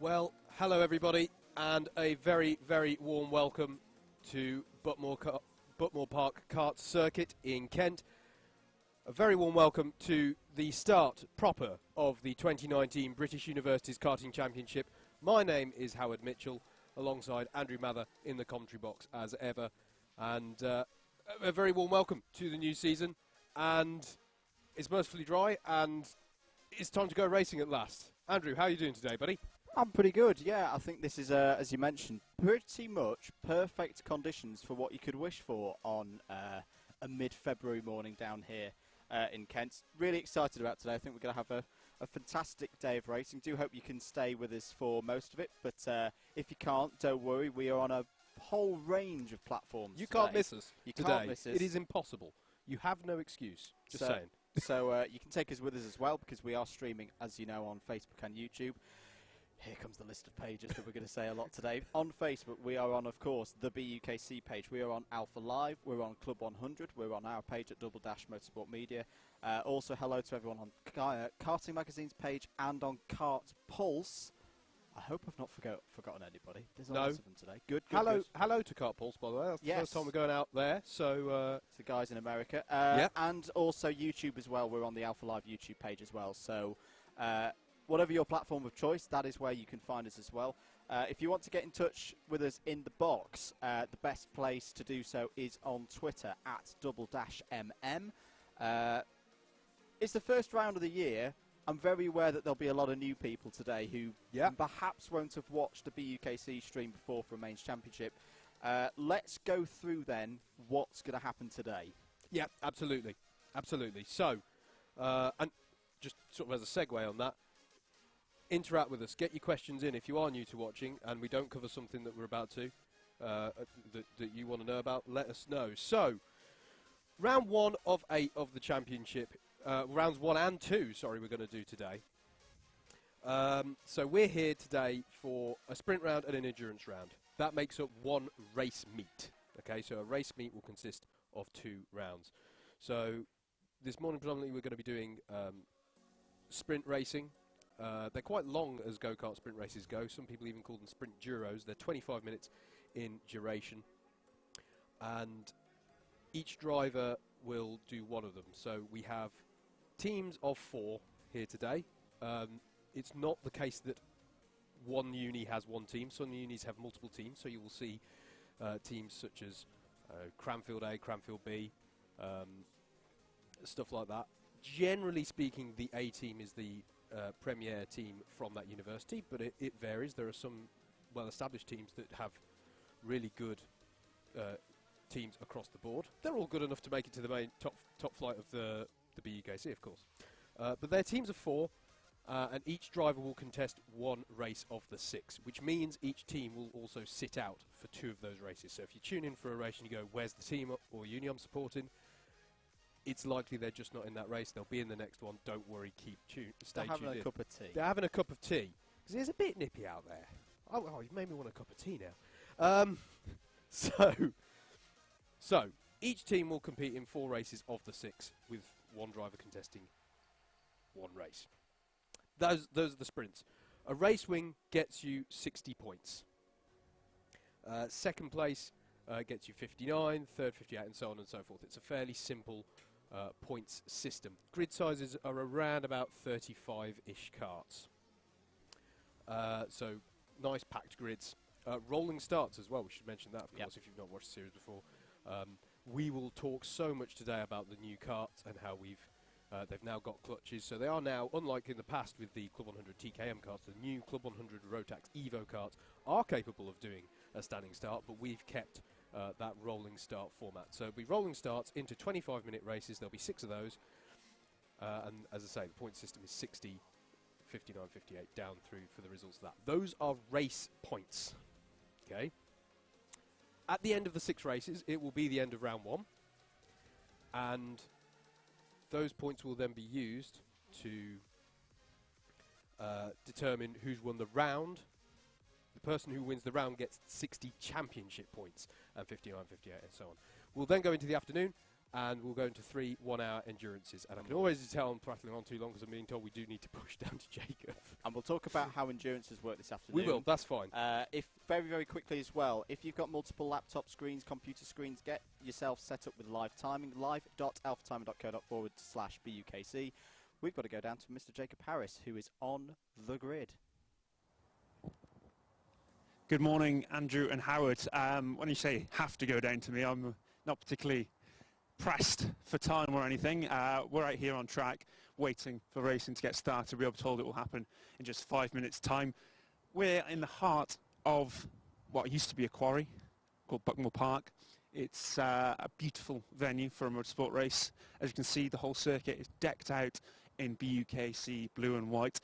Well, hello everybody, and a very, very warm welcome to Buckmore Park Kart Circuit in Kent. A very warm welcome to the start proper of the 2019 British Universities Karting Championship. My name is Howard Mitchell, alongside Andrew Mather in the commentary box as ever. And a very warm welcome to the new season. And it's mercifully dry, and it's time to go racing at last. Andrew, how are you doing today, buddy? I'm pretty good, yeah. I think this is, as you mentioned, pretty much perfect conditions for what you could wish for on a mid-February morning down here in Kent. Really excited about today. I think we're going to have a fantastic day of racing. Do hope you can stay with us for most of it, but if you can't, don't worry. We are on a whole range of platforms. You can't miss us today. Can't miss us. It is impossible. You have no excuse. Just saying. So you can take us with us as well, because we are streaming, as you know, on Facebook and YouTube. Here comes the list of pages that we're going to say a lot today. On Facebook, we are on, of course, the BUKC page. We are on Alpha Live. We're on Club 100. We're on our page at Double Dash Motorsport Media. Also, hello to everyone on Karting Magazine's page and on Kart Pulse. I hope I've not forgotten anybody. There's lots of them today. Good. Hello to Kart Pulse, by the way. That's the first time we're going out there. So it's the guys in America. And also YouTube as well. We're on the Alpha Live YouTube page as well. So whatever your platform of choice, that is where you can find us as well. If you want to get in touch with us in the box, the best place to do so is on Twitter at Double Dash MM. It's the first round of the year. I'm very aware that there'll be a lot of new people today who perhaps won't have watched the BUKC stream before for a mains championship. Let's go through then what's going to happen today. Yeah, absolutely. Absolutely. So, and just sort of as a segue on that, interact with us. Get your questions in if you are new to watching and we don't cover something that we're about to, that you want to know about, let us know. So, round 1 of 8 of the championship. Rounds 1 and 2, sorry, we're going to do today. So we're here today for a sprint round and an endurance round. That makes up one race meet. Okay, so a race meet will consist of 2 rounds. So this morning predominantly we're going to be doing sprint racing. They're quite long as go-kart sprint races go. Some people even call them sprint duros. They're 25 minutes in duration. And each driver will do one of them. So we have teams of 4 here today. It's not the case that one uni has one team. Some unis have multiple teams, so you will see teams such as Cranfield A, Cranfield B, stuff like that. Generally speaking, the A team is the premier team from that university, but it varies. There are some well-established teams that have really good teams across the board. They're all good enough to make it to the main top flight of the BUKC, of course. But they're teams of 4, and each driver will contest 1 race of the 6, which means each team will also sit out for 2 of those races. So if you tune in for a race and you go, where's the team or uni I'm supporting? It's likely they're just not in that race. They'll be in the next one. Don't worry, stay tuned in. They're having a cup of tea. They're having a cup of tea. Because it's a bit nippy out there. Oh, you've made me want a cup of tea now. So, each team will compete in 4 races of the 6, with 1 driver contesting 1 race. Those are the sprints. A race win gets you 60 points. Second place gets you 59, third 58, and so on and so forth. It's a fairly simple points system. Grid sizes are around about 35-ish karts. So, nice packed grids. Rolling starts as well, we should mention that, of course, if you've not watched the series before. We will talk so much today about the new karts and how they've now got clutches. So they are now, unlike in the past with the Club 100 TKM karts, the new Club 100 Rotax Evo karts are capable of doing a standing start, but we've kept that rolling start format. So it'll be rolling starts into 25-minute races. There'll be 6 of those. And as I say, the point system is 60, 59, 58, down through for the results of that. Those are race points. Okay. At the end of the 6 races, it will be the end of round 1. And those points will then be used to determine who's won the round. The person who wins the round gets 60 championship points, and 59, 58, and so on. We'll then go into the afternoon, and we'll go into 3 1-hour endurances. And I can always tell I'm prattling on too long because I'm being told we do need to push down to Jacob. And we'll talk about how endurances work this afternoon. We will, that's fine. If very, very quickly as well, if you've got multiple laptop screens, computer screens, get yourself set up with live timing, live.alphatimer.co.forward/BUKC. We've got to go down to Mr. Jacob Harris, who is on the grid. Good morning, Andrew and Howard. When you say have to go down to me, I'm not particularly pressed for time or anything. We're out here on track waiting for racing to get started. We are told it will happen in just 5 minutes' time. We're in the heart of what used to be a quarry called Buckmore Park. It's a beautiful venue for a motorsport race. As you can see, the whole circuit is decked out in BUKC blue and white,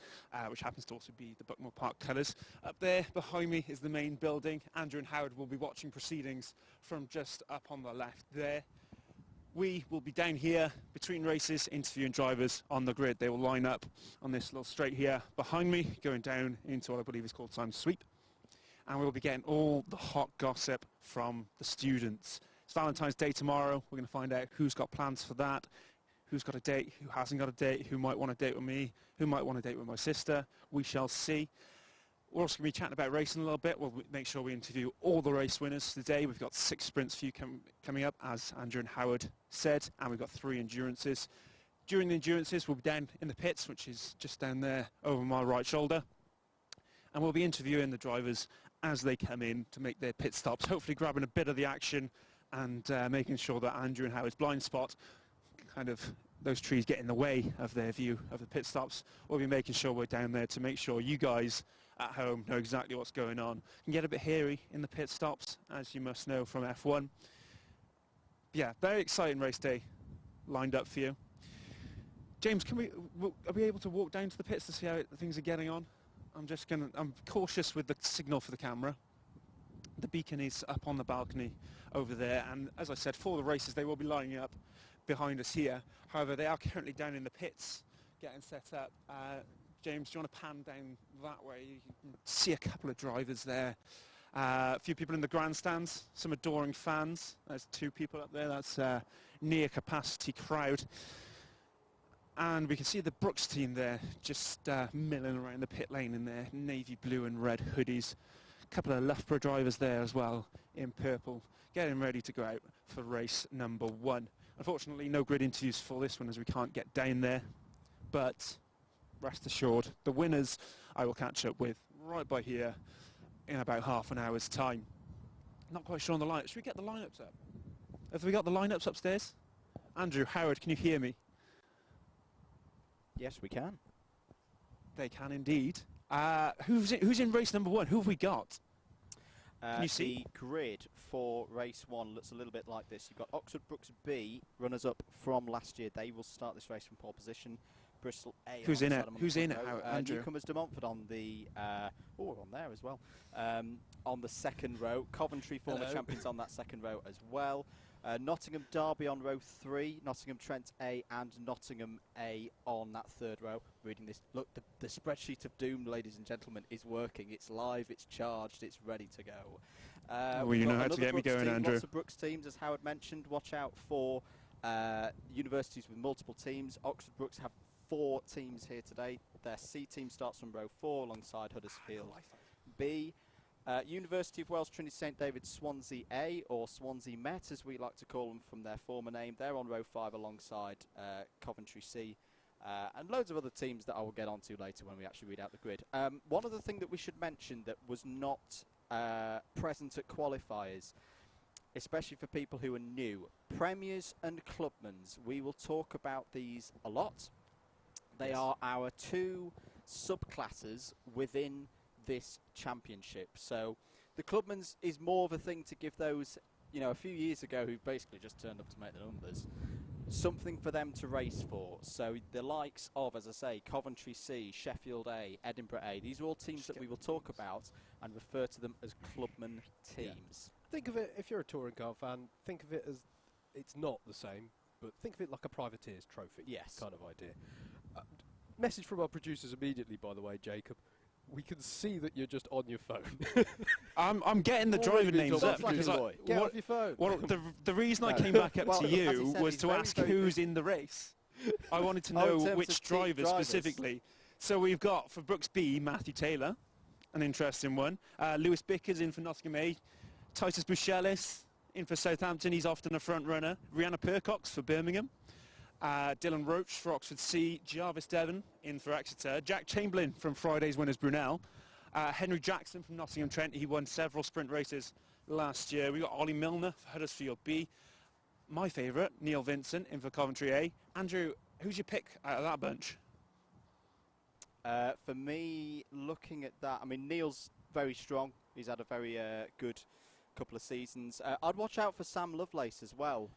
which happens to also be the Buckmore Park colours. Up there behind me is the main building. Andrew and Howard will be watching proceedings from just up on the left there. We will be down here between races interviewing drivers on the grid. They will line up on this little straight here behind me, going down into what I believe is called Simon's Sweep. And we'll be getting all the hot gossip from the students. It's Valentine's Day tomorrow. We're going to find out who's got plans for that, who's got a date, who hasn't got a date, who might want a date with me, who might want a date with my sister. We shall see. We're also going to be chatting about racing a little bit. We'll make sure we interview all the race winners today. We've got 6 sprints for you coming up, as Andrew and Howard said, and we've got 3 endurances. During the endurances, we'll be down in the pits, which is just down there over my right shoulder, and we'll be interviewing the drivers as they come in to make their pit stops, hopefully grabbing a bit of the action and making sure that Andrew and Howard's blind spot, kind of those trees get in the way of their view of the pit stops. We'll be making sure we're down there to make sure you guys at home know exactly what's going on. It can get a bit hairy in the pit stops, as you must know from F1. Yeah, very exciting race day lined up for you. James, are we able to walk down to the pits to see how things are getting on? I'm cautious with the signal for the camera. The beacon is up on the balcony over there, and as I said, for the races they will be lining up behind us here. However, they are currently down in the pits getting set up. James, do you want to pan down that way? You can see a couple of drivers there. A few people in the grandstands, some adoring fans. There's 2 people up there. That's a near capacity crowd. And we can see the Brooks team there just milling around the pit lane in their navy blue and red hoodies. A couple of Loughborough drivers there as well in purple, getting ready to go out for race number 1. Unfortunately, no grid interviews for this one as we can't get down there. But rest assured, the winners I will catch up with right by here in about half an hour's time. Not quite sure on the lineup. Should we get the lineups up? Have we got the lineups upstairs? Andrew, Howard, can you hear me? Yes, we can. They can indeed. Who's in race number 1? Who have we got? Can you see? The grid for race 1 looks a little bit like this. You've got Oxford Brooks B, runners-up from last year. They will start this race from pole position. Bristol A. Who's in it? Who's in it? Andrew? Newcomers de Montfort on the on there as well. On the second row. Coventry former champions on that second row as well. Nottingham Derby on row 3, Nottingham Trent A and Nottingham A on that third row. Reading this, look, the spreadsheet of doom, ladies and gentlemen, is working. It's live, it's charged, it's ready to go. Well, you know how to get me going, Andrew. Lots of Brooks teams, as Howard mentioned. Watch out for universities with multiple teams. Oxford Brooks have 4 teams here today. Their C team starts from row 4 alongside Huddersfield B. University of Wales Trinity St David's Swansea A, or Swansea Met as we like to call them from their former name. They're on row 5 alongside Coventry C, and loads of other teams that I will get onto later when we actually read out the grid. One other thing that we should mention that was not present at qualifiers, especially for people who are new, Premiers and Clubmans. We will talk about these a lot. They are our 2 subclasses within this championship. So the Clubmans is more of a thing to give those, a few years ago who basically just turned up to make the numbers, something for them to race for. So the likes of, as I say, Coventry C, Sheffield A, Edinburgh A, these are all teams that we will talk about and refer to them as Clubman teams. Yeah. Think of it, if you're a touring car fan, think of it as, it's not the same, but think of it like a privateer's trophy kind of idea. Message from our producers immediately, by the way, Jacob. we can see that you're just on your phone. I'm getting the driver names up like because Get off your phone. well, the reason I came back up Well, to as he you said, was he's to very, ask very who's in the race. I wanted to Oh, in know terms which of team drivers drivers. specifically. So we've got for Brooks B, Matthew Taylor, an interesting one. Lewis Bickers in for Nottingham A. Titus Buchelis in for Southampton. He's often a front runner. Rihanna Percox for Birmingham. Dylan Roach for Oxford C. Jarvis Devon in for Exeter. Jack Chamberlain from Friday's winners Brunel. Henry Jackson from Nottingham Trent. He won several sprint races last year. We got Ollie Milner for Huddersfield B. My favourite, Neil Vincent in for Coventry A. Andrew, who's your pick out of that bunch? For me, looking at that, I mean, Neil's very strong. He's had a very good couple of seasons. I'd watch out for Sam Lovelace as well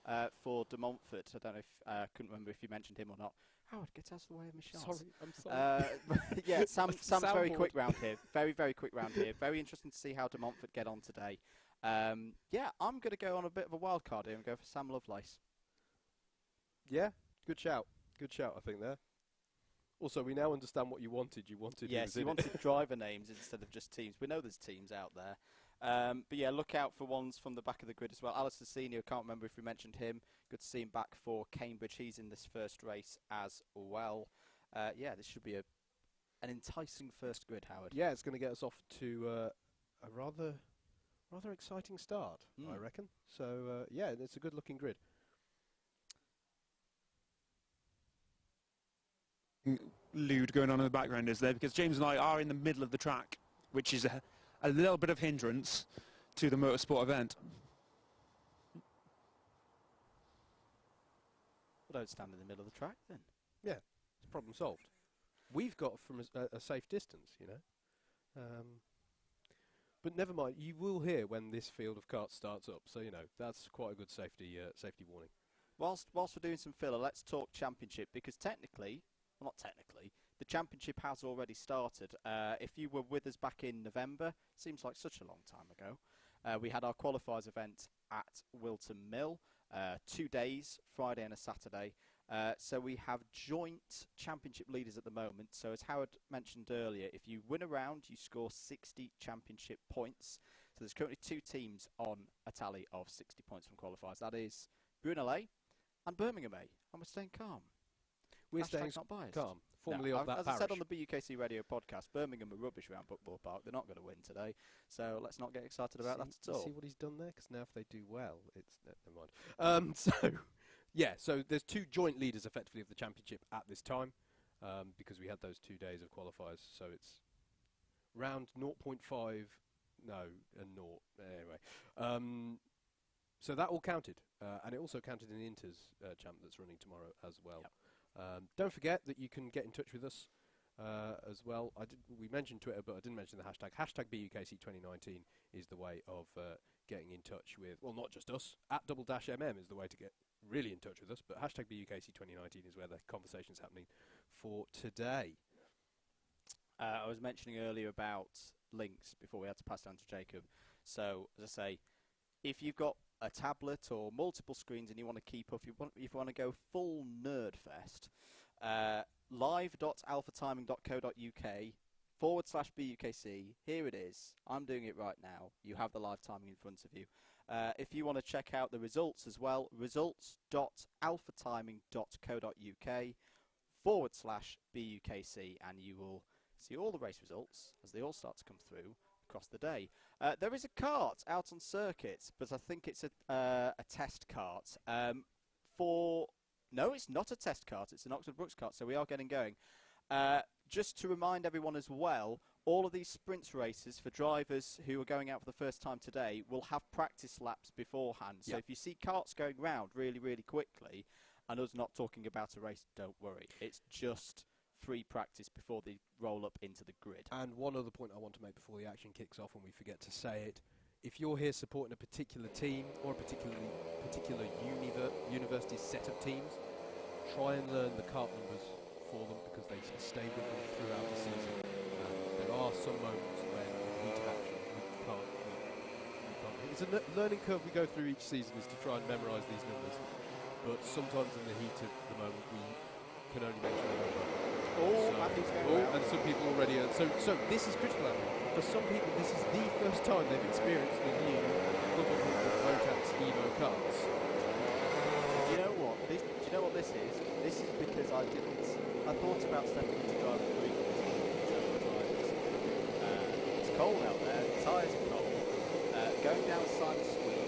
for De Montfort. I don't know if I couldn't remember if you mentioned him or not. Howard, get out of the way of my shots. Sorry, I'm sorry. Yeah, Sam's very Soundboard. quick round here. Very, very quick round here. Very interesting to see how De Montfort get on today. Yeah, I'm going to go on a bit of a wild card here and go for Sam Lovelace. Yeah, good shout. Good shout, I think, there. Also, we now understand what you wanted. You wanted Yes, you wanted driver names instead of just teams. We know there's teams out there. But yeah, look out for ones from the back of the grid as well. Alistair Senior, I can't remember if we mentioned him. Good to see him back for Cambridge. He's in this first race as well. Yeah, this should be an enticing first grid, Howard. Yeah, it's going to get us off to a rather exciting start, I reckon. So, yeah, it's a good-looking grid. Lewd going on in the background is there because James and I are in the middle of the track, which is a little bit of hindrance to the motorsport event. Well, don't stand in the middle of the track then. Yeah, it's problem solved. We've got from a safe distance, you know. But never mind, you will hear when this field of karts starts up. So, you know, that's quite a good safety warning. Whilst we're doing some filler, let's talk championship because technically, well, not technically, the championship has already started. If you were with us back in November, seems like such a long time ago, we had our qualifiers event at Wilton Mill, 2 days, Friday and a Saturday. So we have joint championship leaders at the moment. So as Howard mentioned earlier, if you win a round, you score 60 championship points. So there's currently 2 teams on a tally of 60 points from qualifiers. That is Brunel A and Birmingham A. And we're staying calm. We're staying not biased. calm. Formerly No, of that as parish. I said on the BUKC radio podcast, Birmingham are rubbish around Buckmore Park. They're not going to win today. So let's not get excited about that at all. See what he's done there? Because now if they do well, it's... never mind. Yeah, so there's 2 joint leaders effectively of the championship at this time because we had those 2 days of qualifiers. So it's round 0.5, no, and 0. Anyway, so that all counted. And it also counted in the Inters champ that's running tomorrow as well. Yep. Don't forget that you can get in touch with us as well. We mentioned Twitter, but I didn't mention the hashtag. Hashtag BUKC 2019 is the way of getting in touch with, well, not just us. At Double Dash is the way to get really in touch with us, but hashtag BUKC 2019 is where the conversation's happening for today. I was mentioning earlier about links before we had to pass down to Jacob. So, as I say, if you've got a tablet or multiple screens and you want to keep up, if you want to go full nerdfest, live.alphatiming.co.uk/BUKC. Here it is. I'm doing it right now. You have the live timing in front of you. If you want to check out the results as well, results.alphatiming.co.uk/BUKC, and you will see all the race results as they all start to come through across the day. There is a kart out on circuits, but I think it's a test kart. No, it's not a test kart. It's an Oxford Brooks kart, so we are getting going. Just to remind everyone as well, all of these sprints races for drivers who are going out for the first time today will have practice laps beforehand. So if you see karts going round really, really quickly, and us not talking about a race, don't worry. It's just free practice before they roll up into the grid. And one other point I want to make before the action kicks off and we forget to say it, if you're here supporting a particular team or a particular university set of teams, try and learn the kart numbers for them because they stay with them throughout the season. There are some moments when in heat of action we can't. It's a learning curve we go through each season is to try and memorise these numbers, but sometimes in the heat of the moment we can only mention the number. Matthew's going and some people already. So this is critical. For some people, this is the first time they've experienced the new Double Dash Evo karts. Do you know what? Do you know what this is? This is because I thought about stepping into driver 3 for this drivers. It's cold out there. The tyres are cold. Going down Simon Street.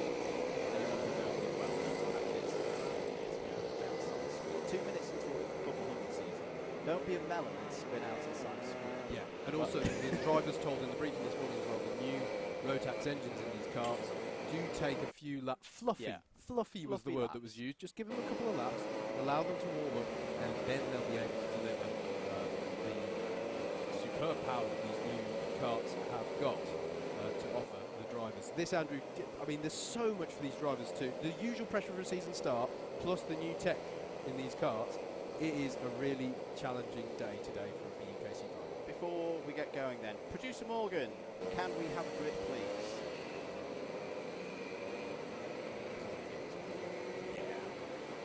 2 minutes into a couple hundred season. Don't be a melon and spin out inside the Street. Yeah, and also the drivers told in the briefing this morning as well, the new Rotax engines in these karts do take a few laps. Fluffy was the word that was used. Just give them a couple of laps, allow them to warm up, and then they'll be able to deliver the superb power that these new karts have got to offer the drivers. This, Andrew, I mean, there's so much for these drivers too. The usual pressure for a season start, plus the new tech in these karts, it is a really challenging day today for a BUKC driver. Before we get going then, Producer Morgan, can we have a grid please?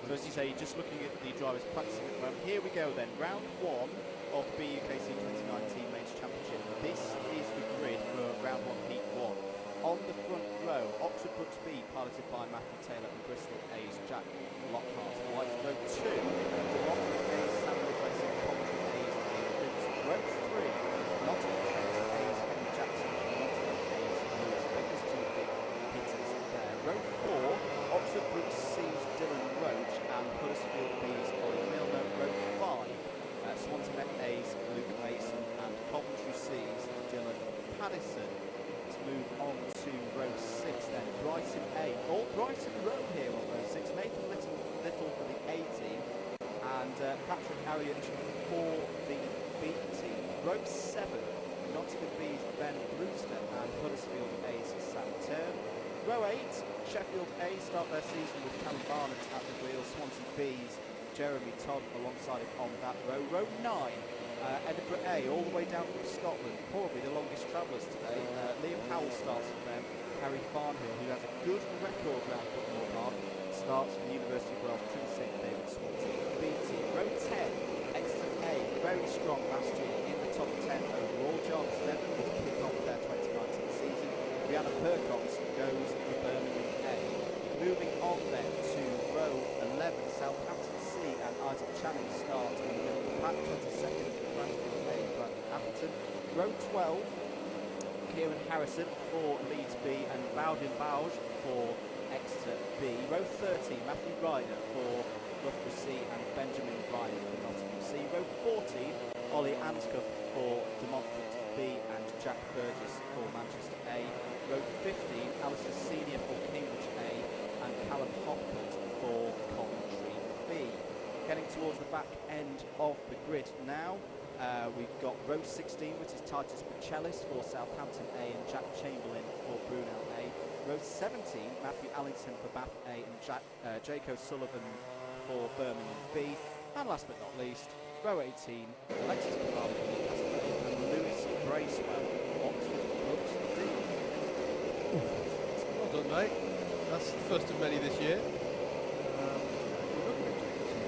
So as you say, just looking at the drivers practicing at the moment. Here we go then, round 1 of the BUKC 2019 Major Championship. This is the grid for round 1, heat 1. On the front row, Oxford Brooks B, piloted by Matthew Taylor and Bristol A's Jack Lockhart. White row 2, Democratic A's Samuel Racing, Coventry A's Ian Row 3, Nottingham A's Henry Jackson, Nottingham A's Lewis Vickers, 2 big hitters there. Row 4, Oxford Brooks C's Dylan Roach and Huddersfield B's Ollie Milner. Row 5, Swansea Met A's Luke Mason and Coventry C's Dylan Paddison. Let's move on to row 6 then. Brighton A. All Brighton row here on row 6. Nathan Little for the A team and Patrick Arias for the B team. Row 7, Nottingham B's Ben Brewster and Huddersfield A's Sam Turn. Row 8, Sheffield A start their season with Callum Barnett at the wheel. Swansea B's Jeremy Todd alongside him on that row. Row 9, Edinburgh A all the way down from Scotland, probably the longest travellers today. Liam Howell starts for them. Harry Farnhill, who has a good record around Buckmore Park, starts for the University of Wales Trinity St David Swansea B team. Row 10, Exeter A, very strong last year in the top 10 overall. Jarvis Levin will kick off their 2019 season. Brianna Percox goes for Birmingham A. Moving on then to row 11, Southampton C and Isaac Channing start in the middle of the pack. 22nd, Cranfield A, Bradley Appleton. Row 12, Kieran Harrison for Leeds B and Bowden Bauge for Exeter B. Row 13, Matthew Ryder for Loughborough C and Benjamin Ryan for Nottingham C. Row 14, Ollie Anscuff for De Montfort B and Jack Burgess for Manchester A. Row 15, Alistair Senior for Cambridge A and Callum Hopkins for Coventry B. Getting towards the back end of the grid now, we've got row 16, which is Titus Pichellis for Southampton A and Jack Chamberlain for Brunel A. Row 17, Matthew Allington for Bath A and Jaco Sullivan for Birmingham B. And last but not least, row 18, Alexis Picard for Newcastle A and Lewis Bracewell for Oxford Brooks D. Well done, mate. That's the first of many this year.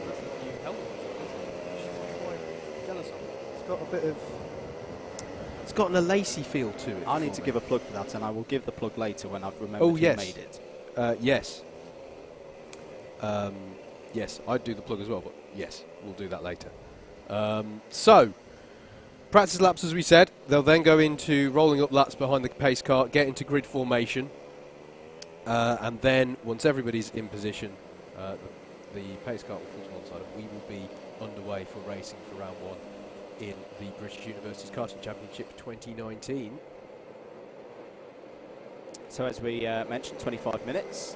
That's a new helmet. Quite jealous of it. It's got a bit of. It's got a lacy feel to it. I need to give a plug for that, and I will give the plug later when I've remembered who made it. Yes. Yes, I'd do the plug as well, but yes, we'll do that later. So, practice laps, as we said. They'll then go into rolling up laps behind the pace car, get into grid formation, and then once everybody's in position, the pace car will pull to one side, and we will be underway for racing for round 1 in the British Universities Karting Championship 2019. So as we mentioned, 25 minutes.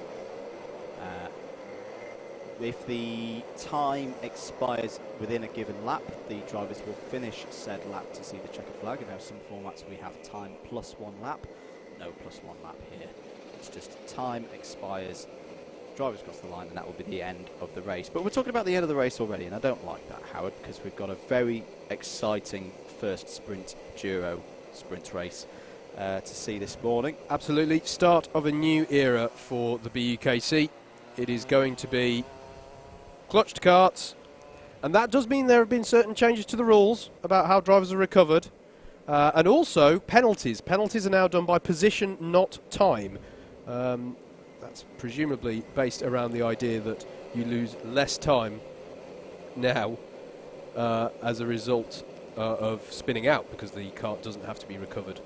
If the time expires within a given lap, the drivers will finish said lap to see the checker flag. And now some formats we have time plus 1 lap. No plus 1 lap here. It's just time expires, drivers cross the line, and that will be the end of the race. But we're talking about the end of the race already, and I don't like that, Howard, because we've got a very exciting first sprint Duro sprint race to see this morning. Absolutely. Start of a new era for the BUKC. It is going to be clutched karts, And that does mean there have been certain changes to the rules about how drivers are recovered. And also penalties. Penalties are now done by position, not time. That's presumably based around the idea that you lose less time now as a result of spinning out, because the kart doesn't have to be recovered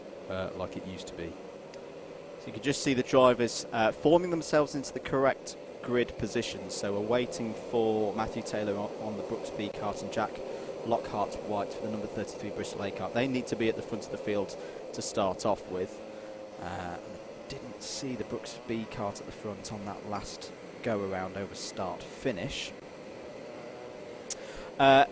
like it used to be. So you can just see the drivers forming themselves into the correct grid positions. So we're waiting for Matthew Taylor on the Brooks B kart and Jack Lockhart-White for the number 33 Bristol A kart. They need to be at the front of the field to start off with. I didn't see the Brooks B kart at the front on that last go-around over start-finish. A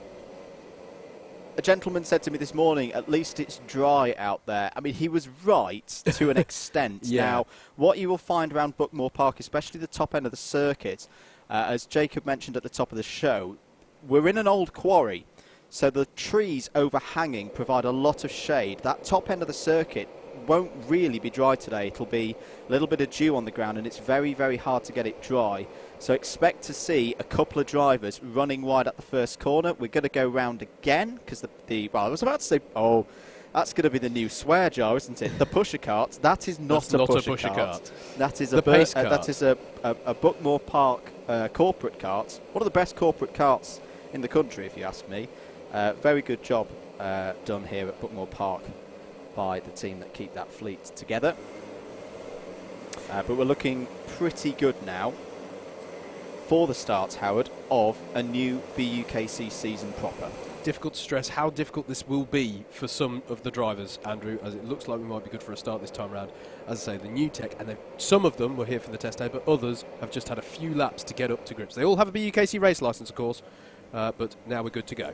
gentleman said to me this morning, at least it's dry out there. I mean, he was right to an extent. Yeah. Now, what you will find around Buckmore Park, especially the top end of the circuit, as Jacob mentioned at the top of the show, we're in an old quarry, so the trees overhanging provide a lot of shade. That top end of the circuit won't really be dry today. It'll be a little bit of dew on the ground, and it's very, very hard to get it dry. So expect to see a couple of drivers running wide at the first corner. We're going to go round again because well, I was about to say, oh, that's going to be the new swear jar, isn't it? The pusher cart. That is not a pusher cart. That is a pace cart. That is a Buckmore Park corporate cart. One of the best corporate carts in the country, if you ask me. Very good job done here at Buckmore Park by the team that keep that fleet together. But we're looking pretty good now for the start, Howard, of a new BUKC season proper. Difficult to stress how difficult this will be for some of the drivers, Andrew, as it looks like we might be good for a start this time around. As I say, the new tech, and some of them were here for the test day, but others have just had a few laps to get up to grips. They all have a BUKC race licence, of course, but now we're good to go.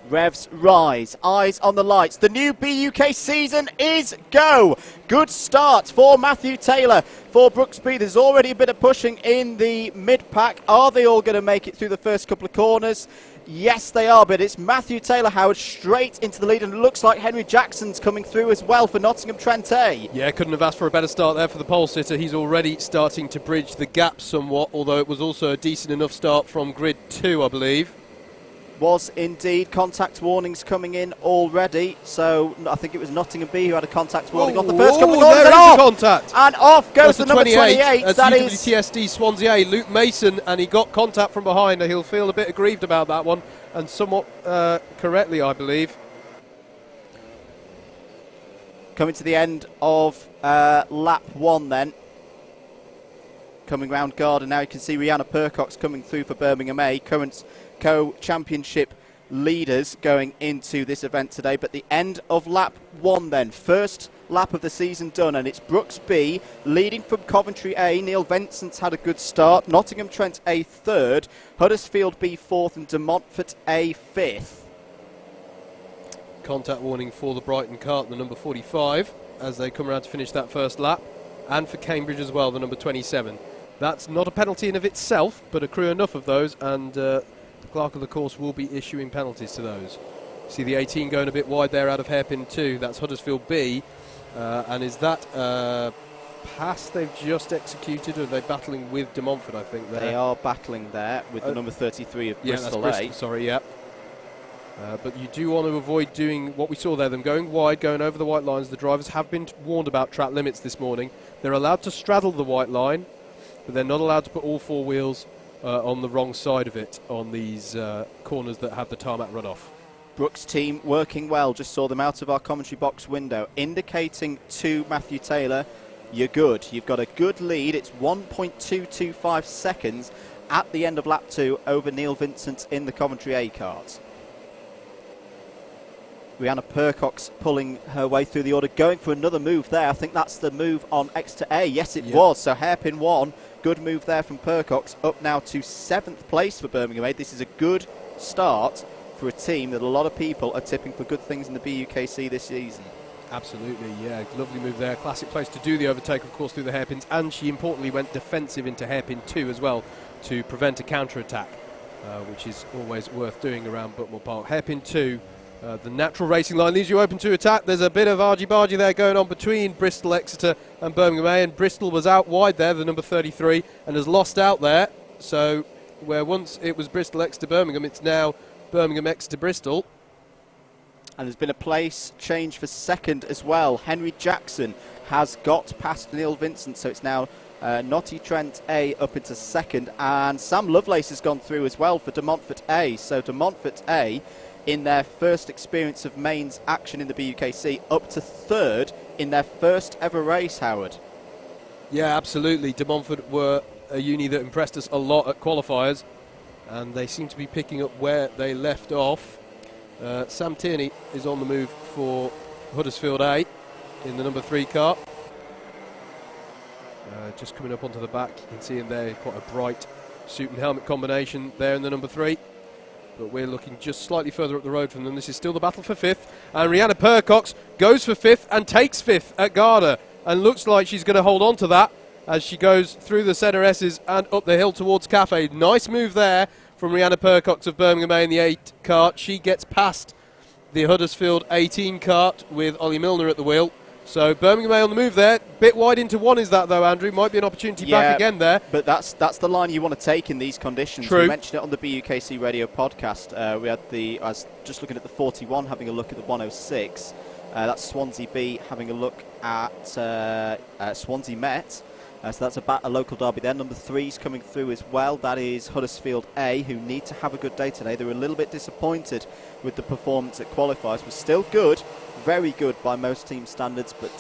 Revs rise, eyes on the lights. The new BUK season is go. Good start for Matthew Taylor for Brooks B. There's already a bit of pushing in the mid-pack. Are they all going to make it through the first couple of corners? Yes, they are, but it's Matthew Taylor, Howard, straight into the lead, and it looks like Henry Jackson's coming through as well for Nottingham Trent A. Yeah, couldn't have asked for a better start there for the pole sitter. He's already starting to bridge the gap somewhat, although it was also a decent enough start from grid 2, I believe. Was indeed. Contact warnings coming in already. So I think it was Nottingham B who had a contact warning off the first couple of corners. There is a contact. And off goes the number 28. That's that UWTSD is Swansea A, Luke Mason, and he got contact from behind. He'll feel a bit aggrieved about that one, and somewhat correctly, I believe. Coming to the end of lap 1 then. Coming round Garden now, you can see Rihanna Percox coming through for Birmingham A, current co-championship leaders going into this event today. But the end of lap 1 then, first lap of the season done, and it's Brooks B leading from Coventry A. Neil Vincent's had a good start. Nottingham Trent A 3rd, Huddersfield B 4th, and De Montfort A 5th. Contact warning for the Brighton kart, the number 45, as they come around to finish that first lap, and for Cambridge as well, the number 27. That's not a penalty in of itself, but accrue enough of those, and the clerk of the course will be issuing penalties to those. See the 18 going a bit wide there out of hairpin 2. That's Huddersfield B. And is that pass they've just executed, or are they battling with De Montfort, I think? There? They are battling there with the number 33 of Bristol that's A. Bristol, sorry, yeah. But you do want to avoid doing what we saw there, them going wide, going over the white lines. The drivers have been warned about track limits this morning. They're allowed to straddle the white line, but they're not allowed to put all 4 wheels on the wrong side of it on these corners that have the tarmac runoff. Brooks team working well, just saw them out of our commentary box window, indicating to Matthew Taylor, you're good. You've got a good lead. It's 1.225 seconds at the end of lap 2 over Neil Vincent in the Coventry A kart. Rihanna Percox pulling her way through the order, going for another move there. I think that's the move on Exeter A. Yes, it was. So hairpin 1, good move there from Percox, up now to 7th place for Birmingham A. This is a good start for a team that a lot of people are tipping for good things in the BUKC this season. Absolutely, yeah, lovely move there. Classic place to do the overtake, of course, through the hairpins, and she importantly went defensive into hairpin 2 as well to prevent a counter-attack, which is always worth doing around Buckmore Park. Hairpin 2. The natural racing line leaves you open to attack. There's a bit of argy-bargy there going on between Bristol, Exeter and Birmingham A, and Bristol was out wide there, the number 33, and has lost out there. So where once it was Bristol, Exeter, Birmingham, it's now Birmingham Exeter Bristol. And there's been a place change for second as well. Henry Jackson has got past Neil Vincent, so it's now Notty Trent A up into second. And Sam Lovelace has gone through as well for De Montfort A. So De Montfort A, in their first experience of mains action in the BUKC, up to third in their first ever race, Howard. Yeah, absolutely. De Montfort were a uni that impressed us a lot at qualifiers, and they seem to be picking up where they left off. Sam Tierney is on the move for Huddersfield A in the number 3 car. Just coming up onto the back, you can see in there quite a bright suit and helmet combination there in the number 3. But we're looking just slightly further up the road from them. This is still the battle for 5th. And Rihanna Percox goes for 5th and takes 5th at Garda. And looks like she's going to hold on to that as she goes through the centre S's and up the hill towards Cafe. Nice move there from Rihanna Percox of Birmingham A in the 8 kart. She gets past the Huddersfield 18 kart with Ollie Milner at the wheel. So Birmingham A on the move there. Bit wide into 1 is that though, Andrew. Might be an opportunity back again there. But that's the line you want to take in these conditions. True. We mentioned it on the BUKC radio podcast. I was just looking at the 41, having a look at the 106. That's Swansea B having a look at Swansea Met. So that's a local derby there. Number 3's coming through as well. That is Huddersfield A, who need to have a good day today. They were a little bit disappointed with the performance at qualifiers. Was still good, very good by most team standards, but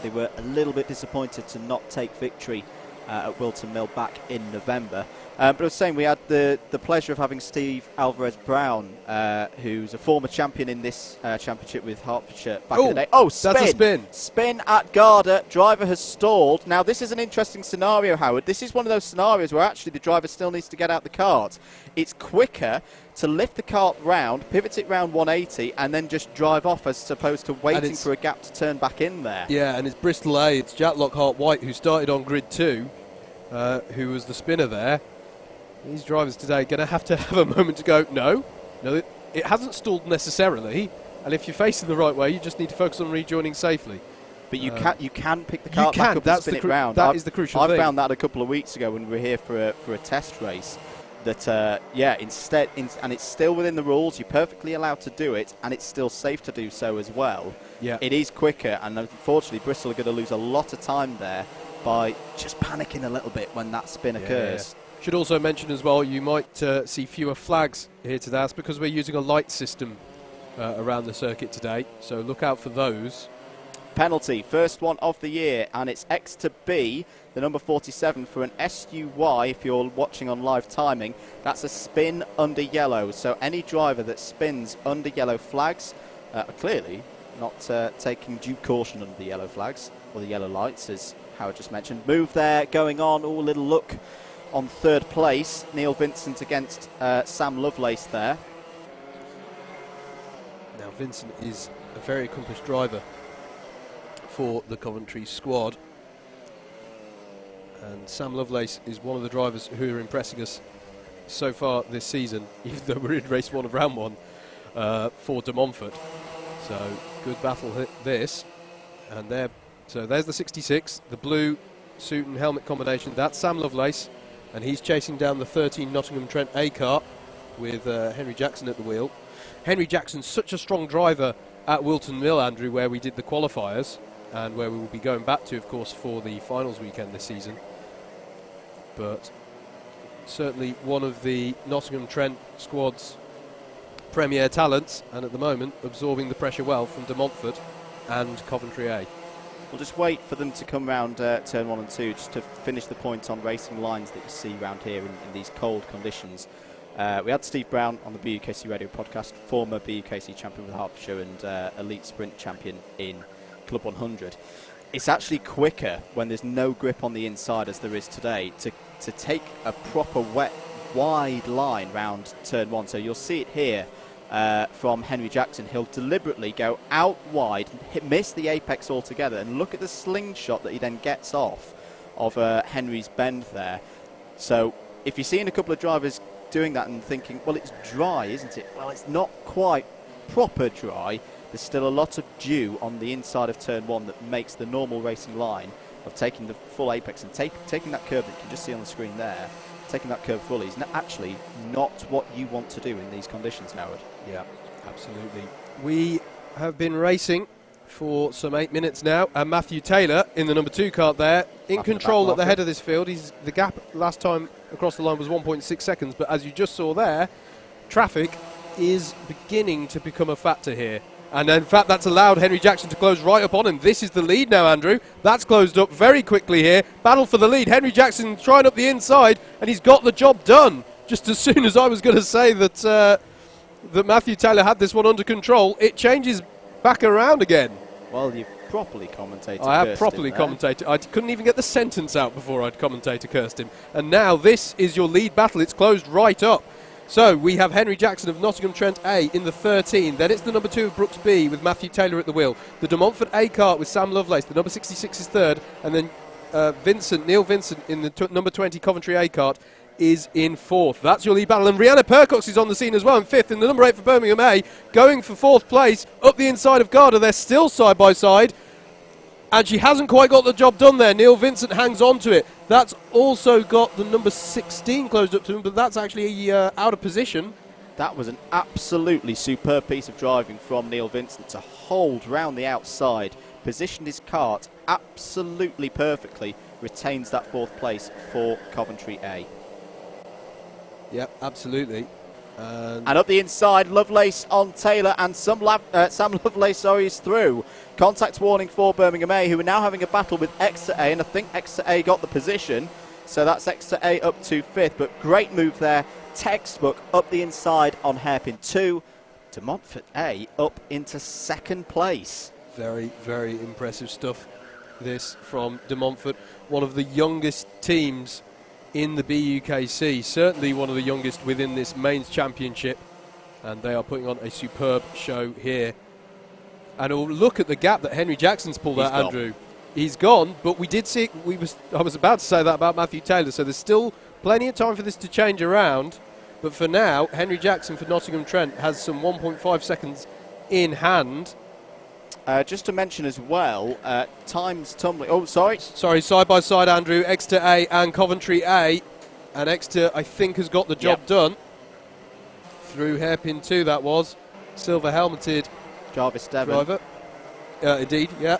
they were a little bit disappointed to not take victory at Wilton Mill back in November. But I was saying we had the pleasure of having Steve Alvarez-Brown, who's a former champion in this championship with Hertfordshire back in the day. Oh, spin! That's a spin. Spin at Garda. Driver has stalled. Now, this is an interesting scenario, Howard. This is one of those scenarios where actually the driver still needs to get out the kart. It's quicker to lift the kart round, pivot it round 180, and then just drive off as opposed to waiting for a gap to turn back in there. Yeah, and it's Bristol A. It's Jack Lockhart-White, who started on grid 2, who was the spinner there. These drivers today going to have a moment to go, no, it hasn't stalled necessarily, and if you're facing the right way, you just need to focus on rejoining safely. But you can pick the car back up and spin it round. That is the crucial thing. I found that a couple of weeks ago when we were here for a test race, that, and it's still within the rules, you're perfectly allowed to do it, and it's still safe to do so as well. Yeah. It is quicker, and unfortunately Bristol are going to lose a lot of time there by just panicking a little bit when that spin occurs. Yeah. Should also mention as well, you might see fewer flags here today. That's because we're using a light system around the circuit today, so look out for those. Penalty, first one of the year, and it's X to B, the number 47 for an SUY. If you're watching on live timing, that's a spin under yellow. So any driver that spins under yellow flags are clearly not taking due caution under the yellow flags or the yellow lights, as Howard just mentioned. Move there going on. Oh, a little look on 3rd place. Neil Vincent against Sam Lovelace there. Now Vincent is a very accomplished driver for the Coventry squad, and Sam Lovelace is one of the drivers who are impressing us so far this season, even though we're in race 1 of round 1 for De Montfort. So good battle this, and there's the 66, the blue suit and helmet combination. That's Sam Lovelace, and he's chasing down the 13 Nottingham Trent A car with Henry Jackson at the wheel. Henry Jackson's such a strong driver at Wilton Mill, Andrew, where we did the qualifiers, and where we will be going back to, of course, for the finals weekend this season. But certainly one of the Nottingham Trent squad's premier talents, and at the moment absorbing the pressure well from De Montfort and Coventry A. We'll just wait for them to come round turn 1 and 2 just to finish the points on racing lines that you see around here in these cold conditions. We had Steve Brown on the BUKC radio podcast, former BUKC champion with Hertfordshire and elite sprint champion in Club 100. It's actually quicker when there's no grip on the inside as there is today to take a proper wide line round turn 1. So you'll see it here from Henry Jackson. He'll deliberately go out wide, miss the apex altogether, and look at the slingshot that he then gets off of Henry's bend there. So if you're seeing a couple of drivers doing that and thinking, well, it's dry, isn't it? Well, it's not quite proper dry. There's still a lot of dew on the inside of turn 1 that makes the normal racing line of taking the full apex and taking that curve that you can just see on the screen there taking that curve fully is actually not what you want to do in these conditions, Howard. Yeah, absolutely. We have been racing for some 8 minutes now, and Matthew Taylor in the number 2 kart there, in control at the head of this field. The gap last time across the line was 1.6 seconds, but as you just saw there, traffic is beginning to become a factor here. And in fact, that's allowed Henry Jackson to close right up on him. This is the lead now, Andrew. That's closed up very quickly here. Battle for the lead. Henry Jackson trying up the inside, and he's got the job done. Just as soon as I was going to say that that Matthew Taylor had this one under control, it changes back around again. Well, you've properly commentated. I have properly commentated. I couldn't even get the sentence out before I'd commentator cursed him. And now this is your lead battle. It's closed right up. So we have Henry Jackson of Nottingham Trent A in the 13. Then it's the number 2 of Brooks B with Matthew Taylor at the wheel. The De Montfort A kart with Sam Lovelace. The number 66 is 3rd. And then Neil Vincent in the number 20 Coventry A kart is in 4th. That's your lead battle. And Rihanna Percox is on the scene as well in 5th. In the number 8 for Birmingham A, going for 4th place up the inside of Garda. They're still side by side. And she hasn't quite got the job done there. Neil Vincent hangs on to it. That's also got the number 16 closed up to him, but that's actually out of position. That was an absolutely superb piece of driving from Neil Vincent to hold round the outside, positioned his kart absolutely perfectly, retains that 4th place for Coventry A. Yep, absolutely. And up the inside, Lovelace on Taylor, and Sam Lovelace is through. Contact warning for Birmingham A, who are now having a battle with Exeter A, and I think Exeter A got the position, so that's Exeter A up to 5th, but great move there, textbook up the inside on hairpin 2, De Montfort A up into 2nd place. Very, very impressive stuff, this from De Montfort, one of the youngest teams in the BUKC, certainly one of the youngest within this mains championship, and they are putting on a superb show here. And look at the gap that Henry Jackson's pulled out, Andrew. He's gone, but we did see, I was about to say that about Matthew Taylor, so there's still plenty of time for this to change around, but for now, Henry Jackson for Nottingham Trent has some 1.5 seconds in hand. Just to mention as well, times tumbling. Oh, sorry, side by side, Andrew. Exeter A and Coventry A, and Exeter, I think, has got the job done through hairpin 2. That was silver helmeted Jarvis Devon driver. Indeed, yeah.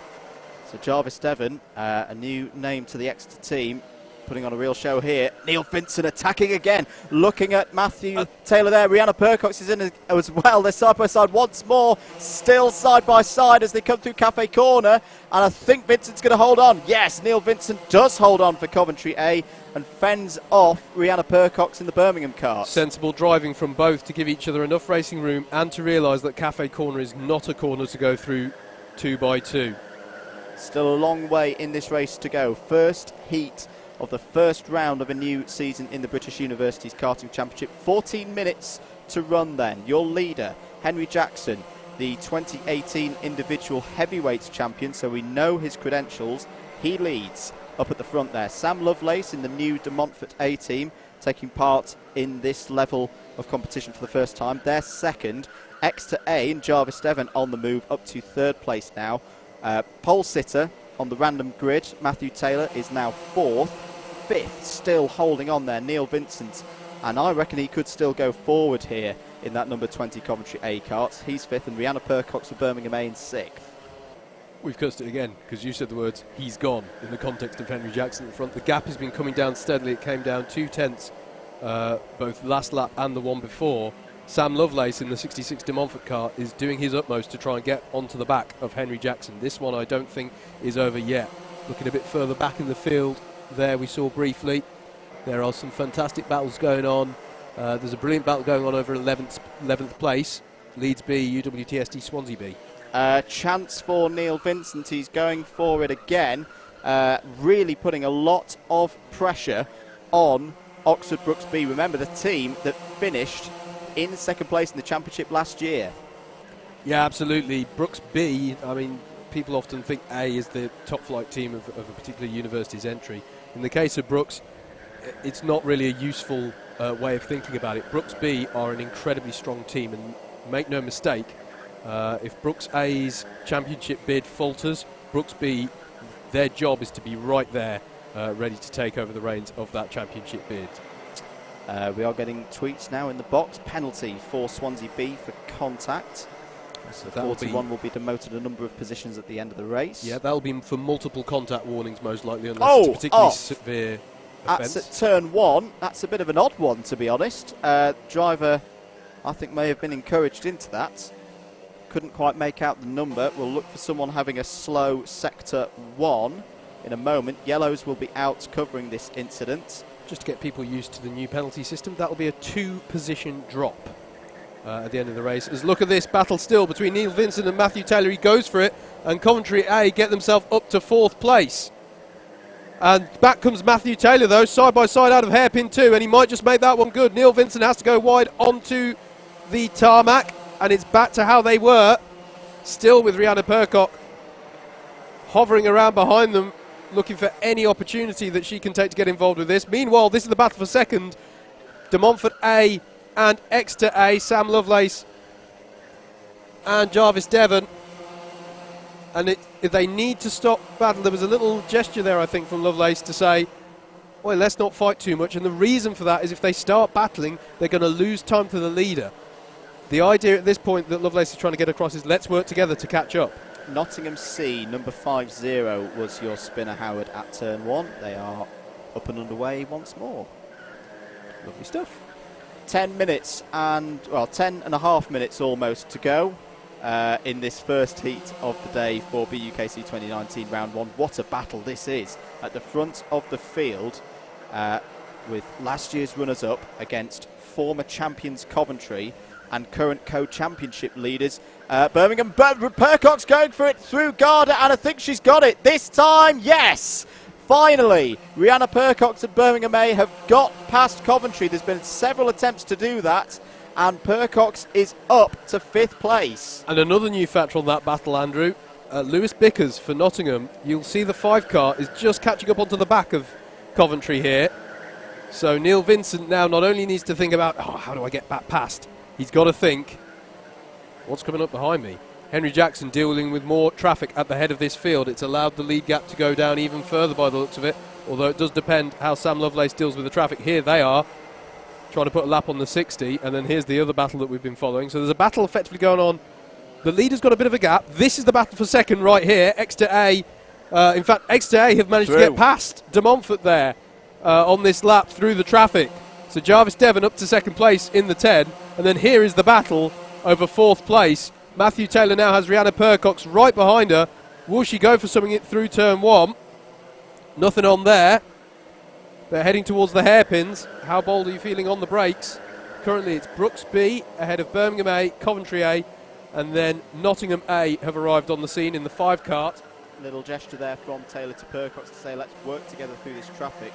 So Jarvis Devon, a new name to the Exeter team, putting on a real show here. Neil Vincent attacking again, looking at Matthew Taylor there. Rihanna Percox is in as well. They're side by side once more, still side by side as they come through Cafe Corner, and I think Vincent's going to hold on. Yes, Neil Vincent does hold on for Coventry A and fends off Rihanna Percox in the Birmingham kart. Sensible driving from both to give each other enough racing room and to realise that Cafe Corner is not a corner to go through 2x2. Still a long way in this race to go. First heat of the first round of a new season in the British Universities Karting Championship. 14 minutes to run then. Your leader, Henry Jackson, the 2018 individual heavyweights champion, so we know his credentials. He leads up at the front there. Sam Lovelace in the new De Montfort A team, taking part in this level of competition for the first time. They're second. Exeter A and Jarvis Devon on the move up to 3rd place now. Pole sitter on the random grid, Matthew Taylor, is now 4th. 5th, still holding on there, Neil Vincent, and I reckon he could still go forward here in that number 20 Coventry A kart. He's 5th, and Rihanna Percox for Birmingham A in 6th. We've cursed it again, because you said the words, he's gone, in the context of Henry Jackson in front. The gap has been coming down steadily. It came down 2/10 both last lap and the one before. Sam Lovelace in the 66 De Montfort car is doing his utmost to try and get onto the back of Henry Jackson. This one I don't think is over yet. Looking a bit further back in the field, there we saw briefly. There are some fantastic battles going on. There's a brilliant battle going on over 11th place. Leeds B, UWTSD Swansea B. Chance for Neil Vincent. He's going for it again. Really putting a lot of pressure on Oxford Brooks B. Remember, the team that finished in 2nd place in the championship last year. Yeah, absolutely. Brooks B, I mean, people often think A is the top flight team of a particular university's entry. In the case of Brooks, it's not really a useful way of thinking about it. Brooks B are an incredibly strong team, and make no mistake, if Brooks A's championship bid falters, Brooks B, their job is to be right there, ready to take over the reins of that championship bid. We are getting tweets now in the box. Penalty for Swansea B for contact. So 41 will be demoted a number of positions at the end of the race. Yeah, that'll be for multiple contact warnings most likely, unless it's a particularly severe offence. That's at turn 1. That's a bit of an odd one, to be honest. Driver, I think, may have been encouraged into that. Couldn't quite make out the number. We'll look for someone having a slow sector 1 in a moment. Yellows will be out covering this incident. Just to get people used to the new penalty system, that'll be a 2-position drop at the end of the race. As look at this battle still between Neil Vincent and Matthew Taylor. He goes for it, and Coventry A get themselves up to 4th place. And back comes Matthew Taylor, though, side by side out of hairpin 2, and he might just make that one good. Neil Vincent has to go wide onto the tarmac, and it's back to how they were, still with Rihanna Percock hovering around behind them, looking for any opportunity that she can take to get involved with this. Meanwhile, this is the battle for second. De Montfort A and Exeter A, Sam Lovelace and Jarvis Devon. And if they need to stop battle, there was a little gesture there, I think, from Lovelace to say, well, let's not fight too much. And the reason for that is if they start battling, they're going to lose time to the leader. The idea at this point that Lovelace is trying to get across is let's work together to catch up. Nottingham C, number 50 was your spinner, Howard, at turn 1. They are up and underway once more. Lovely stuff. 10 minutes and, well, 10 and a half minutes almost to go in this first heat of the day for BUKC 2019 round 1. What a battle this is at the front of the field with last year's runners-up against former champions Coventry and current co-championship leaders Birmingham. Percock's going for it through Garda, and I think she's got it this time. Yes! Finally, Rihanna Percox and Birmingham A have got past Coventry. There's been several attempts to do that, and Percox is up to 5th place. And another new factor on that battle, Andrew, Lewis Bickers for Nottingham. You'll see the 5 car is just catching up onto the back of Coventry here. So Neil Vincent now not only needs to think about, how do I get back past? He's got to think, what's coming up behind me? Henry Jackson dealing with more traffic at the head of this field. It's allowed the lead gap to go down even further by the looks of it, although it does depend how Sam Lovelace deals with the traffic. Here they are, trying to put a lap on the 60, and then here's the other battle that we've been following. So there's a battle effectively going on. The leader's got a bit of a gap. This is the battle for second right here. Exeter A, in fact, Exeter A have managed to get past De Montfort there on this lap through the traffic. So Jarvis Devon up to 2nd place in the 10, and then here is the battle over 4th place. Matthew Taylor now has Rihanna Percox right behind her. Will she go for something through turn 1? Nothing on there. They're heading towards the hairpins. How bold are you feeling on the brakes? Currently it's Brooks B ahead of Birmingham A, Coventry A, and then Nottingham A have arrived on the scene in the 5 cart. Little gesture there from Taylor to Percox to say let's work together through this traffic.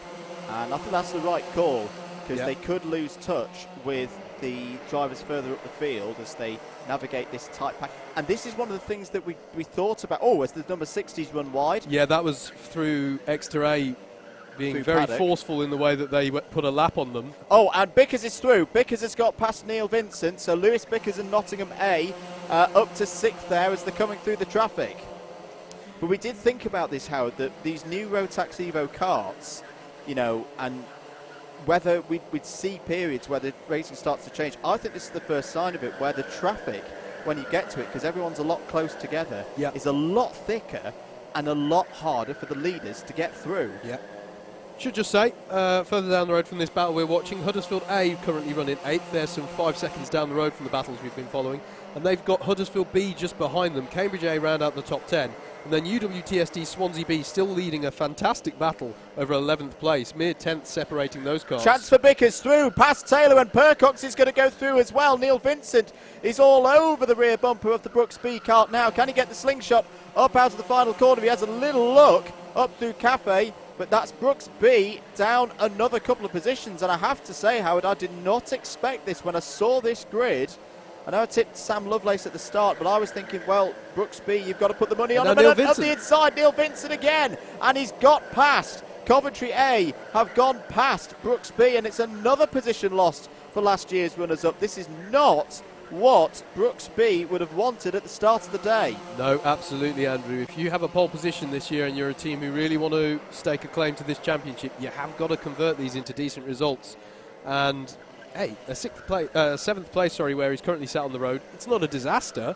And I think that's the right call, because they could lose touch with the drivers further up the field as they navigate this tight pack. And this is one of the things that we thought about. Oh, as the number 60s run wide. Yeah, that was through Exeter A being through very paddock. Forceful in the way that they put a lap on them. Oh, and Bickers is through. Bickers has got past Neil Vincent, so Lewis Bickers and Nottingham A up to 6th there as they're coming through the traffic. But we did think about this, Howard, that these new Rotax Evo karts, you know, and whether we'd see periods where the racing starts to change. I think this is the first sign of it, where the traffic, when you get to it, because everyone's a lot close together, is a lot thicker and a lot harder for the leaders to get through. Yeah. Should just say, further down the road from this battle we're watching, Huddersfield A currently running 8th. They're some 5 seconds down the road from the battles we've been following. And they've got Huddersfield B just behind them. Cambridge A round out the top 10. And then UWTSD Swansea B still leading a fantastic battle over 11th place. Mere 10th separating those cars. Chance for Bickers through, past Taylor, and Percox is going to go through as well. Neil Vincent is all over the rear bumper of the Brooks B kart now. Can he get the slingshot up out of the final corner? He has a little look up through Cafe, but that's Brooks B down another couple of positions. And I have to say, Howard, I did not expect this when I saw this grid. I know I tipped Sam Lovelace at the start, but I was thinking, well, Brooks B, you've got to put the money on him. And up the inside, Neil Vincent again. And he's got past. Coventry A have gone past Brooks B, and it's another position lost for last year's runners-up. This is not what Brooks B would have wanted at the start of the day. No, absolutely, Andrew. If you have a pole position this year and you're a team who really want to stake a claim to this championship, you have got to convert these into decent results. And, hey, a seventh place, where he's currently sat on the road, it's not a disaster,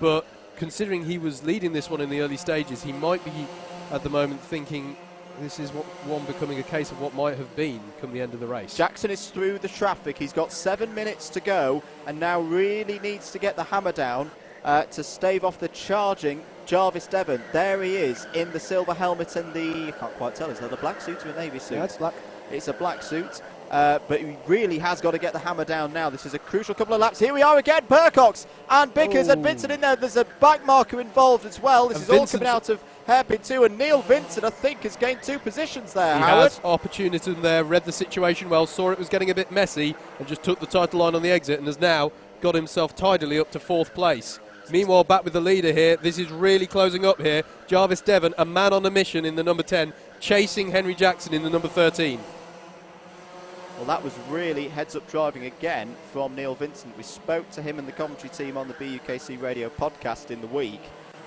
but considering he was leading this one in the early stages, he might be, at the moment, thinking this is one becoming a case of what might have been come the end of the race. Jackson is through the traffic. He's got 7 minutes to go and now really needs to get the hammer down to stave off the charging Jarvis Devon. There he is in the silver helmet and the, I can't quite tell, is that a black suit or a navy suit? Yeah, it's black. It's a black suit. But he really has got to get the hammer down now. This is a crucial couple of laps. Here we are again, Percox and Bickers and Vincent in there. There's a bike marker involved as well. This is all coming out of hairpin 2, and Neil Vincent, I think, has gained 2 positions there, he Howard. Has opportunity there, read the situation well, saw it was getting a bit messy, and just took the title line on the exit, and has now got himself tidily up to 4th place. Meanwhile, back with the leader here. This is really closing up here. Jarvis Devon, a man on a mission in the number 10, chasing Henry Jackson in the number 13. Well, that was really heads-up driving again from Neil Vincent. We spoke to him and the commentary team on the BUKC radio podcast in the week,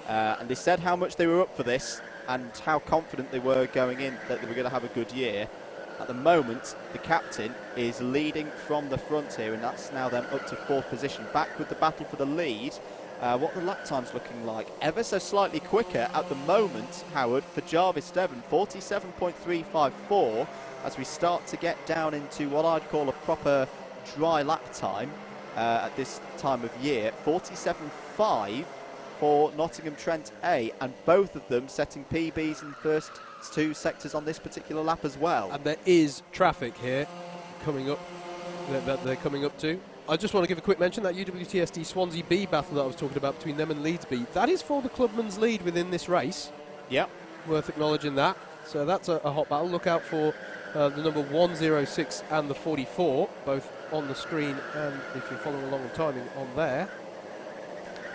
and they said how much they were up for this and how confident they were going in that they were going to have a good year. At the moment, the captain is leading from the front here, and that's now them up to 4th position. Back with the battle for the lead. What the lap time's looking like? Ever so slightly quicker at the moment, Howard, for Jarvis Devon, 47.354. As we start to get down into what I'd call a proper dry lap time at this time of year. 47.5 for Nottingham Trent A, and both of them setting PBs in the first 2 sectors on this particular lap as well. And there is traffic here coming up that they're coming up to. I just want to give a quick mention that UWTSD Swansea B battle that I was talking about between them and Leeds B. That is for the clubman's lead within this race. Yep. Worth acknowledging that. So that's a hot battle. Look out for the number 106 and the 44, both on the screen and if you're following along with timing on there.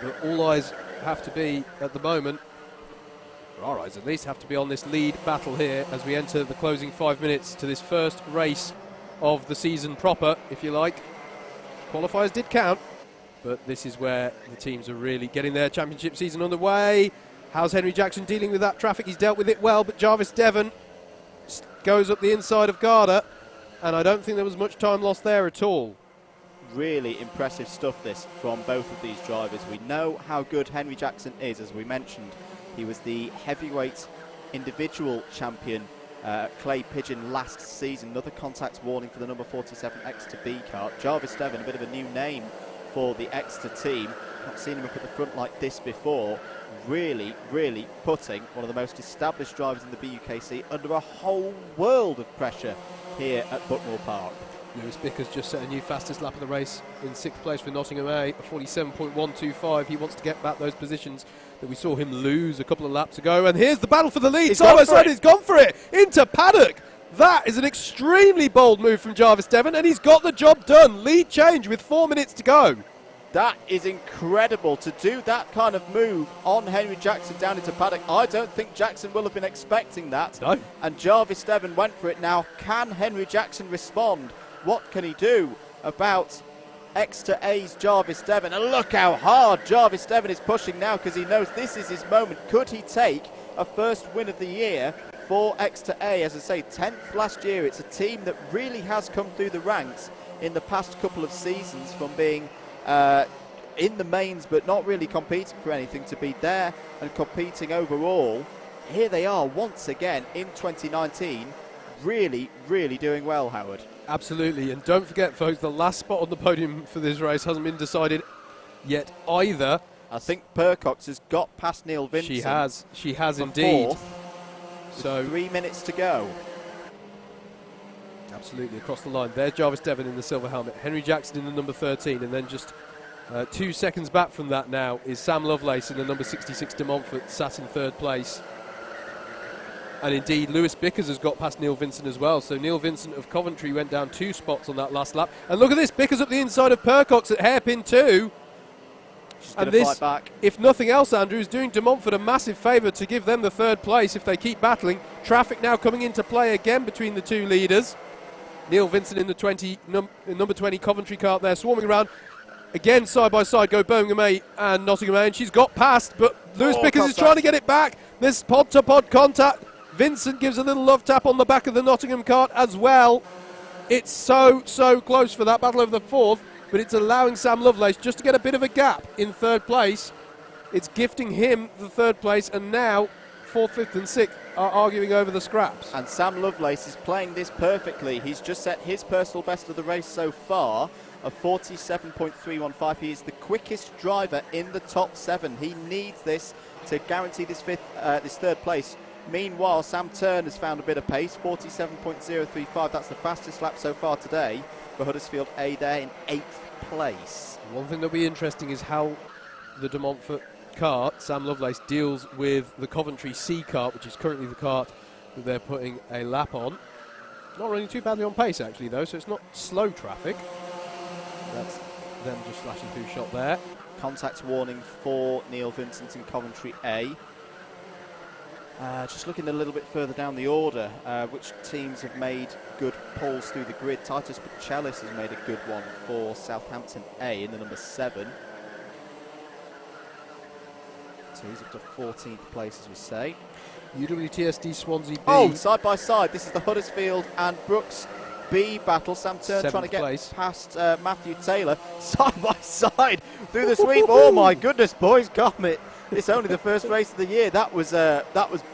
But all eyes have to be at the moment, or our eyes at least, have to be on this lead battle here as we enter the closing 5 minutes to this first race of the season proper, if you like. Qualifiers did count, but this is where the teams are really getting their championship season underway. How's Henry Jackson dealing with that traffic? He's dealt with it well, but Jarvis Devon goes up the inside of Garda, and I don't think there was much time lost there at all. Really impressive stuff this from both of these drivers. We know how good Henry Jackson is, as we mentioned. He was the heavyweight individual champion Clay Pigeon last season. Another contacts warning for the number 47 Exeter B car. Jarvis Devon, a bit of a new name for the Exeter team. Not seen him up at the front like this before. Really, really putting one of the most established drivers in the BUKC under a whole world of pressure here at Buckmore Park. Lewis Bickers just set a new fastest lap of the race in 6th place for Nottingham A, 47.125. He wants to get back those positions that we saw him lose a couple of laps ago. And here's the battle for the lead. Side by side, he's gone for it into paddock. That is an extremely bold move from Jarvis Devon, and he's got the job done. Lead change with 4 minutes to go. That is incredible to do that kind of move on Henry Jackson down into paddock. I don't think Jackson will have been expecting that. No. And Jarvis Devon went for it. Now, can Henry Jackson respond? What can he do about Exeter A's Jarvis Devon? And look how hard Jarvis Devon is pushing now, because he knows this is his moment. Could he take a first win of the year for Exeter A? As I say, 10th last year. It's a team that really has come through the ranks in the past couple of seasons from being in the mains but not really competing for anything to be there and competing overall. Here they are once again in 2019, really, really doing well, Howard. Absolutely, and don't forget, folks, the last spot on the podium for this race hasn't been decided yet either. I think Percox has got past Neil Vincent. She has indeed. So 3 minutes to go. Absolutely, across the line. There's Jarvis Devon in the silver helmet, Henry Jackson in the number 13, and then just 2 seconds back from that now is Sam Lovelace in the number 66 de Montfort, sat in 3rd place. And indeed, Lewis Bickers has got past Neil Vincent as well. So Neil Vincent of Coventry went down 2 spots on that last lap. And look at this, Bickers up the inside of Percox at hairpin 2. And this, fight back. If nothing else, Andrew, is doing de Montfort a massive favour to give them the 3rd place if they keep battling. Traffic now coming into play again between the 2 leaders. Neil Vincent in the number 20 Coventry car there, swarming around. Again, side by side go Birmingham A and Nottingham A, and she's got past, but Lewis Bickers is trying to get it back. There's pod-to-pod contact. Vincent gives a little love tap on the back of the Nottingham cart as well. It's so close for that battle over the fourth, but it's allowing Sam Lovelace just to get a bit of a gap in third place. It's gifting him the third place, and now fourth, fifth and sixth are arguing over the scraps. And Sam Lovelace is playing this perfectly. He's just set his personal best of the race so far of 47.315. He is the quickest driver in the top 7. He needs this to guarantee this third place. Meanwhile, Sam Turn has found a bit of pace, 47.035. That's the fastest lap so far today for Huddersfield A there in 8th place. One thing that'll be interesting is how the De Montfort kart, Sam Lovelace, deals with the Coventry C kart, which is currently the kart that they're putting a lap on. Not running too badly on pace, actually, though, so it's not slow traffic. That's them just flashing through shot there. Contact warning for Neil Vincent in Coventry A. Just looking a little bit further down the order, which teams have made good pulls through the grid. Titus Pacellis has made a good one for Southampton A in the number 7. So he's up to 14th place, as we say. UWTSD Swansea B. Oh, side by side. This is the Huddersfield and Brooks B battle. Sam Turn trying to get past Matthew Taylor. Side by side through the sweep. Oh my goodness, boys, Garmit. It's only the first race of the year. That was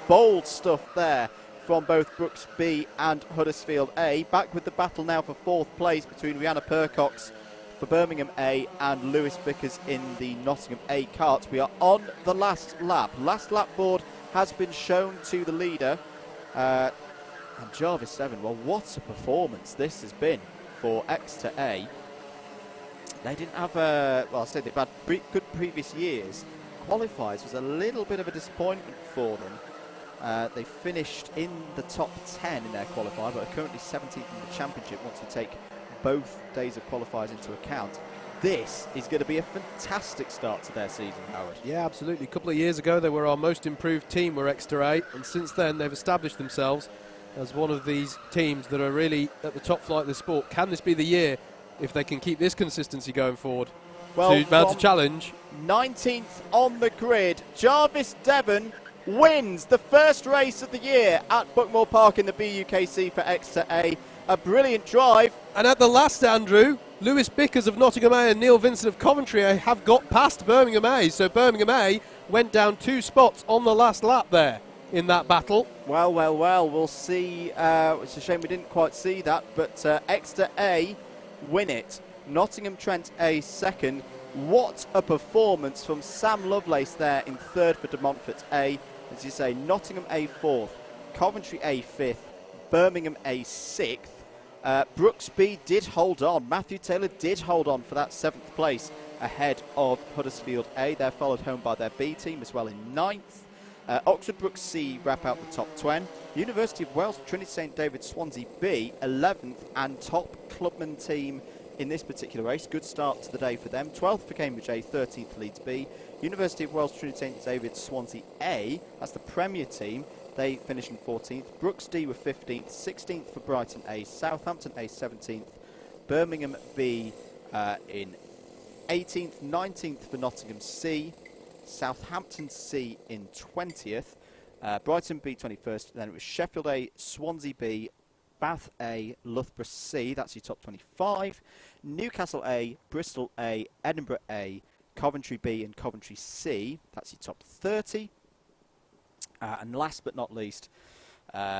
bold stuff there from both Brooks B and Huddersfield A. Back with the battle now for 4th place between Rihanna Percox for Birmingham A and Lewis Vickers in the Nottingham A kart. We are on the last lap. Last lap board has been shown to the leader. And Jarvis 7, well, what a performance this has been for Exeter A. They didn't have well, I said they've had good previous years. Qualifiers was a little bit of a disappointment for them. They finished in the top 10 in their qualifier, but are currently 17th in the championship once you take both days of qualifiers into account. This is going to be a fantastic start to their season, Howard. Yeah, absolutely. A couple of years ago, they were our most improved team, were Exeter A, and since then they've established themselves as one of these teams that are really at the top flight of the sport. Can this be the year, if they can keep this consistency going forward, to mount a challenge? 19th on the grid, Jarvis Devon wins the first race of the year at Buckmore Park in the BUKC for Exeter A. A brilliant drive. And at the last, Andrew, Lewis Bickers of Nottingham A and Neil Vincent of Coventry A have got past Birmingham A. So Birmingham A went down 2 spots on the last lap there in that battle. Well, we'll see. It's a shame we didn't quite see that, but Exeter A win it. Nottingham Trent A second. What a performance from Sam Lovelace there in third for De Montfort A. As you say, Nottingham A 4th, Coventry A 5th, Birmingham A 6th. Brooks B did hold on. Matthew Taylor did hold on for that 7th place ahead of Huddersfield A. They're followed home by their B team as well in 9th. Oxford Brooks C wrap out the top 20. University of Wales Trinity St David's Swansea B 11th and top clubman team in this particular race. Good start to the day for them. 12th for Cambridge A, 13th Leeds B. University of Wales Trinity St David's Swansea A, that's the Premier team. They finished in 14th. Brooks D were 15th, 16th for Brighton A, Southampton A 17th, Birmingham B in 18th, 19th for Nottingham C, Southampton C in 20th, Brighton B 21st, then it was Sheffield A, Swansea B, Bath A, Loughborough C, that's your top 25, Newcastle A, Bristol A, Edinburgh A, Coventry B and Coventry C, that's your top 30. And last but not least,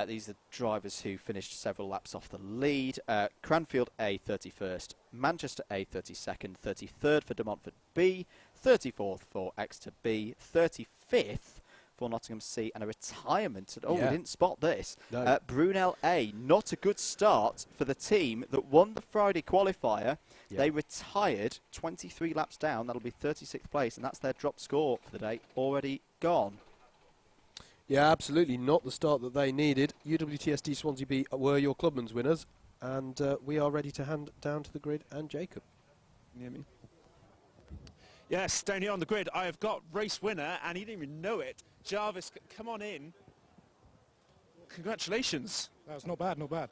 these are drivers who finished several laps off the lead. Cranfield A 31st, Manchester A 32nd, 33rd for De Montfort B, 34th for Exeter B, 35th for Nottingham C, and a retirement. We didn't spot this. No. Brunel A, not a good start for the team that won the Friday qualifier. Yep. They retired 23 laps down. That'll be 36th place, and that's their drop score for the day, already gone. Yeah, absolutely not the start that they needed. UWTSD Swansea B were your clubman's winners, and we are ready to hand down to the grid and Jacob. You hear me? Yes, down here on the grid, I have got race winner, and he didn't even know it. Jarvis, come on in. Congratulations. That was not bad, not bad.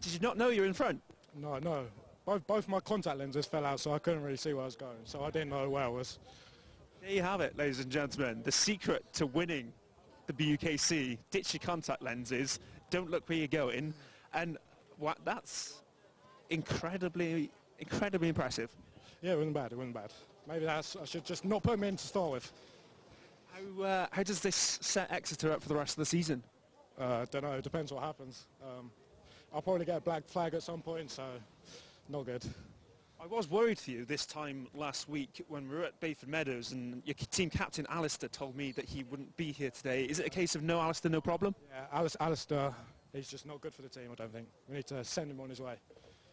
Did you not know you were in front? No. Both my contact lenses fell out, so I couldn't really see where I was going. So I didn't know where I was. There you have it, ladies and gentlemen. The secret to winning the BUKC: ditch your contact lenses, don't look where you're going, and that's incredibly impressive. Yeah, it wasn't bad. It wasn't bad. Maybe I should just not put him in to start with. How does this set Exeter up for the rest of the season? Don't know. It depends what happens. I'll probably get a black flag at some point, so not good. I was worried for you this time last week when we were at Bayford Meadows, and your team captain Alistair told me that he wouldn't be here today. Is it a case of no Alistair, no problem? Yeah, Alistair, he's just not good for the team, I don't think. We need to send him on his way.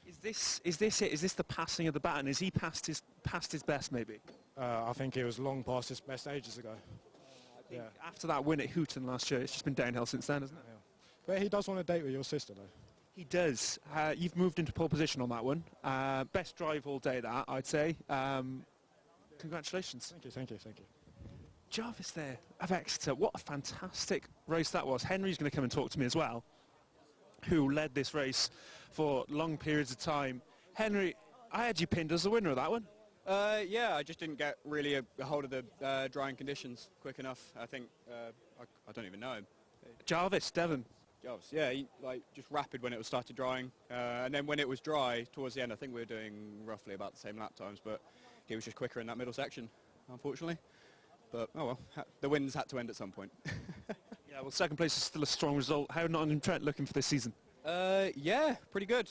Is this it? Is this the passing of the baton? Is he past his best, maybe? I think he was long past his best ages ago. Yeah. After that win at Hooton last year, it's just been downhill since then, hasn't it? Yeah. But he does want to date with your sister, though. He does. You've moved into pole position on that one. Best drive all day, that, I'd say. Congratulations. Thank you. Jarvis there of Exeter. What a fantastic race that was. Henry's going to come and talk to me as well, who led this race for long periods of time. Henry, I had you pinned as the winner of that one. Yeah, I just didn't get really a hold of the drying conditions quick enough. I think, I don't even know him. Jarvis, Devon. Jarvis, yeah, he, just rapid when it was started drying. And then when it was dry, towards the end, I think we were doing roughly about the same lap times, but he was just quicker in that middle section, unfortunately. But, oh well, the wins had to end at some point. Yeah, well, second place is still a strong result. How Nottingham-Trent looking for this season? Yeah, pretty good.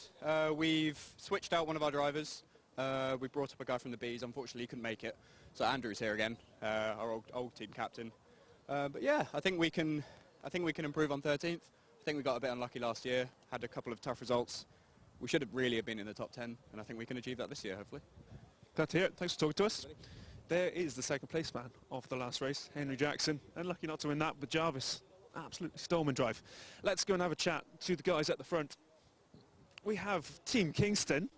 We've switched out one of our drivers. We brought up a guy from the Bs. Unfortunately, he couldn't make it. So Andrew's here again, our old team captain. But yeah, I think we can improve on 13th. I think we got a bit unlucky last year. Had a couple of tough results. We should have really been in the top 10, and I think we can achieve that this year, hopefully. Glad to hear it. Thanks for talking to us. There is the second place man of the last race, Henry Jackson. Unlucky not to win that, but Jarvis, absolutely Stallman drive. Let's go and have a chat to the guys at the front. We have Team Kingston,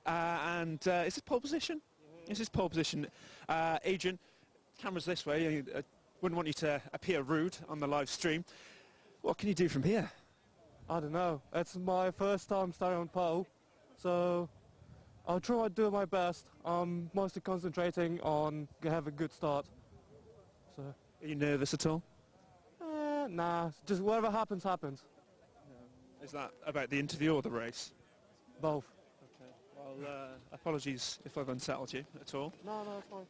and is this pole position? Is this pole position? Adrian, camera's this way. I wouldn't want you to appear rude on the live stream. What can you do from here? I don't know. It's my first time starting on pole, so I'll try to do my best. I'm mostly concentrating on have a good start. So. Are you nervous at all? Nah, just whatever happens, happens. Yeah. Is that about the interview or the race? Both. Okay. Well, apologies if I've unsettled you at all. No, it's fine.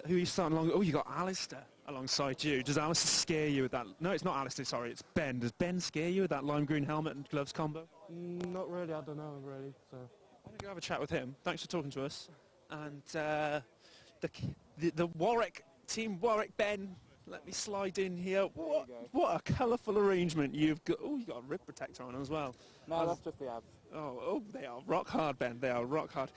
Who are you starting along? Oh, you got Alistair alongside you. Does Alistair scare you with that? No, it's not Alistair, sorry, it's Ben. Does Ben scare you with that lime green helmet and gloves combo? Not really, I don't know really. So I'm going to go have a chat with him. Thanks for talking to us. And the Warwick, Team Warwick, Ben, let me slide in here. What a colourful arrangement you've got. Oh, you've got a rib protector on as well. No, that's just the abs. Oh, they are rock hard, Ben. They are rock hard.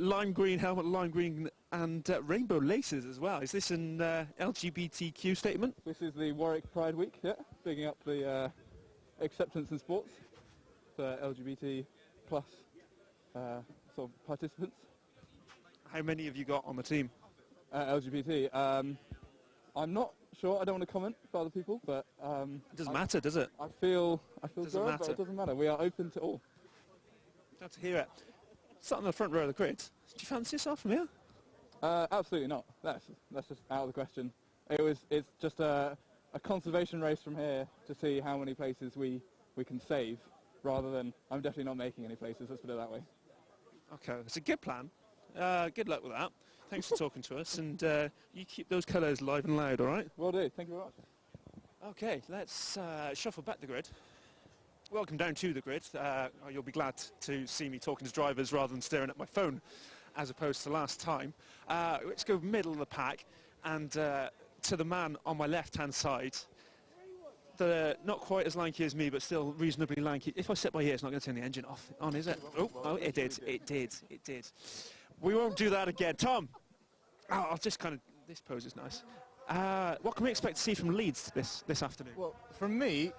Lime green helmet, lime green and rainbow laces as well. Is this an LGBTQ statement? This is the Warwick Pride Week, yeah, bigging up the acceptance in sports for LGBT plus sort of participants. How many have you got on the team? LGBT. I'm not sure. I don't want to comment for other people, but it doesn't matter, does it? I feel good, but it doesn't matter. We are open to all. Glad to hear it. Start on the front row of the grid. Do you fancy yourself from here? Absolutely not. That's just out of the question. It's just a conservation race from here to see how many places we can save, rather than I'm definitely not making any places. Let's put it that way. Okay, it's a good plan. Good luck with that. Thanks for talking to us, and you keep those colours live and loud, all right? Will do. Thank you very much. Okay, let's shuffle back the grid. Welcome down to the grid. You'll be glad to see me talking to drivers rather than staring at my phone, as opposed to last time. Let's go middle of the pack, and to the man on my left-hand side, not quite as lanky as me, but still reasonably lanky. If I sit by here, it's not going to turn the engine on, is it? Oh, it did. We won't do that again. Tom! Oh, I'll just kind of... This pose is nice. What can we expect to see from Leeds this afternoon? Well, from me,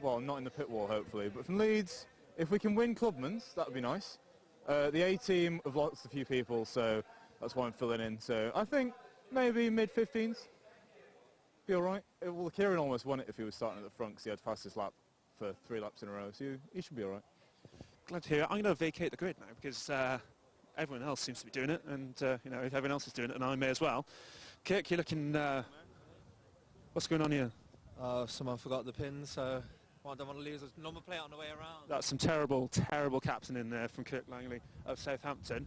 well, not in the pit wall, hopefully, but from Leeds, if we can win Clubman's, that would be nice. The A-team have lost a few people, so that's why I'm filling in. So I think maybe mid-15s. Be all right. Well, Kieran almost won it if he was starting at the front because he had fastest lap for 3 laps in a row, so he should be all right. Glad to hear it. I'm going to vacate the grid now because everyone else seems to be doing it, and if everyone else is doing it, then I may as well. Kirk, you're looking... what's going on here? Someone forgot the pin, so Well, I don't want to lose a number plate on the way around. That's some terrible, terrible captain in there from Kirk Langley of Southampton.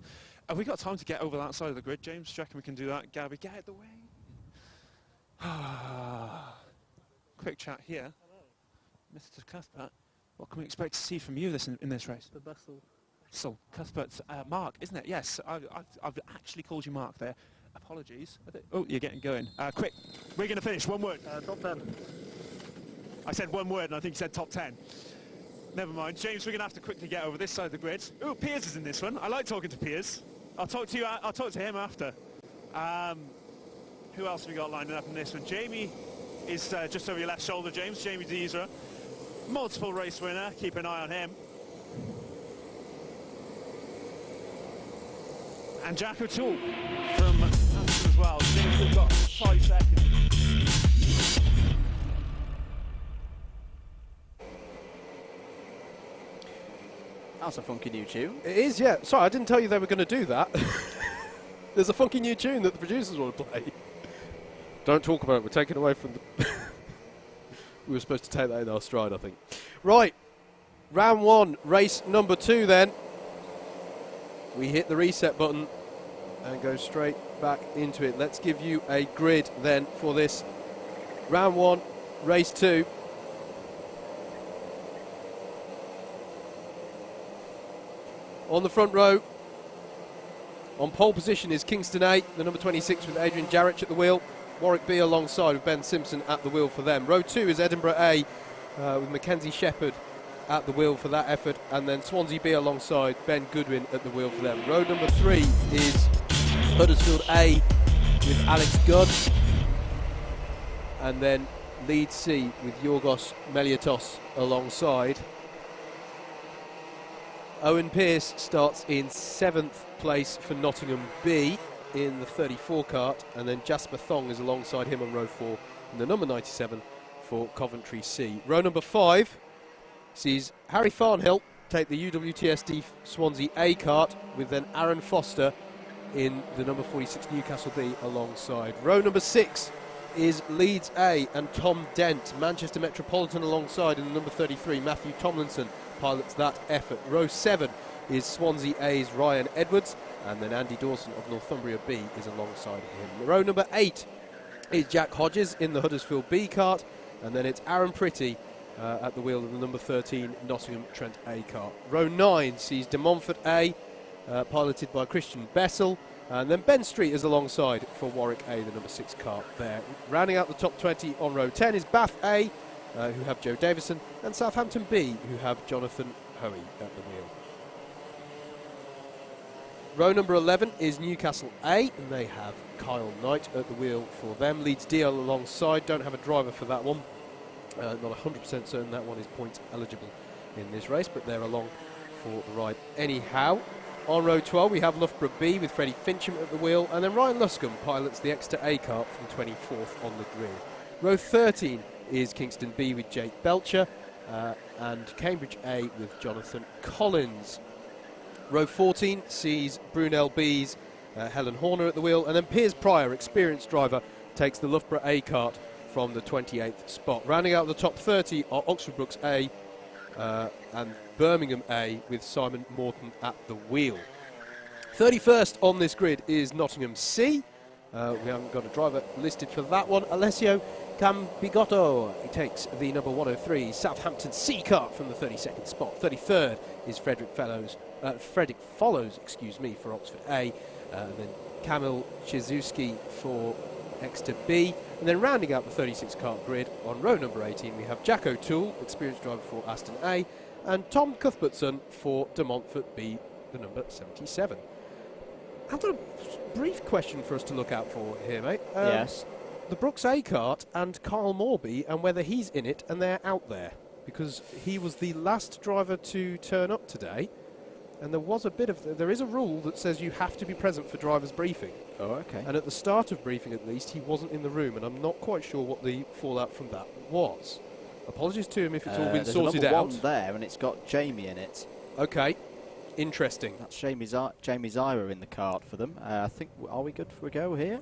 Have we got time to get over that side of the grid, James? Do you reckon we can do that? Gabby, get out of the way. Quick chat here. Mr. Cuthbert, what can we expect to see from you in this race? The Bessel. So, Cuthbert's Mark, isn't it? Yes, I've actually called you Mark there. Apologies. Oh, you're getting going. Quick, we're going to finish. One word. Top 10. I said one word, and I think you said top 10. Never mind. James, we're going to have to quickly get over this side of the grid. Oh, Piers is in this one. I like talking to Piers. I'll talk to you. I'll talk to him after. Who else have we got lined up in this one? Jamie is just over your left shoulder, James. Jamie Deezer. Multiple race winner. Keep an eye on him. And Jack O'Toole from Hampton as well. James, we've got 5 seconds. That's a funky new tune. It is, yeah. Sorry, I didn't tell you they were going to do that. There's a funky new tune that the producers want to play. Don't talk about it. We're taking away from the... We were supposed to take that in our stride, I think. Right. Round 1, race number 2 then. We hit the reset button and go straight back into it. Let's give you a grid then for this. Round 1, race 2. On the front row, on pole position is Kingston A, the number 26 with Adrian Jarrich at the wheel. Warwick B alongside with Ben Simpson at the wheel for them. Row 2 is Edinburgh A with Mackenzie Shepherd at the wheel for that effort. And then Swansea B alongside Ben Goodwin at the wheel for them. Row number 3 is Huddersfield A with Alex Gudd. And then Leeds C with Yorgos Meliotos alongside. Owen Pearce starts in 7th place for Nottingham B in the 34 kart, and then Jasper Thong is alongside him on row 4 in the number 97 for Coventry C. Row number 5 sees Harry Farnhill take the UWTSD Swansea A kart with then Aaron Foster in the number 46 Newcastle B alongside. Row number 6 is Leeds A and Tom Dent, Manchester Metropolitan alongside in the number 33 Matthew Tomlinson pilots that effort. Row 7 is Swansea A's Ryan Edwards, and then Andy Dawson of Northumbria B is alongside him. Row number 8 is Jack Hodges in the Huddersfield B kart, and then it's Aaron Pretty at the wheel of the number 13 Nottingham Trent A kart. Row 9 sees De Montfort A, piloted by Christian Bessel, and then Ben Street is alongside for Warwick A, the number 6 kart there. Rounding out the top 20 on row 10 is Bath A, who have Joe Davison, and Southampton B, who have Jonathan Hoey at the wheel. Row number 11 is Newcastle A, and they have Kyle Knight at the wheel for them. Leeds DL alongside, don't have a driver for that one. Not 100% certain that one is points eligible in this race, but they're along for the ride anyhow. On row 12 we have Loughborough B with Freddie Fincham at the wheel, and then Ryan Luscombe pilots the Exeter A kart from 24th on the grid. Row 13 is Kingston B with Jake Belcher, and Cambridge A with Jonathan Collins. Row 14 sees Brunel B's Helen Horner at the wheel, and then Piers Pryor, experienced driver, takes the Loughborough A kart from the 28th spot. Rounding out the top 30 are Oxford Brooks A and Birmingham A with Simon Morton at the wheel. 31st on this grid is Nottingham C. We haven't got a driver listed for that one. Alessio Campigotto, he takes the number 103 Southampton C kart from the 32nd spot. 33rd is Frederick Follows, for Oxford A, and then Kamil Chizewski for Exeter B, and then rounding out the 36 kart grid on row number 18 we have Jack O'Toole, experienced driver for Aston A, and Tom Cuthbertson for De Montfort B, the number 77. I've got a brief question for us to look out for here, mate. Yes. The Brooks A kart and Carl Morby, and whether he's in it and they're out there, because he was the last driver to turn up today, and there is a rule that says you have to be present for driver's briefing. Oh, okay. And at the start of briefing, at least, he wasn't in the room, and I'm not quite sure what the fallout from that was. Apologies to him if it's all been sorted out. There's one there, and it's got Jamie in it. Okay, interesting. That's Jamie Zyra in the cart for them. I think, are we good for a go here?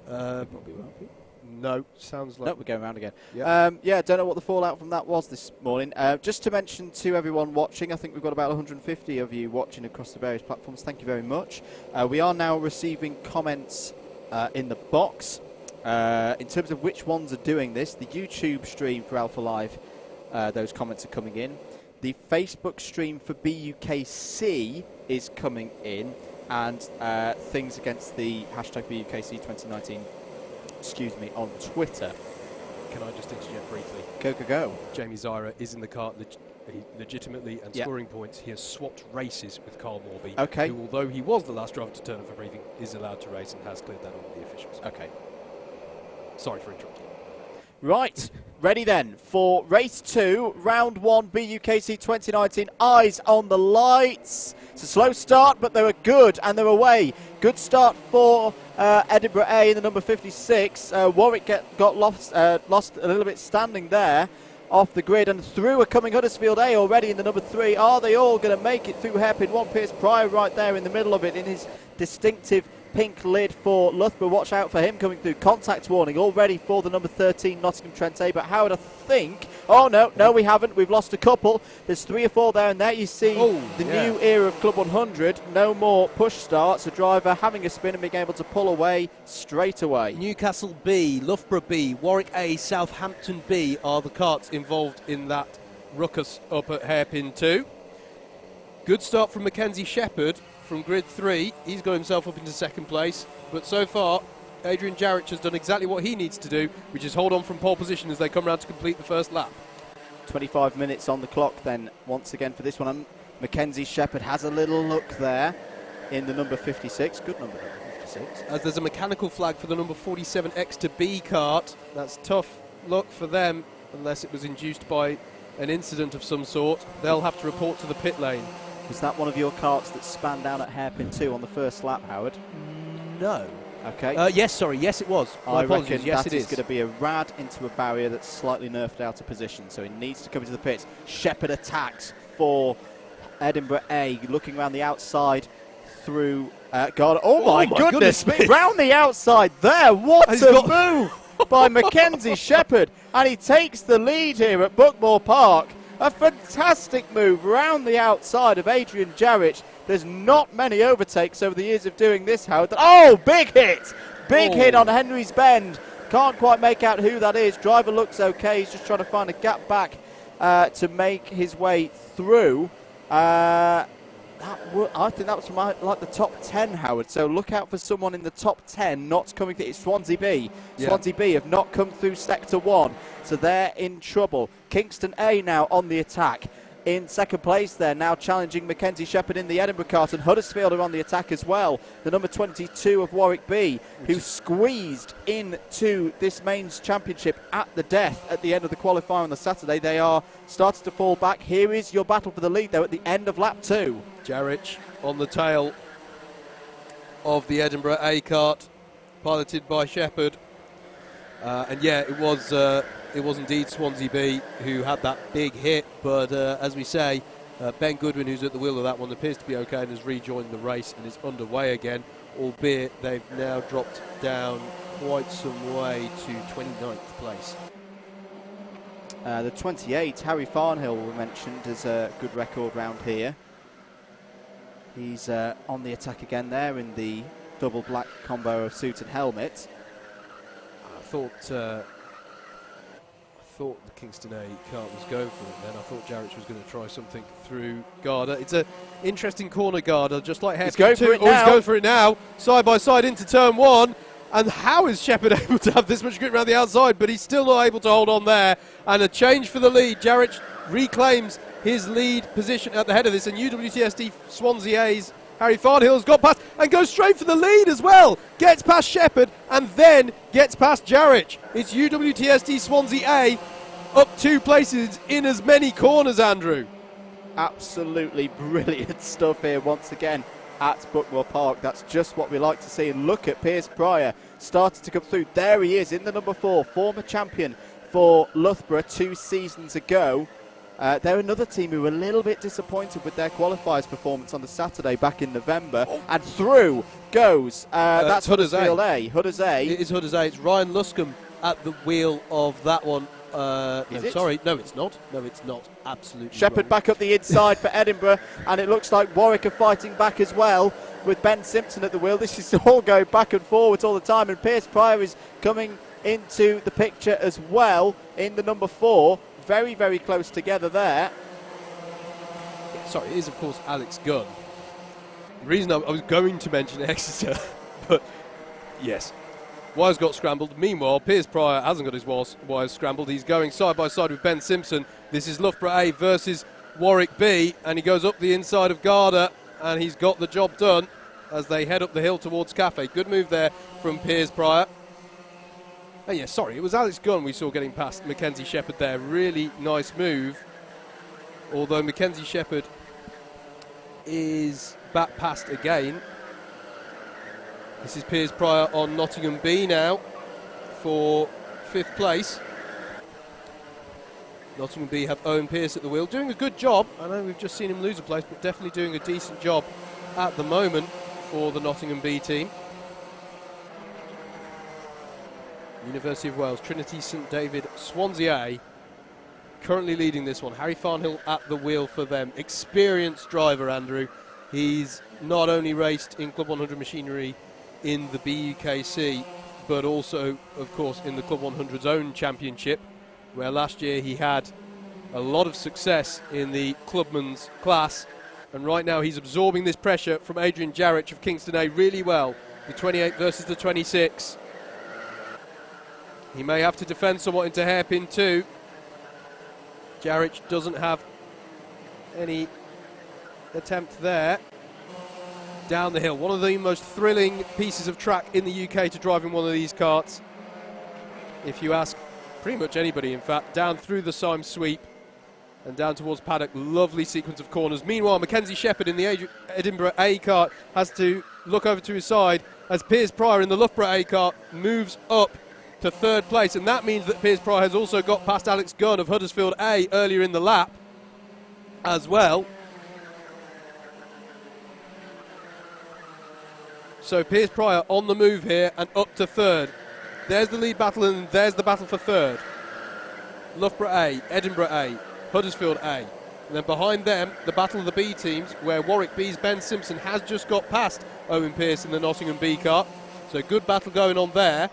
Probably won't be. No, sounds like... No, we're going around again. Yep. Yeah, don't know what the fallout from that was this morning. Just to mention to everyone watching, I think we've got about 150 of you watching across the various platforms. Thank you very much. We are now receiving comments in the box. In terms of which ones are doing this, the YouTube stream for Alpha Live, those comments are coming in. The Facebook stream for BUKC is coming in. And things against the hashtag BUKC 2019, on Twitter. Can I just interject briefly? Go. Jamie Zira is in the kart legitimately and scoring points. He has swapped races with Carl Morby, Okay. who, although he was the last driver to turn up for briefing, is allowed to race and has cleared that on with the officials. Okay. Sorry for interrupting. Right, ready then for race 2, round 1, BUKC 2019. Eyes on the lights. It's a slow start, but they were good, and they're away. Good start for Edinburgh A in the number 56. Warwick got lost a little bit standing there off the grid, and through are coming Huddersfield A already in the number 3. Are they all going to make it through hairpin 1? Pierce Pryor right there in the middle of it in his distinctive pink lid for Loughborough. Watch out for him coming through. Contact warning already for the number 13 Nottingham Trent A. But Howard, I think... Oh, no, we haven't. We've lost a couple. There's 3 or 4 there, and there you see new era of Club 100. No more push starts. A driver having a spin and being able to pull away straight away. Newcastle B, Loughborough B, Warwick A, Southampton B are the karts involved in that ruckus up at hairpin 2. Good start from Mackenzie Shepherd from grid 3. He's got himself up into second place, but so far Adrian Jarrich has done exactly what he needs to do, which is hold on from pole position as they come around to complete the first lap. 25 minutes on the clock then once again for this one, and Mackenzie Shepherd has a little look there in the number 56. Good number 56. As there's a mechanical flag for the number 47 X to B kart. That's tough luck for them unless it was induced by an incident of some sort. They'll have to report to the pit lane. Was that one of your karts that span down at hairpin 2 on the first lap, Howard? No. Okay. Yes, it was. I apologies. reckon Yes, that it is going to be a rad into a barrier that's slightly nerfed out of position, so he needs to come into the pits. Shepherd attacks for Edinburgh A, looking around the outside through... God, oh my goodness me! Round the outside there, what a move by Mackenzie Shepherd, and he takes the lead here at Buckmore Park. A fantastic move round the outside of Adrian Jarrich. There's not many overtakes over the years of doing this, Howard. Oh, big hit! Big hit on Henry's Bend. Can't quite make out who that is. Driver looks okay. He's just trying to find a gap back to make his way through. I think that was from like the top 10, Howard. So look out for someone in the top 10 not coming through. It's Swansea B. Yeah. Swansea B have not come through Sector 1, so they're in trouble. Kingston A now on the attack. In second place there, now challenging Mackenzie Shepherd in the Edinburgh kart, and Huddersfield are on the attack as well. The number 22 of Warwick B, who squeezed into this mains championship at the death at the end of the qualifier on the Saturday. They are starting to fall back. Here is your battle for the lead, though, at the end of lap 2. Jarrich on the tail of the Edinburgh A kart, piloted by Shepherd. And yeah, it was indeed Swansea B who had that big hit, but as we say, Ben Goodwin, who's at the wheel of that one, appears to be okay and has rejoined the race and is underway again, albeit they've now dropped down quite some way to 29th place. The 28, Harry Farnhill, we mentioned, has a good record round here. He's on the attack again there in the double black combo of suit and helmet. I thought the Kingston A kart was going for it then. I thought Jarrich was going to try something through Garda. It's an interesting corner, Garda, just like He's going for it now. Side by side into turn 1. And how is Shepherd able to have this much grip around the outside? But he's still not able to hold on there. And a change for the lead. Jarrich reclaims his lead position at the head of this. And UWTSD Swansea A's Harry Farnhill has got past and goes straight for the lead as well. Gets past Shepherd and then gets past Jarrich. It's UWTSD Swansea A up 2 places in as many corners, Andrew. Absolutely brilliant stuff here once again at Buckmore Park. That's just what we like to see. And look at Pierce Pryor started to come through. There he is in the number 4, former champion for Loughborough 2 seasons ago. They're another team who were a little bit disappointed with their qualifiers performance on the Saturday back in November. And through goes, that's Huddersfield A. Hudders A. It is Hudders A. It's Ryan Luscombe at the wheel of that one. No, sorry, no, it's not. No, it's not. Absolutely. Shepherd back up the inside for Edinburgh, and it looks like Warwick are fighting back as well with Ben Simpson at the wheel. This is all going back and forwards all the time, and Piers Pryor is coming into the picture as well in the number 4. Very, very close together there. Sorry, it is, of course, Alex Gunn. The reason I was going to mention Exeter, but yes. Wires got scrambled. Meanwhile, Piers Pryor hasn't got his wires scrambled. He's going side by side with Ben Simpson. This is Loughborough A versus Warwick B, and he goes up the inside of Garda, and he's got the job done as they head up the hill towards Cafe. Good move there from Piers Pryor. And yeah, sorry, it was Alex Gunn we saw getting past Mackenzie Shepherd there. Really nice move. Although Mackenzie Shepherd is back past again. This is Piers Pryor on Nottingham B now for 5th place. Nottingham B have Owen Pearce at the wheel, doing a good job. I know we've just seen him lose a place, but definitely doing a decent job at the moment for the Nottingham B team. University of Wales, Trinity St David, Swansea A, currently leading this one. Harry Farnhill at the wheel for them. Experienced driver, Andrew. He's not only raced in Club 100 machinery in the BUKC, but also, of course, in the Club 100's own championship, where last year he had a lot of success in the clubman's class. And right now he's absorbing this pressure from Adrian Jarrich of Kingston A really well. The 28 versus the 26. He may have to defend somewhat into hairpin 2. Jarrich doesn't have any attempt there. Down the hill, one of the most thrilling pieces of track in the UK to drive in one of these karts. If you ask pretty much anybody, in fact, down through the Symes sweep and down towards Paddock, lovely sequence of corners. Meanwhile, Mackenzie Shepherd in the Edinburgh A kart has to look over to his side as Piers Pryor in the Loughborough A kart moves up to 3rd place, and that means that Piers Pryor has also got past Alex Gunn of Huddersfield A earlier in the lap as well. So Piers Pryor on the move here and up to 3rd. There's the lead battle, and there's the battle for 3rd. Loughborough A, Edinburgh A, Huddersfield A. And then behind them, the battle of the B teams, where Warwick B's Ben Simpson has just got past Owen Pearce in the Nottingham B kart. So good battle going on there.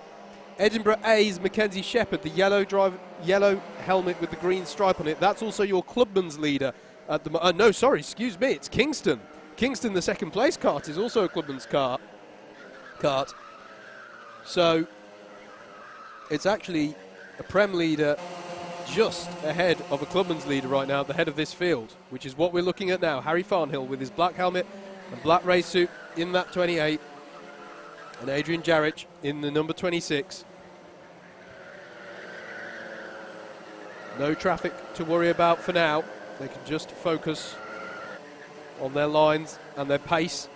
Edinburgh A's Mackenzie Shepherd, the yellow helmet with the green stripe on it. That's also your clubman's leader at the no, sorry, excuse me, it's Kingston. Kingston, the 2nd place kart, is also a clubman's kart. So it's actually a Prem leader just ahead of a clubman's leader right now at the head of this field, which is what we're looking at now. Harry Farnhill with his black helmet and black race suit in that 28, and Adrian Jarrich in the number 26. No traffic to worry about for now. They can just focus on their lines and their pace.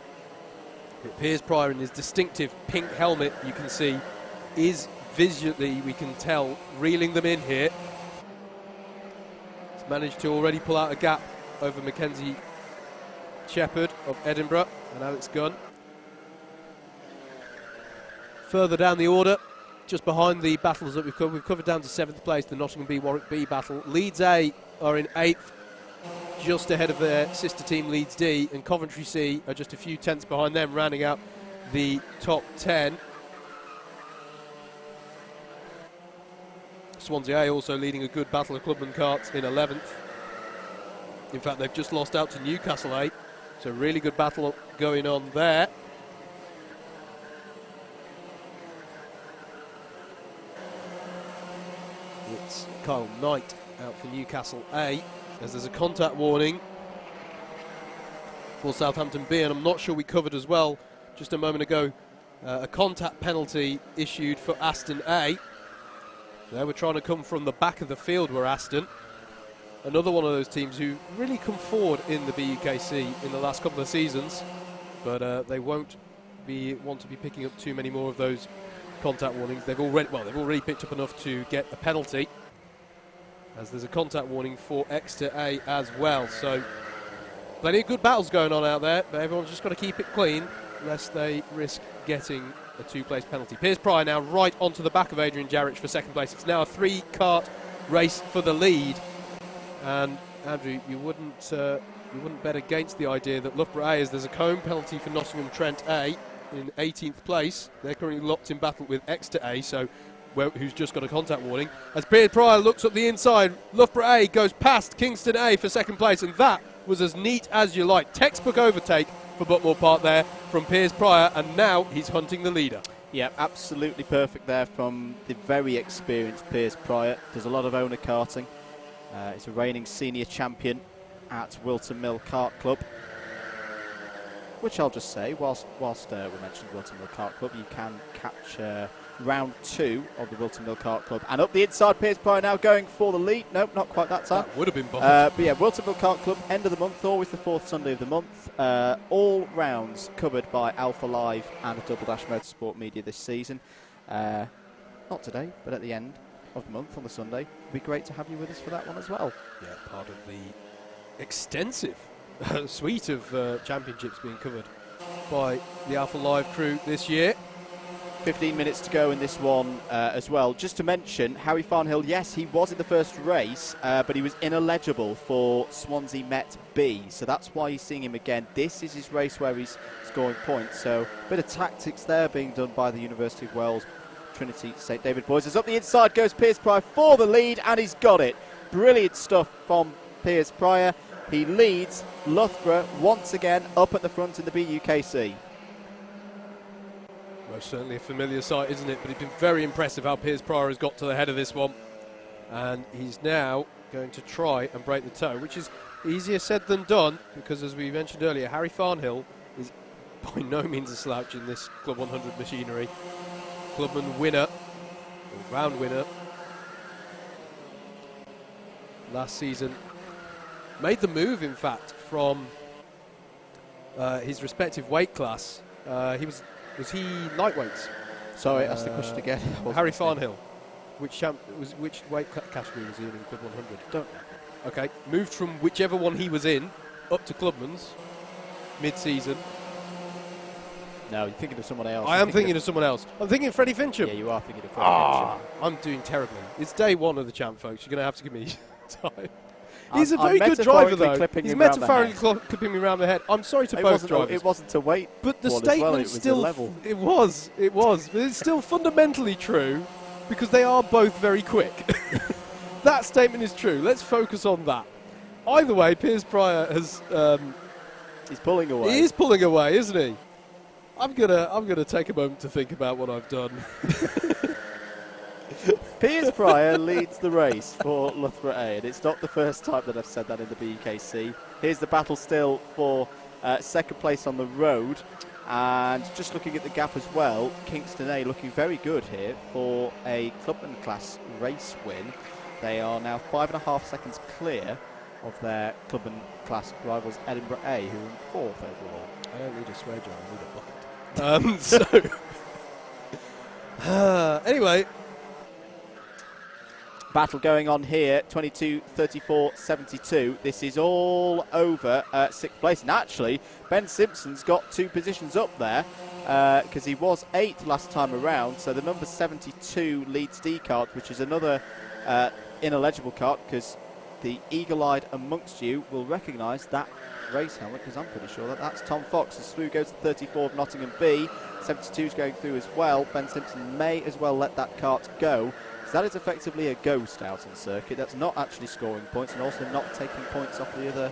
Piers Pryor in his distinctive pink helmet, you can see, is visually, we can tell, reeling them in here. He's managed to already pull out a gap over Mackenzie Shepherd of Edinburgh and Alex Gunn. Further down the order, just behind the battles that we've covered down to 7th place, the Nottingham B Warwick B battle. Leeds A are in 8th, just ahead of their sister team Leeds D, and Coventry C are just a few tenths behind them, rounding out the top 10. Swansea A also leading a good battle of clubman karts in 11th. In fact, they've just lost out to Newcastle A, so really good battle going on there. It's Kyle Knight out for Newcastle A, as there's a contact warning for Southampton B, and I'm not sure we covered as well just a moment ago a contact penalty issued for Aston A. They were trying to come from the back of the field, were Aston. Another one of those teams who really come forward in the BUKC in the last couple of seasons, but they want to be picking up too many more of those contact warnings. They've already picked up enough to get a penalty, as there's a contact warning for Exeter A as well. So plenty of good battles going on out there, but everyone's just got to keep it clean lest they risk getting a 2-place penalty. Piers Pryor now right onto the back of Adrian Jarrich for second place. It's now a 3-kart race for the lead. And Andrew, you wouldn't bet against the idea that Loughborough A, as there's a cone penalty for Nottingham Trent A in 18th place. They're currently locked in battle with Exeter A, so who's just got a contact warning. As Piers Pryor looks up the inside, Loughborough A goes past Kingston A for second place, and that was as neat as you like. Textbook overtake for Buckmore Park there from Piers Pryor, and now he's hunting the leader. Yeah, absolutely perfect there from the very experienced Piers Pryor. Does a lot of owner karting. He's a reigning senior champion at Wilton Mill Kart Club, which I'll just say, whilst we mentioned Wilton Mill Kart Club, you can catch round 2 of the Wilton Mill Kart Club. And up the inside, Piers Pryor now going for the lead. Nope, not quite that time. That would have been bold. But yeah, Wilton Mill Kart Club, end of the month, always the 4th Sunday of the month. All rounds covered by Alpha Live and Double Dash Motorsport Media this season. Not today, but at the end of the month on the Sunday. It'd be great to have you with us for that one as well. Yeah, part of the extensive suite of championships being covered by the Alpha Live crew this year. 15 minutes to go in this one as well. Just to mention, Harry Farnhill, yes, he was in the first race, but he was ineligible for Swansea Met B, so that's why you're seeing him again. This is his race where he's scoring points, so a bit of tactics there being done by the University of Wales Trinity St David boys. As up the inside goes Piers Pryor for the lead, and he's got it. Brilliant stuff from Piers Pryor. He leads Loughborough once again up at the front in the BUKC. Most certainly a familiar sight, isn't it? But it's been very impressive how Piers Pryor has got to the head of this one. And he's now going to try and break the toe, which is easier said than done, because as we mentioned earlier, Harry Farnhill is by no means a slouch in this Club 100 machinery. Clubman winner, or round winner, last season. Made the move, in fact, from his respective weight class. Was he lightweights? Sorry, ask the question again. Harry Farnhill. Which weight category was he in Club 100? Don't know. Okay, moved from whichever one he was in up to Clubman's mid-season. No, you're thinking of someone else. I am thinking of someone else. I'm thinking of Freddie Fincham. Yeah, you are thinking of Freddie Fincham. I'm doing terribly. It's day one of the champ, folks. You're going to have to give me time. He's a very good driver, though. He's metaphorically clipping me around the head. I'm sorry to both drivers. It wasn't a weight. But the statement still, it was. But it's still fundamentally true, because they are both very quick. That statement is true. Let's focus on that. Either way, Piers Pryor has. He's pulling away. He is pulling away, isn't he? I'm gonna take a moment to think about what I've done. Piers Pryor leads the race for Loughborough A, and it's not the first time that I've said that in the BUKC. Here's the battle still for second place on the road, and just looking at the gap as well, Kingston A looking very good here for a Clubman class race win. They are now 5.5 seconds clear of their Clubman class rivals Edinburgh A, who are in 4th overall. I don't need a swear jar, I need a bucket. Anyway. Battle going on here, 22, 34, 72. This is all over 6th place. And actually, Ben Simpson's got 2 positions up there because he was 8th last time around. So the number 72 leads D cart, which is another ineligible cart, because the eagle-eyed amongst you will recognise that race helmet, because I'm pretty sure that that's Tom Fox. As through goes to 34 of Nottingham B. 72 is going through as well. Ben Simpson may as well let that cart go. So that is effectively a ghost out on circuit. That's not actually scoring points, and also not taking points off the other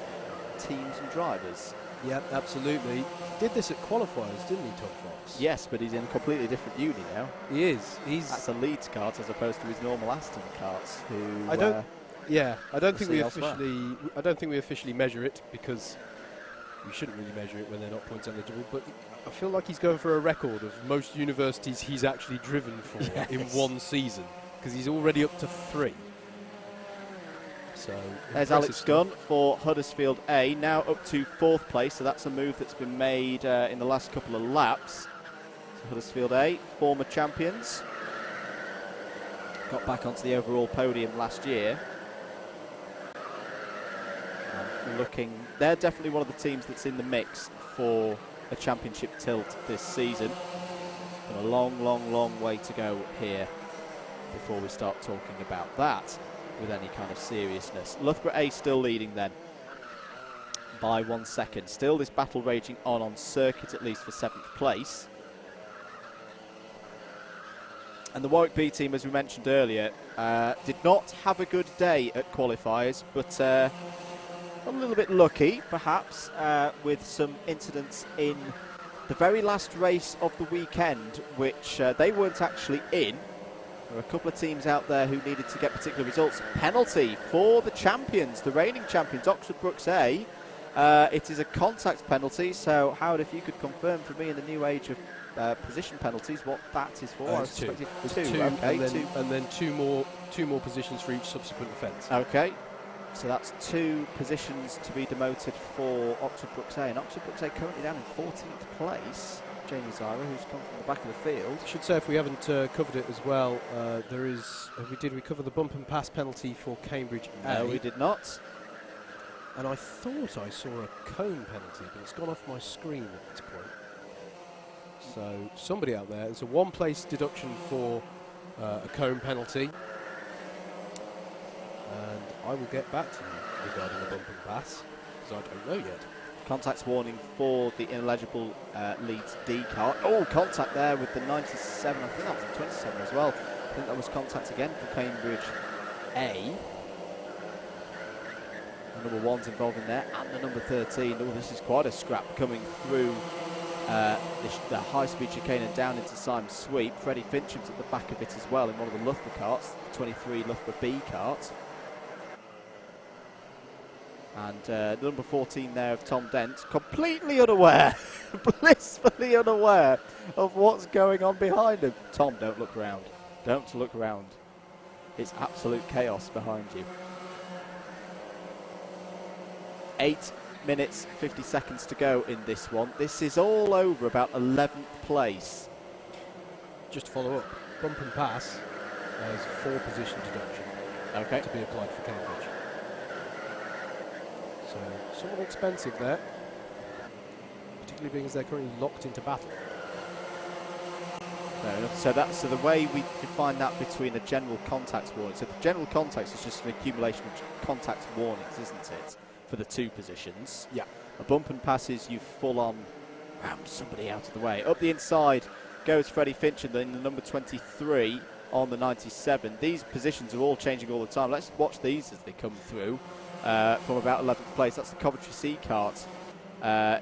teams and drivers. Yeah, absolutely. Did this at qualifiers, didn't he, Tom Fox? Yes, but he's in a completely different uni now. He is. That's a Leeds kart as opposed to his normal Aston karts. Who I don't think we officially measure it, because we shouldn't really measure it when they're not points eligible. But I feel like he's going for a record of most universities he's actually driven for in one season, because he's already up to 3. So there's Alex Gunn for Huddersfield A, now up to 4th place. So that's a move that's been made in the last couple of laps. So Huddersfield A, former champions, got back onto the overall podium last year. They're definitely one of the teams that's in the mix for a championship tilt this season. Got a long, long, long way to go here before we start talking about that with any kind of seriousness. Loughborough A still leading then by 1 second. Still this battle raging on circuit, at least for 7th place. And the Warwick B team, as we mentioned earlier, did not have a good day at qualifiers, but a little bit lucky, perhaps, with some incidents in the very last race of the weekend, which they weren't actually in. There were a couple of teams out there who needed to get particular results. Penalty for the champions, the reigning champions, Oxford Brooks A. It is a contact penalty, so Howard, if you could confirm for me in the new age of position penalties what that is for. I was expecting two. Okay, and then two more positions for each subsequent offence. Okay, so that's 2 positions to be demoted for Oxford Brooks A, and Oxford Brooks A currently down in 14th place. Jamie Zyra, who's come from the back of the field. I should say, if we haven't covered it as well, there is. Did we cover the bump and pass penalty for Cambridge A? No, we did not. And I thought I saw a cone penalty, but it's gone off my screen at this point. So somebody out there, there's a 1-place deduction for a cone penalty. And I will get back to you regarding the bump and pass, because I don't know yet. Contacts warning for the ineligible Leeds D car. Oh, contact there with the 97. I think that was the 27 as well. I think that was contact again for Cambridge A. The number 1's involved in there, and the number 13. Oh, this is quite a scrap coming through the high-speed chicane and down into Simon Sweep. Freddie Fincham's at the back of it as well in one of the Loughborough carts, the 23 Loughborough B cart. And the number 14 there of Tom Dent, completely unaware, blissfully unaware of what's going on behind him. Tom, don't look around. Don't look around. It's absolute chaos behind you. 8 minutes, 50 seconds to go in this one. This is all over about 11th place. Just to follow up, bump and pass has 4 position deduction to be applied for Cambridge. So somewhat expensive there, particularly being as they're currently locked into battle. Fair enough. So the way we define that between a general contacts warning. So the general contacts is just an accumulation of contacts warnings, isn't it? For the 2 positions. Yeah. A bump and passes, you full on ram somebody out of the way. Up the inside goes Freddie Finch, and then the number 23 on the 97. These positions are all changing all the time. Let's watch these as they come through from about 11th place. That's the Coventry C cart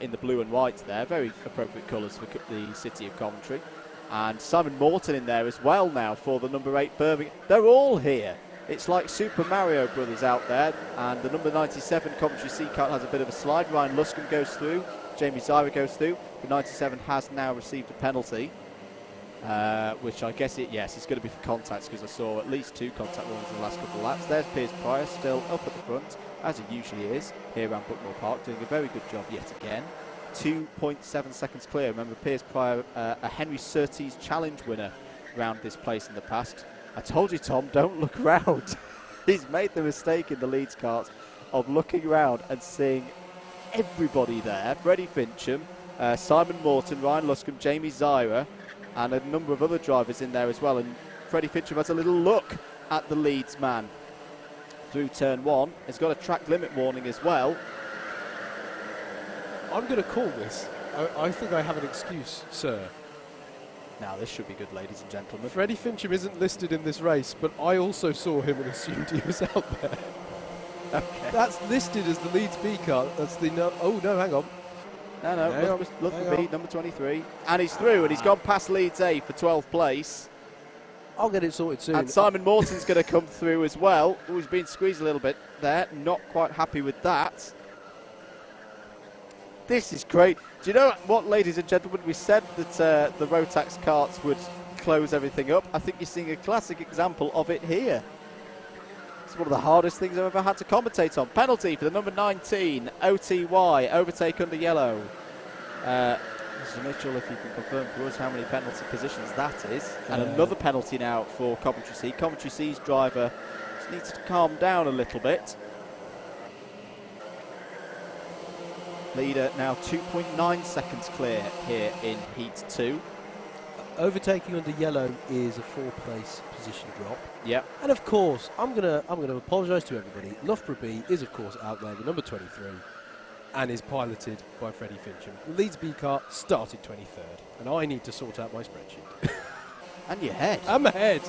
in the blue and white there. Very appropriate colours for the city of Coventry. And Simon Morton in there as well now for the number 8 Birmingham. They're all here. It's like Super Mario Brothers out there, and the number 97 Coventry C cart has a bit of a slide. Ryan Luscombe goes through, Jamie Zyra goes through. The 97 has now received a penalty, which I guess it's going to be for contacts, because I saw at least 2 contact warnings in the last couple of laps. There's Piers Pryor still up at the front, as he usually is, here around Buckmore Park, doing a very good job yet again. 2.7 seconds clear. Remember, Piers Pryor, a Henry Surtees Challenge winner round this place in the past. I told you, Tom, don't look around. He's made the mistake in the Leeds cart of looking around and seeing everybody there. Freddie Fincham, Simon Morton, Ryan Luscombe, Jamie Zyra, and a number of other drivers in there as well. And Freddie Fincham has a little look at the Leeds man through turn 1. He's got a track limit warning as well. I'm going to call this. I think I have an excuse, sir. Now this should be good, ladies and gentlemen. Freddie Fincham isn't listed in this race, but I also saw him and assumed he was out there. Okay. That's listed as the Leeds B car. That's the oh no, hang on. No, Loughborough B, number 23, and he's through, and he's gone past Leeds A for 12th place. I'll get it sorted soon. And Simon Morton's going to come through as well. Oh, he's been squeezed a little bit there. Not quite happy with that. This is great. Do you know what, ladies and gentlemen? We said that the Rotax carts would close everything up. I think you're seeing a classic example of it here. It's one of the hardest things I've ever had to commentate on. Penalty for the number 19, OTY, overtake under yellow. Mr. Mitchell, if you can confirm for us how many penalty positions that is. And another penalty now for Coventry C. Coventry C's driver just needs to calm down a little bit. Leader now 2.9 seconds clear here in Heat 2. overtaking under yellow is a 4-place position drop. Yep. And of course, I'm gonna apologise to everybody. Loughborough B is of course out there, the number 23, and is piloted by Freddie Fincham. The Leeds B car started 23rd, and I need to sort out my spreadsheet. And your head. I'm ahead.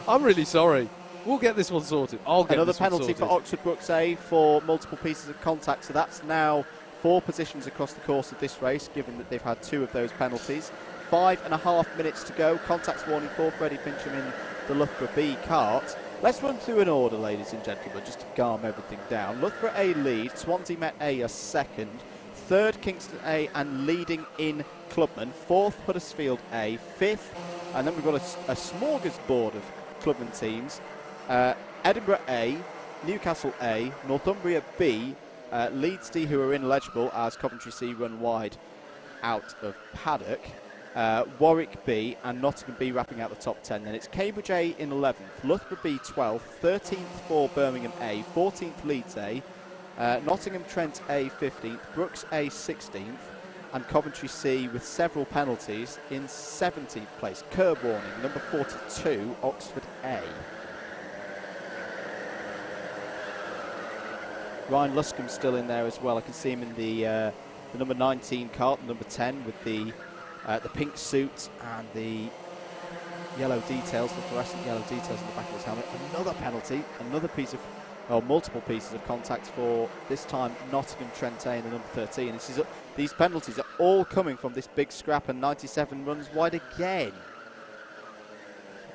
I'm really sorry. We'll get this one sorted. I'll get another this one penalty sorted. for Oxford Brooks A for multiple pieces of contact. So that's now 4 positions across the course of this race, given that they've had 2 of those penalties. 5.5 minutes to go. Contacts warning for Freddie Fincham in the Loughborough B kart. Let's run through an order, ladies and gentlemen, just to calm everything down. Loughborough A lead, Swansea Met A are second, third Kingston A and leading in Clubman, fourth Huddersfield A, fifth, and then we've got a smorgasbord of Clubman teams. Edinburgh A, Newcastle A, Northumbria B, Leeds D, who are ineligible as Coventry C run wide out of paddock, Warwick B and Nottingham B wrapping out the top 10. Then it's Cambridge A in 11th, Loughborough B 12th, 13th for Birmingham A, 14th Leeds A, Nottingham Trent A 15th, Brooks A 16th, and Coventry C with several penalties in 17th place. Curb warning, number 42, Oxford A. Ryan Luscombe's still in there as well. I can see him in the number 19 kart, the number 10 with the pink suit and the yellow details, the fluorescent yellow details on the back of his helmet. Another penalty, another piece of, multiple pieces of contact for, this time, Nottingham Trent A in the number 13. These penalties are all coming from this big scrap, and 97 runs wide again.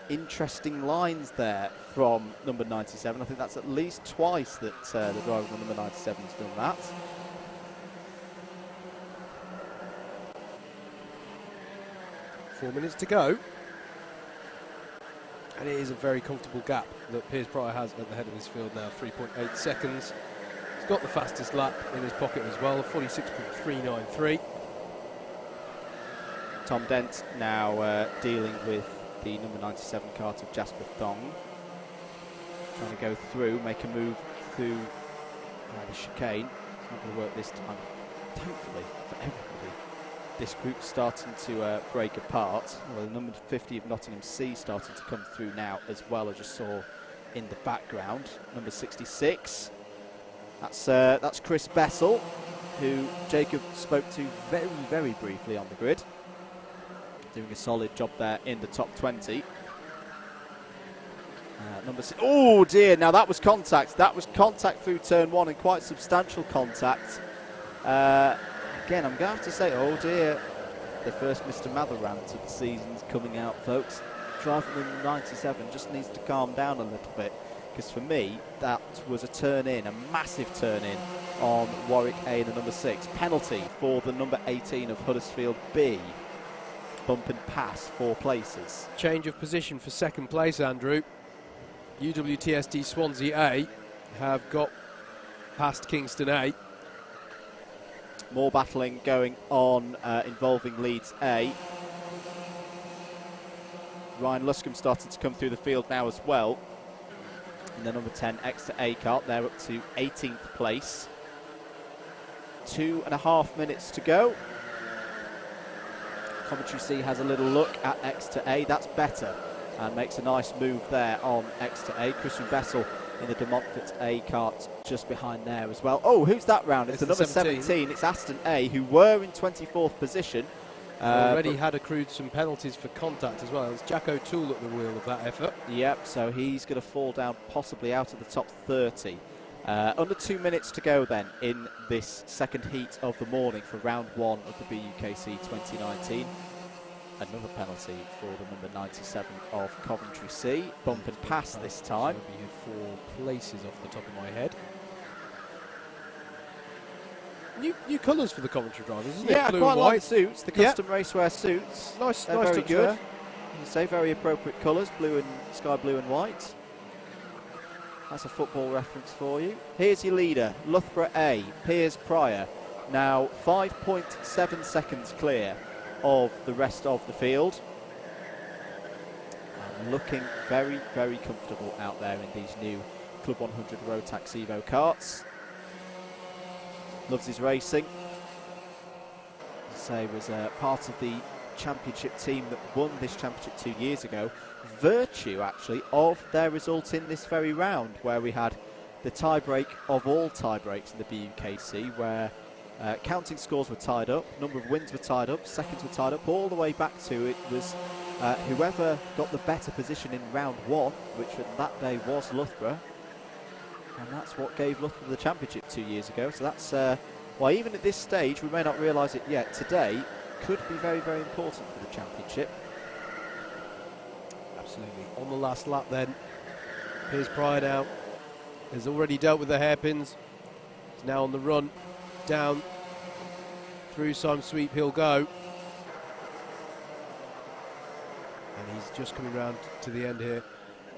Interesting lines there from number 97. I think that's at least twice that the driver of number 97 has done that. Four minutes to go. And it is a very comfortable gap that Piers Pryor has at the head of this field now, 3.8 seconds. He's got the fastest lap in his pocket as well, 46.393. Tom Dent now dealing with the number 97 kart of Jasper Thong. Trying to go through, make a move through the chicane. It's not going to work this time, thankfully, for everybody. This group's starting to break apart. Well, the number 50 of Nottingham C starting to come through now as well, as you saw in the background. Number 66. That's Chris Bessel, who Jacob spoke to very, very briefly on the grid. Doing a solid job there in the top 20. Number 6. Oh dear! Now that was contact. That was contact through turn 1, and quite substantial contact. Again, I'm going to have to say, oh dear, the first Mr. Mather rant of the season's coming out, folks. Driver number 97 just needs to calm down a little bit, because for me, that was a turn in, a massive turn in on Warwick A and the number 6. Penalty for the number 18 of Huddersfield B. Bump and pass, 4 places. Change of position for second place, Andrew. UWTSD Swansea A have got past Kingston A. More battling going on involving Leeds A. Ryan Luscombe starting to come through the field now as well. In the number 10 Exeter A kart, they're up to 18th place. 2.5 minutes to go. Coventry C has a little look at Exeter A. That's better, and makes a nice move there on Exeter A. Christian Bessel in the De Montfort A kart just behind there as well. Oh, who's that round? It's the number 17. It's Aston A, who were in 24th position. Already had accrued some penalties for contact as well. It's Jack O'Toole at the wheel of that effort. Yep, so he's going to fall down possibly out of the top 30. Under 2 minutes to go then in this second heat of the morning for round 1 of the BUKC 2019. Another penalty for the number 97 of Coventry C. Bump and pass this time. So 4 places off the top of my head. New colours for the Coventry drivers, isn't it? Yeah, Blue quite and like white. the suits, the custom racewear suits. Nice, they're nice very touch good. there. You say very appropriate colours, blue and sky blue and white. That's a football reference for you. Here's your leader, Loughborough A, Piers Pryor. Now 5.7 seconds clear of the rest of the field. And looking very, very comfortable out there in these new Club 100 Rotax Evo karts. Loves his racing. As I say, was part of the championship team that won this championship 2 years ago, virtue actually of their result in this very round, where we had the tie-break of all tie-breaks in the BUKC, where counting scores were tied up, number of wins were tied up, seconds were tied up, all the way back to it was whoever got the better position in round 1, which on that day was Loughborough, and that's what gave Loughborough the championship 2 years ago. So that's why even at this stage, we may not realise it yet, today could be very, very important for the championship. Absolutely. On the last lap then, here's Pryor now. Has already dealt with the hairpins. He's now on the run. Down through some sweep he'll go. And he's just coming round to the end here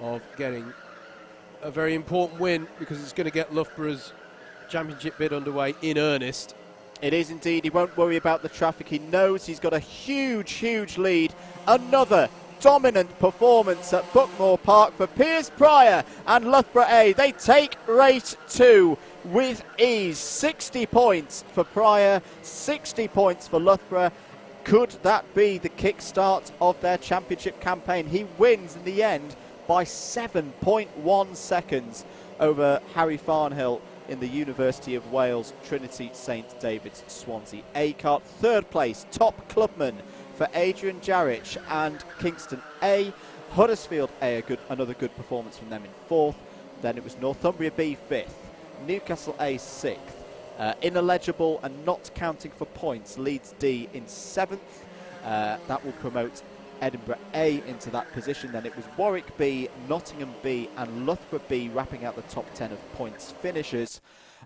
of getting a very important win, because it's going to get Loughborough's championship bid underway in earnest. It is indeed. He won't worry about the traffic. He knows he's got a huge, huge lead. Another dominant performance at Buckmore Park for Piers Pryor and Loughborough A. They take race 2 with ease. 60 points for Pryor, 60 points for Loughborough. Could that be the kickstart of their championship campaign? He wins in the end by 7.1 seconds over Harry Farnhill in the University of Wales Trinity St David's Swansea A kart. Third place, top clubman for Adrian Jarrich and Kingston A. Huddersfield A, another good performance from them in 4th. Then it was Northumbria B 5th, Newcastle A 6th. Ineligible and not counting for points, Leeds D in 7th. That will promote Edinburgh A into that position. Then it was Warwick B, Nottingham B and Loughborough B wrapping out the top 10 of points finishers.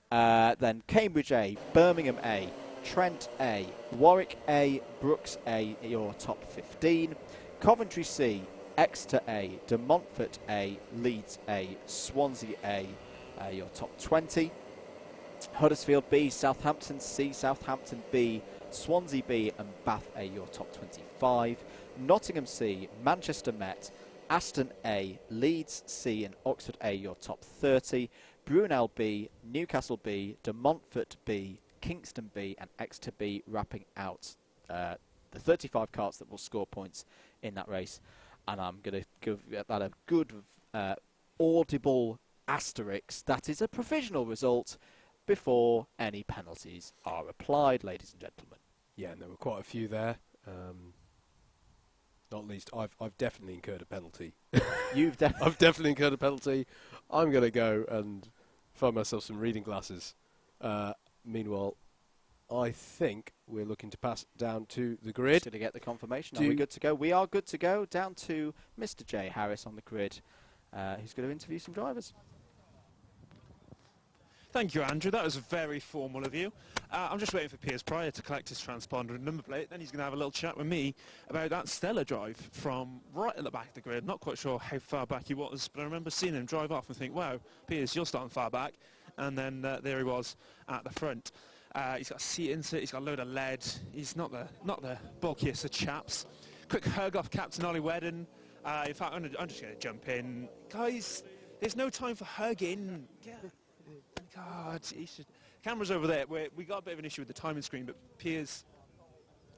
Then Cambridge A, Birmingham A, Trent A, Warwick A, Brooks A, your top 15. Coventry C, Exeter A, De Montfort A, Leeds A, Swansea A, your top 20. Huddersfield B, Southampton C, Southampton B, Swansea B and Bath A, your top 25. Nottingham C, Manchester Met, Aston A, Leeds C and Oxford A, your top 30. Brunel B, Newcastle B, De Montfort B, Kingston B and Exeter B wrapping out the 35 karts that will score points in that race. And I'm going to give that a good audible asterisk. That is a provisional result before any penalties are applied, ladies and gentlemen. Yeah, and there were quite a few there. Not least, I've definitely incurred a penalty. I've definitely incurred a penalty. I'm going to go and find myself some reading glasses. Meanwhile, I think we're looking to pass down to the grid. Just going to get the confirmation. Are we good to go? We are good to go. Down to Mr. J. Harris on the grid, who's going to interview some drivers. Thank you, Andrew. That was very formal of you. I'm just waiting for Piers Pryor to collect his transponder and number plate. Then he's going to have a little chat with me about that stellar drive from right at the back of the grid. Not quite sure how far back he was, but I remember seeing him drive off and think, wow, Piers, you're starting far back. And then there he was at the front. He's got a seat insert. He's got a load of lead. He's not the bulkiest of chaps. Quick hug off Captain Ollie Wedden. In fact, I'm just going to jump in. Guys, there's no time for hugging. Yeah. God, camera's over there. We got a bit of an issue with the timing screen, but Piers,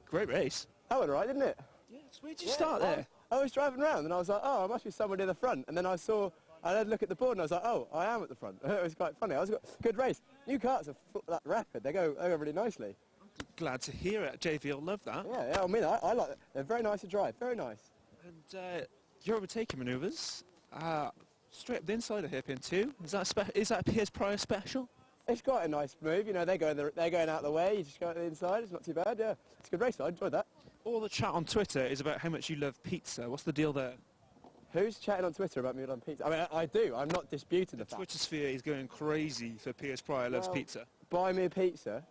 great race. That went all right, didn't it? Yes. Where did you start there? I was driving around and I was like, oh, I must be somewhere near the front. And then I had a look at the board and I was like, oh, I am at the front. It was quite funny. Good race. New karts are that rapid. They go really nicely. I'm glad to hear it. JV will love that. Yeah. I mean, I like it. They're very nice to drive. Very nice. And your overtaking manoeuvres. Straight up the inside of hairpin too. Is that a Piers Pryor special? It's quite a nice move. You know, they're going out the way. You just go to the inside. It's not too bad. Yeah, it's a good race. I enjoyed that. All the chat on Twitter is about how much you love pizza. What's the deal there? Who's chatting on Twitter about me loving pizza? I mean, I do. I'm not disputing the fact. Twitter sphere is going crazy for Piers Pryor loves pizza. Buy me a pizza,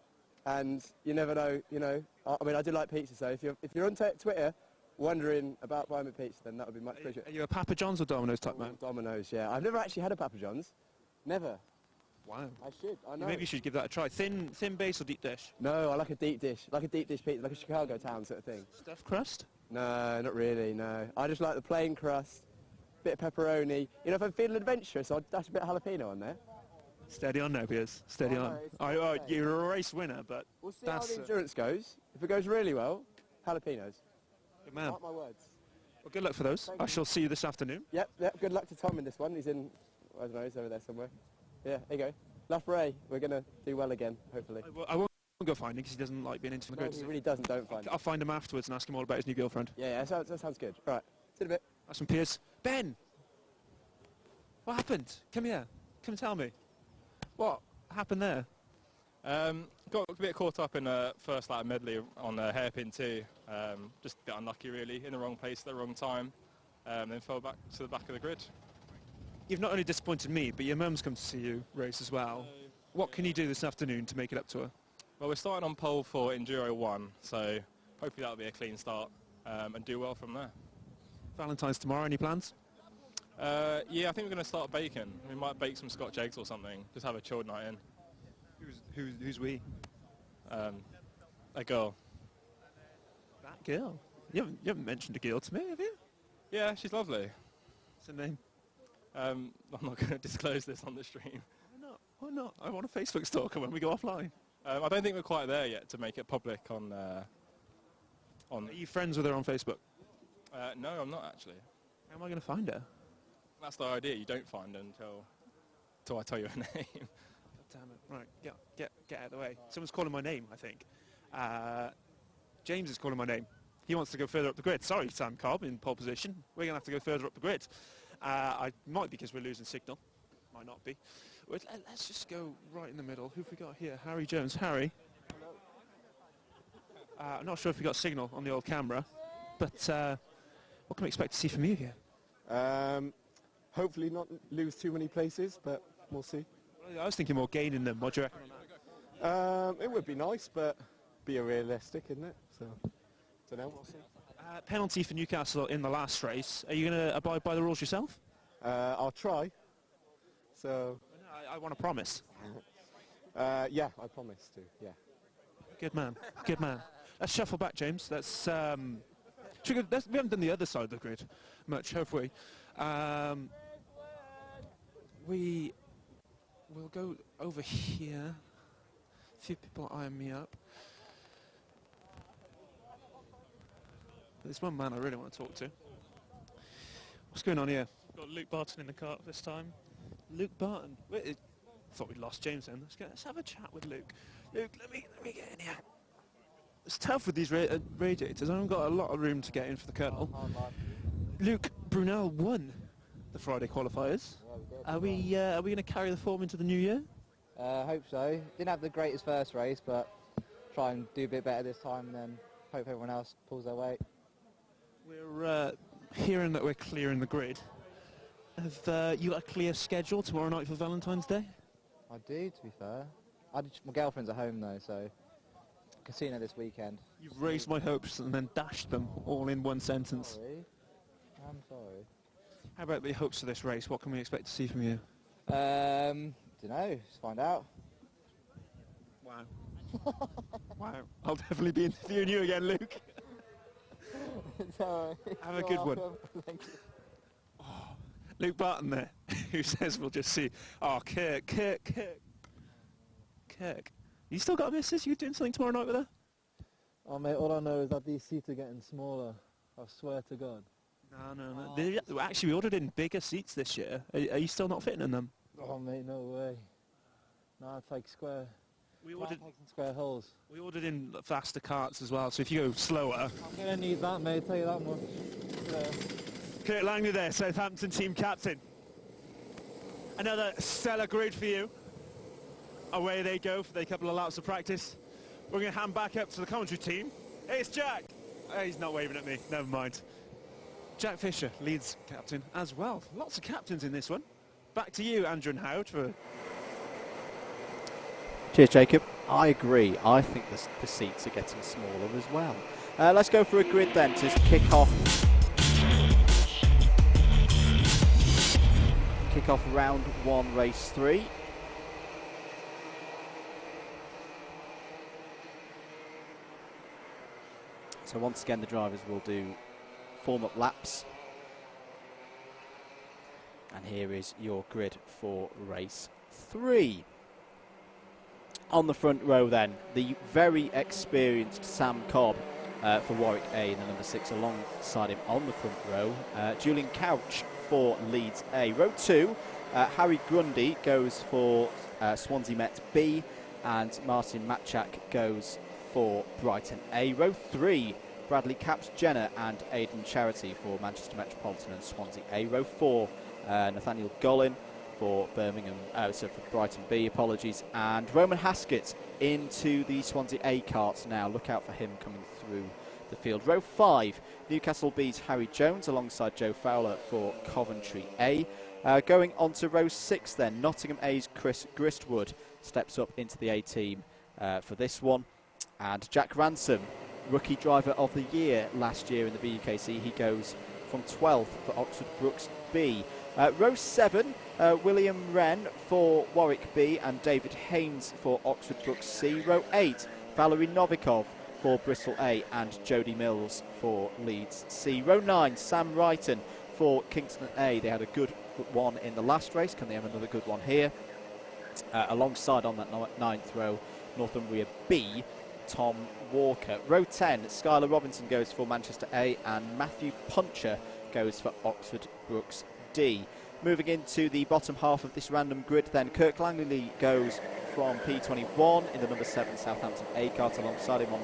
and you never know. You know, I mean, I do like pizza. So if you're on Twitter wondering about buying me pizza, then that would be much appreciated. Are you a Papa John's or Domino's type man? Domino's, yeah. I've never actually had a Papa John's. Never. Wow. I should. I know. Maybe you should give that a try. Thin base or deep dish? No, I like a deep dish. Like a deep dish pizza, like a Chicago town sort of thing. Stuffed crust? No, not really, no. I just like the plain crust, bit of pepperoni. You know, if I'm feeling adventurous, I'll dash a bit of jalapeno on there. Steady on now, Piers. Steady on. You're a race winner, but we'll see how the endurance goes. If it goes really well, jalapenos. Good man. Mark my words. Well, good luck for those. I shall see you this afternoon. Yep, good luck to Tom in this one. He's in, I don't know, he's over there somewhere. Yeah, there you go. Lafray, we're going to do well again, hopefully. I won't go find him because he doesn't like being into the No, grid. he really doesn't, don't find him. I'll find him afterwards and ask him all about his new girlfriend. Yeah, that sounds good. Right, see you in a bit. That's from Piers. Ben! What happened? Come here. Come and tell me. What happened there? Got a bit caught up in a first lap medley on a hairpin too. Just a bit unlucky really, in the wrong place at the wrong time. Then fell back to the back of the grid. You've not only disappointed me, but your mum's come to see you race as well. What can you do this afternoon to make it up to her? Well, we're starting on pole for Enduro 1, so hopefully that'll be a clean start and do well from there. Valentine's tomorrow, any plans? Yeah, I think we're going to start baking. We might bake some Scotch eggs or something, just have a chilled night in. Who's we? A girl. That girl? You haven't mentioned a girl to me, have you? Yeah, she's lovely. What's her name? I'm not going to disclose this on the stream. Why not? I want a Facebook stalker when we go offline. I don't think we're quite there yet to make it public on... Are you friends with her on Facebook? No, I'm not actually. How am I going to find her? That's the idea. You don't find her until I tell you her name. Damn it. Right, get out of the way. Someone's calling my name, I think. James is calling my name. He wants to go further up the grid. Sorry, Sam Cobb in pole position. We're going to have to go further up the grid. I might be because we're losing signal. Might not be. Let's just go right in the middle. Who have we got here? Harry Jones. Harry. I'm not sure if we got signal on the old camera, but what can we expect to see from you here? Hopefully not lose too many places, but we'll see. Well, I was thinking more gaining them. What do you reckon on that? It would be nice, but be realistic, isn't it? So, don't know. We'll see. Penalty for Newcastle in the last race. Are you going to abide by the rules yourself? I'll try. So. I want to promise. Yeah, I promise to. Yeah. Good man. Good man. Let's shuffle back, James. We haven't done the other side of the grid much, have we? We will go over here. A few people eyeing me up. There's one man I really want to talk to. What's going on here? Got Luke Barton in the car this time. Luke Barton. I thought we'd lost James then. Let's have a chat with Luke. Luke, let me get in here. It's tough with these radiators. I haven't got a lot of room to get in for the Colonel. Luke, Brunel won the Friday qualifiers. Yeah, we did. Are we going to carry the form into the new year? Hope so. Didn't have the greatest first race, but try and do a bit better this time, and then hope everyone else pulls their weight. We're hearing that we're clearing the grid. Have you got a clear schedule tomorrow night for Valentine's Day? I do, to be fair. My girlfriend's at home though, so casino this weekend. You've raised my hopes and then dashed them all in one sentence. Sorry. I'm sorry. How about the hopes of this race? What can we expect to see from you? Don't know. Let's find out. Wow. Wow. I'll definitely be interviewing you again, Luke. Sorry. Have a good one. Thank you. Oh, Luke Barton there, who says we'll just see. Oh, Kirk. You still got a missus? You doing something tomorrow night with her? Oh, mate, all I know is that these seats are getting smaller. I swear to God. No. Actually, we ordered in bigger seats this year. Are you still not fitting in them? Oh, mate, no way. No, it's like square. We ordered square holes. We ordered in faster carts as well, so if you go slower... I'm going to need that, mate, tell you that much. Yeah. Kurt Langley there, Southampton team captain. Another stellar grid for you. Away they go for a couple of laps of practice. We're going to hand back up to the commentary team. It's Jack. He's not waving at me, never mind. Jack Fisher, Leeds captain as well. Lots of captains in this one. Back to you, Andrew and Howard, for... Cheers, Jacob. I agree. I think the seats are getting smaller as well. Let's go for a grid then to kick off round 1, race 3. So once again, the drivers will do form-up laps. And here is your grid for race 3. On the front row then, the very experienced Sam Cobb for Warwick A in the number 6 alongside him on the front row. Julian Couch for Leeds A. Row 2, Harry Grundy goes for Swansea Met B, and Martin Matchak goes for Brighton A. Row 3, Bradley Caps Jenner and Aidan Charity for Manchester Metropolitan and Swansea A. Row 4, Nathaniel Gollin for for Brighton B, apologies, and Roman Haskett into the Swansea A carts now. Look out for him coming through the field. Row 5, Newcastle B's Harry Jones alongside Joe Fowler for Coventry A. Going on to row 6 then, Nottingham A's Chris Gristwood steps up into the A team for this one. And Jack Ransom, Rookie Driver of the Year last year in the BUKC, he goes from 12th for Oxford Brooks B. Row 7, William Wren for Warwick B and David Haynes for Oxford Brooks C. Row 8, Valerie Novikov for Bristol A and Jodie Mills for Leeds C. Row 9, Sam Wrighton for Kingston A. They had a good one in the last race. Can they have another good one here? Alongside on that 9th row, Northumbria B, Tom Walker. Row 10, Skylar Robinson goes for Manchester A and Matthew Puncher goes for Oxford Brooks D. Moving into the bottom half of this random grid then, Kirk Langley goes from P21 in the number 7 Southampton A cart. Alongside him on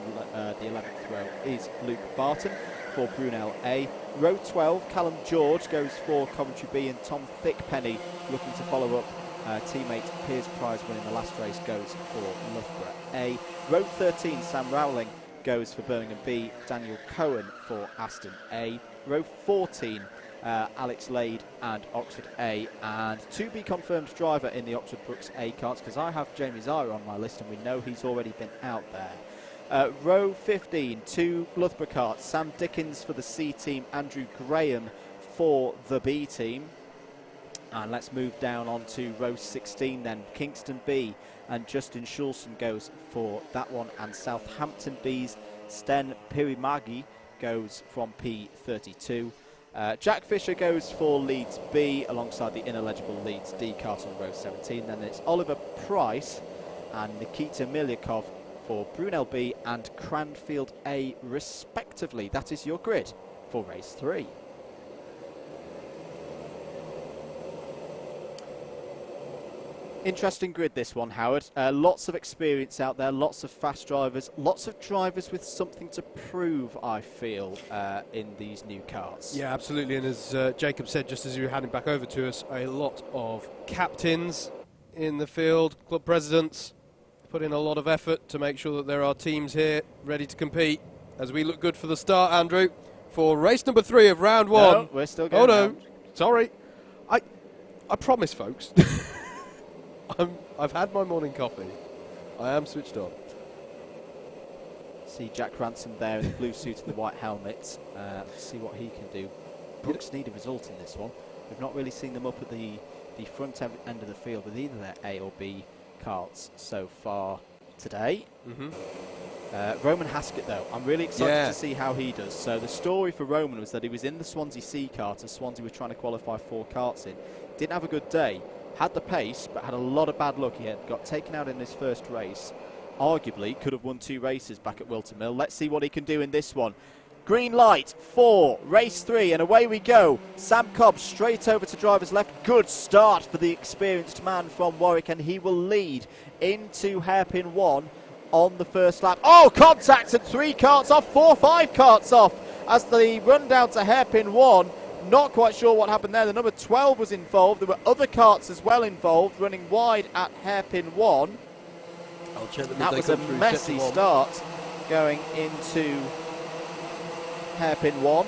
the 11th row is Luke Barton for Brunel A. Row 12, Callum George goes for Coventry B and Tom Thickpenny looking to follow up teammate Piers Prize winning the last race goes for Loughborough A. Row 13, Sam Rowling goes for Birmingham B, Daniel Cohen for Aston A. Row 14, Alex Lade and Oxford A, and to be confirmed driver in the Oxford Brooks A carts, because I have Jamie Zara on my list and we know he's already been out there. Row 15, 2 Loughborough carts, Sam Dickens for the C team, Andrew Graham for the B team. And let's move down on to row 16 then, Kingston B and Justin Schulson goes for that one, and Southampton B's Sten Pirimagi goes from P32. Jack Fisher goes for Leeds B alongside the ineligible Leeds D cart on row 17. Then it's Oliver Price and Nikita Milyakov for Brunel B and Cranfield A respectively. That is your grid for race 3. Interesting grid this one, Howard. Lots of experience out there, lots of fast drivers, lots of drivers with something to prove, I feel, in these new karts. Yeah, absolutely. And as Jacob said, just as you were handing back over to us, a lot of captains in the field, club presidents, put in a lot of effort to make sure that there are teams here ready to compete as we look good for the start, Andrew, for race number 3 of round 1. No, we're still going. Oh, no. Sorry. I promise, folks. I've had my morning coffee. I am switched on. See Jack Ransom there in the blue suit and the white helmet. See what he can do. Brooks need a result in this one. We've not really seen them up at the front end of the field with either their A or B karts so far today. Roman Haskett, though, I'm really excited to see how he does. So the story for Roman was that he was in the Swansea C kart as Swansea were trying to qualify 4 karts in. Didn't have a good day. Had the pace, but had a lot of bad luck. He had got taken out in his first race. Arguably, could have won 2 races back at Wilton Mill. Let's see what he can do in this one. Green light for race 3, and away we go. Sam Cobb straight over to driver's left. Good start for the experienced man from Warwick, and he will lead into hairpin 1 on the first lap. Oh, contact, and 3 karts off, 5 karts off as the run down to hairpin 1. Not quite sure what happened there. The number 12 was involved. There were other karts as well involved, running wide at hairpin 1. I'll check them. That was a messy start going into hairpin 1.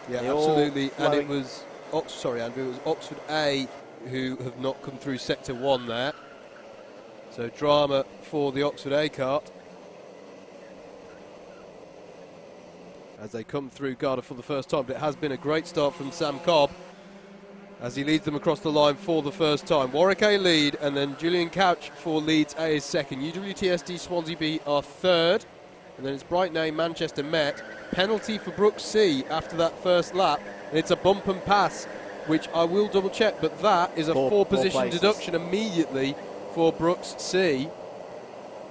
Yeah, absolutely. And it was, sorry, Andrew, it was Oxford A who have not come through sector 1 there. So drama for the Oxford A kart as they come through Garda for the first time. But it has been a great start from Sam Cobb as he leads them across the line for the first time. Warwick A lead, and then Julian Couch for Leeds A is second. UWTSD Swansea B are third, and then it's Brighton A, Manchester Met. Penalty for Brooks C after that first lap, and it's a bump and pass, which I will double check, but that is a 4 position deduction immediately for Brooks C.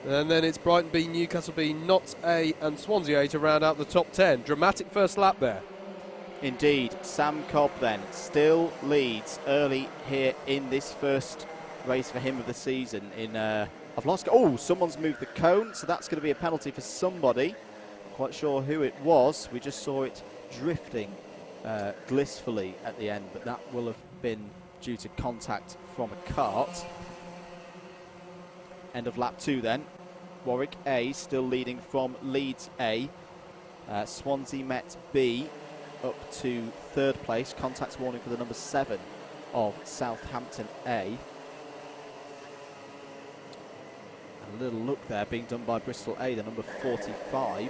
And then it's Brighton B, Newcastle B, Notts A and Swansea A to round out the top 10. Dramatic first lap there. Indeed. Sam Cobb then still leads early here in this first race for him of the season. I've lost. Oh, someone's moved the cone, so that's going to be a penalty for somebody. Quite sure who it was. We just saw it drifting blissfully at the end, but that will have been due to contact from a cart. End of lap 2 then. Warwick A still leading from Leeds A. Swansea Met B up to 3rd place. Contact warning for the number 7 of Southampton A. A little look there being done by Bristol A, the number 45.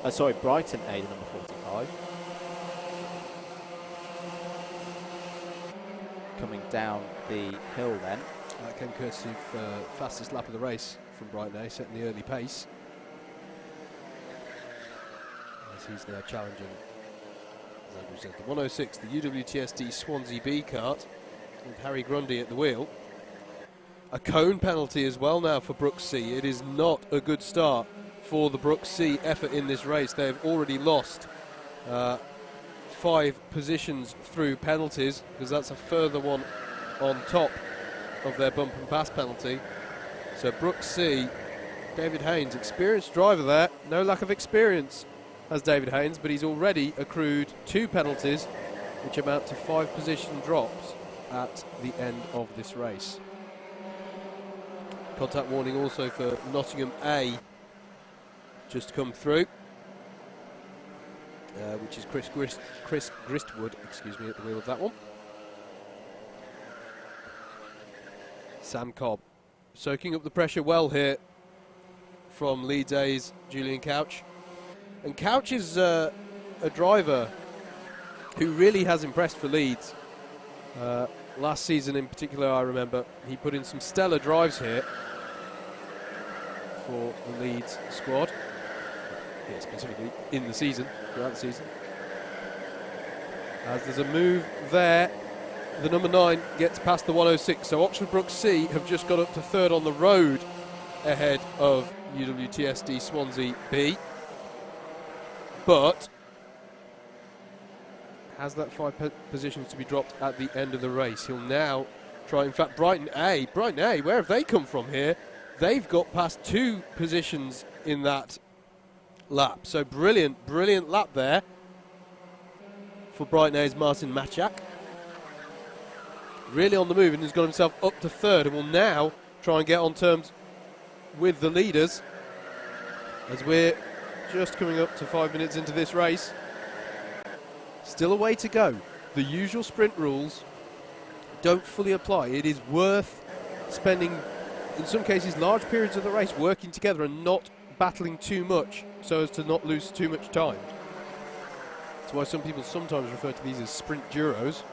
Sorry, Brighton A, the number 45. Coming down the hill then. That came courtesy of fastest lap of the race from Brighton A, setting the early pace. As he's now challenging, as Andrew said, the 106, the UWTSD Swansea B kart, with Harry Grundy at the wheel. A cone penalty as well now for BUKC. It is not a good start for the BUKC effort in this race. They have already lost 5 positions through penalties, because that's a further one on top of their bump and pass penalty. So BUKC, David Haynes, experienced driver there, no lack of experience as David Haynes, but he's already accrued 2 penalties, which amount to 5 position drops at the end of this race. Contact warning also for Nottingham A just come through, which is Chris Gristwood, excuse me, at the wheel of that one. Sam Cobb soaking up the pressure well here from Leeds A's Julian Couch. And Couch is a driver who really has impressed for Leeds. Last season in particular, I remember, he put in some stellar drives here for the Leeds squad. Yeah, specifically in the season, throughout the season. As there's a move there, the number 9 gets past the 106. So Oxford Brook C have just got up to 3rd on the road ahead of UWTSD Swansea B. But has that 5 positions to be dropped at the end of the race. He'll now try, in fact, Brighton A, where have they come from here? They've got past 2 positions in that lap. So brilliant lap there for Brighton A's Martin Machak. Really on the move, and has got himself up to 3rd, and will now try and get on terms with the leaders as we're just coming up to 5 minutes into this race. Still a way to go. The usual sprint rules don't fully apply. It is worth spending, in some cases, large periods of the race working together and not battling too much so as to not lose too much time. That's why some people sometimes refer to these as sprint duros.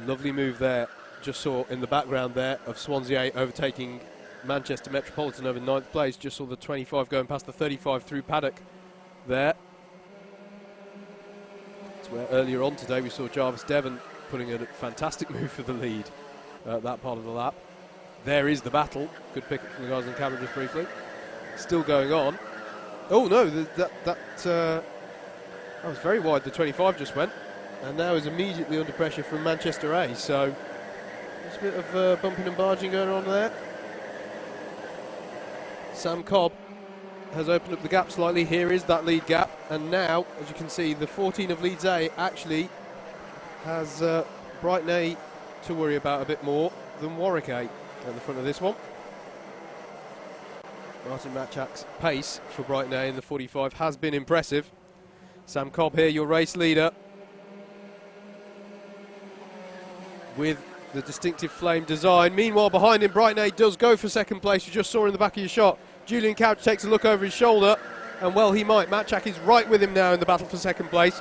Lovely move there. Just saw in the background there of Swansea overtaking Manchester Metropolitan over 9th place. Just saw the 25 going past the 35 through paddock there. It's where earlier on today we saw Jarvis Devon putting in a fantastic move for the lead at that part of the lap. There is the battle. Good pick up from the guys on camera just briefly. Still going on. Oh no, that was very wide. The 25 just went, and now is immediately under pressure from Manchester A. So there's a bit of bumping and barging going on there. Sam Cobb has opened up the gap slightly. Here is that lead gap, and now, as you can see, the 14 of Leeds A actually has Brighton A to worry about a bit more than Warwick A at the front of this one. Martin Machak's pace for Brighton A in the 45 has been impressive. Sam Cobb here, your race leader, with the distinctive flame design. Meanwhile, behind him, Brighton A does go for 2nd place. You just saw in the back of your shot. Julian Couch takes a look over his shoulder, and well, he might. Machak is right with him now in the battle for 2nd place.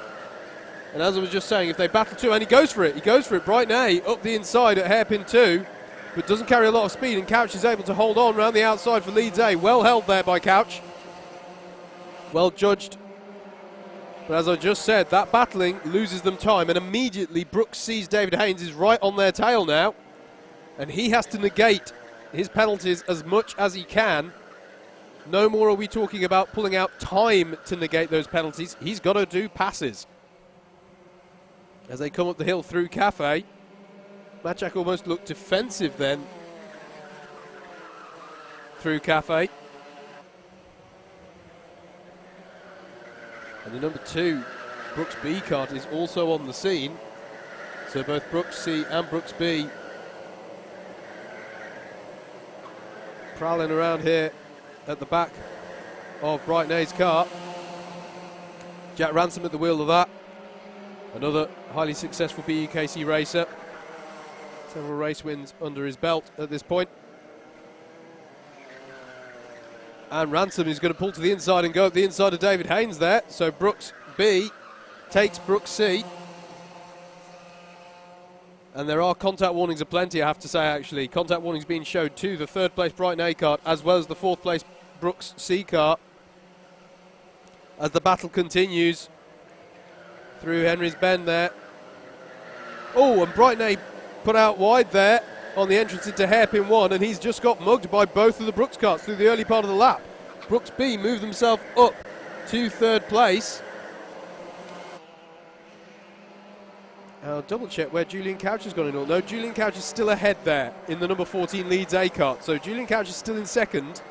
And as I was just saying, if they battle 2, and he goes for it. Brighton A up the inside at hairpin 2, but doesn't carry a lot of speed, and Couch is able to hold on around the outside for Leeds A. Well held there by Couch. Well judged. But as I just said, that battling loses them time, and immediately Brooks sees David Haynes is right on their tail now. And he has to negate his penalties as much as he can. No more are we talking about pulling out time to negate those penalties. He's got to do passes. As they come up the hill through Cafe, Matchak almost looked defensive then through Cafe. And the number 2, Brooks B cart, is also on the scene. So both Brooks C and Brooks B prowling around here at the back of Brighton A's car. Jack Ransom at the wheel of that. Another highly successful BUKC racer. Several race wins under his belt at this point. And Ransom is going to pull to the inside and go up the inside of David Haynes there. So Brooks B takes Brooks C. And there are contact warnings aplenty, I have to say, actually. Contact warnings being showed to the 3rd place Brighton A kart as well as the 4th place Brooks C kart as the battle continues through Henry's Bend there. Oh, and Brighton A put out wide there on the entrance into hairpin 1, and he's just got mugged by both of the Brooks karts through the early part of the lap. Brooks B moved himself up to 3rd place. I'll double check where Julian Couch has gone in all. No, Julian Couch is still ahead there in the number 14 Leeds A kart. So Julian Couch is still in 2nd.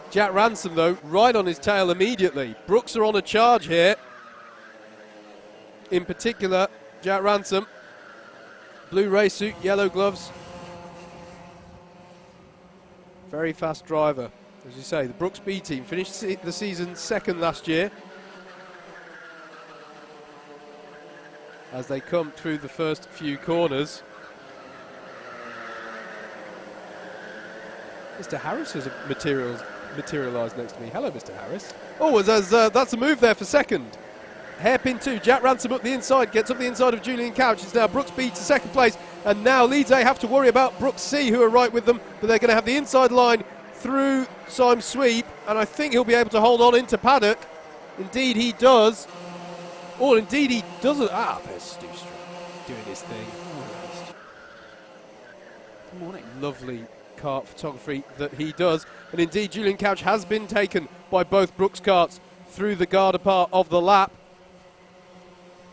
Jack Ransom, though, right on his tail immediately. Brooks are on a charge here. In particular, Jack Ransom. Blue race suit, yellow gloves. Very fast driver. As you say, the Brooks B team finished the season 2nd last year. As they come through the first few corners. Mr. Harris has materialised next to me. Hello, Mr. Harris. Oh, that's a move there for 2nd. Hairpin 2, Jack Ransom up the inside, gets up the inside of Julian Couch. It's now Brooks B to 2nd place. And now Leeds A have to worry about Brooks C, who are right with them. But they're going to have the inside line through Symes Sweep. And I think he'll be able to hold on into paddock. Indeed, he does. Oh, indeed he doesn't. There's Stu Stretton doing his thing. Good morning. Lovely kart photography that he does. And indeed, Julian Couch has been taken by both Brooks karts through the Garda part of the lap.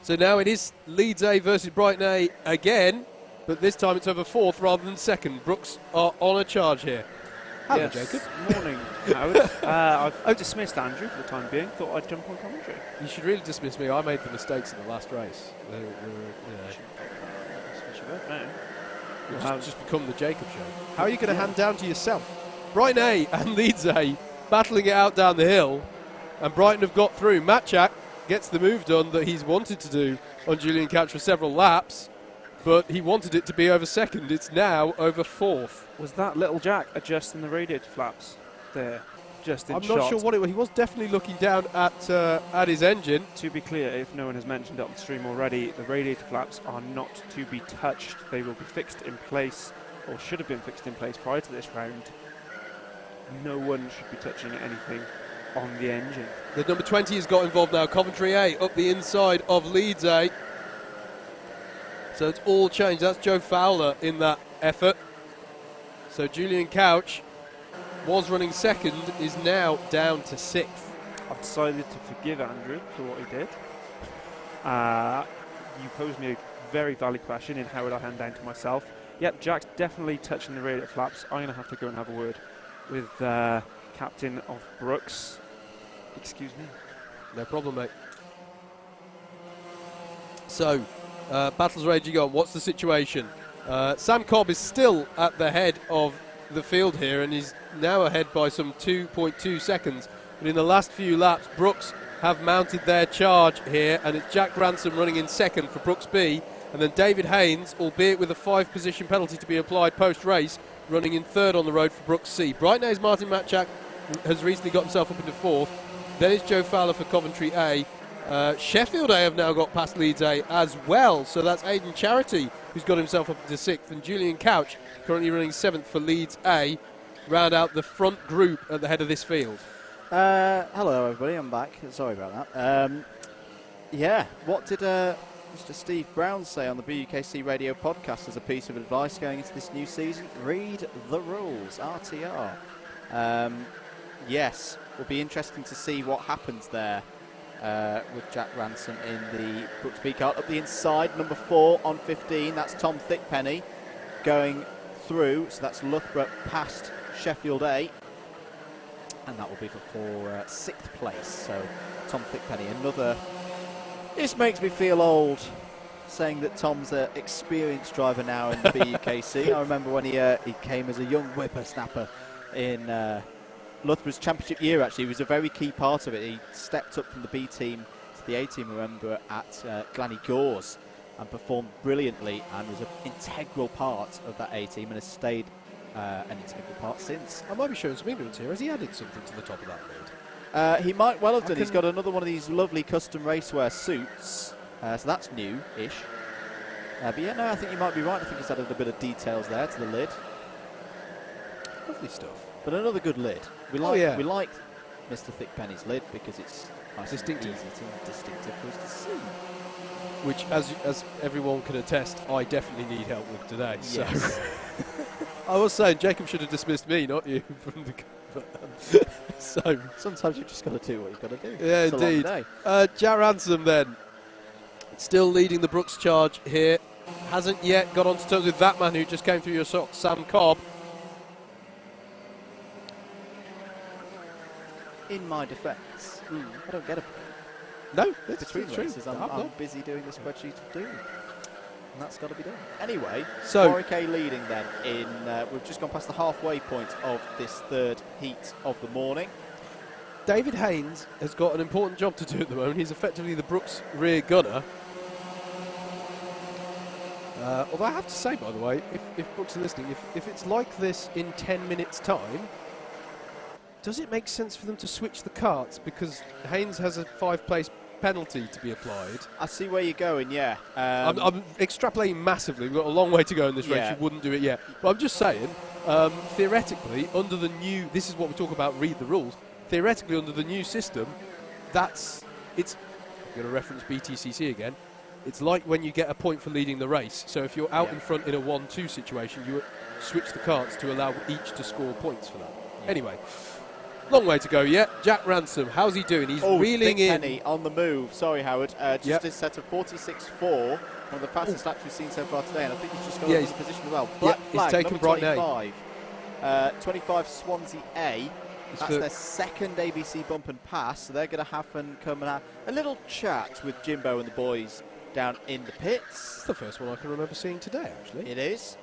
So now it is Leeds A versus Brighton A again, but this time it's over 4th rather than 2nd. Brooks are on a charge here. Hello, yes. Jacob. Morning, Howard. I've dismissed Andrew for the time being. Thought I'd jump on commentary. You should really dismiss me. I made the mistakes in the last race. It's just become the Jacob show. How are you going to hand down to yourself? Brighton A and Leeds A battling it out down the hill, and Brighton have got through. Matchak gets the move done that he's wanted to do on Julian Couch for several laps, but he wanted it to be over 2nd. It's now over 4th. Was that little Jack adjusting the radiator flaps there? Just in I'm shot. not sure what it was. He was definitely looking down at his engine. To be clear, if no one has mentioned it on the stream already, the radiator flaps are not to be touched. They will be fixed in place, or should have been fixed in place prior to this round. No one should be touching anything on the engine. The number 20 has got involved now. Coventry A up the inside of Leeds A. So it's all changed. That's Joe Fowler in that effort. So Julian Couch was running 2nd, is now down to 6th. I've decided to forgive Andrew for what he did. You posed me a very valid question in how would I hand down to myself. Yep, Jack's definitely touching the radiator flaps. I'm going to have to go and have a word with captain of Brooks. Excuse me. No problem, mate. So, battle's raging on. What's the situation? Sam Cobb is still at the head of the field here, and he's now ahead by some 2.2 seconds. But in the last few laps, Brooks have mounted their charge here, and it's Jack Ransom running in 2nd for Brooks B, and then David Haynes, albeit with a 5-position penalty to be applied post-race, running in 3rd on the road for Brooks C. Brighton A's Martin Matchak has recently got himself up into 4th. Then it's Joe Fowler for Coventry A. Sheffield A have now got past Leeds A as well, so that's Aidan Charity who's got himself up into 6th, and Julian Couch currently running 7th for Leeds A, round out the front group at the head of this field. Hello everybody, I'm back. Sorry about that. Yeah, what did Mr. Steve Brown say on the BUKC radio podcast as a piece of advice going into this new season? Read the rules, RTR. Yes, will be interesting to see what happens there with Jack Ransom in the Brooks B car. Up the inside, number 4 on 15, that's Tom Thickpenny going through, so that's Loughborough past Sheffield A, and that will be for 6th place. So Tom Thickpenny, another. This makes me feel old, saying that Tom's an experienced driver now in the BUKC. I remember when he came as a young whippersnapper in Loughborough's championship year. Actually, he was a very key part of it. He stepped up from the B team to the A team, remember, at Glanny Gores, and performed brilliantly and was an integral part of that A team and has stayed an integral part since. I might be showing some ignorance here. Has he added something to the top of that lead? He might well have done. He's got another one of these lovely custom racewear suits, so that's new-ish. But yeah, no, I think you might be right. I think he's added a bit of details there to the lid. Lovely stuff. But another good lid. We like Mr. Thickpenny's lid because it's nice distinctive, and easy to distinctive for us to see. Which, as everyone can attest, I definitely need help with today. Yes. So I was saying Jacob should have dismissed me, not you, from the. So sometimes you've just got to do what you've got to do. Yeah, it's indeed. A long day. Jack Ransom then, still leading the Brooks charge here. Hasn't yet got onto terms with that man who just came through your socks, Sam Cobb. In my defence, I don't get a break. No, it's between true. races. I'm busy doing the spreadsheet of doom. And that's got to be done. Anyway, so Warwick A leading then in, we've just gone past the halfway point of this third heat of the morning. David Haynes has got an important job to do at the moment. He's effectively the Brooks rear gunner. Although I have to say, by the way, if Brooks are listening, if it's like this in 10 minutes' time, does it make sense for them to switch the karts? Because Haynes has a 5-place penalty to be applied. I see where you're going, yeah. I'm extrapolating massively. We've got a long way to go in this race. You wouldn't do it yet. But I'm just saying, theoretically, under the new, this is what we talk about, read the rules. Theoretically, under the new system, I'm going to reference BTCC again. It's like when you get a point for leading the race. So if you're out in front in a 1-2 situation, you switch the karts to allow each to score points for that. Anyway. Long way to go yet. Jack Ransom, how's he doing? He's reeling in. Penny on the move. Sorry, Howard. Just a set of 46.4, one of the fastest laps we've seen so far today, and I think he's just got into the position as well. Black flag, he's taken number Brighton 25. 25 Swansea A. That's their second ABC bump and pass, so they're going to have come and have a little chat with Jimbo and the boys down in the pits. It's the first one I can remember seeing today, actually. It is.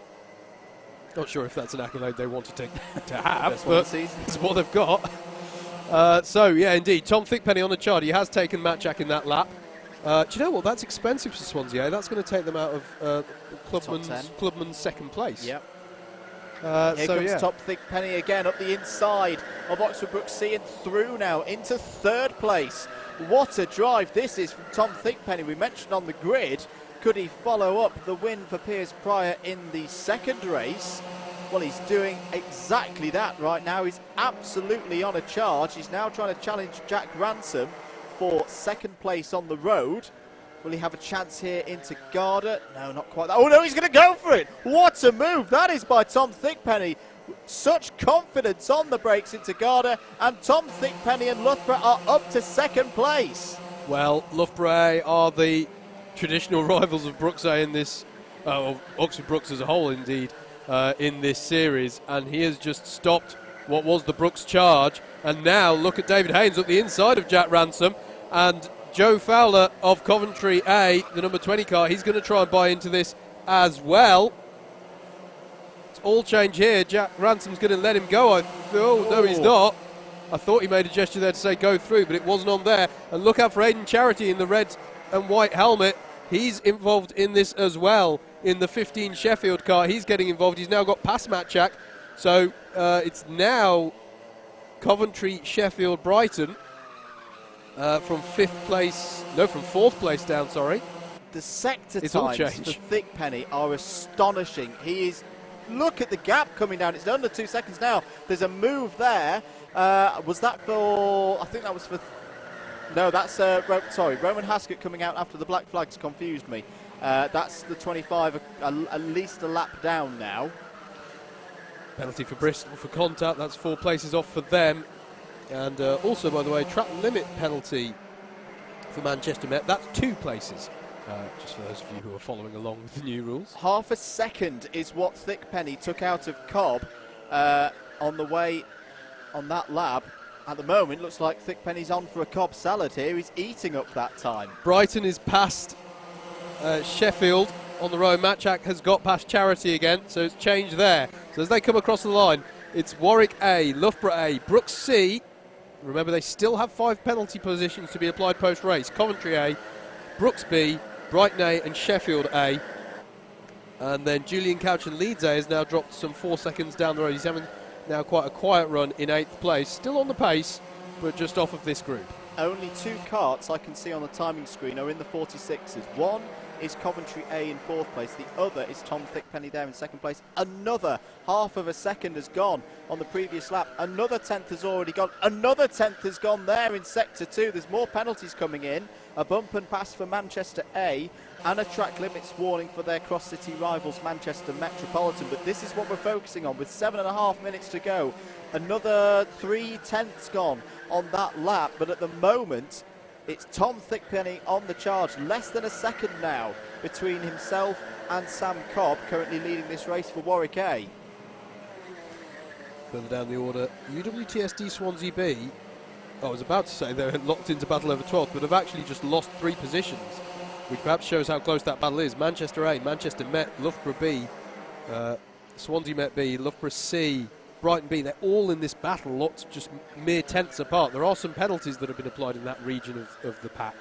Not sure if that's an accolade they wanted to have, but it's what they've got. So, yeah, indeed, Tom Thickpenny on the chart. He has taken Matchak in that lap. Do you know what? That's expensive for Swansea. That's going to take them out of Clubman's second place. Yep. Here comes Tom Thickpenny again up the inside of Oxford Brook C and through now into third place. What a drive this is from Tom Thickpenny. We mentioned on the grid, could he follow up the win for Piers Pryor in the second race? Well, he's doing exactly that right now. He's absolutely on a charge. He's now trying to challenge Jack Ransom for second place on the road. Will he have a chance here into Garda? No, not quite that. Oh, no, he's going to go for it. What a move that is by Tom Thickpenny. Such confidence on the brakes into Garda, and Tom Thickpenny and Loughborough are up to second place. Well, Loughborough are the traditional rivals of Brooks in this, Oxford Brooks as a whole, indeed, in this series, and he has just stopped what was the Brooks charge. And now look at David Haynes up the inside of Jack Ransom, and Joe Fowler of Coventry A, the number 20 car, he's going to try and buy into this as well. It's all change here. Jack Ransom's going to let him go. No, he's not. I thought he made a gesture there to say go through, but it wasn't on there. And look out for Aidan Charity in the red and white helmet. He's involved in this as well in the 15 Sheffield car. He's getting involved. He's now got past Matchak. So it's now Coventry, Sheffield, Brighton. From fourth place down, sorry. The sector times for Thickpenny are astonishing. He is, look at the gap coming down. It's under 2 seconds now. There's a move there. Was that for, I think that was for No, that's sorry, Roman Haskett coming out after the black flags confused me. That's the 25, at least a lap down now. Penalty for Bristol for contact. That's 4 places off for them. And also, by the way, track limit penalty for Manchester Met. That's 2 places. Just for those of you who are following along with the new rules. Half a second is what Thickpenny took out of Cobb on the way on that lap. At the moment, looks like Thickpenny's on for a Cobb salad here. He's eating up that time. Brighton is past Sheffield on the road. Matchak has got past Charity again, so it's changed there. So as they come across the line, it's Warwick A, Loughborough A, Brooks C. Remember, they still have 5 penalty positions to be applied post-race. Coventry A, Brooks B, Brighton A and Sheffield A. And then Julian Couch and Leeds A has now dropped some 4 seconds down the road. He's having now quite a quiet run in 8th place. Still on the pace, but just off of this group. Only 2 karts I can see on the timing screen are in the 46s. One is Coventry A in 4th place. The other is Tom Thickpenny there in 2nd place. Another half of a second has gone on the previous lap. Another 10th has already gone. Another 10th has gone there in Sector 2. There's more penalties coming in. A bump and pass for Manchester A and a track limits warning for their cross-city rivals Manchester Metropolitan. But this is what we're focusing on with 7.5 minutes to go. Another 3/10ths gone on that lap. But at the moment, it's Tom Thickpenny on the charge. Less than a second now between himself and Sam Cobb, currently leading this race for Warwick A. Further down the order, UWTSD Swansea B. I was about to say they're locked into battle over 12th, but have actually just lost 3 positions, which perhaps shows how close that battle is. Manchester A, Manchester Met, Loughborough B, Swansea Met B, Loughborough C, Brighton B. They're all in this battle, lots just mere tenths apart. There are some penalties that have been applied in that region of the pack,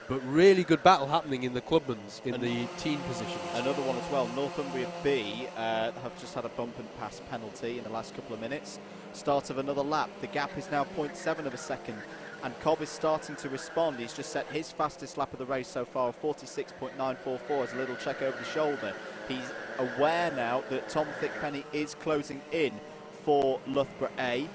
but really good battle happening in the clubmans in the teen positions. Another one as well, Northumbria B have just had a bump and pass penalty in the last couple of minutes. Start of another lap. The gap is now 0.7 of a second, and Cobb is starting to respond. He's just set his fastest lap of the race so far, 46.944, as a little check over the shoulder. He's aware now that Tom Thickpenny is closing in for Loughborough A.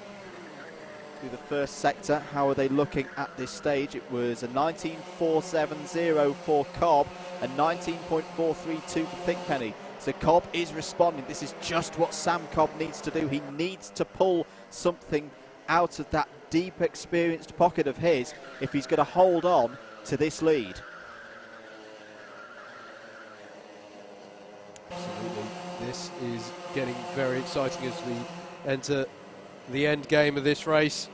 Through the first sector, how are they looking at this stage? It was a 19.470 for Cobb and 19.432 for Thickpenny. So Cobb is responding. This is just what Sam Cobb needs to do. He needs to pull something out of that deep, experienced pocket of his if he's going to hold on to this lead. Absolutely. This is getting very exciting as we enter the end game of this race.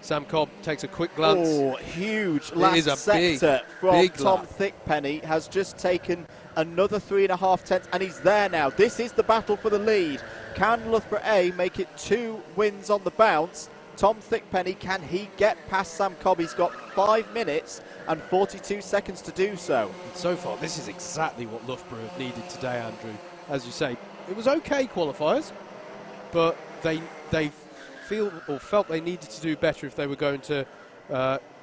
Sam Cobb takes a quick glance. Oh, huge last sector from Tom Thickpenny. Has just taken another 3.5 tenths, and he's there now. This is the battle for the lead. Can Loughborough A make it 2 wins on the bounce? Tom Thickpenny, can he get past Sam Cobb? He's got 5 minutes and 42 seconds to do so. And so far, this is exactly what Loughborough have needed today, Andrew. As you say, it was okay qualifiers, but they felt they needed to do better if they were going to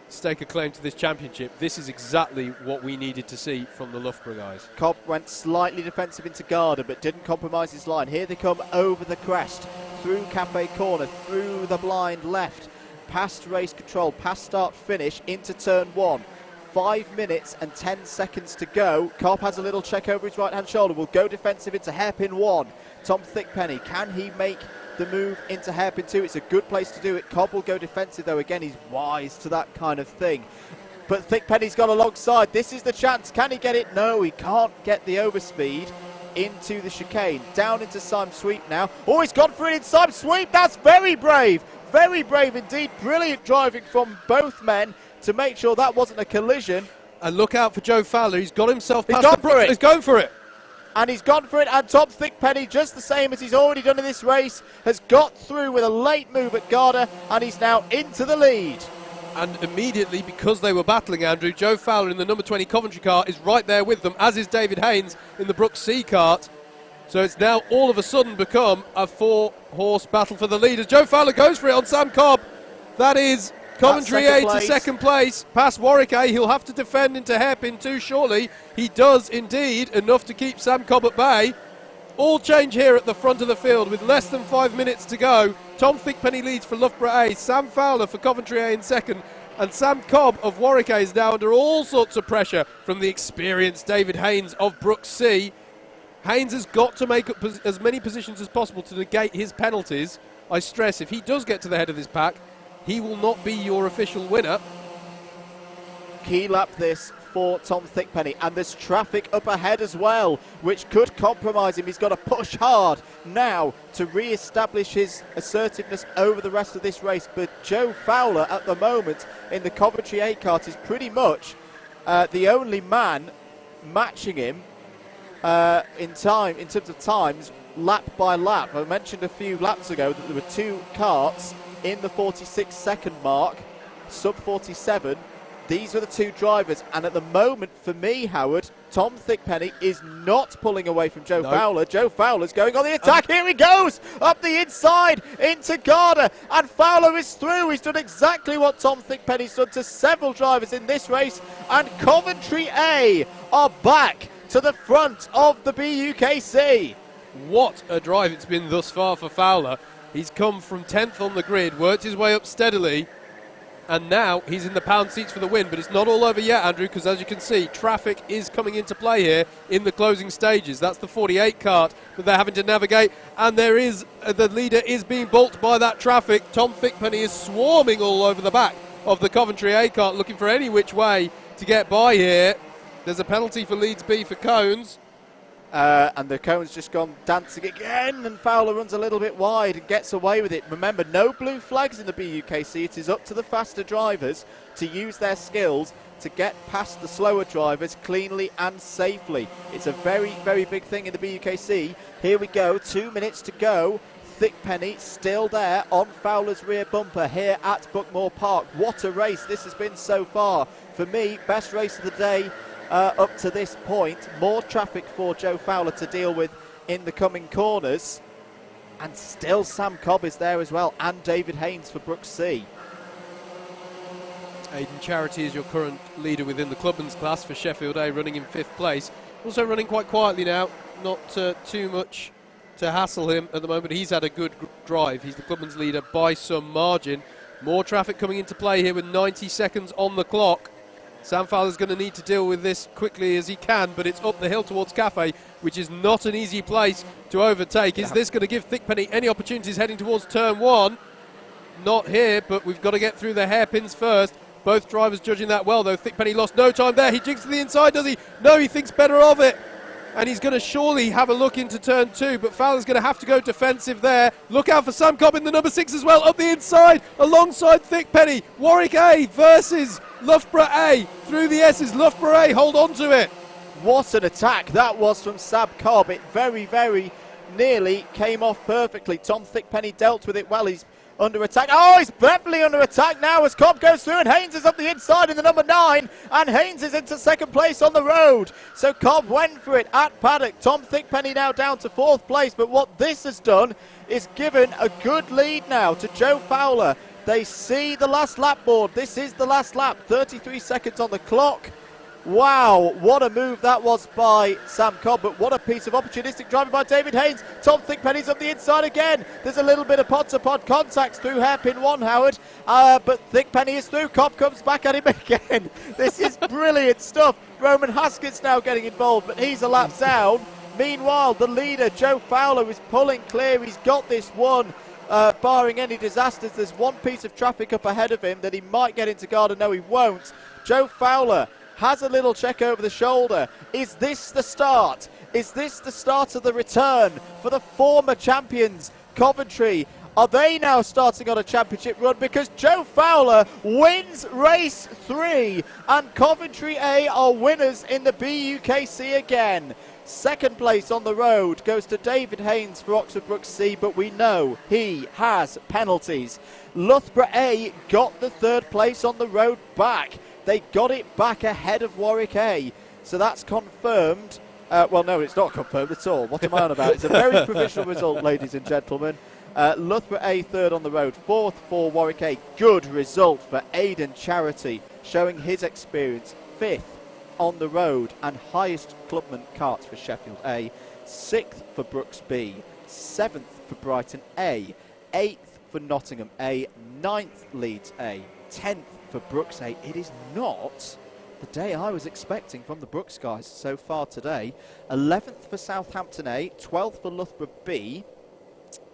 stake a claim to this championship. This is exactly what we needed to see from the Loughborough guys. Cobb went slightly defensive into Garda, but didn't compromise his line. Here they come over the crest, through Cafe Corner, through the blind left, past race control, past start finish, into turn 1. 5 minutes and 10 seconds to go. Cobb has a little check over his right-hand shoulder. Will go defensive into hairpin 1. Tom Thickpenny, can he make the move into hairpin 2? It's a good place to do it. Cobb will go defensive, though. Again, he's wise to that kind of thing. But Thickpenny's got alongside. This is the chance. Can he get it? No, he can't get the overspeed into the chicane. Down into Syme Sweep now. Oh, he's gone for it in Syme Sweep. That's very brave. Very brave indeed. Brilliant driving from both men to make sure that wasn't a collision. And look out for Joe Fowler. He's got himself past the Brooks. He's going for it. And he's gone for it, and Tom Thickpenny, just the same as he's already done in this race, has got through with a late move at Garda, and he's now into the lead. And immediately, because they were battling, Andrew, Joe Fowler in the number 20 Coventry car is right there with them, as is David Haynes in the Brooks C kart. So it's now all of a sudden become a 4-horse battle for the lead as Joe Fowler goes for it on Sam Cobb. That is Coventry A to second place, past Warwick A. He'll have to defend into hairpin 2 shortly. He does indeed, enough to keep Sam Cobb at bay. All change here at the front of the field with less than 5 minutes to go. Tom Thickpenny leads for Loughborough A, Sam Fowler for Coventry A in second, And Sam Cobb of Warwick A is now under all sorts of pressure from the experienced David Haynes of BUKC. Haynes has got to make up as many positions as possible to negate his penalties. I stress, if he does get to the head of this pack, he will not be your official winner. Key lap this for Tom Thickpenny, and there's traffic up ahead as well, which could compromise him. He's got to push hard now to re-establish his assertiveness over the rest of this race. But Joe Fowler at the moment in the Coventry 8 kart is pretty much the only man matching him in terms of times, lap by lap. I mentioned a few laps ago that there were 2 karts in the 46-second mark, sub 47. These are the 2 drivers, and at the moment, for me, Howard, Tom Thickpenny is not pulling away from Joe Fowler. Joe Fowler's going on the attack. Here he goes, up the inside into Garda, and Fowler is through. He's done exactly what Tom Thickpenny's done to several drivers in this race, and Coventry A are back to the front of the BUKC. What a drive it's been thus far for Fowler. He's come from 10th on the grid, worked his way up steadily, and now he's in the pound seats for the win. But it's not all over yet, Andrew, because as you can see, traffic is coming into play here in the closing stages. That's the 48 kart that they're having to navigate, and there is the leader is being bulked by that traffic. Tom Thickpenny is swarming all over the back of the Coventry A kart, looking for any which way to get by here. There's a penalty for Leeds B for cones. And the cone's just gone dancing again, and Fowler runs a little bit wide and gets away with it. Remember, no blue flags in the BUKC. It is up to the faster drivers to use their skills to get past the slower drivers cleanly and safely. It's a very, very big thing in the BUKC. Here we go, 2 minutes to go. Thickpenny still there on Fowler's rear bumper here at Buckmore Park. What a race this has been so far. For me, best race of the day up to this point. More traffic for Joe Fowler to deal with in the coming corners. And still Sam Cobb is there as well, and David Haynes for BUKC. Aidan Charity is your current leader within the Clubman's class for Sheffield A, running in 5th place. Also running quite quietly now, not too much to hassle him at the moment. He's had a good drive. He's the Clubman's leader by some margin. More traffic coming into play here with 90 seconds on the clock. Sam Fowler's going to need to deal with this quickly as he can, but it's up the hill towards Cafe, which is not an easy place to overtake. Is this going to give Thickpenny any opportunities heading towards turn 1? Not here, but we've got to get through the hairpins first. Both drivers judging that well, though. Thickpenny lost no time there. He jigs to the inside, does he? No, he thinks better of it. And he's going to surely have a look into turn 2, but Fowler's going to have to go defensive there. Look out for Sam Cobb in the number 6 as well, up the inside, alongside Thickpenny. Warwick A versus Loughborough A, through the S's. Loughborough A, hold on to it. What an attack that was from Sam Cobb. It very, very nearly came off perfectly. Tom Thickpenny dealt with it well. He's under attack. Oh, he's definitely under attack now as Cobb goes through, and Haynes is up the inside in the number 9, and Haynes is into 2nd place on the road. So Cobb went for it at paddock. Tom Thickpenny now down to 4th place, but what this has done is given a good lead now to Joe Fowler. They see the last lap board. This is the last lap, 33 seconds on the clock. Wow, what a move that was by Sam Cobb, but what a piece of opportunistic driving by David Haynes. Tom Thickpenny's up the inside again. There's a little bit of pod-to-pod contacts through hairpin 1, Howard, but Thickpenny is through. Cobb comes back at him again. This is brilliant stuff. Roman Haskett's now getting involved, but he's a lap down. Meanwhile, the leader, Joe Fowler, is pulling clear. He's got this one. Barring any disasters, there's one piece of traffic up ahead of him that he might get into Garda. No, he won't. Joe Fowler has a little check over the shoulder. Is this the start? Is this the start of the return for the former champions, Coventry? Are they now starting on a championship run? Because Joe Fowler wins race 3, and Coventry A are winners in the BUKC again. 2nd place on the road goes to David Haynes for Oxford Brook C, but we know he has penalties. Loughborough A got the 3rd place on the road back. They got it back ahead of Warwick A. So that's confirmed. Well, no, it's not confirmed at all. What am I on about? It's a very provisional result, ladies and gentlemen. Loughborough A 3rd on the road, 4th for Warwick A. Good result for Aidan Charity, showing his experience. 5th on the road and highest clubman karts for Sheffield A. 6th for Brooks B. 7th for Brighton A. 8th for Nottingham A, 9th Leeds A, 10th for Brooks A. It is not the day I was expecting from the Brooks guys so far today. 11th for Southampton A, 12th for Loughborough B,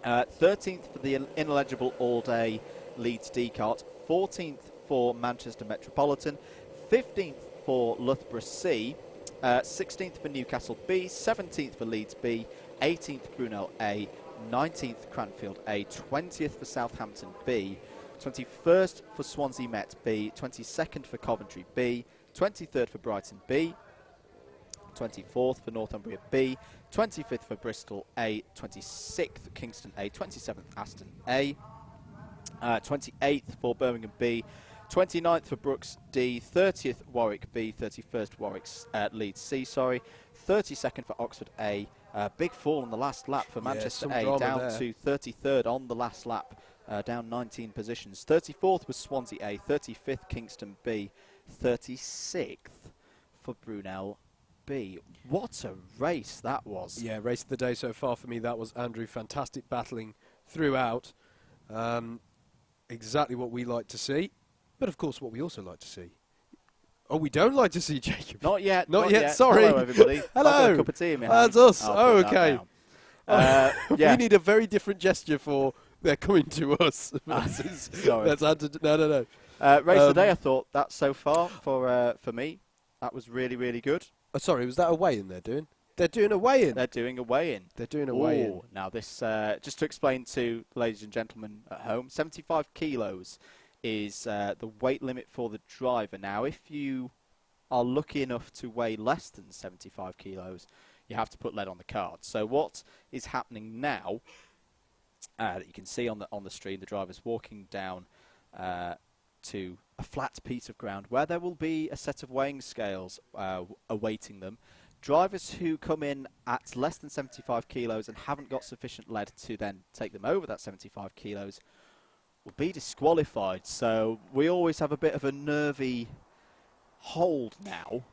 13th for the ineligible all-day Leeds D kart, 14th for Manchester Metropolitan, 15th for Loughborough C, 16th for Newcastle B, 17th for Leeds B, 18th Brunel A, 19th Cranfield A, 20th for Southampton B, 21st for Swansea Met B, 22nd for Coventry B, 23rd for Brighton B, 24th for Northumbria B, 25th for Bristol A, 26th Kingston A, 27th Aston A, 28th for Birmingham B, 29th for Brooks D, 30th Warwick B, 31st Leeds C, 32nd for Oxford A. Big fall on the last lap for Manchester A, down to 33rd on the last lap, down 19 positions. 34th was Swansea A, 35th Kingston B, 36th for Brunel B. What a race that was. Yeah, race of the day so far for me. That was Andrew. Fantastic battling throughout. Exactly what we like to see. But, of course, what we also like to see. Oh, we don't like to see Jacob. Not yet. Not yet. Sorry. Hello, everybody. Hello. I've got a cup of tea in my hand. That's us. I'll put okay. Yeah. We need a very different gesture for they're coming to us. Sorry. No. Race of the day, I thought, that so far for me. That was really, really good. Sorry, was that a weigh-in they're doing? They're doing a weigh-in. They're doing a weigh-in. They're doing a weigh-in. Now, this, just to explain to ladies and gentlemen at home, 75 kilos is the weight limit for the driver. Now, if you are lucky enough to weigh less than 75 kilos, you have to put lead on the card. So what is happening now, that you can see on the stream, the driver's walking down to a flat piece of ground where there will be a set of weighing scales awaiting them. Drivers who come in at less than 75 kilos and haven't got sufficient lead to then take them over that 75 kilos will be disqualified. So we always have a bit of a nervy hold now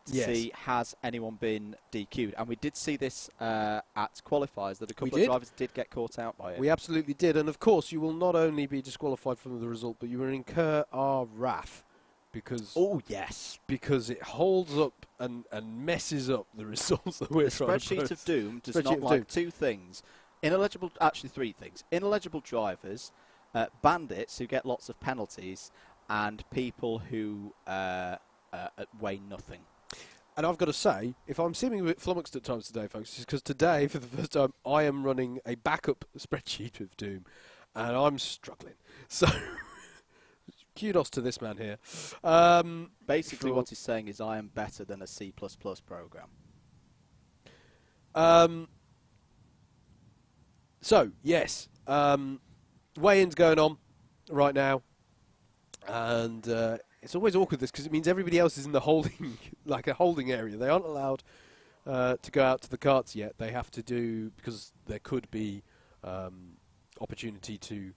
to see has anyone been DQ'd. And we did see this at qualifiers, that a couple of drivers did get caught out by it. We absolutely did. And, of course, you will not only be disqualified from the result, but you will incur our wrath. Because because it holds up and messes up the results that we're trying to post. Spreadsheet of Doom does not like two things. Actually three things. Ineligible drivers, bandits who get lots of penalties, and people who weigh nothing. And I've got to say, if I'm seeming a bit flummoxed at times today, folks, it's because today, for the first time, I am running a backup spreadsheet of Doom, and I'm struggling. So... kudos to this man here. Basically, what he's saying is I am better than a C++ program. So, yes. Weigh-in's going on right now. And it's always awkward, this, because it means everybody else is in the holding, like a holding area. They aren't allowed to go out to the karts yet. They have to do, because there could be opportunity to,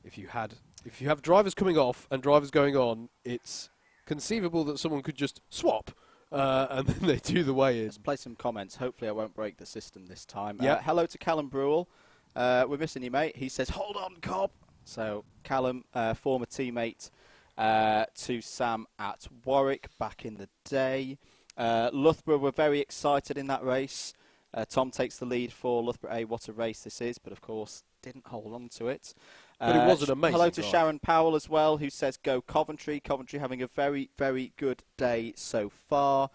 if you have drivers coming off and drivers going on, it's conceivable that someone could just swap and then they do the weigh-in. Let's play some comments. Hopefully I won't break the system this time. Yep. Hello to Callum Brewell. We're missing you, mate. He says, hold on, Cobb. So Callum, former teammate to Sam at Warwick back in the day. Loughborough were very excited in that race. Tom takes the lead for Loughborough A. What a race this is, but of course didn't hold on to it. But it was an amazing Hello to drive. Sharon Powell as well, who says go Coventry. Coventry having a very, very good day so far.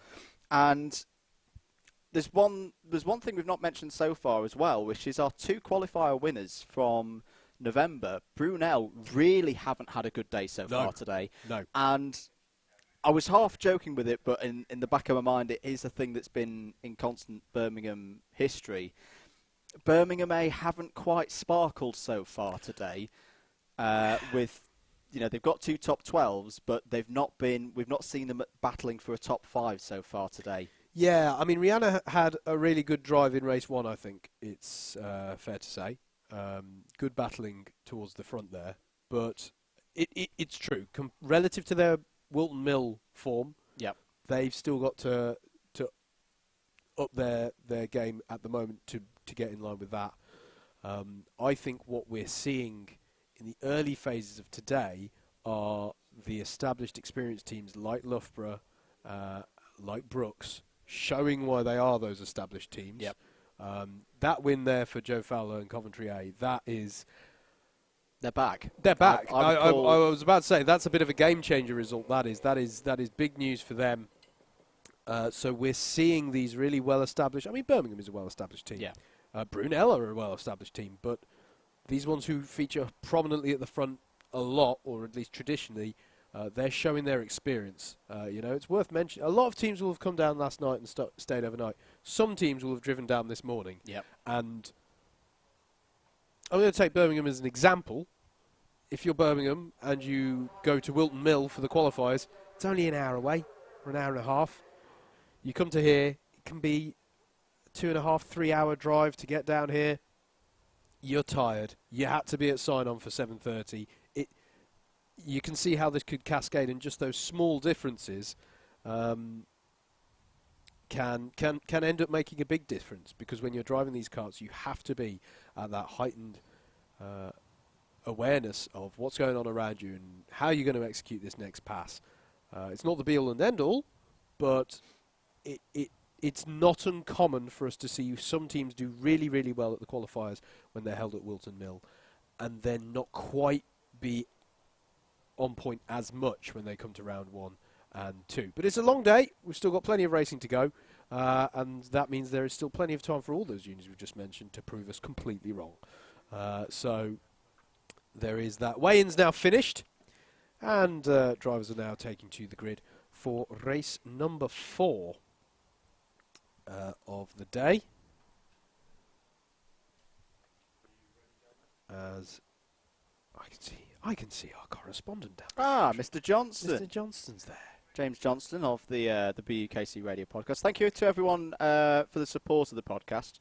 And there's one thing we've not mentioned so far as well, which is our two qualifier winners from November. Brunel really haven't had a good day so far today. No. And I was half joking with it, but in the back of my mind, it is a thing that's been in constant Birmingham history. Birmingham A haven't quite sparkled so far today. With, they've got two top 12s, but we've not seen them battling for a top 5 so far today. Yeah, I mean, Rihanna had a really good drive in race 1, I think it's fair to say. Good battling towards the front there, but it's true. Relative to their Wilton Mill form, they've still got to up their game at the moment to get in line with that. I think what we're seeing in the early phases of today are the established, experienced teams like Loughborough, like Brooks, showing why they are those established teams. Yep. That win there for Joe Fowler and Coventry A, that is... They're back. They're back. I was about to say, that's a bit of a game-changer result, that is. That is big news for them. So we're seeing these really well-established... I mean, Birmingham is a well-established team. Yeah. Brunel are a well-established team, but these ones who feature prominently at the front a lot, or at least traditionally, they're showing their experience. It's worth mentioning. A lot of teams will have come down last night and stayed overnight. Some teams will have driven down this morning. Yep. And I'm going to take Birmingham as an example. If you're Birmingham and you go to Wilton Mill for the qualifiers, it's only an hour away, or an hour and a half. You come to here, it can be 2.5, 3 hour drive to get down here. You're tired. You had to be at sign-on for 7:30. You can see how this could cascade, and just those small differences can end up making a big difference, because when you're driving these karts, you have to be at that heightened awareness of what's going on around you and how you're going to execute this next pass. It's not the be-all and end-all, but it's not uncommon for us to see some teams do really, really well at the qualifiers when they're held at Wilton Mill, and then not quite be on point as much when they come to round 1 and 2. But it's a long day. We've still got plenty of racing to go, and that means there is still plenty of time for all those unions we've just mentioned to prove us completely wrong. So there is that. Weigh-in's now finished, and drivers are now taking to the grid for race number 4 of the day. As I can see our correspondent down there. Mr. Johnston. Mr. Johnston's there. James Johnston of the BUKC Radio Podcast. Thank you to everyone for the support of the podcast.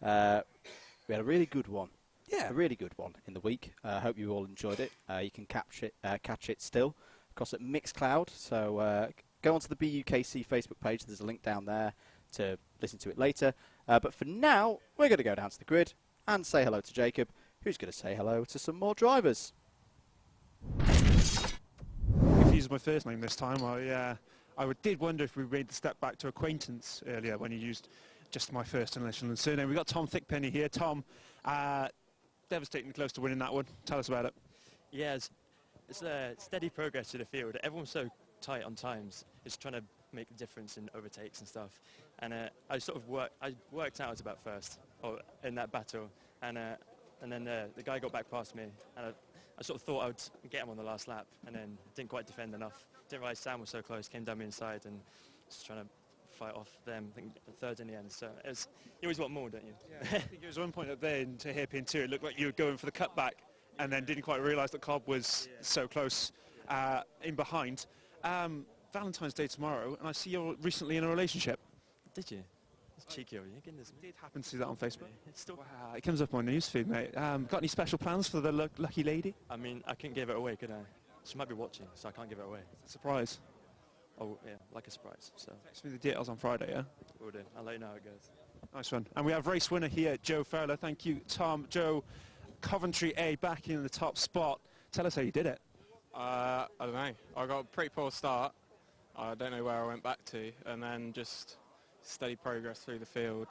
We had a really good one. Yeah. A really good one in the week. I hope you all enjoyed it. You can catch it still across at Mixcloud. So go onto the BUKC Facebook page. There's a link down there to listen to it later. But for now, we're going to go down to the grid and say hello to Jacob, who's going to say hello to some more drivers. If you use my first name this time, I did wonder if we made the step back to acquaintance earlier when you used just my first initial and surname. We've got Tom Thickpenny here. Tom, devastatingly close to winning that one. Tell us about it. Yeah, it's steady progress to the field. Everyone's so tight on times. It's trying to make a difference in overtakes and stuff. And I worked out I was about first in that battle. And then the guy got back past me, and I sort of thought I would get him on the last lap, and then didn't quite defend enough. Didn't realise Sam was so close, came down me inside, and just trying to fight off them. I think third in the end. So you always want more, don't you? Yeah, I think it was one point up there into hairpin 2. It looked like you were going for the cutback, and then didn't quite realise that Cobb was so close in behind. Valentine's Day tomorrow, and I see you're recently in a relationship. Did you? It's cheeky of you. Goodness. I did happen to see that on Facebook. Wow, it comes up on my newsfeed, mate. Got any special plans for the lucky lady? I mean, I couldn't give it away, could I? She might be watching, so I can't give it away. Surprise. Oh, yeah, like a surprise. So. Text me the details on Friday, yeah? Will do. I'll let you know how it goes. Nice one. And we have race winner here, Joe Fowler. Thank you, Tom. Joe, Coventry A back in the top spot. Tell us how you did it. I don't know. I got a pretty poor start. I don't know where I went back to, and then just steady progress through the field,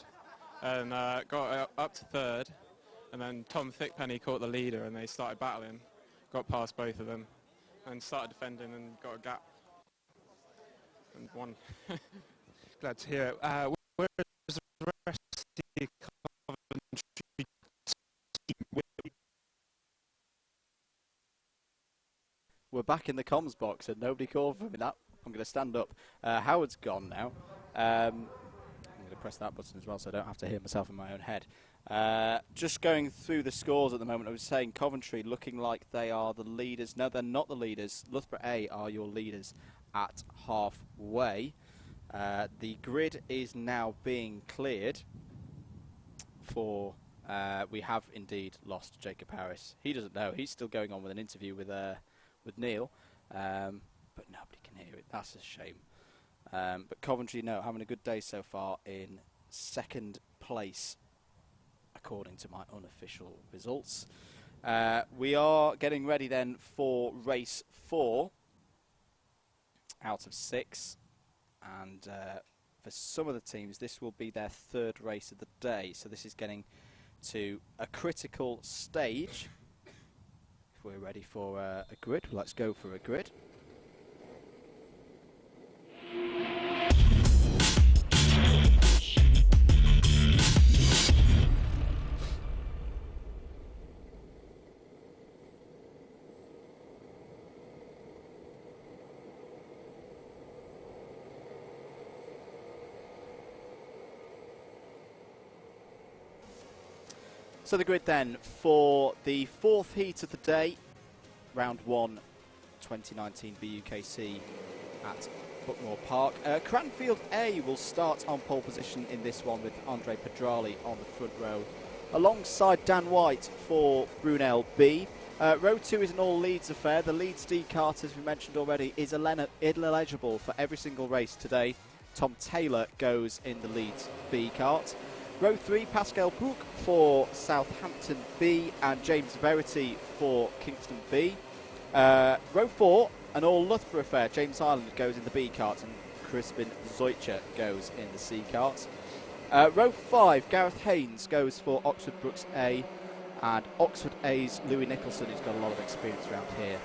and got up to third, and then Tom Thickpenny caught the leader, and they started battling, got past both of them, and started defending and got a gap, and won. Glad to hear it. Where is the rest of the Coventry team? We're back in the comms box, and nobody called for me. I'm going to stand up. Howard's gone now. I'm going to press that button as well so I don't have to hear myself in my own head. Just going through the scores at the moment, I was saying Coventry looking like they are the leaders. No, they're not the leaders. Loughborough A are your leaders at halfway. The grid is now being cleared for... we have indeed lost Jacob Harris. He doesn't know. He's still going on with an interview with Neil. But nobody can hear it. That's a shame. But Coventry, having a good day so far in second place, according to my unofficial results. We are getting ready then for race 4 out of 6. And for some of the teams, this will be their 3rd race of the day. So this is getting to a critical stage. If we're ready for a grid, let's go for a grid. So the grid then for the 4th heat of the day, round 1, 2019 BUKC at Buckmore Park. Cranfield A will start on pole position in this one with Andre Pedrali on the front row, alongside Dan White for Brunel B. Row 2 is an all Leeds affair. The Leeds D kart, as we mentioned already, is ineligible for every single race today. Tom Taylor goes in the Leeds B kart. Row 3, Pascal Brook for Southampton B and James Verity for Kingston B. Row 4, an all Loughborough affair. James Ireland goes in the B kart and Crispin Zoycher goes in the C kart. Row 5, Gareth Haynes goes for Oxford Brooks A and Oxford A's Louis Nicholson, who's got a lot of experience around here,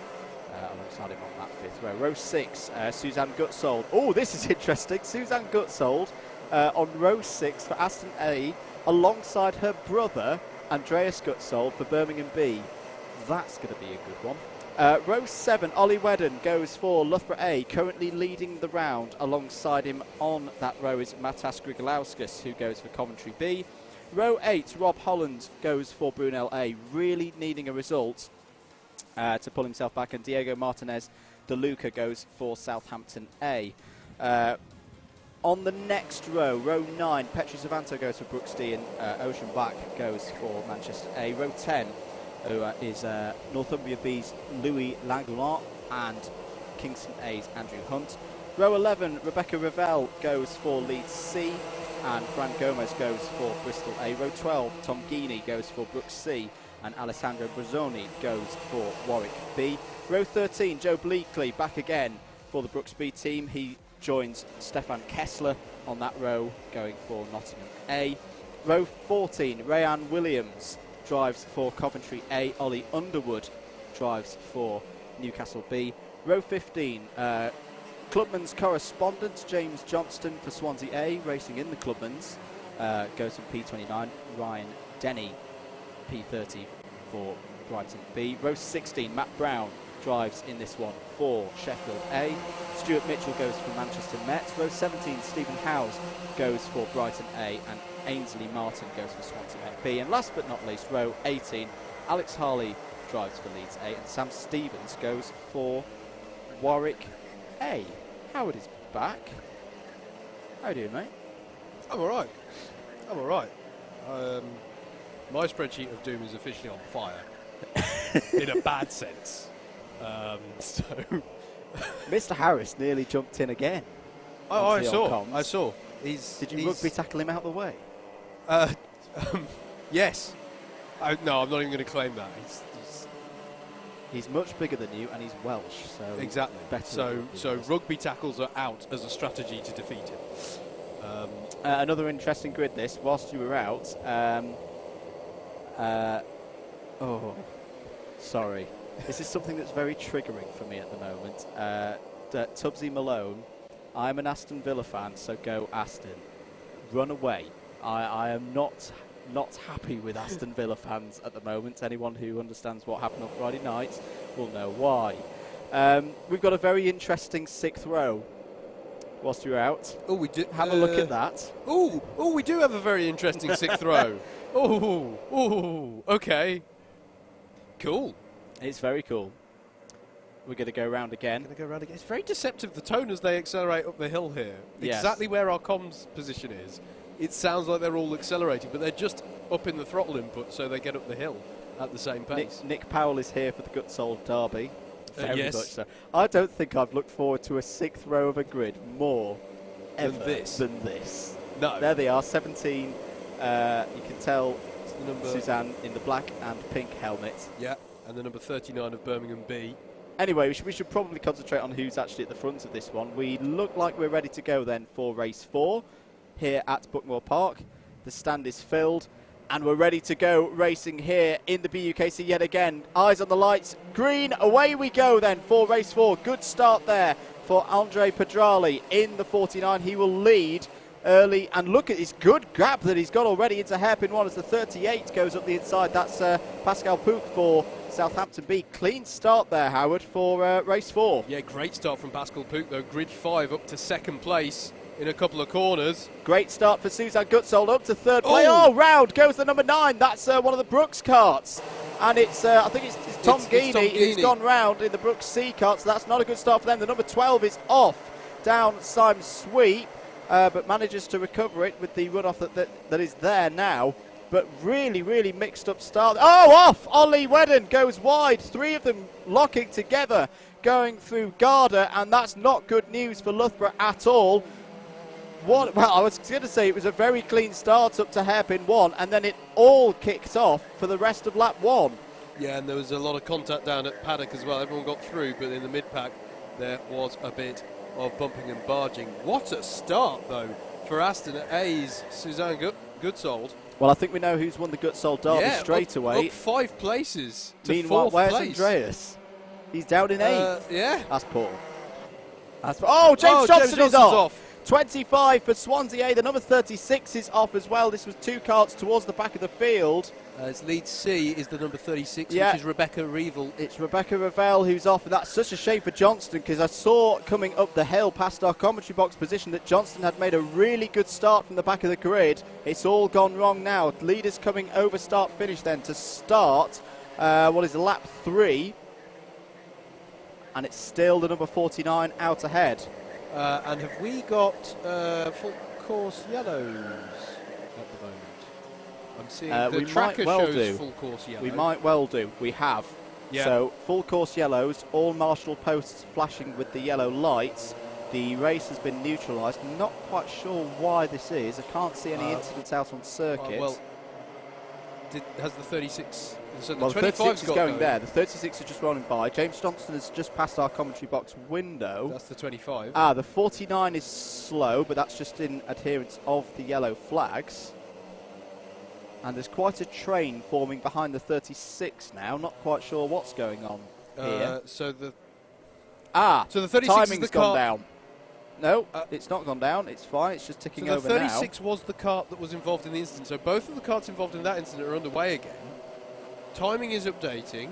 alongside him on that 5th row. Row 6, Suzanne Gutsold. Oh, this is interesting. Suzanne Gutsold on row 6 for Aston A, alongside her brother Andreas Gutsold for Birmingham B. That's going to be a good one. Row 7, Ollie Wedden goes for Loughborough A, currently leading the round. Alongside him on that row is Matas Grigolauskas, who goes for Coventry B. Row 8, Rob Holland goes for Brunel A, really needing a result to pull himself back, and Diego Martinez de Luca goes for Southampton A. On the next row, row 9, Petri Zavanto goes for Brooks D and Ocean Black goes for Manchester A. Row 10 is Northumbria B's Louis Langlois and Kingston A's Andrew Hunt. Row 11, Rebecca Ravel goes for Leeds C and Fran Gomez goes for Bristol A. Row 12, Tom Geeney goes for Brooks C and Alessandro Brazzoni goes for Warwick B. Row 13, Joe Bleakley back again for the Brooks B team. He joins Stefan Kessler on that row, going for Nottingham A. Row 14, Rayan Williams drives for Coventry A. Ollie Underwood drives for Newcastle B. Row 15, Clubman's correspondent James Johnston for Swansea A, racing in the Clubman's, goes from P29. Ryan Denny, P30 for Brighton B. Row 16, Matt Brown drives in this one for Sheffield A. Stuart Mitchell goes for Manchester Met. Row 17, Stephen Howes goes for Brighton A and Ainsley Martin goes for Swansea B. And last but not least, row 18, Alex Harley drives for Leeds A and Sam Stevens goes for Warwick A. Howard is back. How are you doing, mate? I'm alright. I'm alright. My spreadsheet of doom is officially on fire. In a bad sense. So Mr. Harris nearly jumped in again. Oh, I saw. Did you rugby tackle him out of the way? Yes. No, I'm not even going to claim that. He's much bigger than you, and he's Welsh. So exactly. So rugby tackles are out as a strategy to defeat him. Another interesting grid. This, whilst you were out. Sorry. This is something that's very triggering for me at the moment. Tubbsy Malone, I'm an Aston Villa fan, so go Aston. Run away. I am not happy with Aston Villa fans at the moment. Anyone who understands what happened on Friday night will know why. We've got a very interesting 6th row whilst you're out. Oh, we do. Have a look at that. Oh, we do have a very interesting 6th row. Oh, okay. Cool. It's very cool. We're going to go round again. It's very deceptive, the tone as they accelerate up the hill here. Yes. Exactly where our comms position is. It sounds like they're all accelerating, but they're just up in the throttle input, so they get up the hill at the same pace. Nick Powell is here for the Gutsold Derby. Very yes. much so. I don't think I've looked forward to a 6th row of a grid more than this. Than this. No. There they are, 17 You can tell Suzanne in the black and pink helmet. Yeah, and the number 39 of Birmingham B. Anyway, we should probably concentrate on who's actually at the front of this one. We look like we're ready to go then for race 4 here at Buckmore Park. The stand is filled and we're ready to go racing here in the BUKC yet again. Eyes on the lights, green, away we go then for race 4. Good start there for Andre Pedrali in the 49. He will lead early, and look at his good grab that he's got already into hairpin 1 as the 38 goes up the inside. That's Pascal Pouk for Southampton B. Clean start there, Howard, for race 4. Yeah, great start from Pascal Pouk though. Grid 5 up to 2nd place in a couple of corners. Great start for Suzanne Gutsold up to 3rd place. Oh, round goes the number 9. That's one of the Brooks carts. And it's, I think it's Tom Geaney who's gone round in the Brooks C cart, so that's not a good start for them. The number 12 is off down Simon Sweep. But manages to recover it with the runoff that is there now. But really, really mixed up start. Oh, off! Ollie Wedden goes wide. 3 of them locking together, going through Garda, and that's not good news for Loughborough at all. Well, I was going to say it was a very clean start up to hairpin 1, and then it all kicked off for the rest of lap 1. Yeah, and there was a lot of contact down at paddock as well. Everyone got through, but in the mid-pack there was a bit of bumping and barging. What a start, though, for Aston A's Suzanne Gutsold. Well, I think we know who's won the Gutsold Derby straight away. Up 5 places to Meanwhile, 4th where's place. Andreas? He's down in 8th. Yeah. That's Paul. Oh, James Johnson is off. 25 for Swansea. The number 36 is off as well. This was 2 carts towards the back of the field. As lead C is the number 36, yeah, which is Rebecca Revel. It's Rebecca Revel who's off, and that's such a shame for Johnston, because I saw coming up the hill past our commentary box position that Johnston had made a really good start from the back of the grid. It's all gone wrong now. Leaders coming over start-finish then to start, what is lap 3, and it's still the number 49 out ahead. And have we got full course yellows at the moment? I'm seeing the tracker shows full course yellow. We might well do. We have. Yeah. So full course yellows, all marshal posts flashing with the yellow lights. The race has been neutralised. Not quite sure why this is. I can't see any incidents out on circuit. Well, has the 36... So the well, 36 is going there. The 36 is just rolling by. James Johnston has just passed our commentary box window. That's the 25. The 49 is slow, but that's just in adherence of the yellow flags. And there's quite a train forming behind the 36 now. Not quite sure what's going on here. So the... So the 36 timing's is the gone down. No, it's not gone down. It's fine. It's just ticking over now. So the 36 was the cart that was involved in the incident. So both of the carts involved in that incident are underway again. Timing is updating.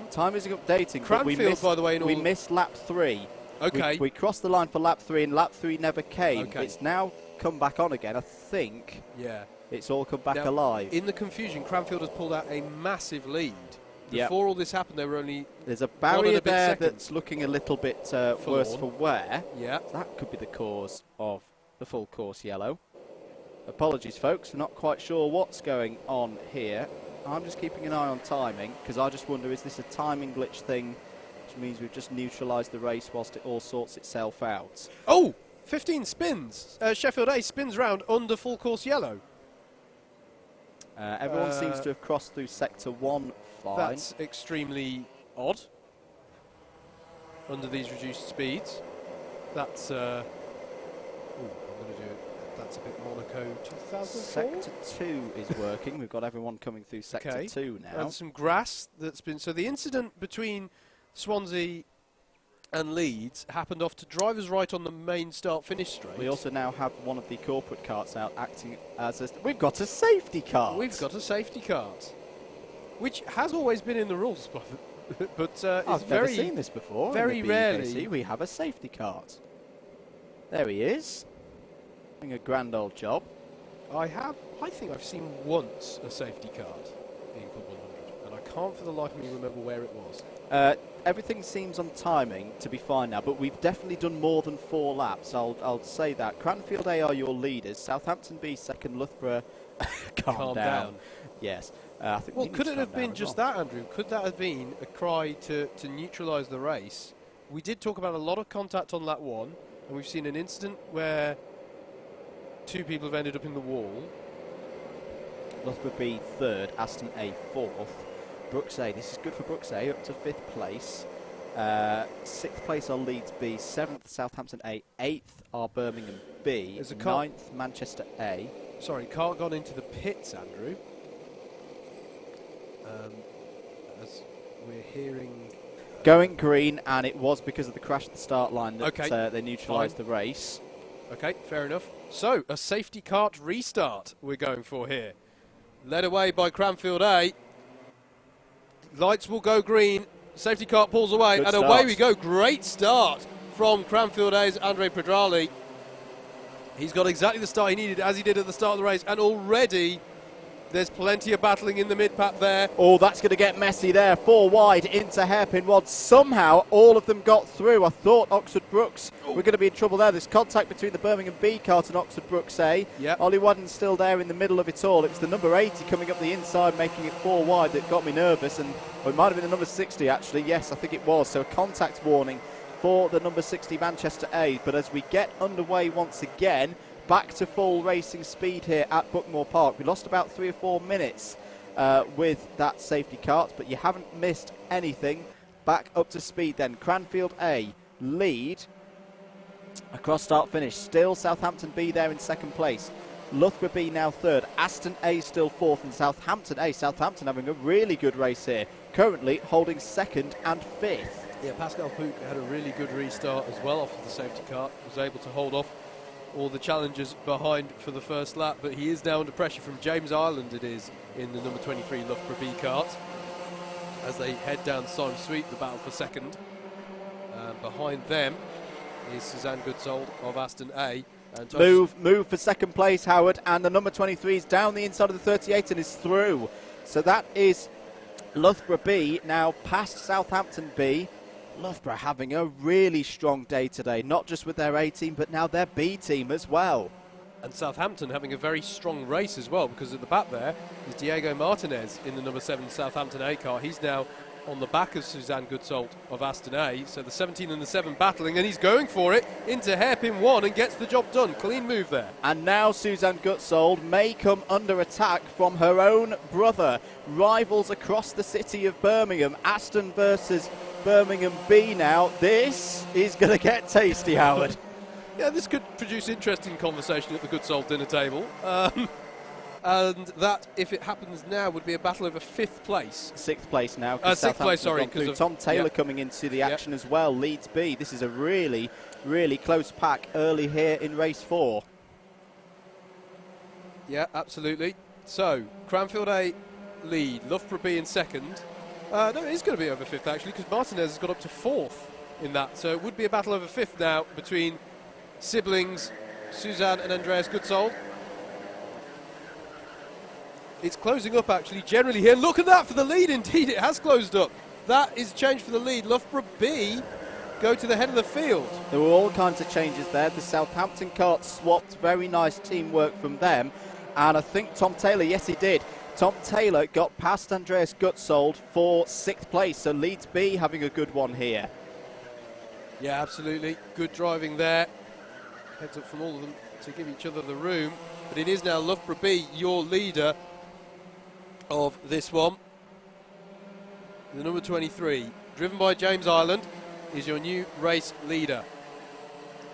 Cranfield, by the way, we missed lap 3. Okay. We crossed the line for lap 3, and lap 3 never came. Okay. It's now come back on again, I think. Yeah. It's all come back now, alive. In the confusion, Cranfield has pulled out a massive lead. Before all this happened, they were only... There's a barrier there that's looking a little bit worse for wear. Yeah. That could be the cause of the full course yellow. Apologies, folks. We're not quite sure what's going on here. I'm just keeping an eye on timing, because I just wonder, is this a timing glitch thing, which means we've just neutralised the race whilst it all sorts itself out. Oh! 15 spins. Sheffield A spins round under full course yellow. Everyone seems to have crossed through sector 1 fine. That's extremely odd under these reduced speeds. That's... I'm going to do it. That's a bit Monaco 2004. Sector 2 is working. We've got everyone coming through sector 2 now. And some grass that's been... So the incident between Swansea and Leeds happened off to drivers right on the main start-finish straight. We also now have one of the corporate carts out acting as a... We've got a safety cart! We've got a safety cart, which has always been in the rules, but I've never seen this before. Very rarely we have a safety cart. There he is. Doing a grand old job. I think I've seen once a safety cart in Club 100, and I can't for the life of me remember where it was. Everything seems on timing to be fine now, but we've definitely done more than 4 laps. I'll say that. Cranfield A are your leaders. Southampton B second. Loughborough calm down. Yes. I think well, could it have been just that, Andrew? Could that have been a cry to neutralise the race? We did talk about a lot of contact on lap 1, and we've seen an incident where 2 people have ended up in the wall. Loughborough B 3rd, Aston A 4th. BUKC, this is good for BUKC, up to 5th place. 6th place are Leeds B, 7th Southampton A, 8th are Birmingham B, 9th Manchester A. Sorry, car gone into the pits, Andrew. As we're hearing... Going green, and it was because of the crash at the start line that they neutralised the race. Okay, fair enough. So, a safety kart restart we're going for here. Led away by Cranfield A. Lights will go green. Safety kart pulls away, Good and start. away we go. Great start from Cranfield A's Andre Pedrali. He's got exactly the start he needed, as he did at the start of the race, and already there's plenty of battling in the mid-pack there. Oh, that's going to get messy there. 4 wide into hairpin one. Somehow, all of them got through. I thought Oxford Brooks were going to be in trouble there. There's contact between the Birmingham B kart and Oxford Brooks A. Yep. Ollie Wadden's still there in the middle of it all. It was the number 80 coming up the inside, making it 4 wide that got me nervous. And it might have been the number 60, actually. Yes, I think it was. So a contact warning for the number 60 Manchester A. But as we get underway once again, back to full racing speed here at Buckmore Park. We lost about 3 or 4 minutes with that safety kart, but you haven't missed anything. Back up to speed then. Cranfield A lead across start finish. Still Southampton B there in 2nd place. Loughborough B now 3rd. Aston A still 4th, and Southampton A. Southampton having a really good race here. Currently holding 2nd and 5th. Yeah, Pascal Pook had a really good restart as well off of the safety kart. Was able to hold off all the challengers behind for the first lap, but he is now under pressure from James Ireland, it is, in the number 23 Loughborough B kart, as they head down Sime Sweep, the battle for 2nd. Behind them is Suzanne Goodsold of Aston A. And Move for 2nd place, Howard, and the number 23 is down the inside of the 38 and is through. So that is Loughborough B now past Southampton B. Loughborough having a really strong day today, not just with their A team, but now their B team as well. And Southampton having a very strong race as well, because at the back there is Diego Martinez in the number 7 Southampton A car. He's now on the back of Suzanne Goodsold of Aston A. So the 17 and the 7 battling, and he's going for it into hairpin 1 and gets the job done. Clean move there. And now Suzanne Goodsold may come under attack from her own brother. Rivals across the city of Birmingham. Aston versus Birmingham B now. This is going to get tasty, Howard. Yeah, this could produce interesting conversation at the Goodsold dinner table. And that, if it happens now, would be a battle over 5th place. 6th place now. 6th place, sorry. Because Tom Taylor coming into the action as well. Leeds B. This is a really, really close pack early here in race 4. Yeah, absolutely. So, Cranfield A lead, Loughborough B in 2nd. No, it is going to be over 5th, actually, because Martinez has got up to 4th in that. So it would be a battle over 5th now between siblings Suzanne and Andreas Goodsold. It's closing up, actually, generally here. Look at that for the lead. Indeed, it has closed up. That is a change for the lead. Loughborough B go to the head of the field. There were all kinds of changes there. The Southampton kart swapped. Very nice teamwork from them. And I think Tom Taylor, yes, he did. Tom Taylor got past Andreas Goodsold for 6th place. So Leeds B having a good one here. Yeah, absolutely. Good driving there. Heads up from all of them to give each other the room. But it is now Loughborough B, your leader of this one. The number 23, driven by James Ireland, is your new race leader.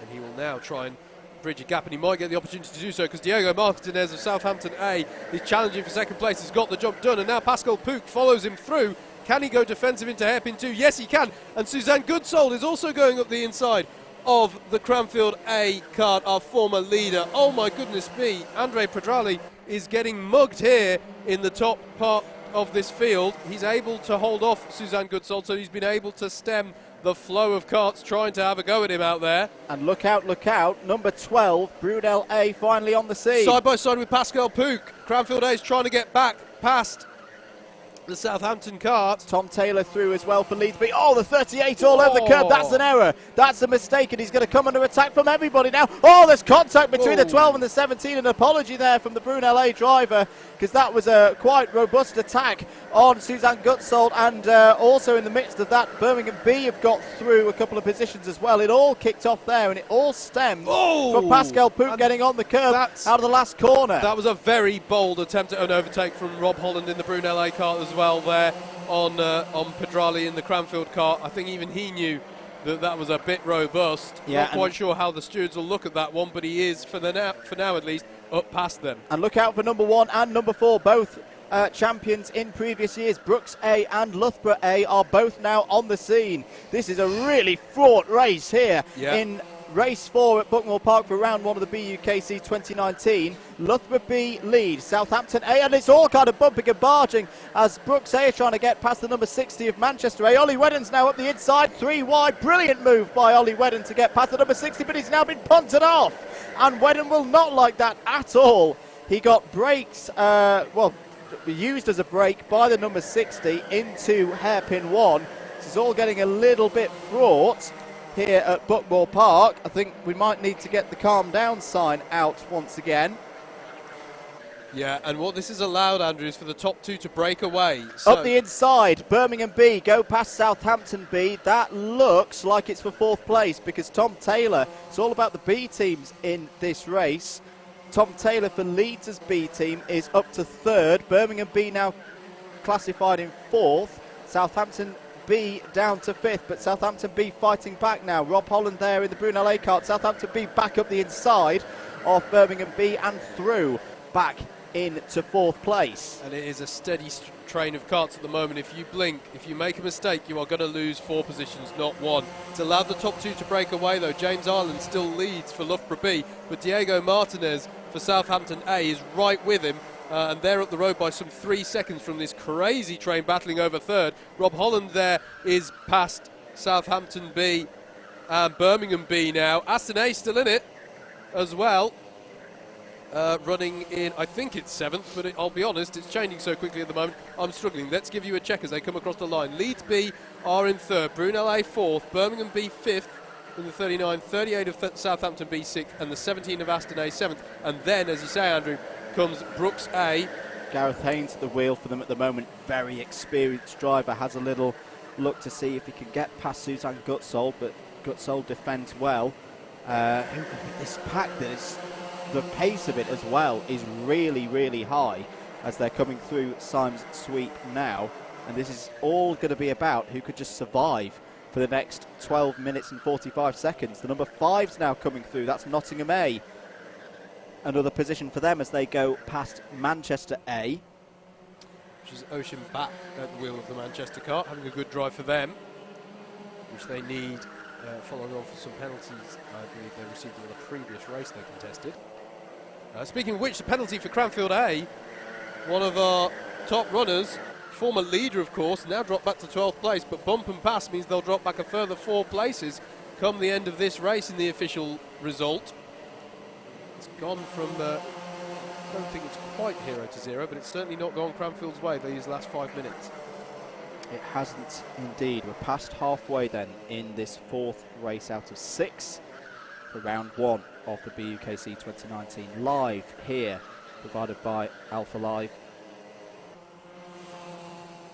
And he will now try and bridge a gap, and he might get the opportunity to do so, because Diego Martinez of Southampton A is challenging for 2nd place, has got the job done, and now Pascal Pook follows him through. Can he go defensive into hairpin 2? Yes, he can. And Suzanne Goodsold is also going up the inside of the Cranfield A kart, our former leader. Oh my goodness me, Andre Pedrali is getting mugged here in the top part of this field. He's able to hold off Suzanne Goodsold, so he's been able to stem the flow of karts trying to have a go at him out there. And look out, number 12, Brunel A finally on the scene. Side by side with Pascal Pook. Cranfield A is trying to get back past the Southampton kart. Tom Taylor through as well for Leedsby. Oh, the 38 all over the curb. That's an error. That's a mistake, and he's going to come under attack from everybody now. Oh, there's contact between the 12 and the 17. An apology there from the Brunel driver, because that was a quite robust attack on Suzanne Gutsold, and also in the midst of that, Birmingham B have got through a couple of positions as well. It all kicked off there, and it all stemmed from Pascal Pook getting on the curb out of the last corner. That was a very bold attempt at an overtake from Rob Holland in the Brunel kart as well there on Pedrali in the Cranfield kart. I think even he knew that was a bit robust. Yeah, not quite sure how the stewards will look at that one, but he is, for now at least, up past them. And look out for number 1 and number 4, both champions in previous years. Brooks A and Loughborough A are both now on the scene. This is a really fraught race here in race 4 at Buckmore Park for round 1 of the BUKC 2019. Loughborough B lead, Southampton A, and it's all kind of bumping and barging as Brooks A is trying to get past the number 60 of Manchester A. Ollie Wedden's now up the inside, 3 wide. Brilliant move by Ollie Wedden to get past the number 60, but he's now been punted off, and Wedden will not like that at all. He got brakes, used as a brake by the number 60 into hairpin 1. This is all getting a little bit fraught here at Buckmore Park. I think we might need to get the calm down sign out once again. Yeah, and what this has allowed, Andrew, is for the top 2 to break away. So up the inside, Birmingham B go past Southampton B. That looks like it's for 4th place, because Tom Taylor, it's all about the B teams in this race. Tom Taylor for Leeds' B team is up to 3rd. Birmingham B now classified in 4th. Southampton B down to 5th, but Southampton B fighting back now. Rob Holland there in the Brunel kart. Southampton B back up the inside of Birmingham B and through back into 4th place. And it is a steady train of karts at the moment. If you blink, if you make a mistake, you are going to lose 4 positions, not 1. It's allowed the top 2 to break away, though. James Ireland still leads for Loughborough B, but Diego Martinez for Southampton A is right with him. And they're up the road by some 3 seconds from this crazy train battling over 3rd. Rob Holland there is past Southampton B and Birmingham B now. Aston A still in it as well. Running in, I think it's 7th, but I'll be honest, it's changing so quickly at the moment, I'm struggling. Let's give you a check as they come across the line. Leeds B are in 3rd, Brunel A 4th, Birmingham B 5th, in the 39, 38 of Southampton B 6th, and the 17 of Aston A 7th. And then, as you say, Andrew, comes Brooks A. Gareth Haynes at the wheel for them at the moment. Very experienced driver. Has a little look to see if he can get past Suzanne Gutsold, but Gutsold defends well. This pack, the pace of it as well is really, really high as they're coming through Symes Sweep now. And this is all going to be about who could just survive for the next 12 minutes and 45 seconds. The number 5's now coming through. That's Nottingham A. Another position for them as they go past Manchester A. Which is Ocean back at the wheel of the Manchester kart, having a good drive for them, which they need following on for some penalties I believe they received in the previous race they contested. Speaking of which, the penalty for Cranfield A, one of our top runners, former leader of course, now dropped back to 12th place, but bump and pass means they'll drop back a further 4 places come the end of this race in the official result. It's gone from, I don't think it's quite 0-0, but it's certainly not gone Cranfield's way these last 5 minutes. It hasn't indeed. We're past halfway then in this 4th race out of 6 for round 1 of the BUKC 2019. Live here, provided by Alpha Live.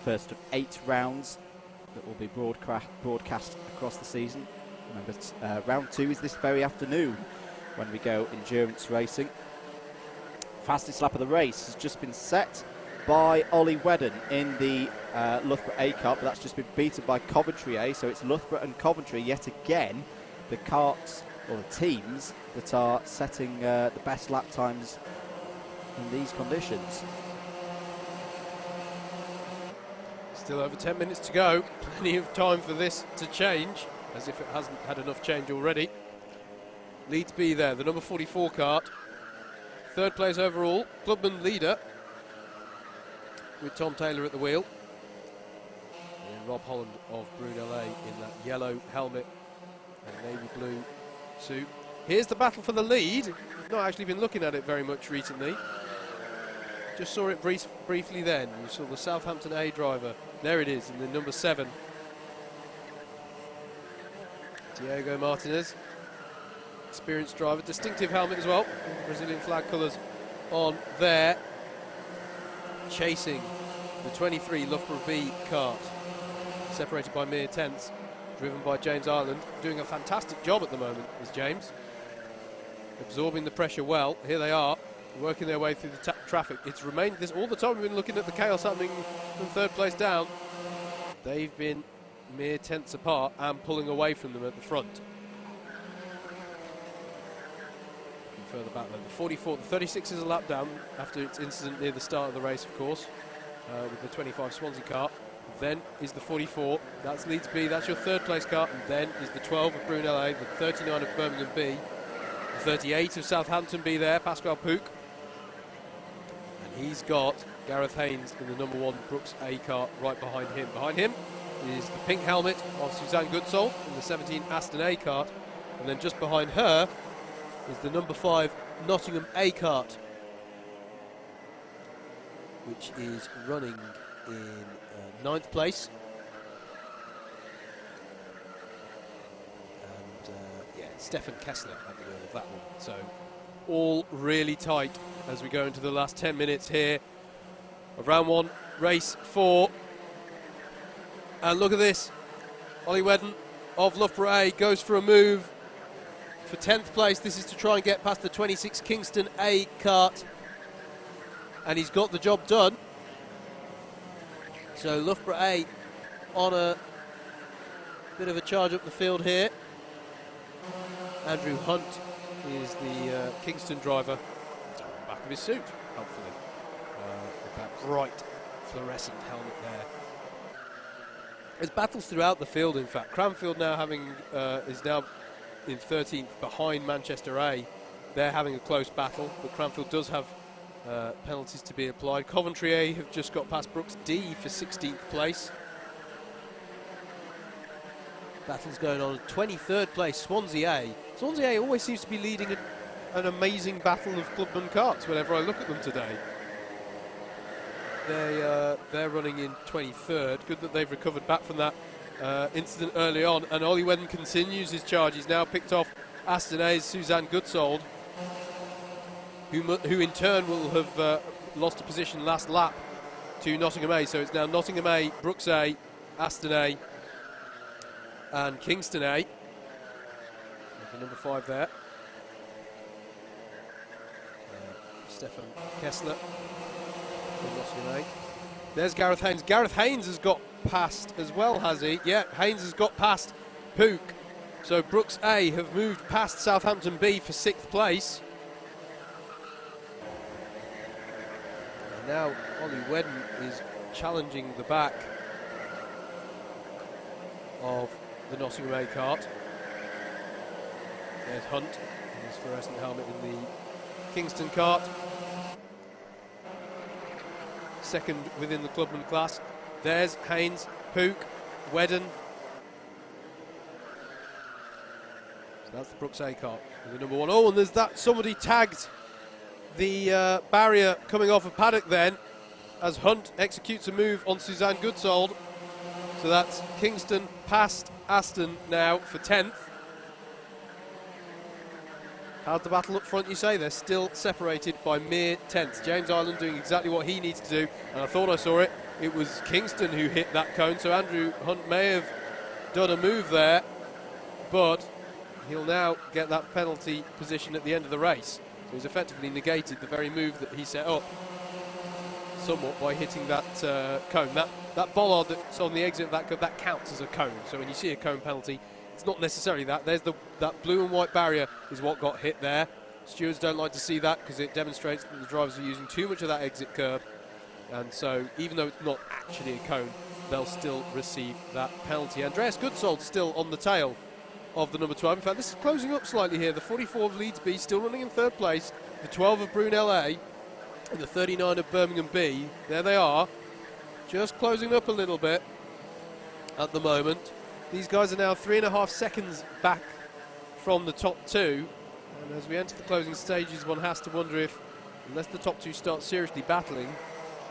First of 8 rounds that will be broadcast across the season. Remember, round 2 is this very afternoon when we go endurance racing. Fastest lap of the race has just been set by Ollie Wedden in the Loughborough A kart, but that's just been beaten by Coventry A, so it's Loughborough and Coventry yet again, the karts or the teams that are setting the best lap times in these conditions. Still over 10 minutes to go, plenty of time for this to change, as if it hasn't had enough change already. Leeds B there, the number 44 kart, 3rd place overall, clubman leader, with Tom Taylor at the wheel. And Rob Holland of Brunel A in that yellow helmet and navy blue suit. Here's the battle for the lead. We've not actually been looking at it very much recently. Just saw it briefly then. You saw the Southampton A driver. There it is, in the number 7. Diego Martinez. Experienced driver. Distinctive helmet as well. Brazilian flag colours on there. Chasing the 23 Loughborough B kart. Separated by mere tenths. Driven by James Ireland. Doing a fantastic job at the moment is James. Absorbing the pressure well. Here they are. Working their way through the traffic. It's remained this all the time. We've been looking at the chaos happening from third place down. They've been mere tenths apart and pulling away from them at the front. And further back then, the 44, the 36 is a lap down after its incident near the start of the race, of course, with the 25 Swansea car. Then is the 44. That's Leeds B. That's your third place car. And then is the 12 of Brunel A, the 39 of Birmingham B, the 38 of Southampton B there, Pascal Pook. He's got Gareth Haynes in the number 1 Brooks A car right behind him. Behind him is the pink helmet of Suzanne Goodsall in the 17 Aston A kart. And then just behind her is the number 5 Nottingham A kart, which is running in 9th place. And yeah, Stefan Kessler at the wheel of that one. So all really tight as we go into the last 10 minutes here of round 1, race 4. And look at this. Ollie Wedden of Loughborough A goes for a move for 10th place. This is to try and get past the 26 Kingston A kart. And he's got the job done. So Loughborough A on a bit of a charge up the field here. Andrew Hunt is the Kingston driver. Back of his suit, helpfully, with that bright fluorescent helmet there. There's battles throughout the field, in fact. Cranfield now is now in 13th behind Manchester A. They're having a close battle, but Cranfield does have penalties to be applied. Coventry A have just got past Brooks D for 16th place. Battles going on at 23rd place, Swansea A. Swansea A always seems to be leading an amazing battle of clubman karts whenever I look at them today. They're running in 23rd. Good that they've recovered back from that incident early on. And Ollie Wedden continues his charge. He's now picked off Aston A's Suzanne Goodsold, who in turn will have lost a position last lap to Nottingham A. So it's now Nottingham A, Brooks A, Aston A, and Kingston A. The number 5 there. Stefan Kessler from Nottingham A. There's Gareth Haynes. Gareth Haynes has got past as well, has he? Yeah, Haynes has got past Pook. So Brooks A have moved past Southampton B for 6th place. And now Ollie Wedden is challenging the back of the Nottingham A kart. There's Hunt in his fluorescent helmet in the Kingston kart. Second within the clubman class. There's Haynes, Pook, Wedden. So that's the Brooks A kart with the number 1. Oh, and there's that. Somebody tagged the barrier coming off of paddock then as Hunt executes a move on Suzanne Goodsold. So that's Kingston past Aston now for 10th. How's the battle up front, you say? They're still separated by mere tenths. James Ireland doing exactly what he needs to do, and I thought I saw it. It was Kingston who hit that cone, so Andrew Hunt may have done a move there, but he'll now get that penalty position at the end of the race. So he's effectively negated the very move that he set up somewhat by hitting that cone. That bollard that's on the exit of that cone, that counts as a cone. So when you see a cone penalty, it's not necessarily that. There's that blue and white barrier is what got hit there. Stewards don't like to see that because it demonstrates that the drivers are using too much of that exit curb. And so even though it's not actually a cone, they'll still receive that penalty. Andreas Goodsold still on the tail of the number 12. In fact, this is closing up slightly here. The 44 of Leeds B still running in 3rd place. The 12 of Brunel A and the 39 of Birmingham B. There they are. Just closing up a little bit at the moment. These guys are now 3.5 seconds back from the top 2. And as we enter the closing stages, one has to wonder if unless the top two start seriously battling,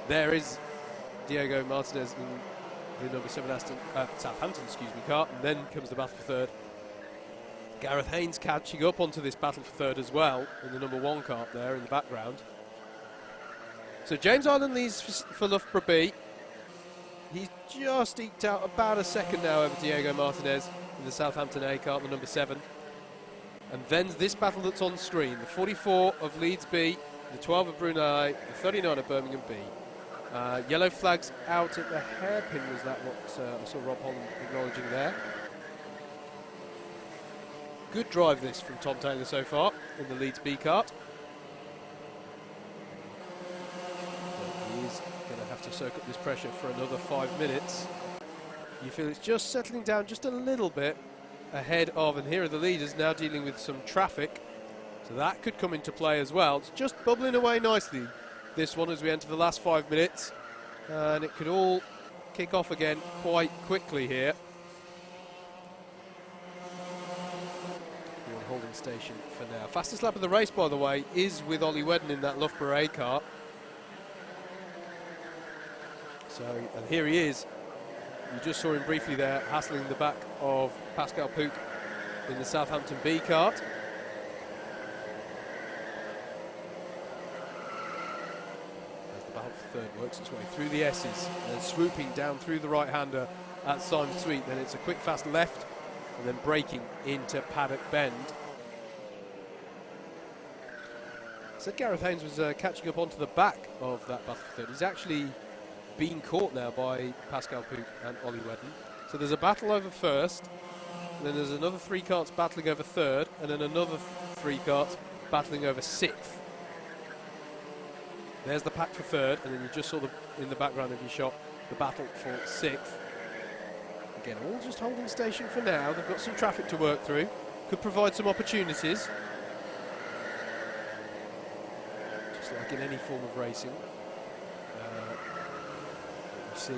there is Diego Martinez in the number 7 Southampton car, and then comes the battle for third. Gareth Haynes catching up onto this battle for third as well in the number 1 car there in the background. So James Ireland leads for Loughborough B. He's just eked out about a second now over Diego Martinez in the Southampton A car, the number 7. And then this battle that's on screen, the 44 of Leeds B, the 12 of Brunei, the 39 of Birmingham B. Yellow flags out at the hairpin, was that what I saw Rob Holland acknowledging there. Good drive this from Tom Taylor so far in the Leeds B kart. He is going to have to soak up this pressure for another 5 minutes. You feel it's just settling down just a little bit ahead of, and here are the leaders now dealing with some traffic. So that could come into play as well. It's just bubbling away nicely, this one, as we enter the last 5 minutes. And it could all kick off again quite quickly here. We're on holding station for now. Fastest lap of the race, by the way, is with Ollie Wedden in that Loughborough A car. So, and here he is. You just saw him briefly there, hassling the back of Pascal Pook in the Southampton B kart. As the battle for third works its way through the S's and swooping down through the right-hander at Simon Sweet. Then it's a quick fast left and then braking into Paddock Bend. So Gareth Haynes was catching up onto the back of that battle for third. He's actually being caught now by Pascal Pook and Ollie Wedden. So there's a battle over first, and then there's another 3 karts battling over third, and then another 3 karts battling over 6th. There's the pack for third, and then you just saw in the background of your shot the battle for 6th. Again, all just holding station for now. They've got some traffic to work through, could provide some opportunities. Just like in any form of racing. You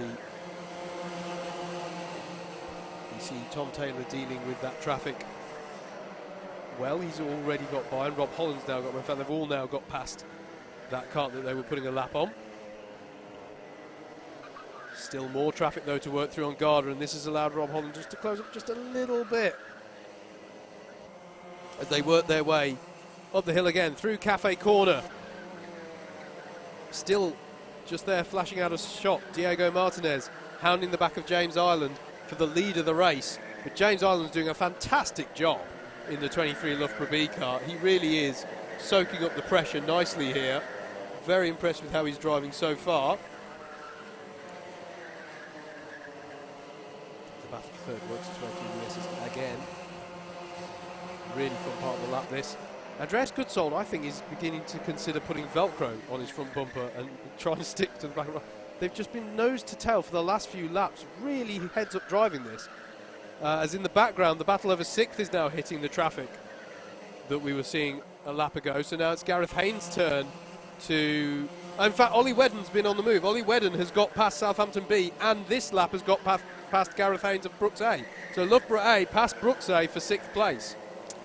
see Tom Taylor dealing with that traffic well. He's already got by, and Rob Holland's now got, in fact they've all now got past that cart that they were putting a lap on. Still more traffic though to work through on Garda, and this has allowed Rob Holland just to close up just a little bit as they work their way up the hill again through Cafe Corner. Still just there flashing out a shot, Diego Martinez hounding the back of James Ireland for the lead of the race. But James Ireland's doing a fantastic job in the 23 Loughborough B car. He really is soaking up the pressure nicely here. Very impressed with how he's driving so far. The battle for third works its way through the S's again. Really fun part of the lap this. Andreas Goodsold, I think, is beginning to consider putting Velcro on his front bumper and trying to stick to the back. They've just been nose to tail for the last few laps, really heads up driving this. As in the background, the battle over 6th is now hitting the traffic that we were seeing a lap ago. So now it's Gareth Haynes' turn to... In fact, Ollie Wedden's been on the move. Ollie Wedden has got past Southampton B, and this lap has got past Gareth Haynes of Brooks A. So Loughborough A past Brooks A for 6th place.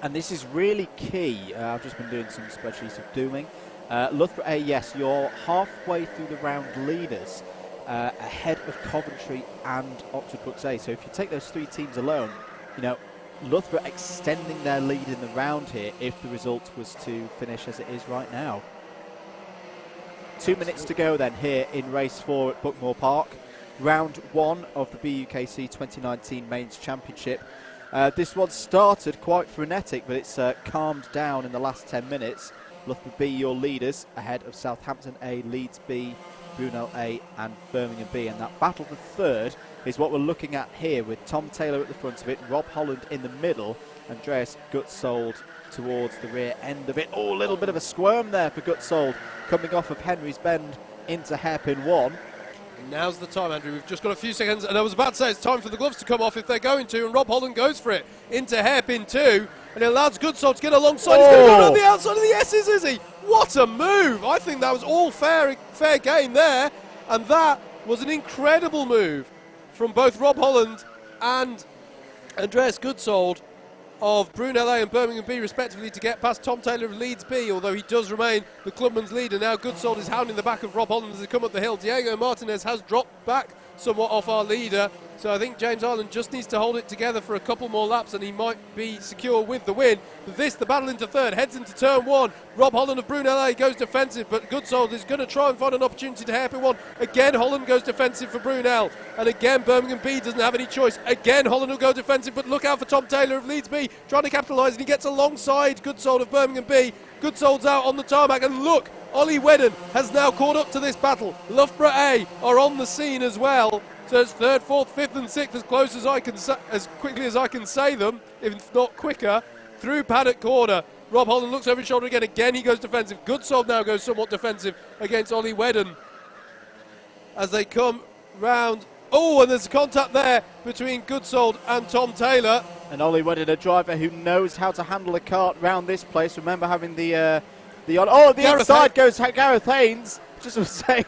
And this is really key. I've just been doing some spreadsheets of dooming. Loughborough A, yes, you're halfway through the round leaders, ahead of Coventry and Oxford Brooks A. So if you take those 3 teams alone, you know, Loughborough extending their lead in the round here if the result was to finish as it is right now. 2 minutes to go then here in race 4 at Buckmore Park. Round 1 of the BUKC 2019 Mains Championship. This one started quite frenetic, but it's calmed down in the last 10 minutes. Loughborough B, your leaders, ahead of Southampton A, Leeds B, Brunel A and Birmingham B. And that battle for third is what we're looking at here, with Tom Taylor at the front of it, Rob Holland in the middle, Andreas Goodsold towards the rear end of it. Oh, a little bit of a squirm there for Goodsold, coming off of Henry's Bend into hairpin 1. Now's the time, Andrew. We've just got a few seconds, and I was about to say it's time for the gloves to come off if they're going to, and Rob Holland goes for it into hairpin 2, and it allows Goodsold to get alongside. He's going to go around the outside of the S's, is he? What a move! I think that was all fair game there, and that was an incredible move from both Rob Holland and Andreas Goodsold. of Brunel A and Birmingham B respectively to get past Tom Taylor of Leeds B, although he does remain the clubman's leader. Now Goodsold is hounding the back of Rob Holland as they come up the hill. Diego Martinez has dropped back somewhat off our leader, so I think James Ireland just needs to hold it together for a couple more laps and he might be secure with the win. But the battle into third, heads into turn one. Rob Holland of Brunel A goes defensive, but Goodsold is going to try and find an opportunity to hairpin one. Again, Holland goes defensive for Brunel, and again Birmingham B doesn't have any choice. Again, Holland will go defensive, but look out for Tom Taylor of Leeds B, trying to capitalise, and he gets alongside Goodsold of Birmingham B. Goodsold's out on the tarmac, and look, Ollie Wedden has now caught up to this battle. Loughborough A are on the scene as well. So it's third, fourth, fifth and sixth as close as I can as quickly as I can say them, if not quicker, through Paddock Corner. Rob Holland looks over his shoulder again. Again he goes defensive. Goodsold now goes somewhat defensive against Ollie Wedden as they come round. Oh, and there's a contact there between Goodsold and Tom Taylor. And Ollie Wedden, a driver who knows how to handle a kart round this place. Remember having the inside goes Gareth Haynes. Just was saying,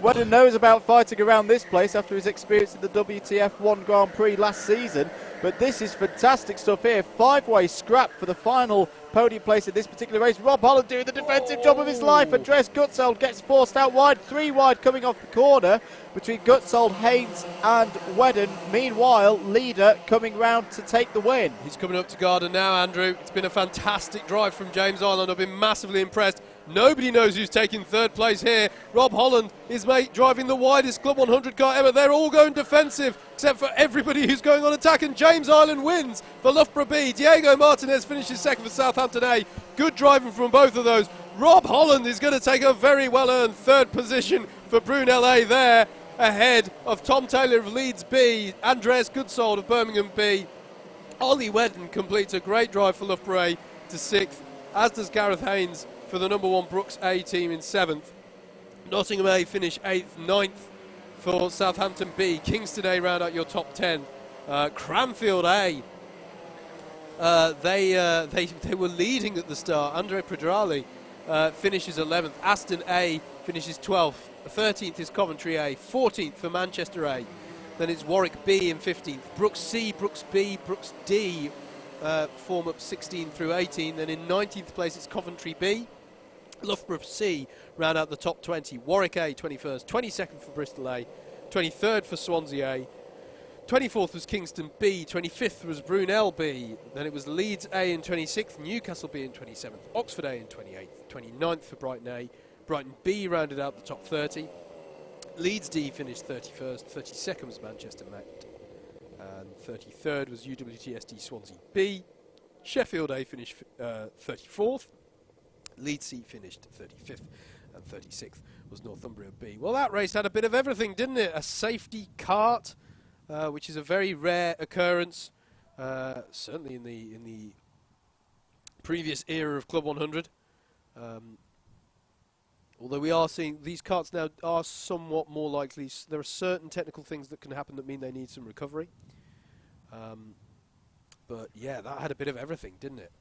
Wedden knows about fighting around this place after his experience in the WTF 1 Grand Prix last season. But this is fantastic stuff here. Five-way scrap for the final podium place in this particular race. Rob Holland doing the defensive job of his life. Andreas Goodsold gets forced out wide. 3 wide coming off the corner between Goodsold, Haynes and Wedden. Meanwhile, leader coming round to take the win. He's coming up to Garden now, Andrew. It's been a fantastic drive from James Ireland. I've been massively impressed. Nobody knows who's taking third place here. Rob Holland is driving the widest Club 100 car ever. They're all going defensive, except for everybody who's going on attack, and James Ireland wins for Loughborough B. Diego Martinez finishes second for Southampton A. Good driving from both of those. Rob Holland is going to take a very well-earned third position for Brunel A there, ahead of Tom Taylor of Leeds B, Andreas Goodsold of Birmingham B. Ollie Wedden completes a great drive for Loughborough A to sixth, as does Gareth Haynes for the number 1 Brooks A team in 7th. Nottingham A finish 8th, 9th for Southampton B. Kingston A round out your top 10. Cranfield A, they were leading at the start. Andre Predrali finishes 11th. Aston A finishes 12th. 13th is Coventry A. 14th for Manchester A. Then it's Warwick B in 15th. Brooks C, Brooks B, Brooks D form up 16 through 18. Then in 19th place it's Coventry B. Loughborough C round out the top 20. Warwick A 21st, 22nd for Bristol A, 23rd for Swansea A, 24th was Kingston B, 25th was Brunel B, then it was Leeds A in 26th, Newcastle B in 27th, Oxford A in 28th, 29th for Brighton A, Brighton B rounded out the top 30, Leeds D finished 31st, 32nd was Manchester Met, and 33rd was UWTSD Swansea B, Sheffield A finished 34th, Leeds C finished 35th, and 36th was Northumbria B. Well, that race had a bit of everything, didn't it? A safety kart, which is a very rare occurrence, certainly in the previous era of Club 100. Although we are seeing these karts now are somewhat more likely. There are certain technical things that can happen that mean they need some recovery. But yeah, that had a bit of everything, didn't it?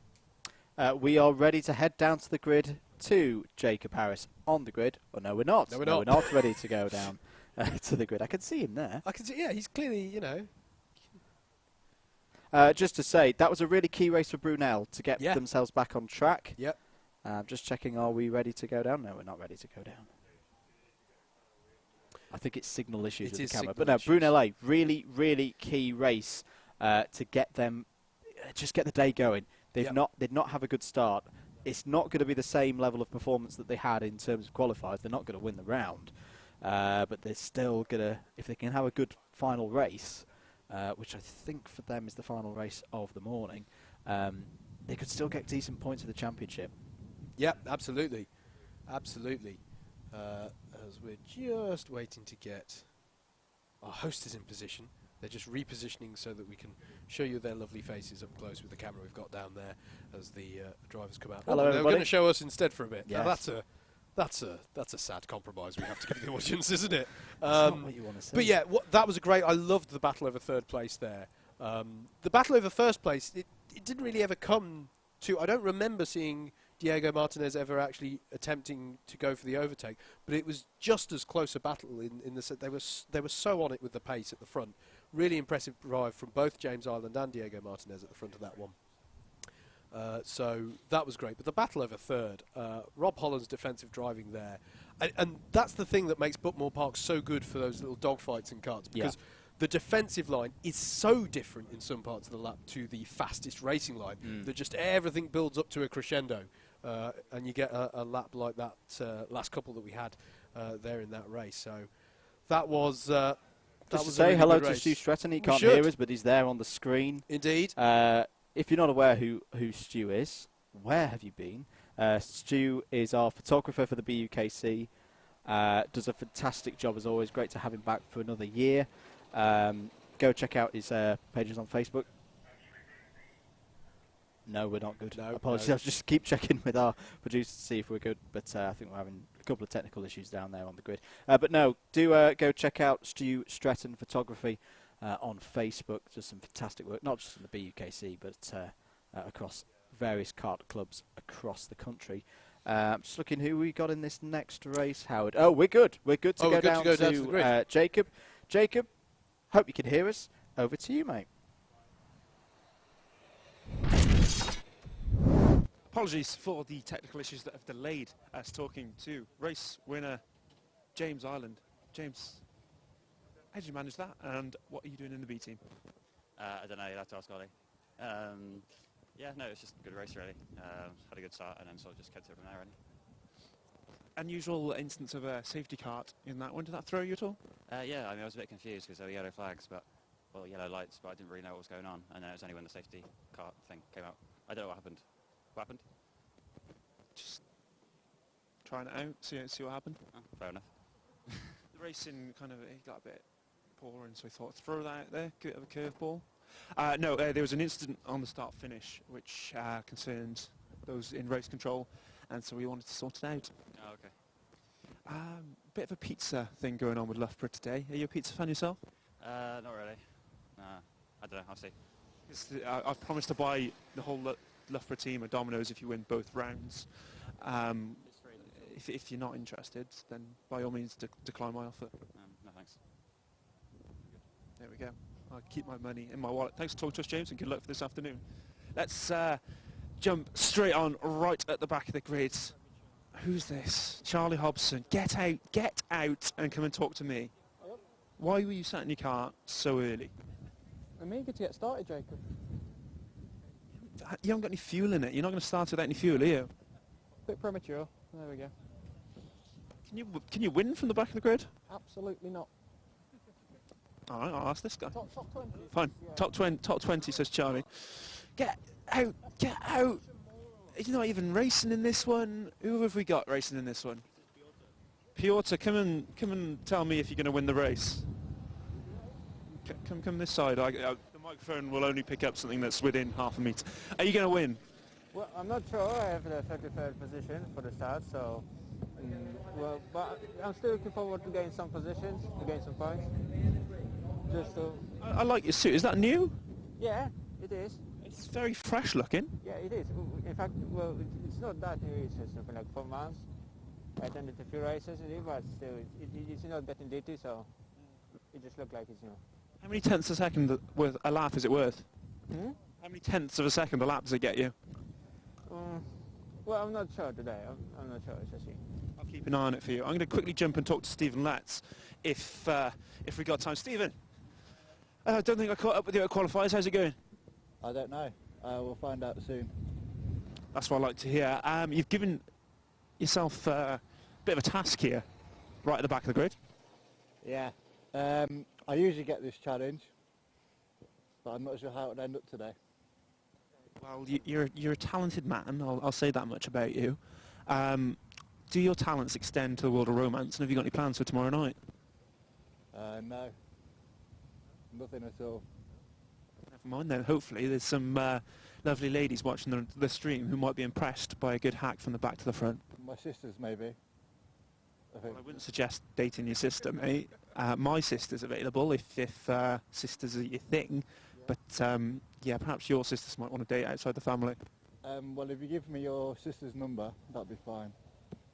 We are ready to head down to the grid to Jacob Harris on the grid. Oh, no, we're not. No, we're not. We're not ready to go down to the grid. I can see him there. I can see, yeah, he's clearly, you know. Just to say, that was a really key race for Brunel to get themselves back on track. Yep. Just checking, are we ready to go down? No, we're not ready to go down. I think it's signal issues with the camera. But no, Brunel A, really, really key race to get them, just get the day going. They've did not have a good start. It's not going to be the same level of performance that they had in terms of qualifiers. They're not going to win the round. But they're still going to, if they can have a good final race, which I think for them is the final race of the morning, they could still get decent points for the championship. Yeah, absolutely. Absolutely. As we're just waiting to get our hostess in position. They're just repositioning so that we can show you their lovely faces up close with the camera we've got down there as the drivers come out. Hello, they're going to show us instead for a bit. Yes. Now that's a sad compromise we have to give the audience, isn't it? That's not what you want to say. But yeah, that was a great. I loved the battle over third place there. The battle over first place, it didn't really ever come to. I don't remember seeing Diego Martinez ever actually attempting to go for the overtake, but it was just as close a battle in the set. They were so on it with the pace at the front. Really impressive drive from both James Ireland and Diego Martinez at the front of that one. So that was great. But the battle over third, Rob Holland's defensive driving there, and that's the thing that makes Buckmore Park so good for those little dogfights in karts, because the defensive line is so different in some parts of the lap to the fastest racing line that just everything builds up to a crescendo, and you get a lap like that last couple that we had there in that race. So that was... Just to say hello to Stu Stretton. He can't hear us, but he's there on the screen. Indeed. If you're not aware who Stu is, where have you been? Stu is our photographer for the BUKC. Does a fantastic job as always. Great to have him back for another year. Go check out his pages on Facebook. No, we're not good. No, apologies. I'll just keep checking with our producer to see if we're good. But I think we're having a couple of technical issues down there on the grid. But no, do go check out Stu Stretton Photography on Facebook. Does some fantastic work, not just in the BUKC, but across various kart clubs across the country. I'm just looking who we got in this next race, Howard. Oh, we're good. We're good to go down to the grid. Jacob. Jacob, hope you can hear us. Over to you, mate. Apologies for the technical issues that have delayed us talking to race winner James Ireland. James, how did you manage that, and what are you doing in the B team? I don't know, you'll have to ask Ollie. Yeah, no, it's just a good race really. Had a good start and then sort of just kept it from there really. Unusual instance of a safety cart in that one. Did that throw you at all? Yeah, I mean I was a bit confused because there were yellow flags, well yellow lights, but I didn't really know what was going on, and then it was only when the safety cart thing came out. I don't know what happened. What happened? Just trying it out, see what happened. Oh, fair enough. The racing kind of it got a bit boring, so I thought throw that out there, give it a curveball. No, there was an incident on the start-finish which concerned those in race control, and so we wanted to sort it out. Oh, okay. Bit of a pizza thing going on with Loughborough today. Are you a pizza fan yourself? Not really. Nah, I don't know, I'll see. I've promised to buy the whole Loughborough team a Domino's if you win both rounds. If you're not interested, then by all means decline my offer. No thanks. There we go. I'll keep my money in my wallet. Thanks for talking to us, James, and good luck for this afternoon. Let's jump straight on right at the back of the grid. Who's this? Charlie Hobson. Get out and come and talk to me. Why were you sat in your car so early? I'm eager to get started, Jacob. You haven't got any fuel in it. You're not going to start without any fuel, are you? Bit premature. There we go. Can you win from the back of the grid? Absolutely not. All right, I'll ask this guy. Top 20. Fine. Yeah. Top 20, says Charlie. Get out. You're not even racing in this one. Who have we got racing in this one? Piotr, come and tell me if you're going to win the race. Come this side. The microphone will only pick up something that's within half a metre. Are you going to win? Well, I'm not sure. I have the 33rd position for the start, so... well, but I'm still looking forward to getting some positions, to gain some points. Just so... I like your suit. Is that new? Yeah, it is. It's very fresh looking. Yeah, it is. In fact, well, it's not that new. It's just for like 4 months. I attended a few races, but still, it's not getting dirty, so it just looks like it's new. How many tenths a second worth a lap is it worth? Hmm? How many tenths of a second a lap does it get you? Well, I'm not sure today. I'm not sure. It's a see. I'll keep an eye on it for you. I'm going to quickly jump and talk to Stephen Letts if we got time. Stephen, I don't think I caught up with you at qualifiers. How's it going? I don't know. We'll find out soon. That's what I like to hear. You've given yourself a bit of a task here, right at the back of the grid. Yeah. I usually get this challenge, but I'm not sure how it would end up today. Well, you're a talented man. I'll say that much about you. Do your talents extend to the world of romance? And have you got any plans for tomorrow night? No. Nothing at all. Never mind then. Hopefully there's some lovely ladies watching the stream who might be impressed by a good hack from the back to the front. My sisters, maybe. Well, I wouldn't suggest dating your sister, mate. My sister's available if sisters are your thing. But yeah, perhaps your sisters might want to date outside the family. Well, if you give me your sister's number, that'd be fine.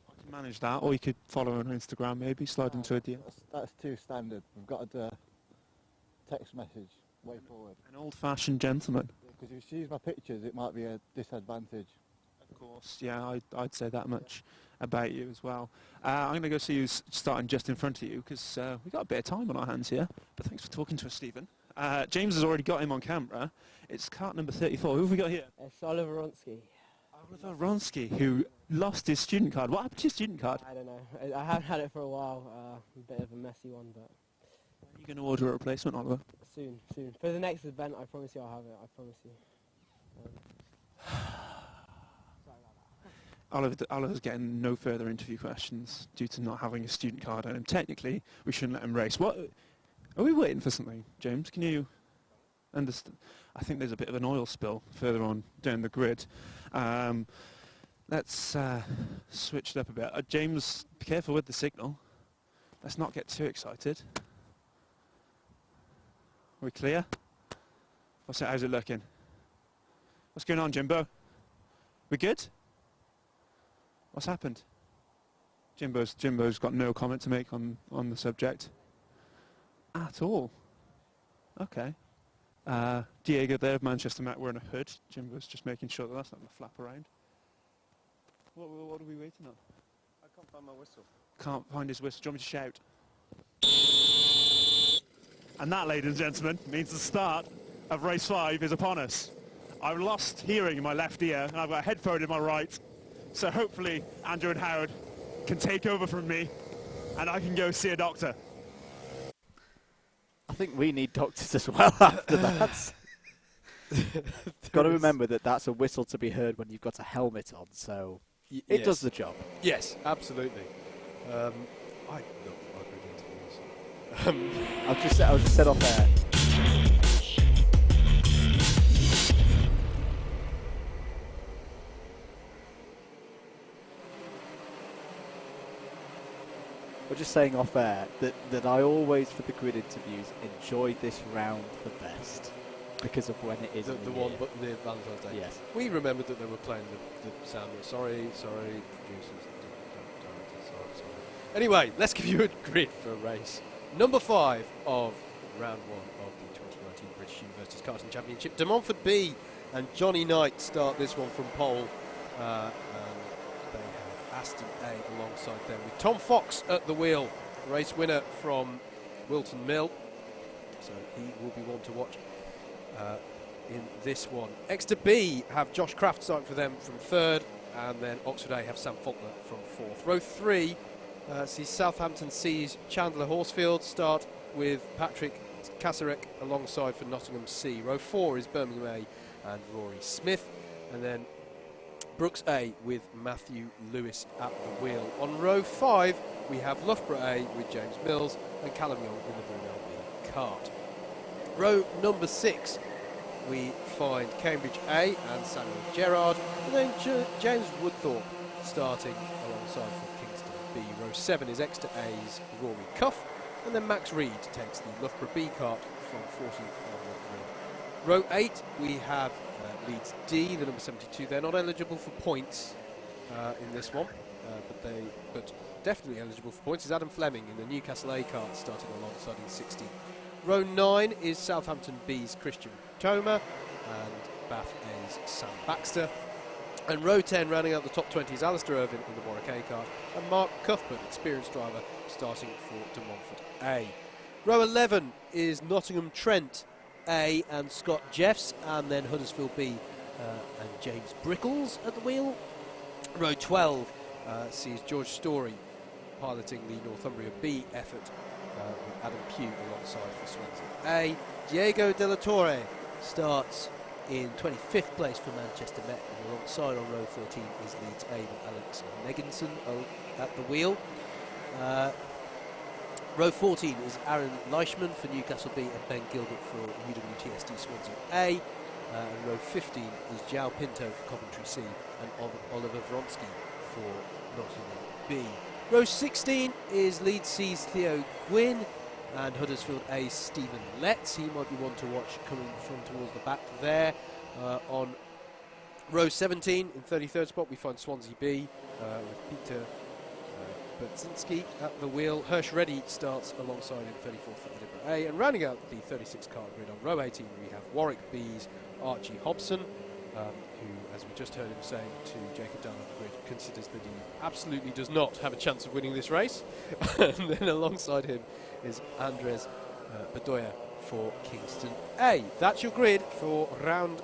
I can manage that, or you could follow her on Instagram, maybe slide into a DM. That's too standard. We've got to do a text message. way forward. An old-fashioned gentleman. Because if you use my pictures, it might be a disadvantage. Of course, yeah, I'd say that much about you as well. I'm going to go see who's starting just in front of you, because we've got a bit of time on our hands here. But thanks for talking to us, Stephen. James has already got him on camera. It's cart number 34. Who have we got here? It's Oliver Ronsky. Oliver Ronsky, who lost his student card. What happened to your student card? I don't know. I haven't had it for a while. A bit of a messy one, but... Are you going to order a replacement, Oliver? Soon. For the next event, I promise you I'll have it. I promise you. Oliver's getting no further interview questions due to not having a student card, and technically we shouldn't let him race. What are we waiting for? Something, James? Can you understand? I think there's a bit of an oil spill further on down the grid. Let's switch it up a bit. James, be careful with the signal. Let's not get too excited. Are we clear? How's it looking? What's going on, Jimbo? We good? What's happened? Jimbo's got no comment to make on the subject at all. Okay. Diego there of Manchester Met wearing a hood. Jimbo's just making sure that that's not going to flap around. What are we waiting on? I can't find my whistle. Can't find his whistle. Do you want me to shout? And that, ladies and gentlemen, means the start of race 5 is upon us. I've lost hearing in my left ear, and I've got a headphone in my right. So hopefully Andrew and Howard can take over from me, and I can go see a doctor. I think we need doctors as well after that. Got to remember that that's a whistle to be heard when you've got a helmet on, so it does the job. Yes, absolutely. I love interviews. I've just said off air. We're just saying off air that I always, for the grid interviews, enjoy this round the best because of when it is. The one but near Valentine's Day. Yes. We remembered that they were playing the sound. Sorry, producers. Sorry. Anyway, let's give you a grid for race number 5 of round 1 of the 2019 British Universities Karting Championship. De Montfort B and Johnny Knight start this one from pole. And they have Aston A alongside them with Tom Fox at the wheel, race winner from Wilton Mill. So he will be one to watch in this one. Exeter B have Josh Craft starting for them from 3rd, and then Oxford A have Sam Faulkner from 4th. Row 3 sees Southampton C's Chandler Horsfield start with Patrick Kasarek alongside for Nottingham C. Row 4 is Birmingham A and Rory Smith, and then Brooks A with Matthew Lewis at the wheel. On row 5 we have Loughborough A with James Mills and Callum Young in the Brunel B kart. Row number 6 we find Cambridge A and Samuel Gerrard, and then James Woodthorpe starting alongside for Kingston B. Row 7 is Exeter A's Rory Cuff, and then Max Reed takes the Loughborough B kart from 14th onward. Row 8 we have Leeds D, the number 72. They're not eligible for points in this one, but definitely eligible for points is Adam Fleming in the Newcastle A kart starting alongside in 16. Row 9 is Southampton B's Christian Toma and Bath A's Sam Baxter. And row 10, rounding out the top 20, is Alistair Irvin in the Warwick A kart and Mark Cuthbert, experienced driver, starting for De Montfort A. Row 11 is Nottingham Trent A and Scott Jeffs, and then Huddersfield B and James Brickles at the wheel. Row 12 sees George Story piloting the Northumbria B effort with Adam Pugh alongside for Swansea A. Diego De La Torre starts in 25th place for Manchester Met, and alongside on row 13 is Leeds A with Alex Megginson at the wheel. Row 14 is Aaron Leishman for Newcastle B and Ben Gilbert for UWTSD Swansea A. And row 15 is João Pinto for Coventry C and Oliver Vronsky for Nottingham B. Row 16 is Leeds C's Theo Gwynn and Huddersfield A's Stephen Letts. He might be one to watch coming from towards the back there. On row 17, in 33rd spot, we find Swansea B with Peter Berzinski at the wheel. Hirsch Reddy starts alongside in 34th for Edinburgh A. And rounding out the 36 car grid on row 18, we have Warwick B's Archie Hobson, who, as we just heard him saying to Jacob down on the grid, considers that he absolutely does not have a chance of winning this race. And then alongside him is Andres Bedoya for Kingston A. That's your grid for round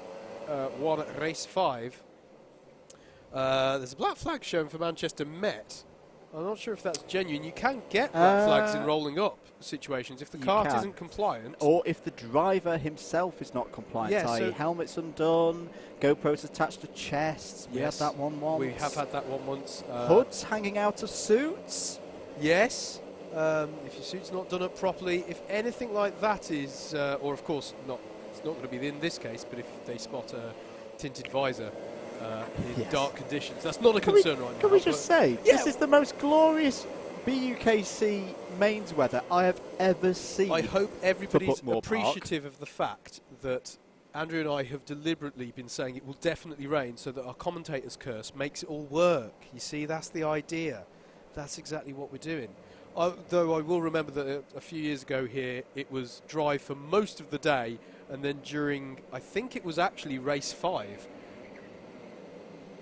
1, race 5. There's a black flag shown for Manchester Met. I'm not sure if that's genuine. You can get black flags in rolling up situations if the cart isn't compliant. Or if the driver himself is not compliant, i.e. helmets undone, GoPros attached to chests. We had that one once. We have had that one once. Hoods hanging out of suits. Yes. If your suit's not done up properly, if anything like that is, or of course not, it's not going to be in this case, but if they spot a tinted visor in dark conditions, that's not a concern right now. Can we just say, this is the most glorious BUKC mains weather I have ever seen. I hope everybody's Buckmore appreciative of the fact that Andrew and I have deliberately been saying it will definitely rain so that our commentator's curse makes it all work. You see, that's the idea. That's exactly what we're doing. Though I will remember that a few years ago here, it was dry for most of the day, and then during, I think it was actually race 5,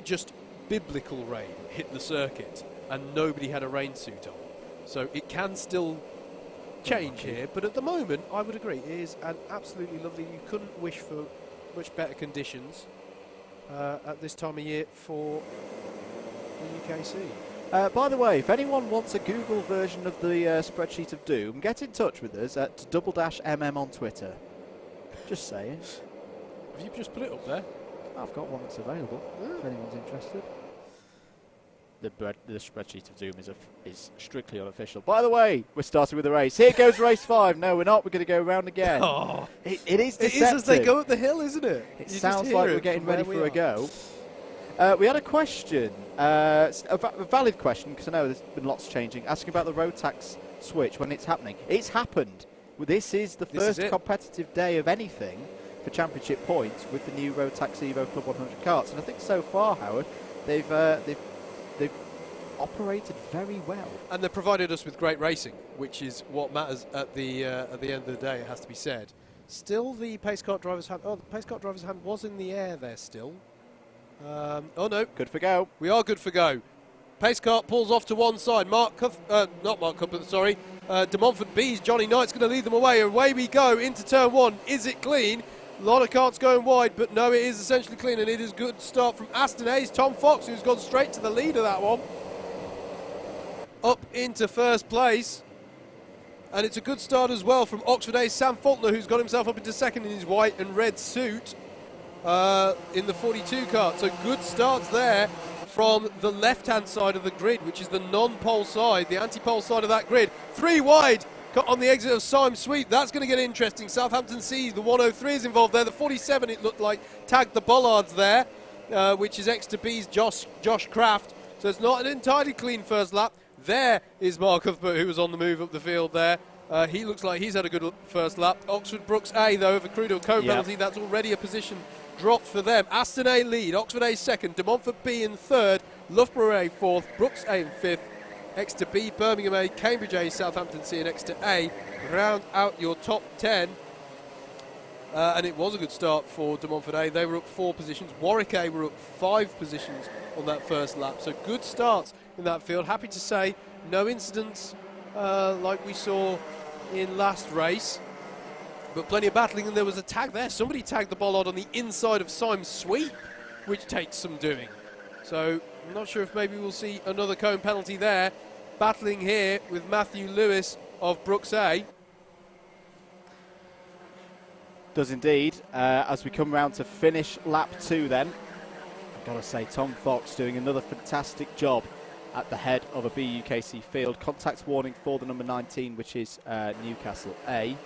just biblical rain hit the circuit, and nobody had a rain suit on. So it can still change here, but at the moment, I would agree, it is an absolutely lovely, you couldn't wish for much better conditions at this time of year for the UKC. By the way, if anyone wants a Google version of the spreadsheet of doom, get in touch with us at Double Dash on Twitter. Just saying. Have you just put it up there? I've got one that's available, if anyone's interested. The spreadsheet of doom is strictly unofficial. By the way, we're starting with the race. Here goes race 5. No, we're not. We're going to go round again. Oh. It is deceptive. It is as they go up the hill, isn't it? It sounds like we're getting ready for a go. We had a question, a valid question, because I know there's been lots changing, asking about the road tax switch when it's happening. It's happened. This is the first competitive day of anything for championship points with the new Road Tax Evo Club 100 carts, and I think so far, Howard, they've operated very well. And they've provided us with great racing, which is what matters at the end of the day, it has to be said. Still, the pace kart driver's hand. Oh, the pace kart driver's hand was in the air there still. Oh no. Good for go. We are good for go. Pace kart pulls off to one side. Not Mark Cuthbert, sorry. De Montfort B's Johnny Knight's going to lead them away. Away we go into turn 1. Is it clean? A lot of karts going wide, but no, it is essentially clean, and it is good start from Aston A's Tom Fox, who's gone straight to the lead of that one. Up into first place. And it's a good start as well from Oxford A's Sam Faulkner, who's got himself up into second in his white and red suit. In the 42 kart. So good starts there from the left-hand side of the grid, which is the non-pole side, the anti-pole side of that grid. 3 wide on the exit of Syme Sweep. That's going to get interesting. Southampton C, the 103 is involved there. The 47, it looked like, tagged the bollards there, which is Exeter B's Josh Kraft. So it's not an entirely clean first lap. There is Mark Cuthbert, who was on the move up the field there. He looks like he's had a good first lap. Oxford Brooks A, though, have accrued a cone penalty. That's already a position dropped for them. Aston A lead, Oxford A second, De Montfort B in third, Loughborough A fourth, Brooks A in fifth, Exeter B, Birmingham A, Cambridge A, Southampton C and Exeter A round out your top 10. And it was a good start for De Montfort A. They were up 4 positions. Warwick A were up 5 positions on that first lap. So good starts in that field. Happy to say no incidents like we saw in last race. But plenty of battling, and there was a tag there. Somebody tagged the bollard on the inside of Syme Sweep, which takes some doing. So I'm not sure if maybe we'll see another cone penalty there. Battling here with Matthew Lewis of Brooks A. Does indeed. As we come round to finish lap 2 then, I've got to say Tom Fox doing another fantastic job at the head of a BUKC field. Contact warning for the number 19, which is Newcastle A.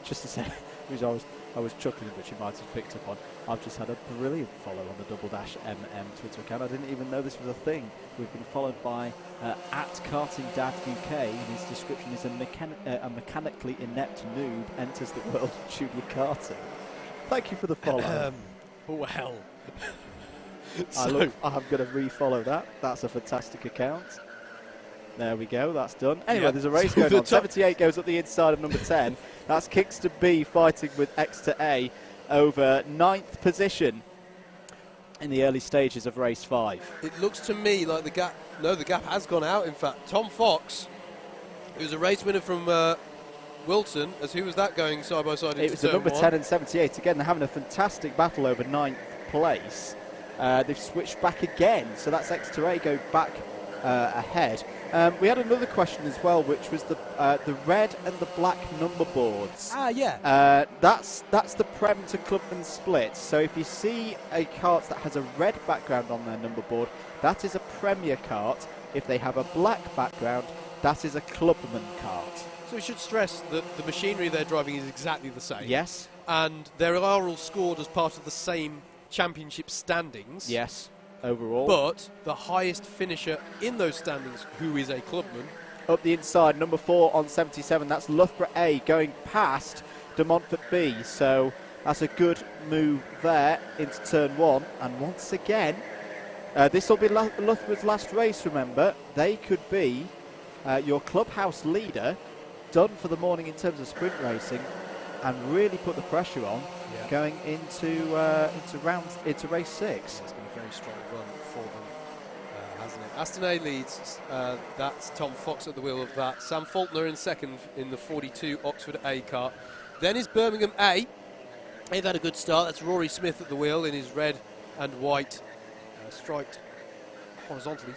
Just to say, I was chuckling, which you might have picked up on. I've just had a brilliant follow on the Double Dash Twitter account. I didn't even know this was a thing. We've been followed by at KartingDad UK, and his description is a mechanically inept noob enters the world of junior karting. Thank you for the follow. Well, I'm going to refollow that. That's a fantastic account. There we go, that's done. Anyway, there's a race going on. 78 goes up the inside of number 10. That's Kingston B fighting with Exeter A over 9th position in the early stages of race 5. It looks to me like the gap has gone out, in fact. Tom Fox, who's a race winner from Wilton, as who was that going side by side into It was the number 10 and 78. Again, they're having a fantastic battle over 9th place. They've switched back again, so that's Exeter A going back ahead. We had another question as well, which was the red and the black number boards. Yeah. That's the Prem to Clubman split. So if you see a cart that has a red background on their number board, that is a Premier cart. If they have a black background, that is a Clubman cart. So we should stress that the machinery they're driving is exactly the same. Yes. And they are all scored as part of the same championship standings. Yes, overall. But the highest finisher in those standings, who is a Clubman. Up the inside, number 4 on 77, that's Loughborough A going past De Montfort B. So that's a good move there into turn 1. And once again, this will be Loughborough's last race, remember. They could be your clubhouse leader, done for the morning in terms of sprint racing, and really put the pressure on going into race 6. It's been a very strong run for them, hasn't it? Aston A leads. That's Tom Fox at the wheel of that. Sam Faulkner in second in the 42 Oxford A car. Then is Birmingham A. They've had a good start. That's Rory Smith at the wheel in his red and white striped horizontally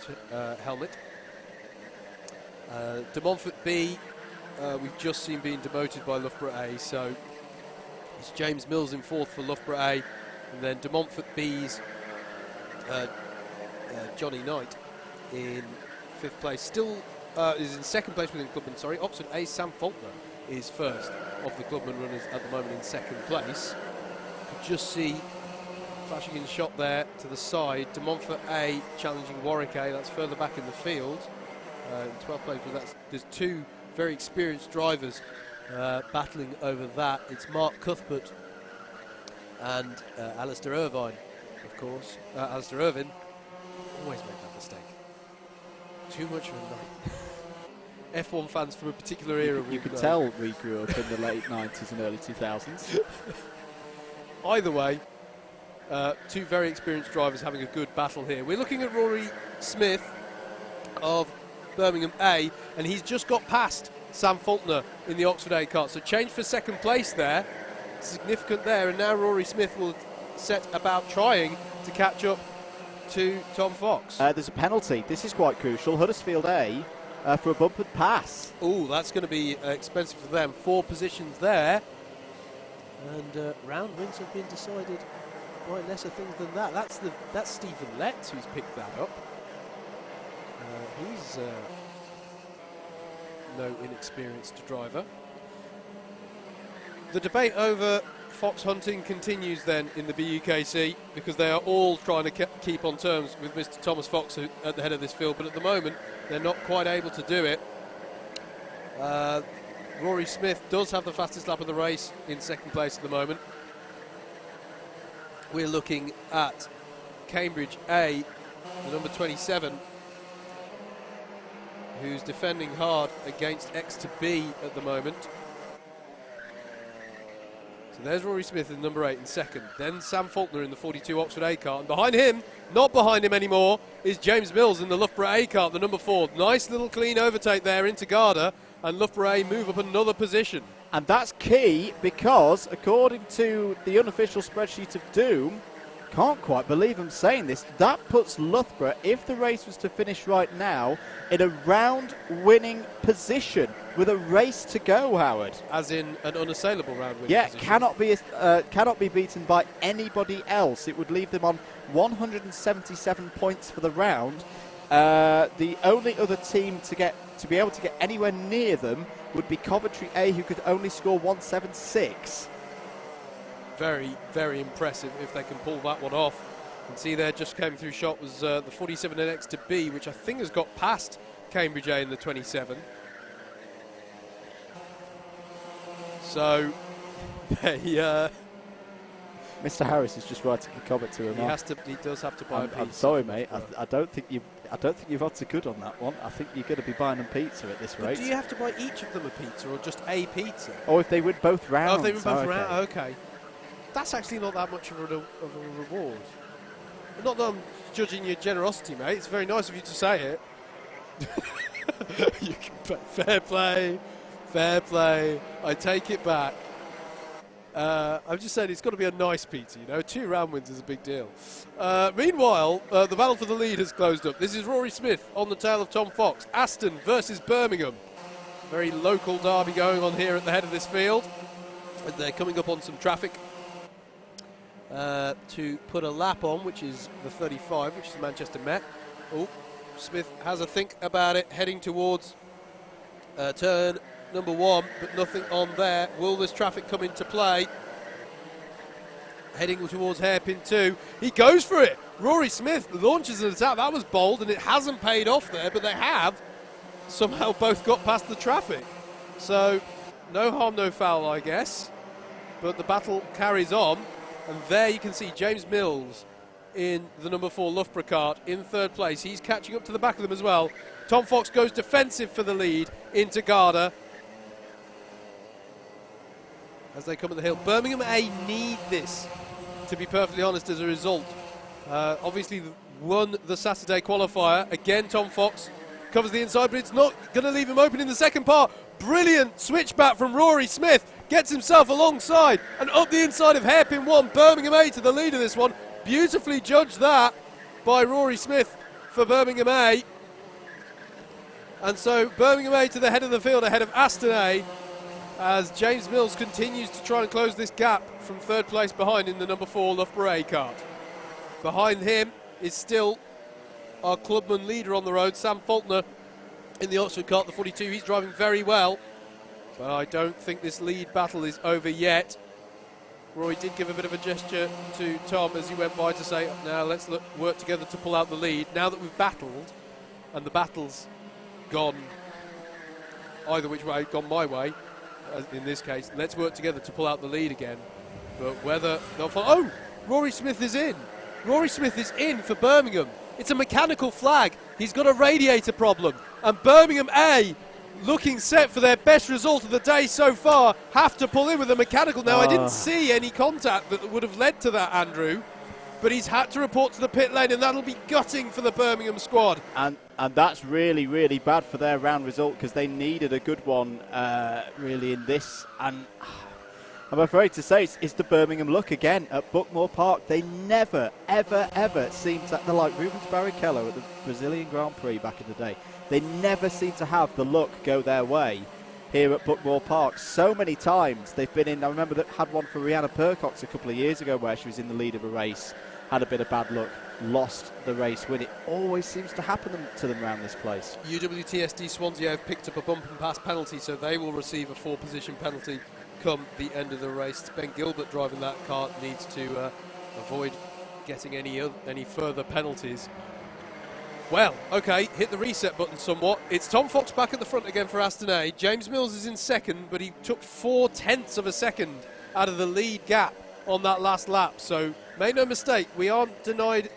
helmet. De Montfort B. We've just seen being demoted by Loughborough A, so it's James Mills in 4th for Loughborough A, and then De Montfort B's Johnny Knight in 5th place. Still is in 2nd place within Clubman, sorry. Oxford A, Sam Faulkner is first of the Clubman runners at the moment in 2nd place. Could just see flashing in shot there to the side. De Montfort A challenging Warwick A, that's further back in the field. In 12th place, but there's 2 very experienced drivers battling over that. It's Mark Cuthbert and Alistair Irvine, of course. Alistair Irvine always make that mistake. Too much of a night. F1 fans from a particular era. You can tell we grew up in the late 90s and early 2000s. Either way, 2 very experienced drivers having a good battle here. We're looking at Rory Smith of Birmingham A, and he's just got past Sam Faulkner in the Oxford A cart. So change for 2nd place there, significant there, and now Rory Smith will set about trying to catch up to Tom Fox. There's a penalty. This is quite crucial. Huddersfield A for a bumpered pass. Oh, that's going to be expensive for them. 4 positions there, and round wins have been decided by lesser things than that. That's Stephen Letts who's picked that up. He's no inexperienced driver. The debate over fox hunting continues then in the BUKC, because they are all trying to keep on terms with Mr. Thomas Fox at the head of this field, but at the moment they're not quite able to do it. Rory Smith does have the fastest lap of the race in 2nd place at the moment. We're looking at Cambridge A, the number 27, who's defending hard against Exeter B at the moment. So there's Rory Smith in number 8 in 2nd. Then Sam Faulkner in the 42 Oxford A car. And behind him, not behind him anymore, is James Mills in the Loughborough A car, the number 4. Nice little clean overtake there into Garda, and Loughborough A move up another position. And that's key, because according to the unofficial spreadsheet of Doom, can't quite believe I'm saying this, that puts Loughborough, if the race was to finish right now, in a round-winning position with a race to go, Howard. As in an unassailable round-winning position. Cannot be beaten by anybody else. It would leave them on 177 points for the round. The only other team to be able to get anywhere near them would be Coventry A, who could only score 176. Very, very impressive if they can pull that one off. And see there, just came through shot was the 47 and Exeter B, which I think has got past Cambridge A in the 27. So they Mr. Harris is just writing a comment to him. He does have to buy a pizza. I'm sorry, mate. I don't think you've had so good on that one. I think you're going to be buying them pizza at this rate. Do you have to buy each of them a pizza or just a pizza? Or if they win both rounds. Oh, if they win both rounds, okay. That's actually not that much of a reward. Not that I'm judging your generosity, mate. It's very nice of you to say it. You can fair play. I take it back. I'm just saying it's got to be a nice pizza, 2 round wins is a big deal. Meanwhile, the battle for the lead has closed up. This is Rory Smith on the tail of Tom Fox. Aston versus Birmingham. Very local derby going on here at the head of this field. And they're coming up on some traffic to put a lap on, which is the 35, which is Manchester Met. Oh, Smith has a think about it, heading towards turn number 1, but nothing on there. Will this traffic come into play? Heading towards hairpin 2. He goes for it. Rory Smith launches an attack. That was bold, and it hasn't paid off there, but they have somehow both got past the traffic. So, no harm, no foul, I guess. But the battle carries on, and there you can see James Mills in the number 4 Loughborough kart in 3rd place. He's catching up to the back of them as well. Tom Fox goes defensive for the lead into Garda as they come at the hill. Birmingham A need this, to be perfectly honest, as a result. Obviously won the Saturday qualifier. Again, Tom Fox covers the inside, but it's not going to leave him open in the second part. Brilliant switchback from Rory Smith. Gets himself alongside and up the inside of hairpin 1. Birmingham A to the lead of this one. Beautifully judged that by Rory Smith for Birmingham A. And so Birmingham A to the head of the field ahead of Aston A, as James Mills continues to try and close this gap from 3rd place behind in the number 4 Loughborough A kart. Behind him is still our clubman leader on the road, Sam Faulkner, in the Oxford kart, the 42. He's driving very well, but I don't think this lead battle is over yet. Roy did give a bit of a gesture to Tom as he went by to say, now let's work together to pull out the lead. Now that we've battled, and the battle's gone either which way, gone my way, in this case, let's work together to pull out the lead again. But whether they'll follow... Oh, Rory Smith is in. Rory Smith is in for Birmingham. It's a mechanical flag. He's got a radiator problem. And Birmingham A, looking set for their best result of the day so far, have to pull in with a mechanical. Now, I didn't see any contact that would have led to that, Andrew, but he's had to report to the pit lane, and that'll be gutting for the Birmingham squad. And that's really, really bad for their round result, because they needed a good one, really, in this. And I'm afraid to say it's the Birmingham look again at Buckmore Park. They never, ever, ever seem to, they're like Rubens Barrichello at the Brazilian Grand Prix back in the day. They never seem to have the luck go their way here at Buckmore Park. So many times they've been in. I remember that had one for Rihanna Percox a couple of years ago where she was in the lead of a race, had a bit of bad luck, lost the race win. It always seems to happen to them around this place. UWTSD Swansea have picked up a bump and pass penalty, so they will receive a 4-position penalty come the end of the race. It's Ben Gilbert driving that kart, needs to avoid getting any further penalties. Well, okay, hit the reset button somewhat. It's Tom Fox back at the front again for Aston A. James Mills is in second, but he took 0.4 of a second out of the lead gap on that last lap. So make no mistake, we aren't denied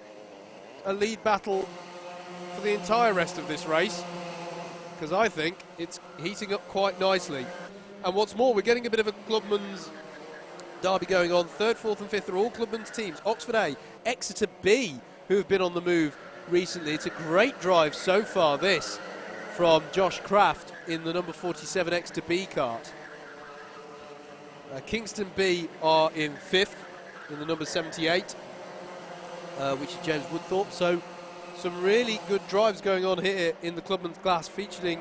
a lead battle for the entire rest of this race, because I think it's heating up quite nicely. And what's more, we're getting a bit of a clubman's derby going on. 3rd, 4th and 5th are all clubman's teams. Oxford A, Exeter B, who have been on the move recently. It's a great drive so far, this, from Josh Kraft in the number 47 Exeter B kart. Kingston B are in 5th in the number 78, which is James Woodthorpe. So some really good drives going on here in the clubman's class, featuring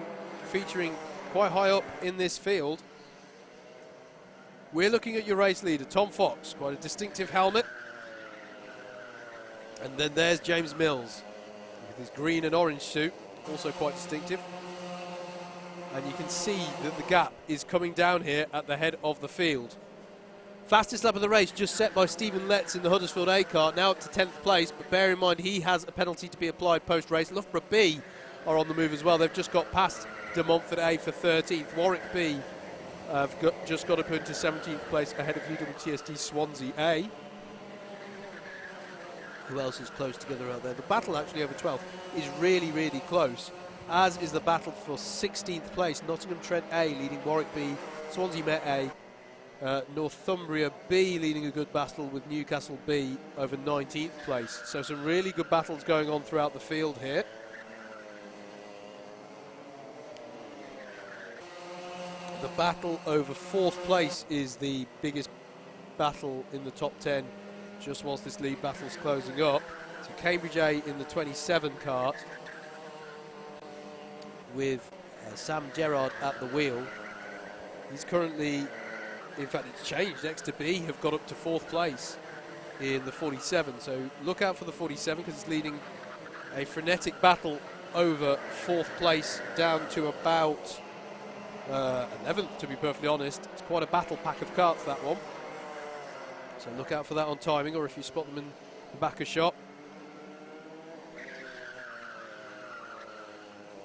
quite high up in this field. We're looking at your race leader, Tom Fox, quite a distinctive helmet. And then there's James Mills with his green and orange suit, also quite distinctive. And you can see that the gap is coming down here at the head of the field. Fastest lap of the race just set by Stephen Letts in the Huddersfield A kart, now up to 10th place, but bear in mind he has a penalty to be applied post-race. Loughborough B are on the move as well. They've just got past De Montfort A for 13th. Warwick B have just got up into 17th place ahead of UWTSD Swansea A. who else is close together out there. The battle actually over 12th is really, really close, as is the battle for 16th place. Nottingham Trent A leading Warwick B, Swansea Met A, Northumbria B leading a good battle with Newcastle B over 19th place. So some really good battles going on throughout the field here. The battle over 4th place is the biggest battle in the top 10 just whilst this lead battle is closing up. So Cambridge A in the 27 kart with Sam Gerrard at the wheel. He's currently, in fact it's changed, Exeter B have got up to 4th place in the 47, so look out for the 47 because it's leading a frenetic battle over 4th place down to about 11th, to be perfectly honest. It's quite a battle pack of karts, that one. So look out for that on timing, or if you spot them in the back of shop.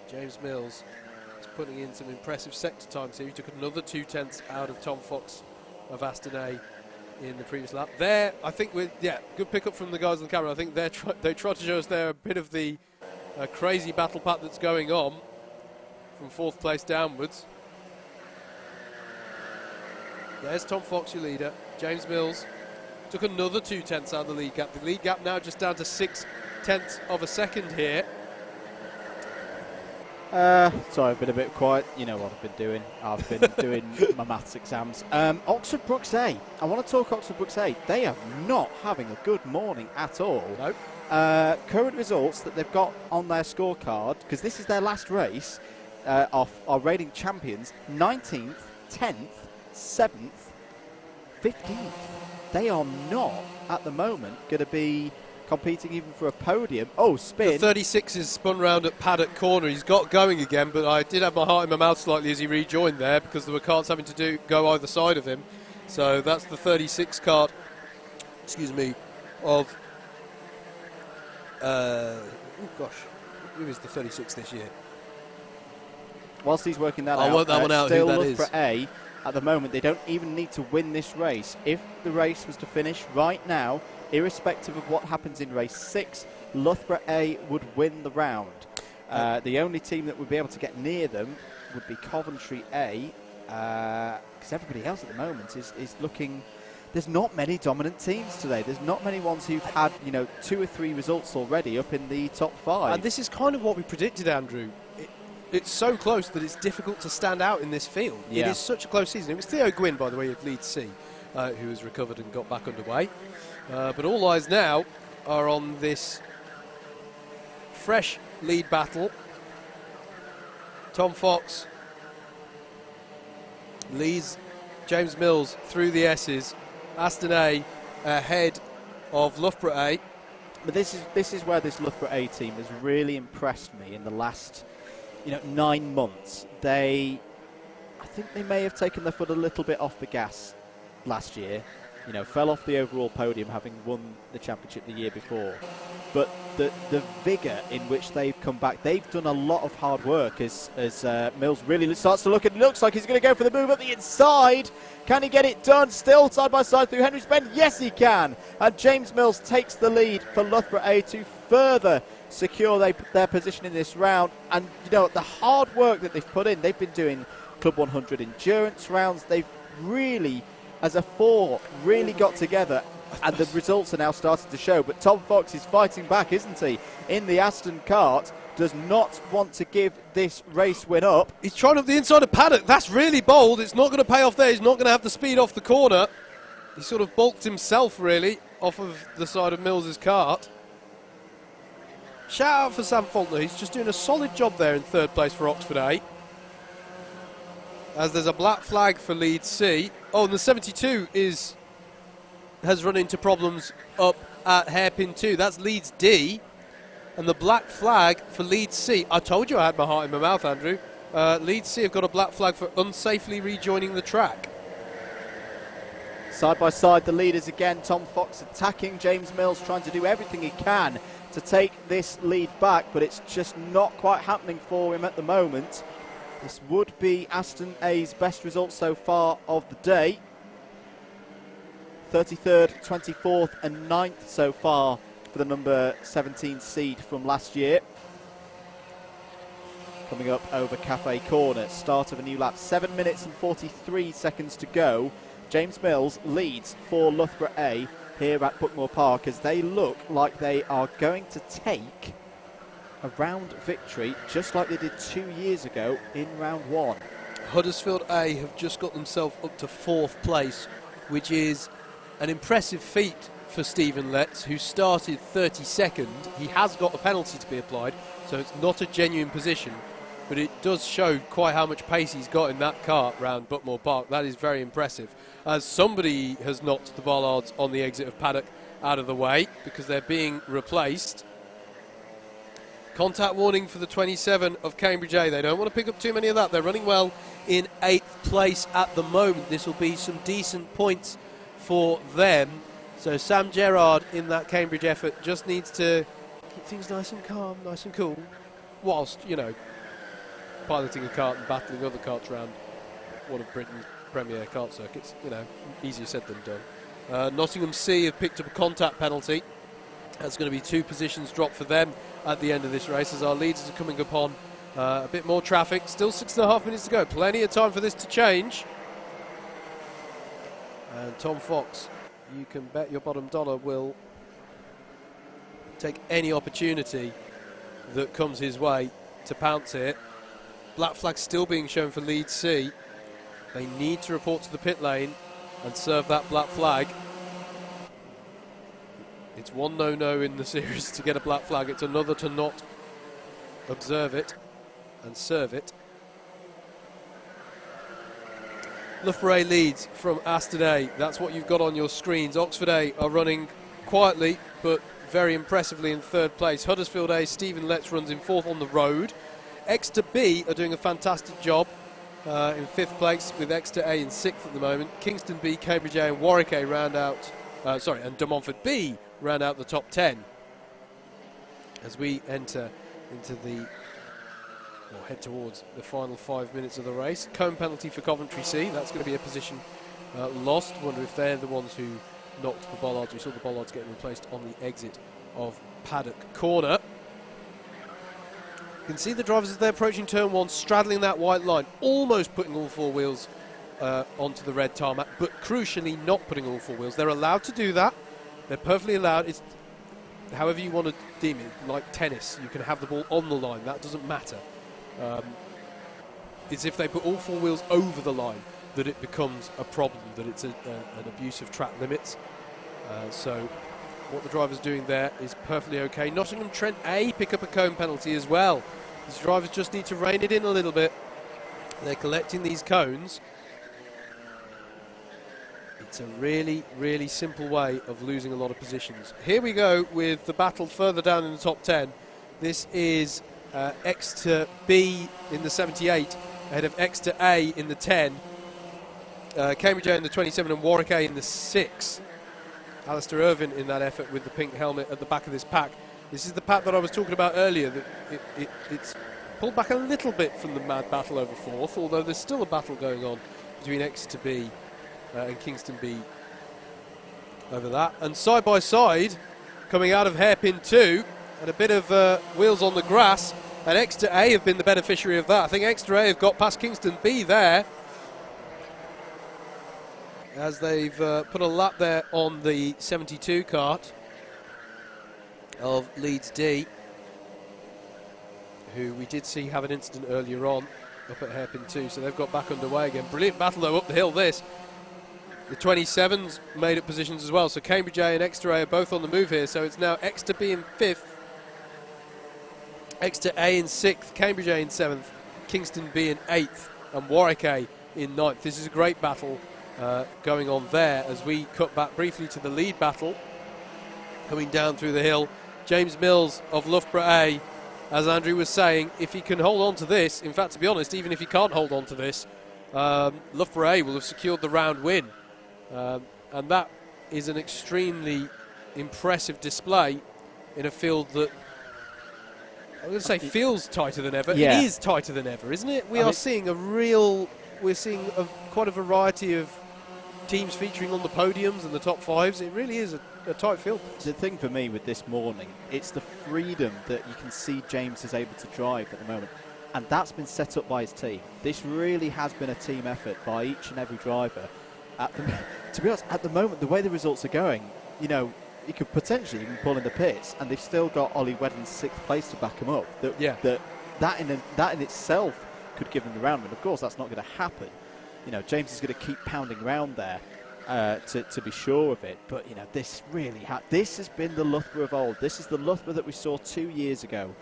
James Mills is putting in some impressive sector times here. He took another 2/10 out of Tom Fox of Aston A in the previous lap. There, I think, good pickup from the guys on the camera. I think they tried to show us there a bit of the crazy battle pack that's going on from 4th place downwards. There's Tom Fox, your leader. James Mills took another 2/10 out of the lead gap. The lead gap now just down to 6/10 of a second here. Sorry, I've been a bit quiet. You know what I've been doing. I've been doing my maths exams. Oxford Brookes A. I want to talk Oxford Brookes A. They are not having a good morning at all. No. Current results that they've got on their scorecard, because this is their last race, are rating champions 19th, 10th, 7th, 15th. They are not, at the moment, going to be competing even for a podium. Oh, spin. The 36 is spun round at Paddock Corner. He's got going again, but I did have my heart in my mouth slightly as he rejoined there because there were karts having to go either side of him. So that's the 36 kart, of... who is the 36 this year? Whilst he's working that I'll work that one out, still who that Loughborough is. A, at the moment, they don't even need to win this race. If the race was to finish right now, irrespective of what happens in race 6, Loughborough A would win the round. The only team that would be able to get near them would be Coventry A, because everybody else at the moment is looking... There's not many dominant teams today. There's not many ones who've had, 2 or 3 results already up in the top 5. And this is kind of what we predicted, Andrew. It's so close that it's difficult to stand out in this field. Yeah. It is such a close season. It was Theo Gwynn, by the way, of Leeds C, who has recovered and got back underway. But all eyes now are on this fresh lead battle. Tom Fox leads James Mills through the S's. Aston A ahead of Loughborough A. But this is where this Loughborough A team has really impressed me in the last 9 months. I think they may have taken their foot a little bit off the gas last year. Fell off the overall podium having won the championship the year before. But the vigour in which they've come back, they've done a lot of hard work as Mills really starts to look, and it looks like he's going to go for the move up the inside. Can he get it done? Still side by side through Henry's Bend. Yes, he can. And James Mills takes the lead for Loughborough A to further secure their position in this round. And, the hard work that they've put in, they've been doing Club 100 endurance rounds. They've really, as a 4, really got together. And the results are now starting to show. But Tom Fox is fighting back, isn't he? In the Aston kart, does not want to give this race win up. He's trying up the inside of Paddock. That's really bold. It's not going to pay off there. He's not going to have the speed off the corner. He sort of bulked himself, really, off of the side of Mills's kart. Shout out for Sam Faulkner. He's just doing a solid job there in 3rd place for Oxford A. As there's a black flag for Leeds C. Oh, and the 72 has run into problems up at hairpin 2. That's Leeds D. And the black flag for Leeds C. I told you I had my heart in my mouth, Andrew. Leeds C have got a black flag for unsafely rejoining the track. Side by side, the leaders again. Tom Fox attacking James Mills, trying to do everything he can to take this lead back, but it's just not quite happening for him at the moment. This would be Aston A's best result so far of the day. 33rd, 24th and 9th so far for the number 17 seed from last year. Coming up over Cafe Corner, start of a new lap, 7 minutes and 43 seconds to go. James Mills leads for Loughborough A here at Buckmore Park as they look like they are going to take a round victory just like they did 2 years ago in round 1. Huddersfield A have just got themselves up to 4th place, which is an impressive feat for Stephen Letts, who started 32nd. He has got a penalty to be applied, so it's not a genuine position, but it does show quite how much pace he's got in that kart round Buckmore Park. That is very impressive. As somebody has knocked the bollards on the exit of paddock out of the way because they're being replaced. Contact warning for the 27 of Cambridge A. They don't want to pick up too many of that. They're running well in 8th place at the moment. This will be some decent points for them. So Sam Gerrard in that Cambridge effort just needs to keep things nice and calm, nice and cool, whilst, you know, piloting a kart and battling other karts around one of Britain's premier kart circuits. You know, easier said than done. Nottingham C have picked up a contact penalty. That's going to be 2 positions dropped for them at the end of this race as our leaders are coming upon a bit more traffic. Still 6.5 minutes to go. Plenty of time for this to change. And Tom Fox, you can bet your bottom dollar, will take any opportunity that comes his way to pounce it. Black flag still being shown for lead C. They need to report to the pit lane and serve that black flag. It's one no-no in the series to get a black flag. It's another to not observe it and serve it. Loughborough A leads from Aston A. That's what you've got on your screens. Oxford A are running quietly but very impressively in 3rd place. Huddersfield A, Stephen Letts runs in 4th on the road. Exeter B are doing a fantastic job in 5th place with Exeter A in 6th at the moment. Kingston B, Cambridge A and Warwick A round out, and De Montfort B round out the top 10 as we enter into or head towards the final 5 minutes of the race. Cone penalty for Coventry C. That's going to be a position lost. Wonder if they're the ones who knocked the bollards. We saw the bollards getting replaced on the exit of Paddock Corner. You can see the drivers as they're approaching turn 1, straddling that white line, almost putting all 4 wheels onto the red tarmac, but crucially not putting all 4 wheels. They're allowed to do that. They're perfectly allowed. It's however you want to deem it, like tennis. You can have the ball on the line. That doesn't matter. It's if they put all 4 wheels over the line that it becomes a problem, that it's an abuse of track limits. So what the driver's doing there is perfectly okay. Nottingham Trent A pick up a cone penalty as well. These drivers just need to rein it in a little bit. They're collecting these cones. It's a really, really simple way of losing a lot of positions. Here we go with the battle further down in the top 10. This is Exeter B in the 78 ahead of Exeter A in the 10. Cambridge A in the 27 and Warwick A in the 6. Alistair Irvin in that effort with the pink helmet at the back of this pack. This is the pack that I was talking about earlier. That it's pulled back a little bit from the mad battle over 4th, although there's still a battle going on between Exeter B and Kingston B over that. And side by side, coming out of hairpin 2, and a bit of wheels on the grass, and Exeter A have been the beneficiary of that. I think Exeter A have got past Kingston B there, as they've put a lap there on the 72 kart of Leeds D, who we did see have an incident earlier on up at hairpin 2, so they've got back underway again. Brilliant battle though up the hill this. The 27s made up positions as well, so Cambridge A and Exeter A are both on the move here, so it's now Exeter B in 5th, Exeter A in 6th, Cambridge A in 7th, Kingston B in 8th, and Warwick A in 9th. This is a great battle going on there as we cut back briefly to the lead battle. Coming down through the hill, James Mills of Loughborough A, as Andrew was saying, if he can hold on to this, in fact, to be honest, even if he can't hold on to this, Loughborough A will have secured the round win. And that is an extremely impressive display in a field that, I'm going to say, feels tighter than ever. Yeah. It is tighter than ever, isn't it? We're seeing quite a variety of teams featuring on the podiums and the top fives. It really is a tight field. The thing for me with this morning, it's the freedom that you can see James is able to drive at the moment. And that's been set up by his team. This really has been a team effort by each and every driver. To be honest, at the moment, the way the results are going, you know, he could potentially even pull in the pits, and they've still got Ollie Wedden's 6th place to back him up. That in itself could give them the round win. Of course, that's not going to happen. You know, James is going to keep pounding around there to be sure of it. But, you know, this really this has been the Loughborough of old. This is the Loughborough that we saw 2 years ago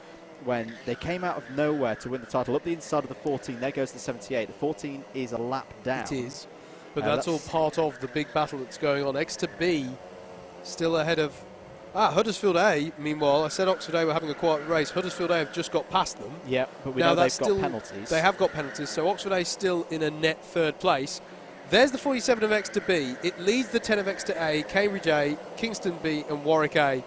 when they came out of nowhere to win the title. Up the inside of the 14, there goes the 78. The 14 is a lap down. It is. But that's all part of the big battle that's going on. Exeter B still ahead of Huddersfield A. Meanwhile, I said Oxford A were having a quiet race. Huddersfield A have just got past them. Yeah, but we know they've got penalties. They have got penalties, so Oxford A still in a net 3rd place. There's the 47 of Exeter B. It leads the 10 of Exeter A, Cambridge A, Kingston B and Warwick A.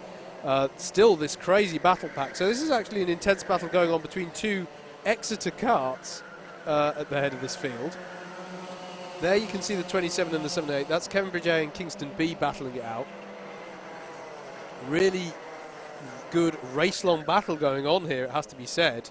Still this crazy battle pack. So this is actually an intense battle going on between 2 Exeter karts at the head of this field. There you can see the 27 and the 78. That's Cambridge A and Kingston B battling it out. Really good race-long battle going on here, it has to be said.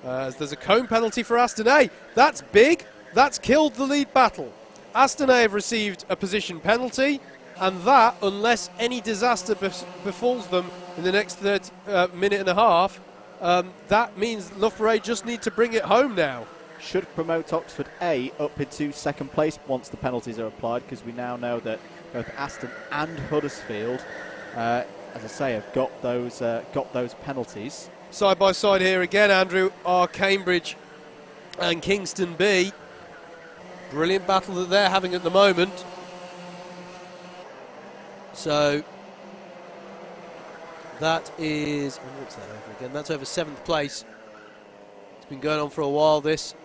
As there's a cone penalty for Aston A. That's big. That's killed the lead battle. Aston A have received a position penalty, and that, unless any disaster befalls them in the next minute and a half, that means Loughborough A just need to bring it home now. Should promote Oxford A up into 2nd place once the penalties are applied, because we now know that both Aston and Huddersfield, as I say, have got those penalties. Side by side here again, Andrew, are Cambridge and Kingston B. Brilliant battle that they're having at the moment. So that is, what's that over again? That's over 7th place. It's been going on for a while, this.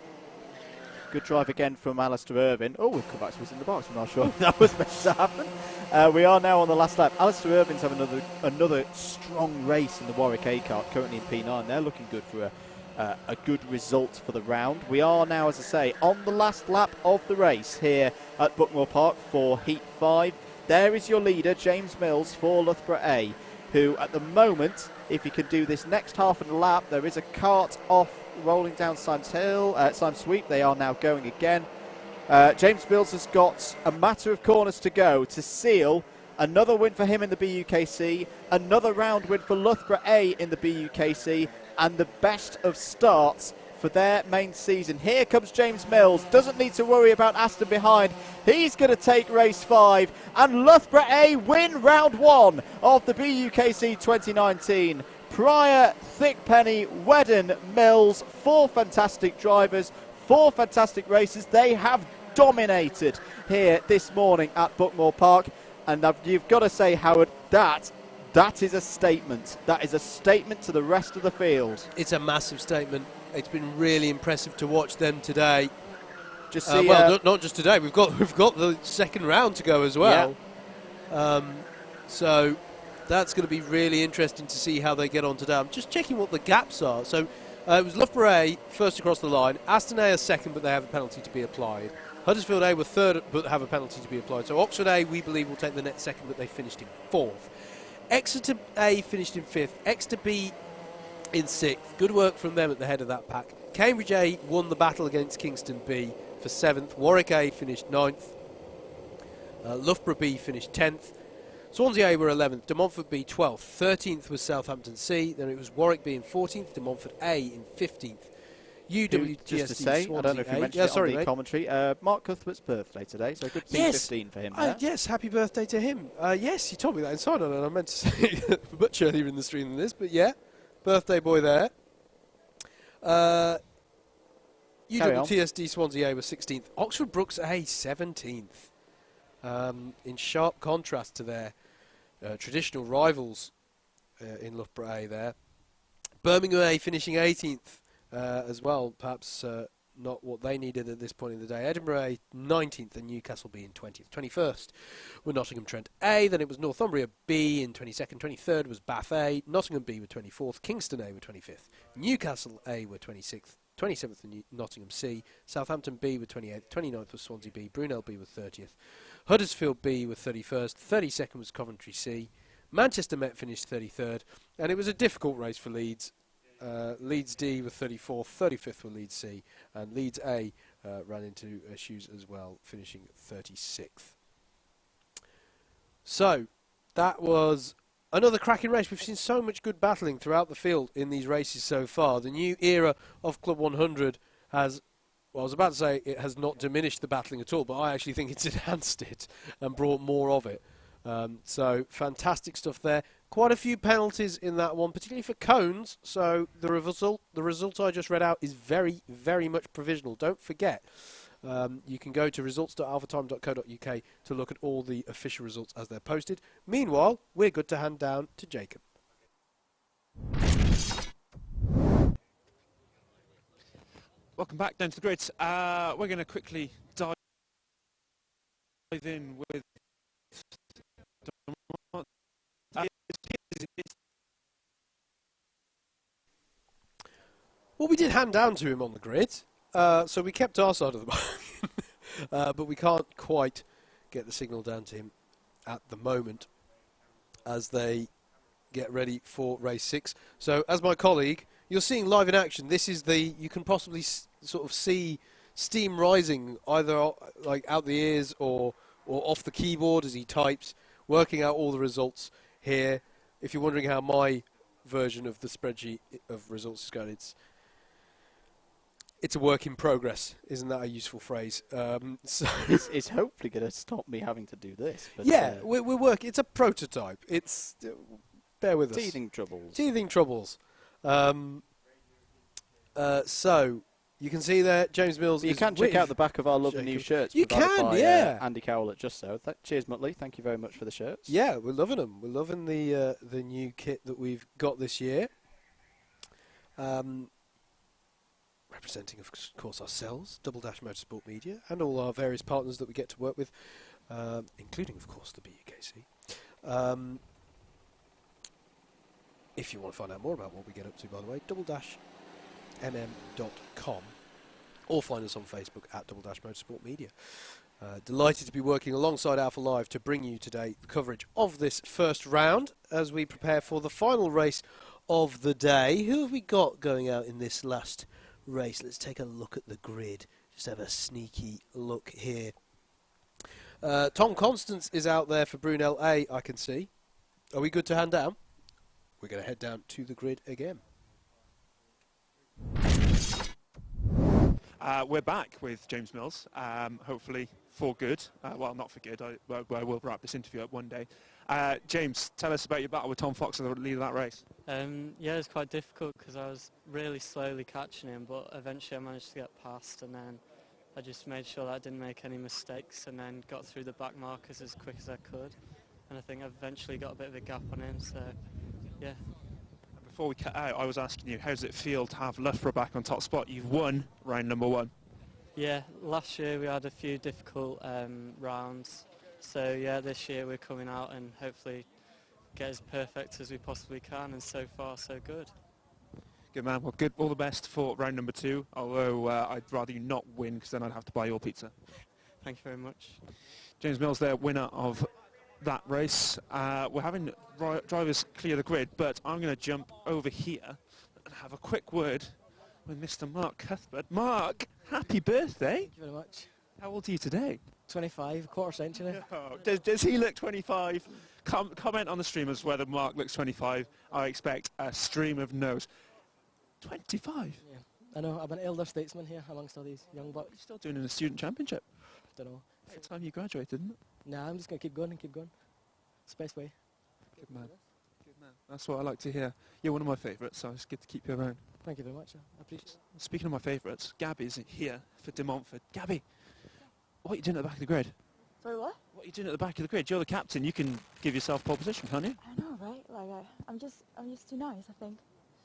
Good drive again from Alistair Irvine. Oh, we've come back to us in the box. I'm not sure if that was meant to happen. We are now on the last lap. Alistair Irvine's having another strong race in the Warwick A kart, currently in P9. They're looking good for a good result for the round. We are now, as I say, on the last lap of the race here at Buckmore Park for Heat 5. There is your leader, James Mills, for Loughborough A, who at the moment, if he can do this next half of the lap, there is a kart off rolling down Symes Sweep. They are now going again. James Mills has got a matter of corners to go to seal another win for him in the BUKC, another round win for Loughborough A in the BUKC, and the best of starts for their main season. Here comes James Mills, doesn't need to worry about Aston behind. He's going to take race 5, and Loughborough A win round 1 of the BUKC 2019. Pryor, Thickpenny, Wedden, Mills, 4 fantastic drivers, 4 fantastic races. They have dominated here this morning at Buckmore Park, and you've got to say, Howard, that is a statement. That is a statement to the rest of the field. It's a massive statement. It's been really impressive to watch them today. Just see, not just today. We've got the second round to go as well. Yeah. So that's going to be really interesting to see how they get on today. I'm just checking what the gaps are. So it was Loughborough A first across the line. Aston A are second, but they have a penalty to be applied. Huddersfield A were third, but have a penalty to be applied. So Oxford A, we believe, will take the net second, but they finished in 4th. Exeter A finished in 5th. Exeter B in 6th. Good work from them at the head of that pack. Cambridge A won the battle against Kingston B for 7th. Warwick A finished 9th. Loughborough B finished 10th. Swansea A were 11th, De Montfort B 12th, 13th was Southampton C, then it was Warwick B in 14th, De Montfort A in 15th. UWTSD just to say, Swansea I don't know if you mentioned it on the commentary, Mark Cuthbert's birthday today, so good P15 for him there. Yes, happy birthday to him. Yes, you told me that inside, and I meant to say much earlier in the stream than this, but yeah, birthday boy there. UWTSD Swansea A was 16th, Oxford Brooks A 17th. In sharp contrast to their traditional rivals in Loughborough A there. Birmingham A finishing 18th as well, perhaps not what they needed at this point in the day. Edinburgh A 19th and Newcastle B in 20th. 21st were Nottingham Trent A, then it was Northumbria B in 22nd. 23rd was Bath A, Nottingham B were 24th, Kingston A were 25th, Newcastle A were 26th, 27th for Nottingham C, Southampton B with 28th, 29th was Swansea B, Brunel B with 30th, Huddersfield B with 31st, 32nd was Coventry C, Manchester Met finished 33rd, and it was a difficult race for Leeds. Leeds D with 34th, 35th were Leeds C, and Leeds A ran into issues as well, finishing 36th. So, that was another cracking race. We've seen so much good battling throughout the field in these races so far. The new era of Club 100 has, well, I was about to say it has not diminished the battling at all, but I actually think it's enhanced it and brought more of it. So, fantastic stuff there. Quite a few penalties in that one, particularly for cones. So, the result I just read out is very, very much provisional. Don't forget. You can go to results.alphatime.co.uk to look at all the official results as they're posted. Meanwhile, we're good to hand down to Jacob. Welcome back down to the grid. We're going to quickly dive in with... Well, we did hand down to him on the grid. So we kept our side of the bargain, but we can't quite get the signal down to him at the moment as they get ready for race 6. So as my colleague, you're seeing live in action. This is you can possibly sort of see steam rising either like out the ears or off the keyboard as he types, working out all the results here. If you're wondering how my version of the spreadsheet of results is going, it's a work in progress. Isn't that a useful phrase? So it's hopefully going to stop me having to do this. But yeah, we're working. It's a prototype. It's bear with us. Teething troubles. Teething troubles. So you can see there, James Mills. You can check out the back of our lovely new shirts. You can, yeah. Andy Cowell at Just So. Cheers, Muttley. Thank you very much for the shirts. Yeah, we're loving them. We're loving the new kit that we've got this year. Representing, of course, ourselves, Double Dash Motorsport Media, and all our various partners that we get to work with, including, of course, the BUKC. If you want to find out more about what we get up to, by the way, double-mm.com, or find us on Facebook at Double Dash Motorsport Media. Delighted to be working alongside Alpha Live to bring you today the coverage of this first round as we prepare for the final race of the day. Who have we got going out in this last race? Let's take a look at the grid. Just have a sneaky look here. Tom Constance is out there for Brunel A, I can see. Are we good to hand down? We're going to head down to the grid again. We're back with James Mills, hopefully for good. Well, not for good. I will wrap this interview up one day. James, tell us about your battle with Tom Fox at the lead of that race. Yeah, it was quite difficult because I was really slowly catching him, but eventually I managed to get past, and then I just made sure that I didn't make any mistakes and then got through the back markers as quick as I could. And I think I eventually got a bit of a gap on him, so yeah. Before we cut out, I was asking you, how does it feel to have Loughborough back on top spot? You've won round number 1. Yeah, last year we had a few difficult rounds. So yeah, this year we're coming out and hopefully get as perfect as we possibly can, and so far so good. Good man, well good, all the best for round number 2, although I'd rather you not win because then I'd have to buy your pizza. Thank you very much. James Mills there, winner of that race. We're having drivers clear the grid, but I'm going to jump over here and have a quick word with Mr. Mark Cuthbert. Mark, happy birthday. Thank you very much. How old are you today? 25, a quarter century. Oh, does he look 25? Comment on the stream as whether Mark looks 25. I expect a stream of no's. 25? Yeah, I know. I'm an elder statesman here amongst all these young bucks. You're still doing in the student championship? Don't know. It's the time you graduated, isn't it? Nah, I'm just going to keep going and keep going. It's the best way. Good man. Good man. That's what I like to hear. You're one of my favourites, so it's good to keep you around. Thank you very much. I appreciate it. Speaking of my favourites, Gabby's here for De Montfort. Gabby, what are you doing at the back of the grid? Sorry, what? What are you doing at the back of the grid? You're the captain. You can give yourself pole position, can't you? I know, right? Like, I'm just too nice, I think.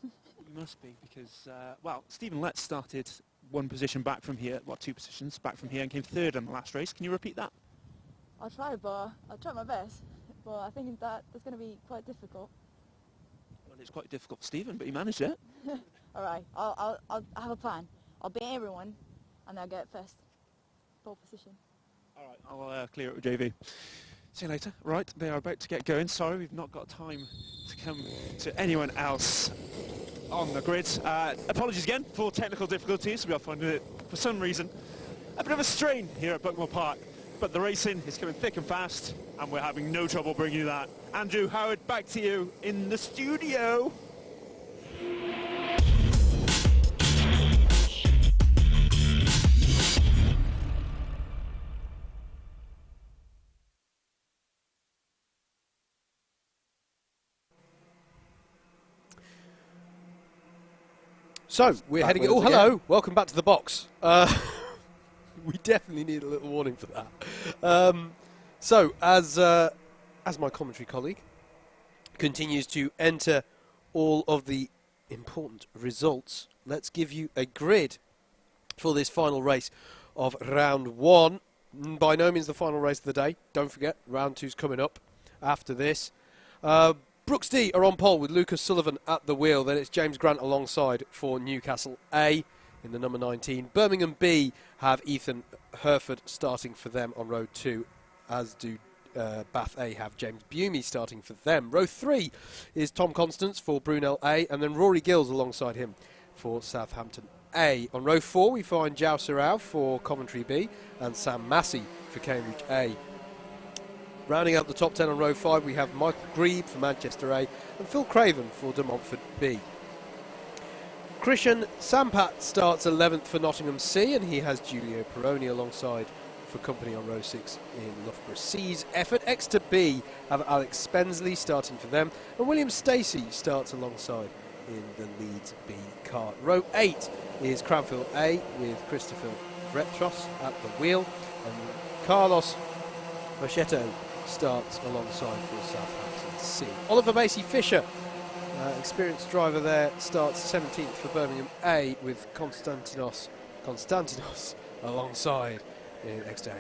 You must be, because, well, Stephen Letts started one position back from here, 2 positions back from here, and came 3rd in the last race. Can you repeat that? I'll try my best, but I think that's going to be quite difficult. Well, it's quite difficult for Stephen, but he managed it. All right, I'll have a plan. I'll beat everyone, and I'll get first pole position. All right, I'll clear it with JV. See you later. Right, they are about to get going. Sorry, we've not got time to come to anyone else on the grid. Apologies again for technical difficulties. We are finding it, for some reason, a bit of a strain here at Buckmore Park. But the racing is coming thick and fast, and we're having no trouble bringing you that. Andrew, Howard, back to you in the studio. So, we're heading... Oh, hello. Welcome back to the box. We definitely need a little warning for that. So, as my commentary colleague continues to enter all of the important results, let's give you a grid for this final race of round 1. By no means the final race of the day. Don't forget, round 2's coming up after this. Brooks D are on pole with Lucas Sullivan at the wheel. Then it's James Grant alongside for Newcastle A in the number 19. Birmingham B have Ethan Herford starting for them on row 2, as do Bath A have James Bumy starting for them. Row 3 is Tom Constance for Brunel A, and then Rory Gills alongside him for Southampton A. On row 4 we find Jao Serau for Coventry B and Sam Massey for Cambridge A. Rounding out the top 10 on row 5, we have Michael Grebe for Manchester A and Phil Craven for De Montfort B. Christian Sampat starts 11th for Nottingham C, and he has Giulio Peroni alongside for company on row 6 in Loughborough C's effort. Exeter B have Alex Spensley starting for them, and William Stacey starts alongside in the Leeds B cart. Row 8 is Cranfield A with Christopher Vretros at the wheel, and Carlos Machetto starts alongside for Southampton C. Oliver Macy Fisher, experienced driver there, starts 17th for Birmingham A with Konstantinos alongside in Exeter.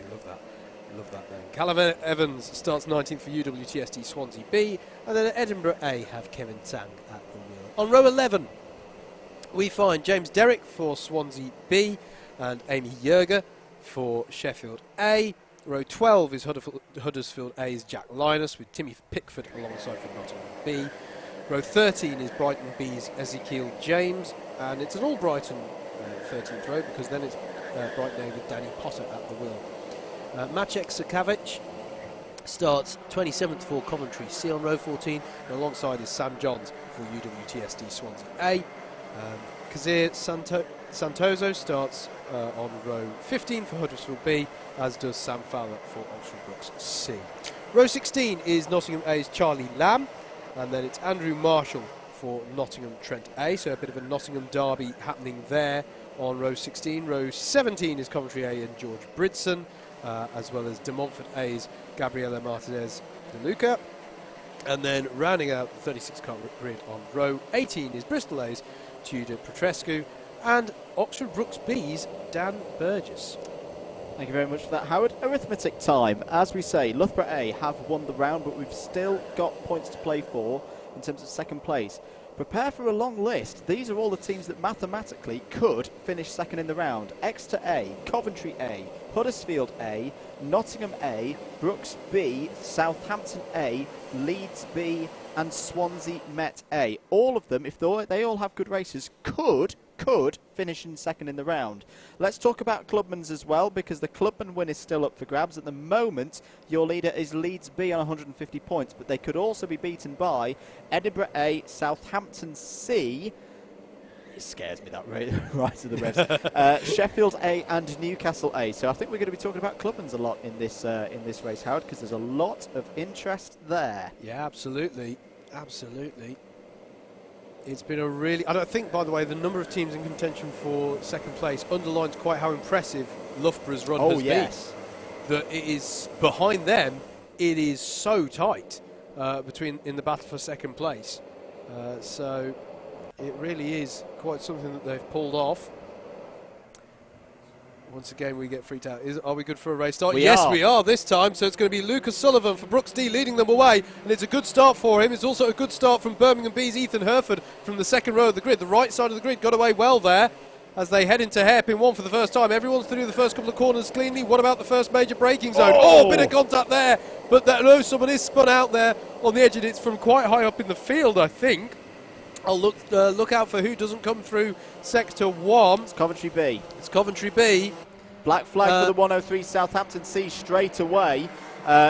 Love that name. Callum Evans starts 19th for UWTSD Swansea B, and then at Edinburgh A have Kevin Tang at the wheel. On row 11 we find James Derrick for Swansea B and Amy Yerger for Sheffield A. Row 12 is Huddersfield A's Jack Linus with Timmy Pickford alongside for Nottingham B. Row 13 is Brighton B's Ezekiel James, and it's an all Brighton 13th row because then it's Brighton A with Danny Potter at the wheel. Maciek Sukavic starts 27th for Coventry C on row 14, and alongside is Sam Johns for UWTSD Swansea A. Kazir Santoso starts on row 15 for Huddersfield B, as does Sam Fowler for Oxford Brooks C. Row 16 is Nottingham A's Charlie Lamb, and then it's Andrew Marshall for Nottingham Trent A, so a bit of a Nottingham derby happening there on row 16. Row 17 is Coventry A and George Bridson, as well as De Montfort A's Gabriela Martinez de Luca. And then rounding out the 36-car grid on row 18 is Bristol A's Tudor Petrescu and Oxford Brooks B's Dan Burgess. Thank you very much for that, Howard. Arithmetic time. As we say, Loughborough A have won the round, but we've still got points to play for in terms of second place. Prepare for a long list. These are all the teams that mathematically could finish second in the round. Exeter A, Coventry A, Huddersfield A, Nottingham A, Brooks B, Southampton A, Leeds B, and Swansea Met A. All of them, if they all have good races, could finish in second in the round. Let's talk about Clubman's as well, because the Clubman win is still up for grabs. At the moment, your leader is Leeds B on 150 points, but they could also be beaten by Edinburgh A, Southampton C. It scares me, that right to the revs. Sheffield A and Newcastle A. So I think we're going to be talking about Clubman's a lot in this race, Howard, because there's a lot of interest there. Yeah, absolutely. Absolutely. It's been a really... I don't think, by the way, the number of teams in contention for second place underlines quite how impressive Loughborough's run has been. That it is, behind them, it is so tight in the battle for second place. So it really is quite something that they've pulled off. Once again, we get freaked out. Are we good for a race start? Yes, we are this time. So it's going to be Lucas Sullivan for Brooks D leading them away. And it's a good start for him. It's also a good start from Birmingham B's Ethan Herford from the second row of the grid. The right side of the grid got away well there. as they head into hairpin 1 for the first time. Everyone's through the first couple of corners cleanly. What about the first major braking zone? Oh! Bit of contact there, but no, someone is spun out there on the edge, and it's from quite high up in the field, I think. I'll look out for who doesn't come through sector 1. It's Coventry B. It's Coventry B. Black flag for the 103 Southampton C straight away.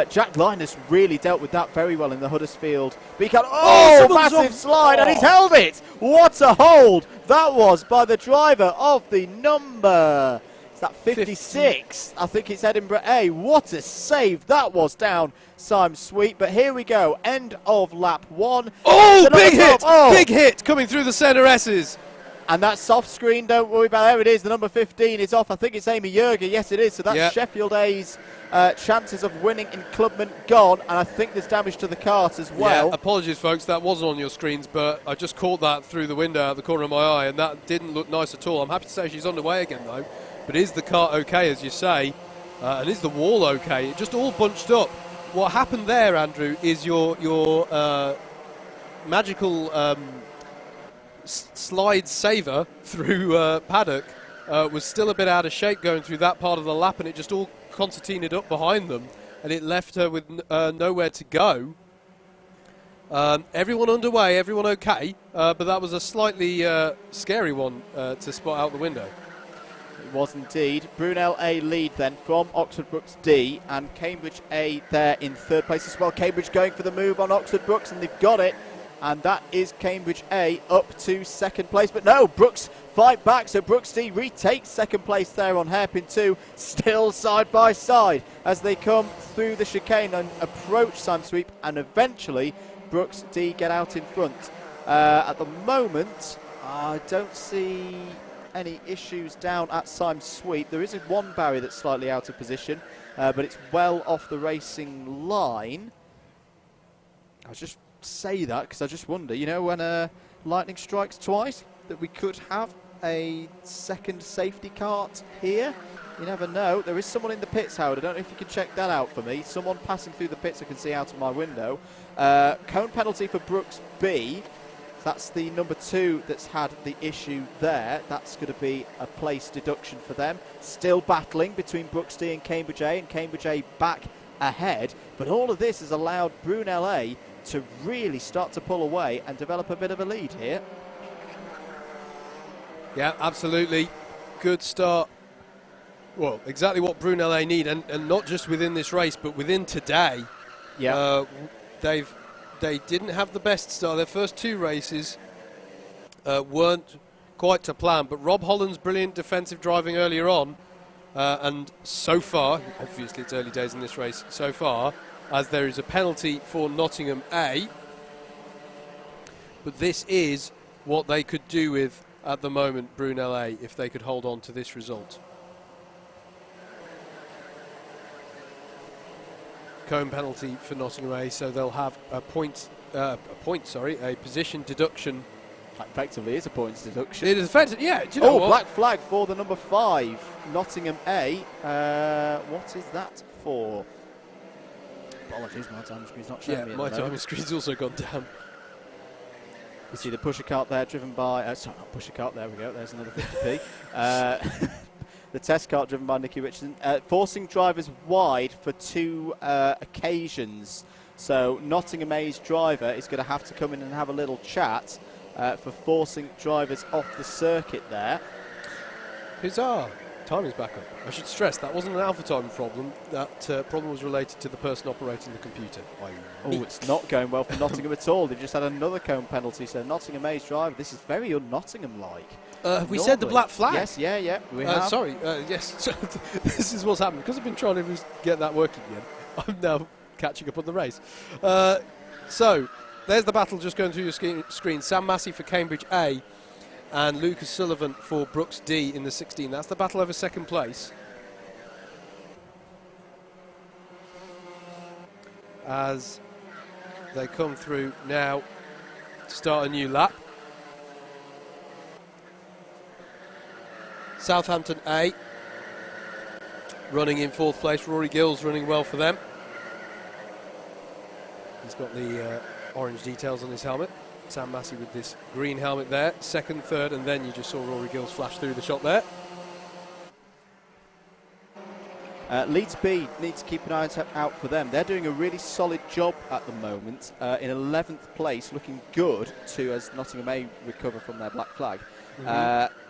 Jack Linus really dealt with that very well in the Huddersfield. Massive slide, and he's held it! What a hold that was by the driver of the number. Is that 56? I think it's Edinburgh A. What a save that was down Simon Sweet. But here we go, end of lap 1. Oh, big hit! Big hit coming through the centre S's. And that soft screen, don't worry about it. There it is. The number 15 is off. I think it's Amy Yerger. Yes, it is. So that's Sheffield A's chances of winning in Clubman gone. And I think there's damage to the kart as well. Yeah, apologies, folks. That wasn't on your screens, but I just caught that through the window out the corner of my eye, and that didn't look nice at all. I'm happy to say she's underway again, though. But is the kart okay, as you say? And is the wall okay? It just all bunched up. What happened there, Andrew, is your magical slide saver through paddock was still a bit out of shape going through that part of the lap, and it just all concertinaed up behind them, and it left her with nowhere to go. Everyone underway, everyone okay, but that was a slightly scary one to spot out the window. It was indeed. Brunel A lead then from Oxford Brookes D, and Cambridge A there in third place as well. Cambridge going for the move on Oxford Brookes, and they've got it. And that is Cambridge A up to second place. But no, Brookes fight back, so Brookes D retakes second place there on hairpin 2, still side by side as they come through the chicane and approach Simon Sweep, and eventually Brookes D get out in front. At the moment, I don't see any issues down at Simon Sweep. There is one barrier that's slightly out of position, but it's well off the racing line. I was just say that because I just wonder, you know, when lightning strikes twice, that we could have a second safety cart here. You never know. There is someone in the pits, Howard. I don't know if you can check that out for me. Someone passing through the pits I can see out of my window. Cone penalty for Brookes B. That's the number 2 that's had the issue there. That's going to be a place deduction for them. Still battling between Brookes D and Cambridge A back ahead. But all of this has allowed Brunel A to really start to pull away and develop a bit of a lead here. Yeah, absolutely. Good start. Well, exactly what Brunel A need, and not just within this race, but within today. Yeah. They didn't have the best start. Their first 2 races weren't quite to plan, but Rob Holland's brilliant defensive driving earlier on, and so far, obviously it's early days in this race, so far, as there is a penalty for Nottingham A. But this is what they could do with, at the moment, Brunel A, if they could hold on to this result. Cone penalty for Nottingham A, so they'll have a position deduction. That effectively is a points deduction. It is effective, yeah. Do you know what? Black flag for the number 5, Nottingham A. What is that for? Apologies, my timing screen's not showing me. Yeah, my timing screen's also gone down. You see the pusher cart there driven by... sorry, not pusher cart, there we go, there's another 50p. The test cart driven by Nicky Richardson. Forcing drivers wide for 2 occasions. So Nottingham A's driver is going to have to come in and have a little chat for forcing drivers off the circuit there. Huzzah! Timing's back up. I should stress that wasn't an alpha time problem. That problem was related to the person operating the computer. Oh, it's not going well for Nottingham at all. They've just had another cone penalty. So Nottingham A's driver, this is very un-Nottingham-like. We said the black flag. Yes, yeah. We have. Sorry, yes. This is what's happened. Because I've been trying to get that working again, I'm now catching up on the race. So, there's the battle just going through your screen. Sam Massey for Cambridge A and Lucas Sullivan for Brookes D in the 16. That's the battle over second place. As they come through now to start a new lap. Southampton A running in 4th place. Rory Gill's running well for them. He's got the orange details on his helmet. Sam Massey with this green helmet there, second, third, and then you just saw Rory Gills flash through the shot there. Leeds B need to keep an eye out for them. They're doing a really solid job at the moment, in 11th place, looking good to, as Nottingham A recover from their black flag.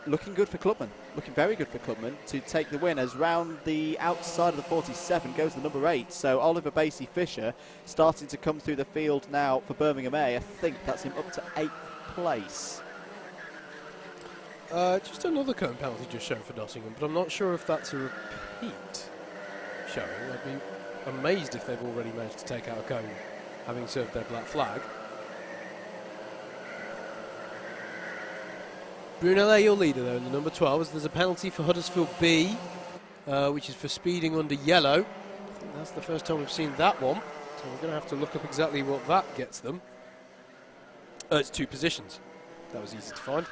Looking good for Clubman, looking very good for Clubman to take the win, as round the outside of the 47 goes the number 8. So Oliver Basie-Fisher starting to come through the field now for Birmingham A. I think that's him up to 8th place. Just another cone penalty just shown for Nottingham, but I'm not sure if that's a repeat showing. I'd be amazed if they've already managed to take out a cone having served their black flag. Brunel, your leader though in the number 12, as there's a penalty for Huddersfield B, which is for speeding under yellow. I think that's the first time we've seen that one, so we're going to have to look up exactly what that gets them. It's 2 positions. That was easy to find.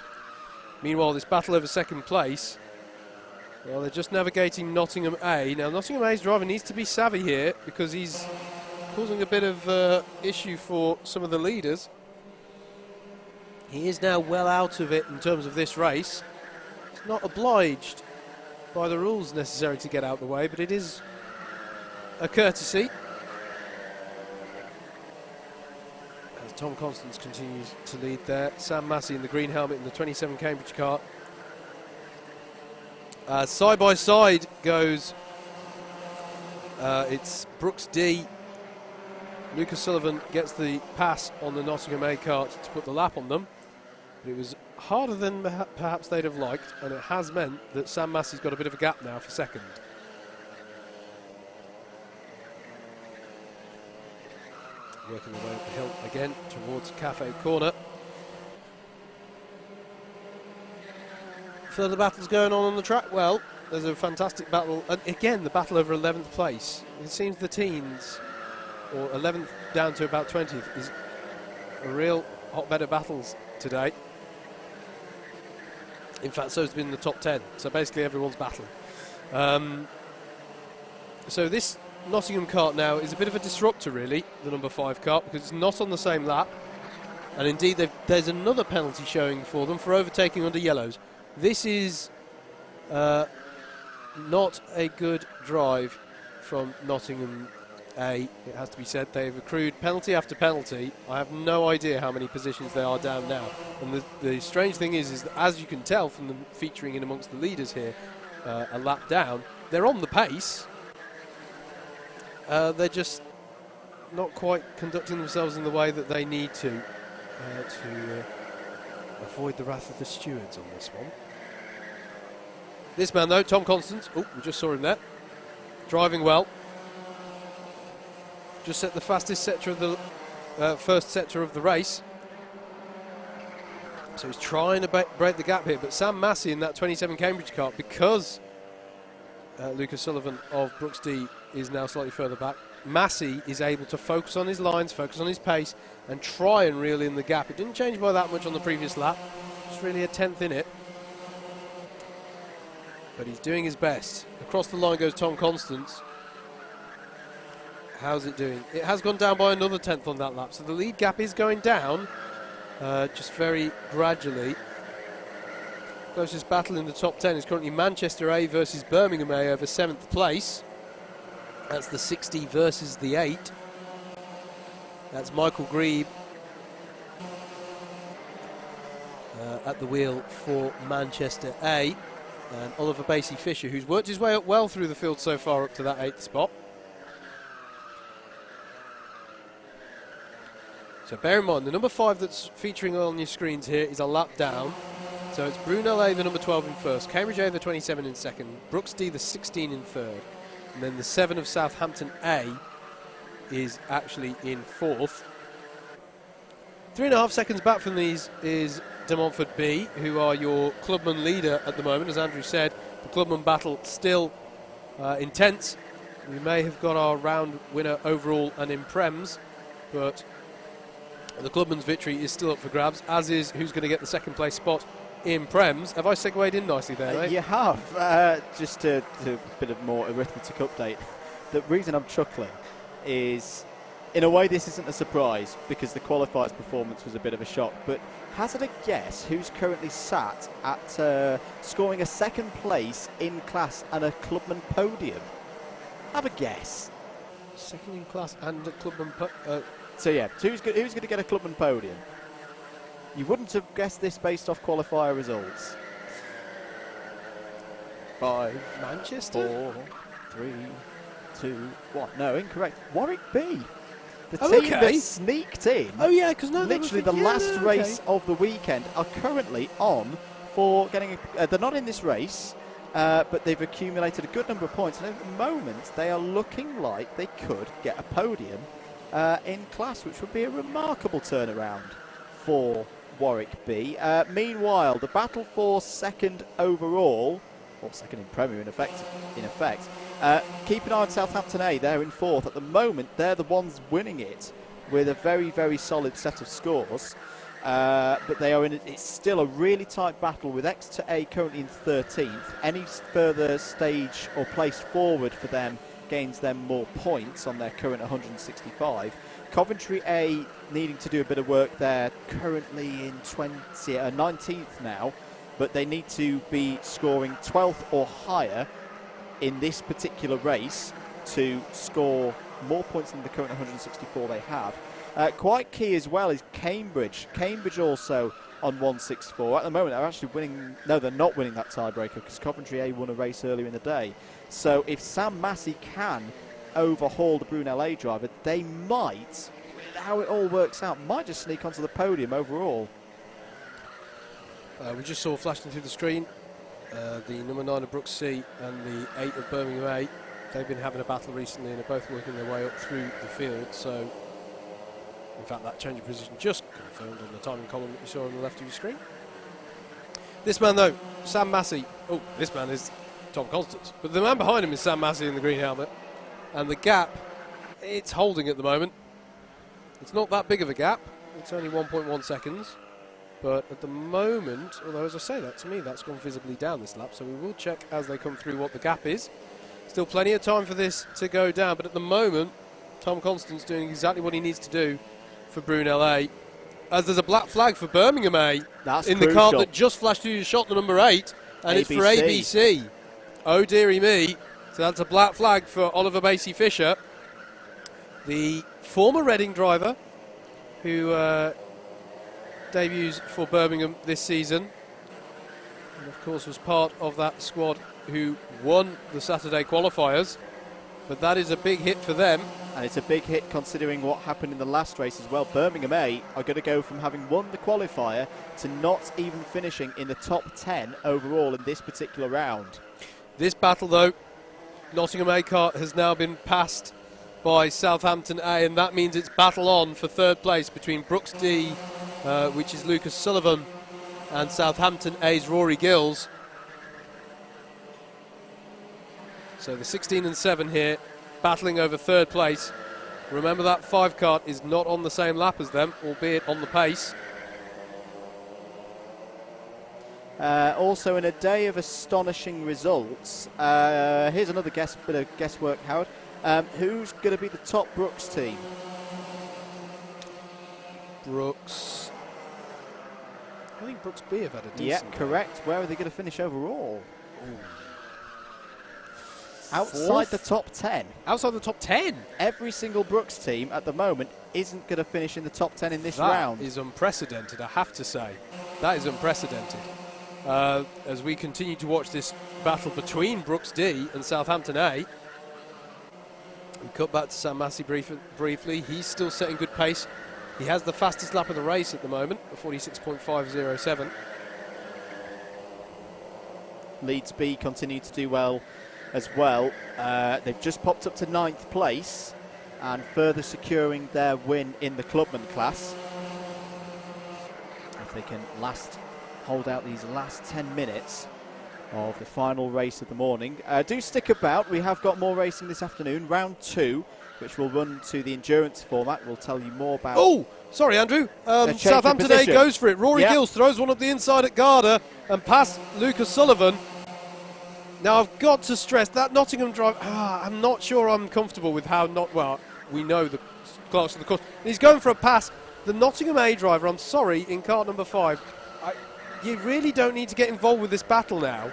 Meanwhile, this battle over second place, well, they're just navigating Nottingham A. Now, Nottingham A's driver needs to be savvy here because he's causing a bit of issue for some of the leaders. He is now well out of it in terms of this race. He's not obliged by the rules necessary to get out the way, but it is a courtesy. As Tom Constance continues to lead there. Sam Massey in the green helmet in the 27 Cambridge car. Side by side goes, it's Brooks D. Lucas Sullivan gets the pass on the Nottingham A cart to put the lap on them. But it was harder than perhaps they'd have liked, and it has meant that Sam Massey's got a bit of a gap now for second. Working their way up the hill again towards Cafe Corner. Further battles going on the track. Well, there's a fantastic battle. And again, the battle over 11th place. It seems the teens, or 11th down to about 20th, is a real hotbed of battles today. In fact, so has been the top 10. So basically everyone's battling. So this Nottingham kart now is a bit of a disruptor, really, the number 5 kart, because it's not on the same lap. And indeed, there's another penalty showing for them for overtaking under yellows. This is not a good drive from Nottingham A, it has to be said. They've accrued penalty after penalty. I have no idea how many positions they are down now. And the strange thing is that, as you can tell from them featuring in amongst the leaders here, a lap down, they're on the pace. They're just not quite conducting themselves in the way that they need to avoid the wrath of the stewards on this one. This man, though, Tom Constance, we just saw him there, driving well. Just set the fastest sector of the first sector of the race. So he's trying to break the gap here. But Sam Massey in that 27 Cambridge kart, because Lucas Sullivan of Brooks D is now slightly further back, Massey is able to focus on his lines, focus on his pace, and try and reel in the gap. It didn't change by that much on the previous lap. Just really a 10th in it. But he's doing his best. Across the line goes Tom Constance. How's it doing? It has gone down by another 10th on that lap. So the lead gap is going down, just very gradually. Closest battle in the top 10 is currently Manchester A versus Birmingham A over 7th place. That's the 60 versus the 8. That's Michael Grebe at the wheel for Manchester A. And Oliver Basie-Fisher, who's worked his way up well through the field so far up to that 8th spot. So bear in mind, the number 5 that's featuring on your screens here is a lap down. So it's Brunel A, the number 12 in first, Cambridge A, the 27 in second, Brooks D, the 16 in third, and then the 7 of Southampton A is actually in fourth. 3.5 seconds back from these is De Montfort B, who are your clubman leader at the moment. As Andrew said, the clubman battle still intense. We may have got our round winner overall and in Prems, but the clubman's victory is still up for grabs, as is who's going to get the second place spot in Prems. Have I segued in nicely there, mate? You have. Just a bit of more arithmetic update. The reason I'm chuckling is in a way, this isn't a surprise because the qualifiers' performance was a bit of a shock. But hazard a guess who's currently sat at scoring a second place in class and a clubman podium? Have a guess. Second in class and a clubman So yeah, who's going to get a clubman podium? You wouldn't have guessed this based off qualifier results. 5, Manchester? 4, 3, 2, 1. No, incorrect. Warwick B. The Oh, team okay. that sneaked in. Oh yeah, because literally the last race of the weekend are currently on for getting. They're not in this race, but they've accumulated a good number of points, and at the moment they are looking like they could get a podium in class, which would be a remarkable turnaround for Warwick B. Meanwhile, the battle for second overall, or second in Premier in effect. Keep an eye on Southampton A. They're in fourth at the moment. They're the ones winning it with a very, very solid set of scores. But they are in. It's still a really tight battle with Exeter A currently in 13th. Any further stage or place forward for them gains them more points on their current 165. Coventry A needing to do a bit of work there, currently in 19th now, but they need to be scoring 12th or higher in this particular race to score more points than the current 164 they have. Quite key as well is Cambridge. Cambridge also on 164. At the moment, they're actually winning. No, they're not winning that tiebreaker because Coventry A won a race earlier in the day. So if Sam Massey can overhaul the Brunel A driver, they might, with how it all works out, might just sneak onto the podium overall. We just saw flashing through the screen the number 9 of BUKC and the 8 of Birmingham A. They've been having a battle recently and are both working their way up through the field. So, in fact, that change of position just confirmed on the timing column that you saw on the left of your screen. This man, though, Sam Massey. Oh, this man is Tom Constance. But the man behind him is Sam Massey in the green helmet. And the gap, it's holding at the moment. It's not that big of a gap. It's only 1.1 seconds. But at the moment, although as I say that, to me that's gone visibly down this lap, so we will check as they come through what the gap is. Still plenty of time for this to go down, but at the moment, Tom Constance doing exactly what he needs to do for Brunel A. As there's a black flag for Birmingham A that's in crucial. The car that just flashed through your shot, the number 8, and it's for ABC. Oh dearie me. So that's a black flag for Oliver Basie-Fisher, the former Reading driver who debuts for Birmingham this season, and of course was part of that squad who won the Saturday qualifiers. But that is a big hit for them. And it's a big hit considering what happened in the last race as well. Birmingham A are going to go from having won the qualifier to not even finishing in the top 10 overall in this particular round. This battle, though, Nottingham A car has now been passed by Southampton A, and that means it's battle on for third place between Brooks D, which is Lucas Sullivan, and Southampton A's Rory Gills. So the 16 and 7 here, battling over third place. Remember that 5 kart is not on the same lap as them, albeit on the pace. Also in a day of astonishing results, here's another bit of guesswork, Howard. Who's going to be the top Brooks team? Brooks. I think Brooks B have had a decent Yeah, correct. Where are they going to finish overall? Ooh. Outside Fourth? the top 10. Outside the top 10? Every single Brooks team at the moment isn't going to finish in the top 10 in this That round. That is unprecedented, I have to say. That is unprecedented. As we continue to watch this battle between Brooks D and Southampton A. We cut back to Sam Massey briefly. He's still setting good pace. He has the fastest lap of the race at the moment, a 46.507. Leeds B continue to do well as well. They've just popped up to 9th place and further securing their win in the clubman class. If they can hold out these last 10 minutes of the final race of the morning. Do stick about. We have got more racing this afternoon. Round 2, which will run to the endurance format. We'll tell you more about... Oh, sorry, Andrew. Southampton A goes for it. Rory Gills throws one up the inside at Garda and past Lucas Sullivan. Now, I've got to stress that Nottingham drive... I'm not sure I'm comfortable with how we know the class of the course. And he's going for a pass. The Nottingham A driver, I'm sorry, in kart number 5, you really don't need to get involved with this battle now.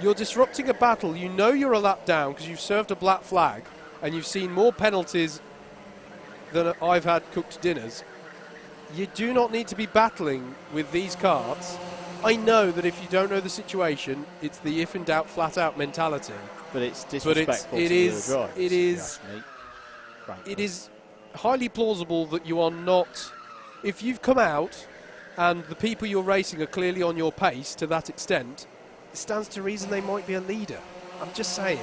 You're disrupting a battle. You know you're a lap down because you've served a black flag and you've seen more penalties than I've had cooked dinners. You do not need to be battling with these karts. I know that if you don't know the situation, it's the if in doubt, flat out mentality. But it's disrespectful to the other drivers. It is highly plausible that you are not. If you've come out and the people you're racing are clearly on your pace to that extent, it stands to reason they might be a leader. I'm just saying.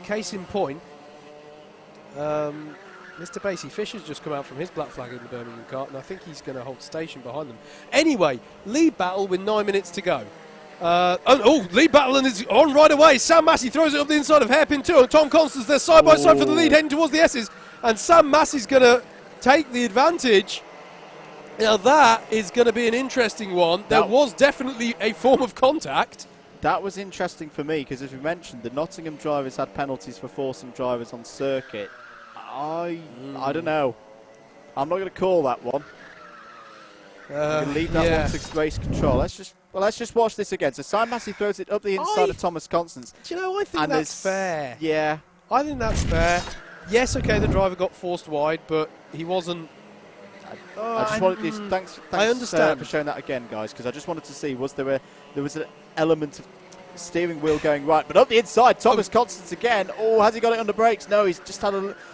Case in point, Mr. Basie Fisher's just come out from his black flag in the Birmingham kart, and I think he's going to hold station behind them. Anyway, lead battle with 9 minutes to go. Lead battle and is on right away. Sam Massey throws it up the inside of hairpin 2, and Tom Constance, they're side by side for the lead, heading towards the S's, and Sam Massey's going to take the advantage. Now that is going to be an interesting one. There was definitely a form of contact. That was interesting for me because, as we mentioned, the Nottingham drivers had penalties for forcing drivers on circuit. I don't know. I'm not going to call that one. I'm going to leave that one to race control. Let's just watch this again. So Sam Massey throws it up the inside of Thomas Constance. Do you know, I think that's fair. Yeah. I think that's fair. Yes, okay, the driver got forced wide, but he wasn't. I just wanted this. Thanks I understand for showing that again, guys, because I just wanted to see was there was an element of steering wheel going right, but up the inside, Thomas Constance again. Oh, has he got it under brakes? No, he's just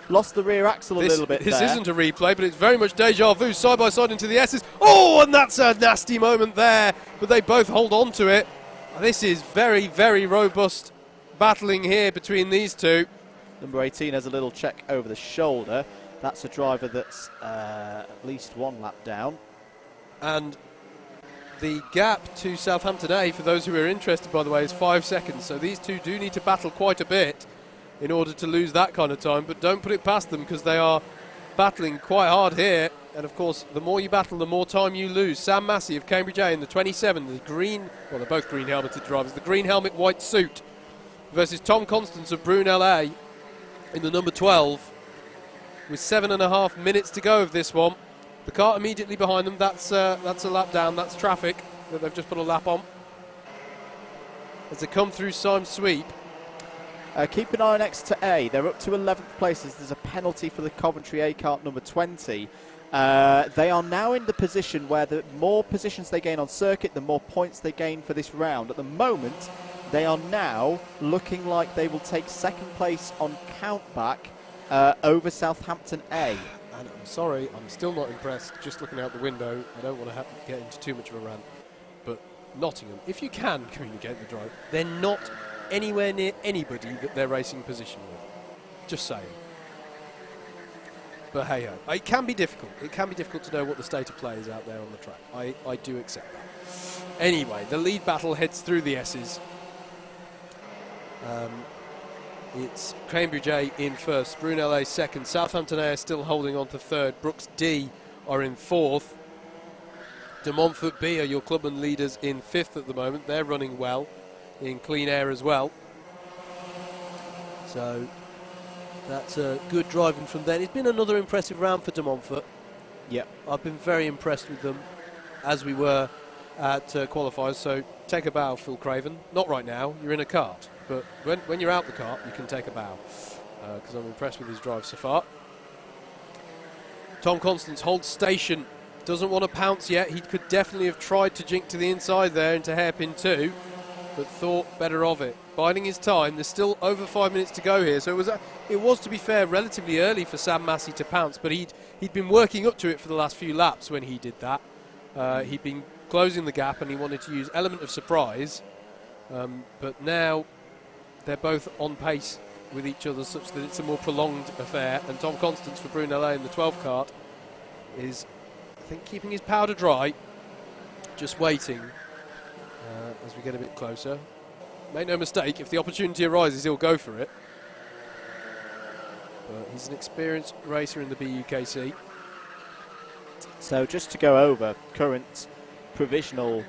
lost the rear axle a little bit. This isn't a replay, but it's very much deja vu. Side by side into the S's. Oh, and that's a nasty moment there, but they both hold on to it. This is very, very robust battling here between these two. Number 18 has a little check over the shoulder. That's a driver that's at least one lap down. And the gap to Southampton A, for those who are interested, by the way, is 5 seconds. So these two do need to battle quite a bit in order to lose that kind of time. But don't put it past them because they are battling quite hard here. And, of course, the more you battle, the more time you lose. Sam Massey of Cambridge A in the 27, the green, well, they're both green helmeted drivers, the green helmet, white suit, versus Tom Constance of Brunel A in the number 12. With 7.5 minutes to go of this one. The car immediately behind them, that's a lap down, that's traffic that they've just put a lap on. As they come through Syme Sweep. Keep an eye on next to A. They're up to 11th places. There's a penalty for the Coventry A kart number 20. They are now in the position where the more positions they gain on circuit, the more points they gain for this round. At the moment, they are now looking like they will take second place on countback over Southampton A. And I'm sorry, I'm still not impressed just looking out the window. I don't want to get into too much of a rant. But Nottingham, if you can communicate the drive, they're not anywhere near anybody that they're racing position with. Just saying. But hey-ho, it can be difficult. It can be difficult to know what the state of play is out there on the track. I do accept that. Anyway, the lead battle heads through the S's. It's Cambridge A in first, Brunel A second, Southampton A are still holding on to third, Brooks D are in fourth, De Montfort B are your clubman leaders in fifth at the moment. They're running well in clean air as well. So that's a good driving from there. It's been another impressive round for De Montfort. Yep. I've been very impressed with them, as we were at qualifiers. So take a bow, Phil Craven. Not right now, you're in a kart. But when you're out the kart, you can take a bow, because I'm impressed with his drive so far. Tom Constance holds station, doesn't want to pounce yet. He could definitely have tried to jink to the inside there into hairpin 2, but thought better of it. Biding his time, there's still over 5 minutes to go here, so it was to be fair, relatively early for Sam Massey to pounce, but he'd been working up to it for the last few laps when he did that. He'd been closing the gap and he wanted to use element of surprise, but now they're both on pace with each other such that it's a more prolonged affair. And Tom Constance for Brunel A in the 12 kart is, I think, keeping his powder dry, just waiting as we get a bit closer. Make no mistake, if the opportunity arises, he'll go for it. But he's an experienced racer in the BUKC. So just to go over current provisional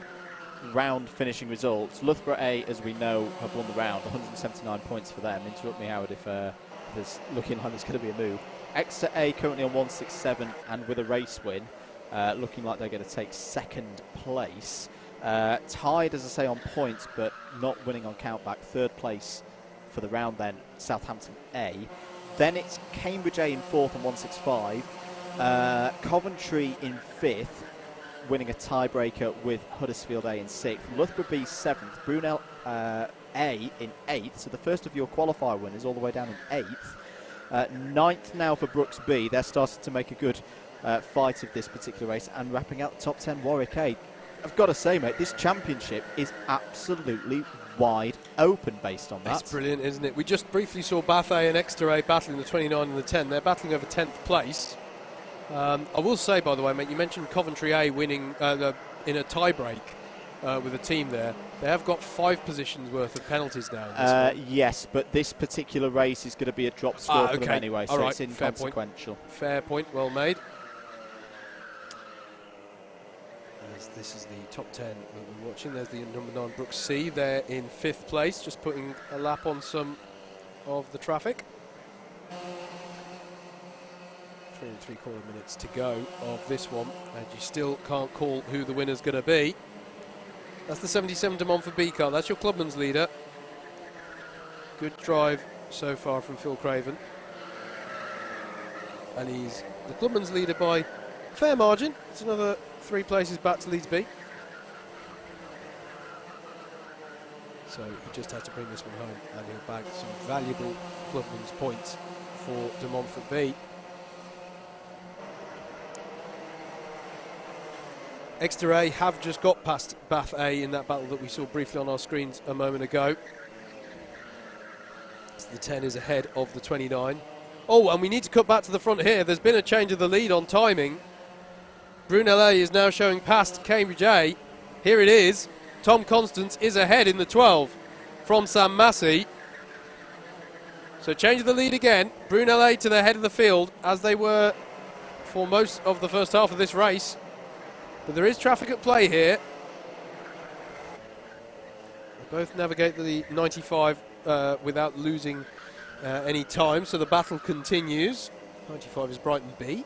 round finishing results, Loughborough A, as we know, have won the round, 179 points for them. Interrupt me, Howard, if there's looking like there's going to be a move. Exeter A currently on 167 and with a race win, looking like they're going to take second place. Tied, as I say, on points, but not winning on countback. Third place for the round then, Southampton A. Then it's Cambridge A in fourth on 165. Coventry in fifth, winning a tiebreaker with Huddersfield A in sixth. Loughborough B seventh. Brunel A in eighth. So the first of your qualifier winners all the way down in eighth. Ninth now for Brooks B. They're starting to make a good fight of this particular race. And wrapping out the top 10, Warwick A. I've got to say, mate, this championship is absolutely wide open based on that. It's brilliant, isn't it? We just briefly saw Bath A and Exeter A battling the 29 and the 10. They're battling over 10th place. I will say, by the way, mate, you mentioned Coventry A winning in a tie-break with a team there. They have got 5 positions worth of penalties now. Yes, but this particular race is going to be a drop score for them anyway, so it's inconsequential. Fair point, well made. This is the top 10 that we're watching. There's the number 9 Brooks C. They're in 5th place, just putting a lap on some of the traffic. 3 3/4 minutes to go of this one, and you still can't call who the winner's going to be. That's the 77 de Montfort B car. That's your clubman's leader. Good drive so far from Phil Craven. And he's the clubman's leader by a fair margin. It's another 3 places back to Leeds B. So he just has to bring this one home, and he'll bag some valuable clubman's points for de Montfort B. Exeter A have just got past Bath A in that battle that we saw briefly on our screens a moment ago. So the 10 is ahead of the 29. Oh, and we need to cut back to the front here. There's been a change of the lead on timing. Brunel A is now showing past Cambridge A. Here it is. Tom Constance is ahead in the 12 from Sam Massey. So change of the lead again. Brunel A to the head of the field, as they were for most of the first half of this race. But there is traffic at play here. They both navigate the 95 without losing any time, so the battle continues. 95 is Brighton B.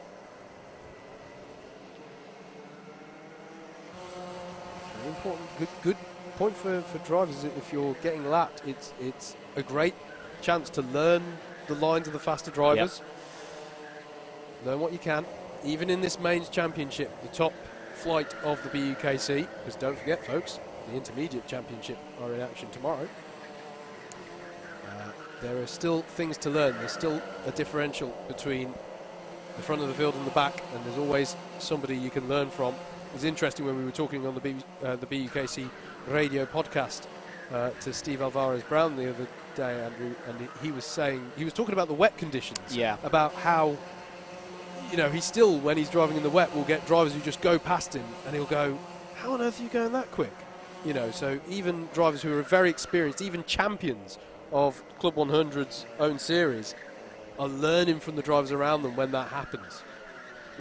Very important, good point for drivers. If you're getting lapped, it's a great chance to learn the lines of the faster drivers. Yep. Learn what you can. Even in this mains championship, the top flight of the BUKC, because don't forget, folks, the intermediate championship are in action tomorrow. There are still things to learn. There's still a differential between the front of the field and the back, and there's always somebody you can learn from. It was interesting when we were talking on the BUKC radio podcast to Steve Alvarez-Brown the other day, Andrew, and he was talking about the wet conditions. Yeah. About how, you know, he still, when he's driving in the wet, will get drivers who just go past him, and he'll go, how on earth are you going that quick? You know, so even drivers who are very experienced, even champions of Club 100's own series, are learning from the drivers around them when that happens.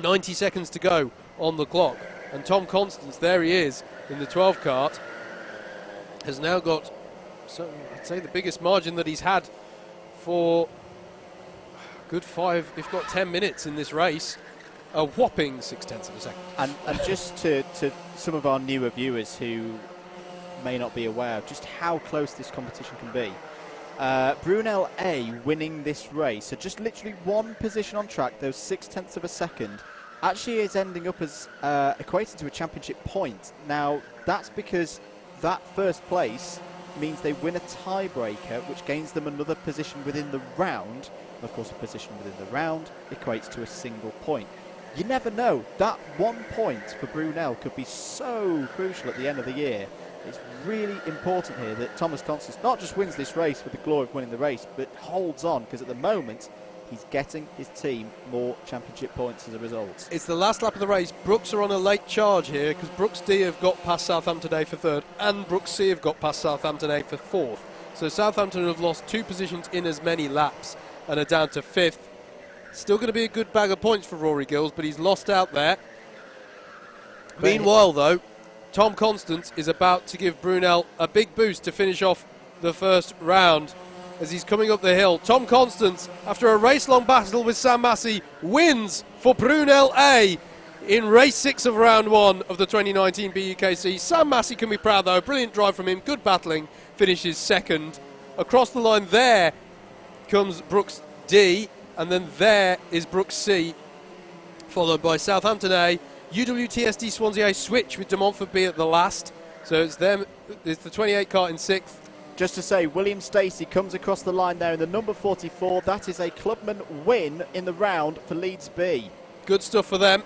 90 seconds to go on the clock, and Tom Constance, there he is in the 12 kart, has now got, I'd say, the biggest margin that he's had for a good 5, if not 10 minutes in this race. A whopping 0.6 of a second. And just to some of our newer viewers who may not be aware of just how close this competition can be. Brunel A winning this race, so just literally one position on track, those 0.6 of a second, actually is ending up as equated to a championship point. Now, that's because that first place means they win a tiebreaker, which gains them another position within the round. And of course, a position within the round equates to a single point. You never know. That 1 point for Brunel could be so crucial at the end of the year. It's really important here that Thomas Constance not just wins this race with the glory of winning the race, but holds on, because at the moment he's getting his team more championship points as a result. It's the last lap of the race. Brooks are on a late charge here, because Brooks D have got past Southampton A for 3rd, and Brooks C have got past Southampton A for 4th. So Southampton have lost 2 positions in as many laps and are down to 5th. Still going to be a good bag of points for Rory Gills, but he's lost out there. Meanwhile, though, Tom Constance is about to give Brunel a big boost to finish off the first round. as he's coming up the hill. Tom Constance, after a race-long battle with Sam Massey, wins for Brunel A in race 6 of round 1 of the 2019 BUKC. Sam Massey can be proud though, brilliant drive from him, good battling, finishes second. Across the line there comes Brooks D, and then there is Brooks C, followed by Southampton A, UWTSD Swansea A switch with De Montfort B at the last. So it's them, it's the 28 car in 6th. Just to say, William Stacey comes across the line there in the number 44. That is a clubman win in the round for Leeds B. Good stuff for them.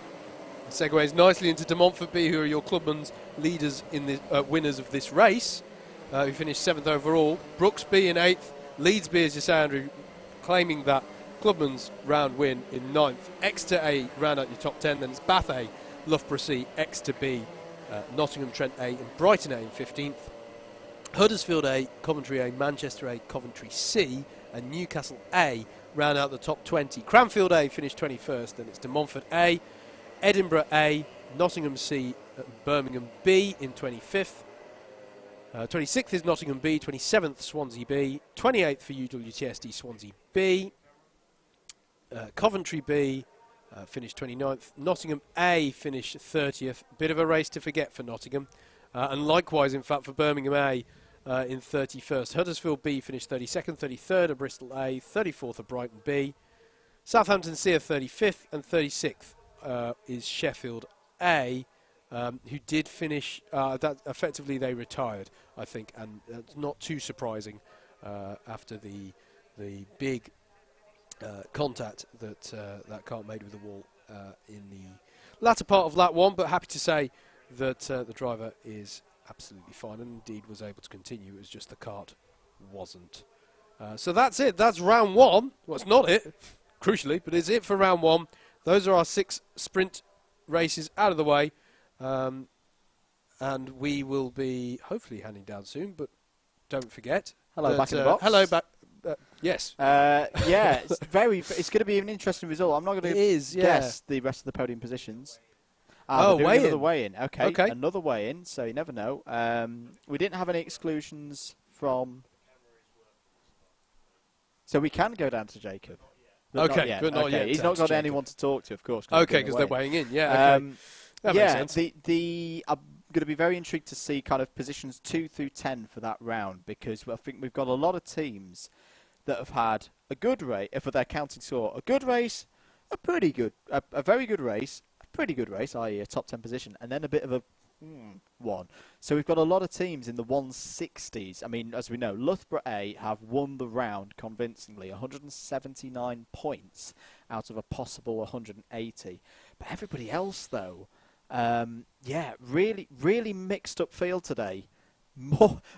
Segues nicely into De Montfort B, who are your clubman's leaders in the winners of this race, who finished 7th overall. Brooks B in 8th. Leeds B, as you say, Andrew, claiming that clubman's round win in 9th. Exeter A round out your top 10. Then it's Bath A, Loughborough C, Exeter B, Nottingham Trent A, and Brighton A in 15th. Huddersfield A, Coventry A, Manchester A, Coventry C, and Newcastle A round out the top 20. Cranfield A finished 21st, and it's De Montfort A, Edinburgh A, Nottingham C, Birmingham B in 25th. 26th is Nottingham B, 27th Swansea B, 28th for UWTSD Swansea B, Coventry B finished 29th, Nottingham A finished 30th, bit of a race to forget for Nottingham, and likewise in fact for Birmingham A in 31st. Huddersfield B finished 32nd, 33rd at Bristol A, 34th at Brighton B, Southampton C are 35th, and 36th is Sheffield A, who did finish, that effectively they retired, I think, and that's not too surprising after the big contact that that car made with the wall in the latter part of lap 1, but happy to say that the driver is absolutely fine and indeed was able to continue. It was just the kart wasn't. So that's it. That's round 1. Well, it's not it, crucially, but it's it for round 1. Those are our 6 sprint races out of the way. And we will be hopefully handing down soon, but don't forget. Hello, back in the box. Hello, back. Yes. Yeah, it's going to be an interesting result. I'm not going to guess the rest of the podium positions. Another weigh-in. Okay, another weigh-in, so you never know. We didn't have any exclusions from... So we can go down to Jacob. But okay, but not yet. He's not got anyone to talk to, of course. Okay, because they're weighing in, yeah. Okay. That makes sense. I'm going to be very intrigued to see kind of positions 2 through 10 for that round, because I think we've got a lot of teams that have had a good race, for their counting score, a good race, a pretty good, a very good race, a pretty good race, i.e. a top 10 position, and then a bit of a one. So we've got a lot of teams in the 160s. I mean, as we know, Loughborough A have won the round convincingly, 179 points out of a possible 180. But everybody else, though, really mixed up field today.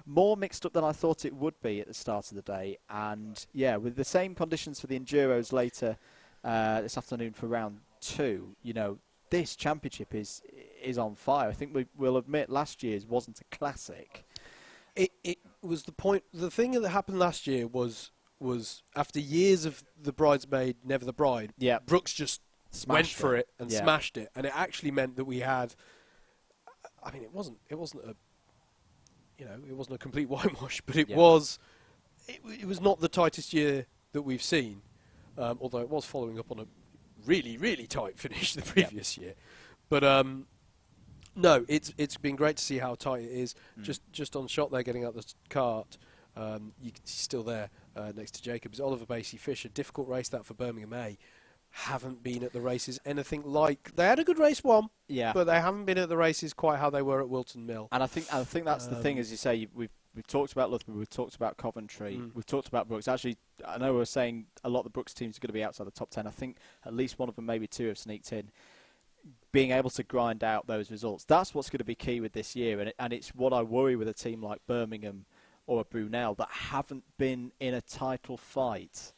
More mixed up than I thought it would be at the start of the day. And, yeah, with the same conditions for the Enduros later this afternoon for round 2, you know, this championship is on fire. I think we'll admit last year's wasn't a classic. It was the point. The thing that happened last year was after years of the bridesmaid, never the bride. Yeah. Brooks just went for it and smashed it, and it actually meant that we had. I mean, it wasn't a. You know, it wasn't a complete whitewash, but it was. It was not the tightest year that we've seen, although it was following up on a really tight finish the previous year. But no, it's been great to see how tight it is. Just on shot there, getting out the cart, you can see still there next to Jacobs. Oliver Basie-Fisher, difficult race that for Birmingham A. Haven't been at the races anything like they had a good race 1, but they haven't been at the races quite how they were at Wilton Mill. And I think that's the thing, as you say, we've talked about Loughborough, we've talked about Coventry, we've talked about Brooks. Actually, I know we're saying a lot of the Brooks teams are going to be outside the top 10. I think at least one of them, maybe 2, have sneaked in. Being able to grind out those results, that's what's going to be key with this year, and it's what I worry with a team like Birmingham or a Brunel that haven't been in a title fight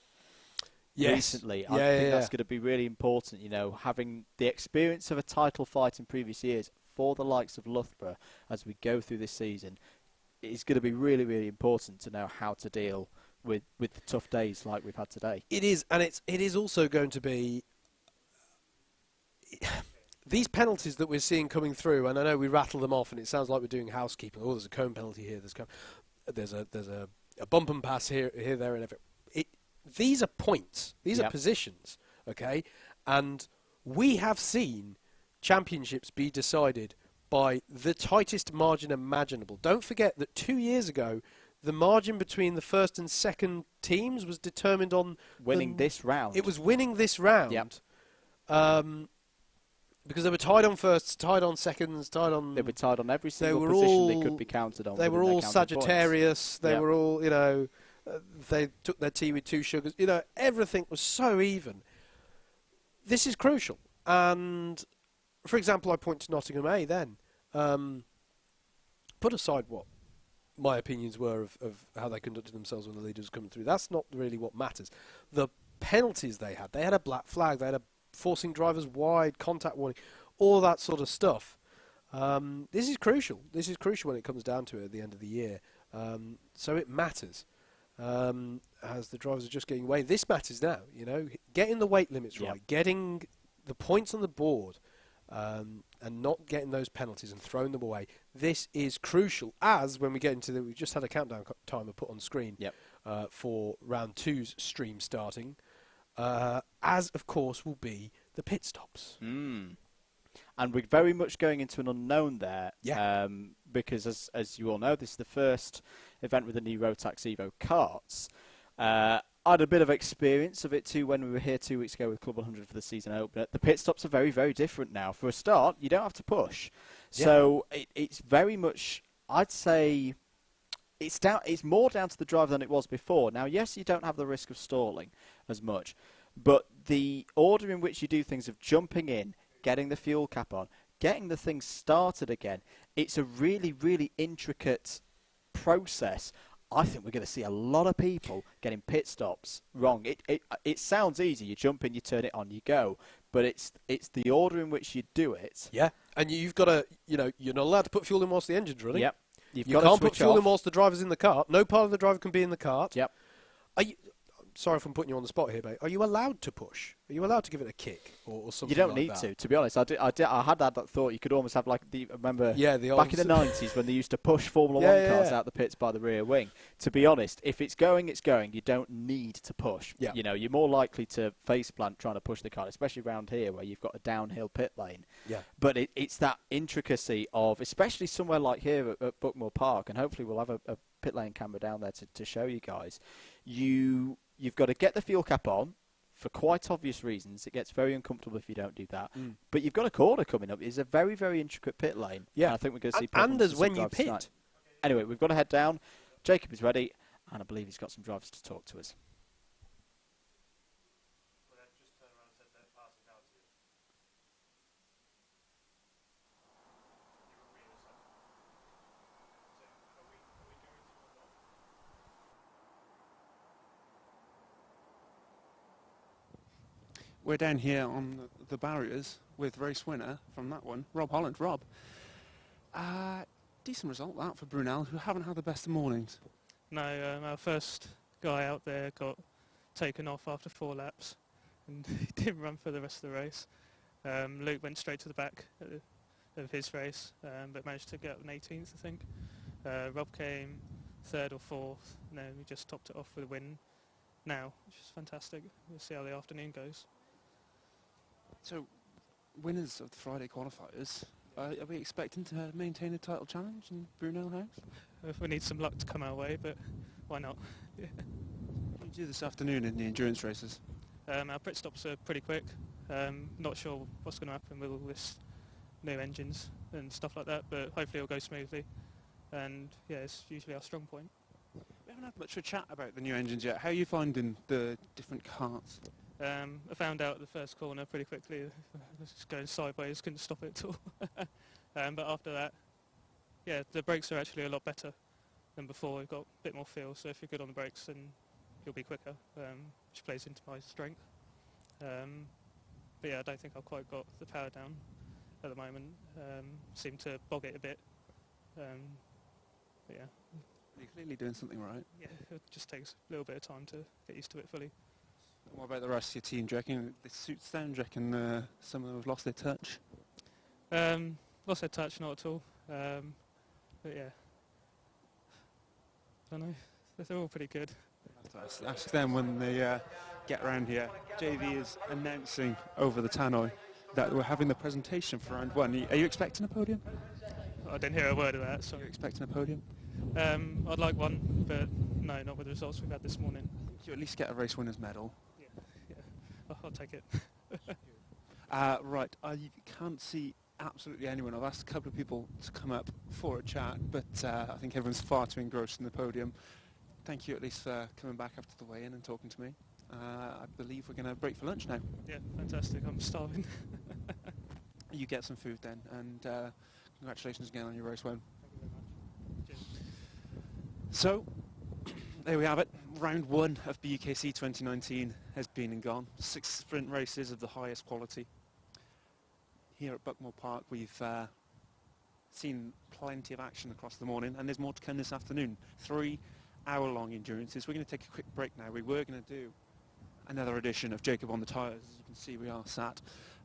recently. I think that's going to be really important, you know, having the experience of a title fight in previous years for the likes of Loughborough as we go through this season. It's going to be really important to know how to deal with the tough days like we've had today. It is, and it is also going to be these penalties that we're seeing coming through, and I know we rattle them off, and it sounds like we're doing housekeeping. Oh, there's a cone penalty here. There's a a bump and pass here, there, and everywhere. These are points. These are positions, okay? And we have seen championships be decided by the tightest margin imaginable. Don't forget that 2 years ago, the margin between the first and second teams was determined on winning this round. It was winning this round. Yep. Because they were tied on firsts, tied on seconds, tied on... They were tied on every single position they could be counted on. They were all Sagittarius. Points. They were all, you know, they took their tea with 2 sugars. You know, everything was so even. This is crucial. And, for example, I point to Nottingham A then. Put aside what my opinions were of how they conducted themselves when the leaders were coming through. That's not really what matters. The penalties they had a black flag, they had a forcing drivers wide, contact warning, all that sort of stuff. This is crucial. This is crucial when it comes down to it at the end of the year. So it matters. As the drivers are just getting away. This matters now, you know. Getting the weight limits right, getting the points on the board, and not getting those penalties and throwing them away. This is crucial, as when we get into we just had a countdown timer put on screen for round 2's stream starting, as of course will be the pit stops. And we're very much going into an unknown there, because as you all know, this is the first event with the new Rotax Evo karts. I had a bit of experience of it too when we were here 2 weeks ago with Club 100 for the season opener. The pit stops are very, very different now. For a start, you don't have to push. So it's very much, I'd say, it's more down to the driver than it was before. Now, yes, you don't have the risk of stalling as much, but the order in which you do things of jumping in, getting the fuel cap on, getting the thing started again, it's a really, really intricate process. I think we're going to see a lot of people getting pit stops wrong. It sounds easy. You jump in, you turn it on, you go. But it's the order in which you do it. Yeah, and you've got to, you know, you're not allowed to put fuel in whilst the engine's running. Yep. You can't put fuel in whilst the driver's in the cart. No part of the driver can be in the cart. Yep. Sorry if I'm putting you on the spot here, mate. Are you allowed to push? Are you allowed to give it a kick or something? You don't like need to be honest. I had that thought. You could almost have like remember back in the 90s when they used to push Formula 1 cars out the pits by the rear wing. To be honest, if it's going, it's going. You don't need to push. Yeah. You know, you're more likely to face plant trying to push the car, especially around here where you've got a downhill pit lane. Yeah. But it's that intricacy of, especially somewhere like here at Buckmore Park, and hopefully we'll have a pit lane camera down there to show you guys. You've got to get the fuel cap on for quite obvious reasons. It gets very uncomfortable if you don't do that. But you've got a corner coming up. It's a very, very intricate pit lane. Yeah. And I think we're going to see and as when you pit. Tonight. Anyway, we've got to head down. Jacob is ready, and I believe he's got some drivers to talk to us. We're down here on the barriers with race winner from that one, Rob Holland. Rob, decent result that for Brunel, who haven't had the best of mornings. No, our first guy out there got taken off after 4 laps and he didn't run for the rest of the race. Luke went straight to the back of his race, but managed to get an 18th, I think. Rob came 3rd or 4th, and then we just topped it off with a win now, which is fantastic. We'll see how the afternoon goes. So, winners of the Friday qualifiers, are we expecting to maintain a title challenge in Brunel House? We need some luck to come our way, but why not? What do you do this afternoon in the endurance races? Our pit stops are pretty quick. Not sure what's going to happen with all this new engines and stuff like that, but hopefully it'll go smoothly. And yeah, it's usually our strong point. We haven't had much of a chat about the new engines yet. How are you finding the different karts? I found out the first corner pretty quickly. Just going sideways, couldn't stop it at all. But after that, yeah, the brakes are actually a lot better than before. We've got a bit more feel, so if you're good on the brakes, then you'll be quicker, which plays into my strength. But yeah, I don't think I've quite got the power down at the moment. Seem to bog it a bit. But yeah. You're clearly doing something right. Yeah, it just takes a little bit of time to get used to it fully. What about the rest of your team? Do you reckon this suits them? Do you reckon some of them have lost their touch? Lost their touch, not at all. But yeah, I don't know. They're all pretty good. Ask them when they get around here. JV is announcing over the tannoy that we're having the presentation for round 1. Are you expecting a podium? I didn't hear a word of that. So you're expecting a podium? I'd like one, but no, not with the results we've had this morning. You at least get a race winner's medal. Yeah, I'll take it. Right, I can't see absolutely anyone. I've asked a couple of people to come up for a chat, but I think everyone's far too engrossed in the podium. Thank you at least for coming back after the weigh-in and talking to me. I believe we're going to break for lunch now. Yeah, fantastic. I'm starving. You get some food then, and congratulations again on your race win. So, there we have it. Round 1 of BUKC 2019 has been and gone. 6 sprint races of the highest quality. Here at Buckmore Park, we've seen plenty of action across the morning, and there's more to come this afternoon. 3-hour-long endurances. We're going to take a quick break now. We were going to do another edition of Jacob on the Tyres. As you can see, we are sat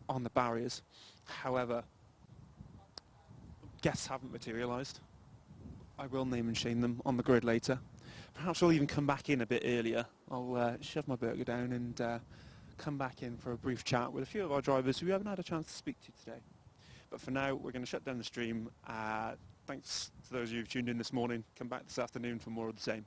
on the barriers. However, guests haven't materialised. I will name and shame them on the grid later. Perhaps we'll even come back in a bit earlier. I'll shove my burger down and come back in for a brief chat with a few of our drivers who we haven't had a chance to speak to today. But for now, we're going to shut down the stream. Thanks to those of you who've tuned in this morning. Come back this afternoon for more of the same.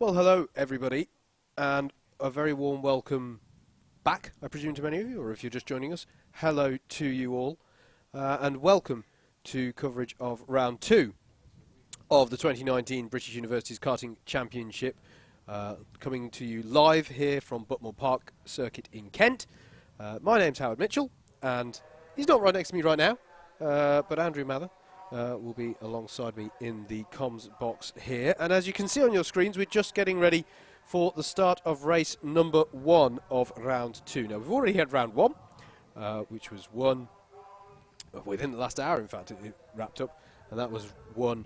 Well, hello, everybody, and a very warm welcome back, I presume, to many of you, or if you're just joining us, hello to you all, and welcome to coverage of round 2 of the 2019 British Universities Karting Championship, coming to you live here from Buckmore Park circuit in Kent. My name's Howard Mitchell, and he's not right next to me right now, but Andrew Mather will be alongside me in the comms box here. And as you can see on your screens, we're just getting ready for the start of race number 1 of round 2. Now, we've already had round 1, which was won within the last hour, in fact, it wrapped up, and that was won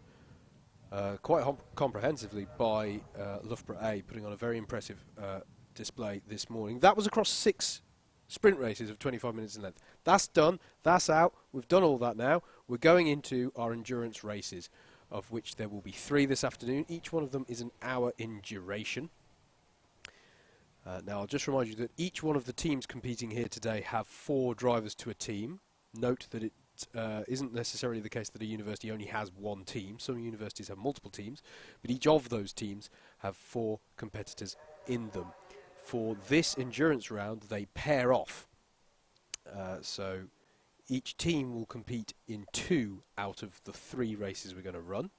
quite comprehensively by Loughborough A, putting on a very impressive display this morning. That was across 6 sprint races of 25 minutes in length. That's done, that's out, we've done all that now. We're going into our endurance races, of which there will be 3 this afternoon. Each one of them is an hour in duration. Now, I'll just remind you that each one of the teams competing here today have 4 drivers to a team. Note that it isn't necessarily the case that a university only has 1 team. Some universities have multiple teams, but each of those teams have 4 competitors in them. For this endurance round, they pair off. So each team will compete in 2 out of the 3 races we're going to run.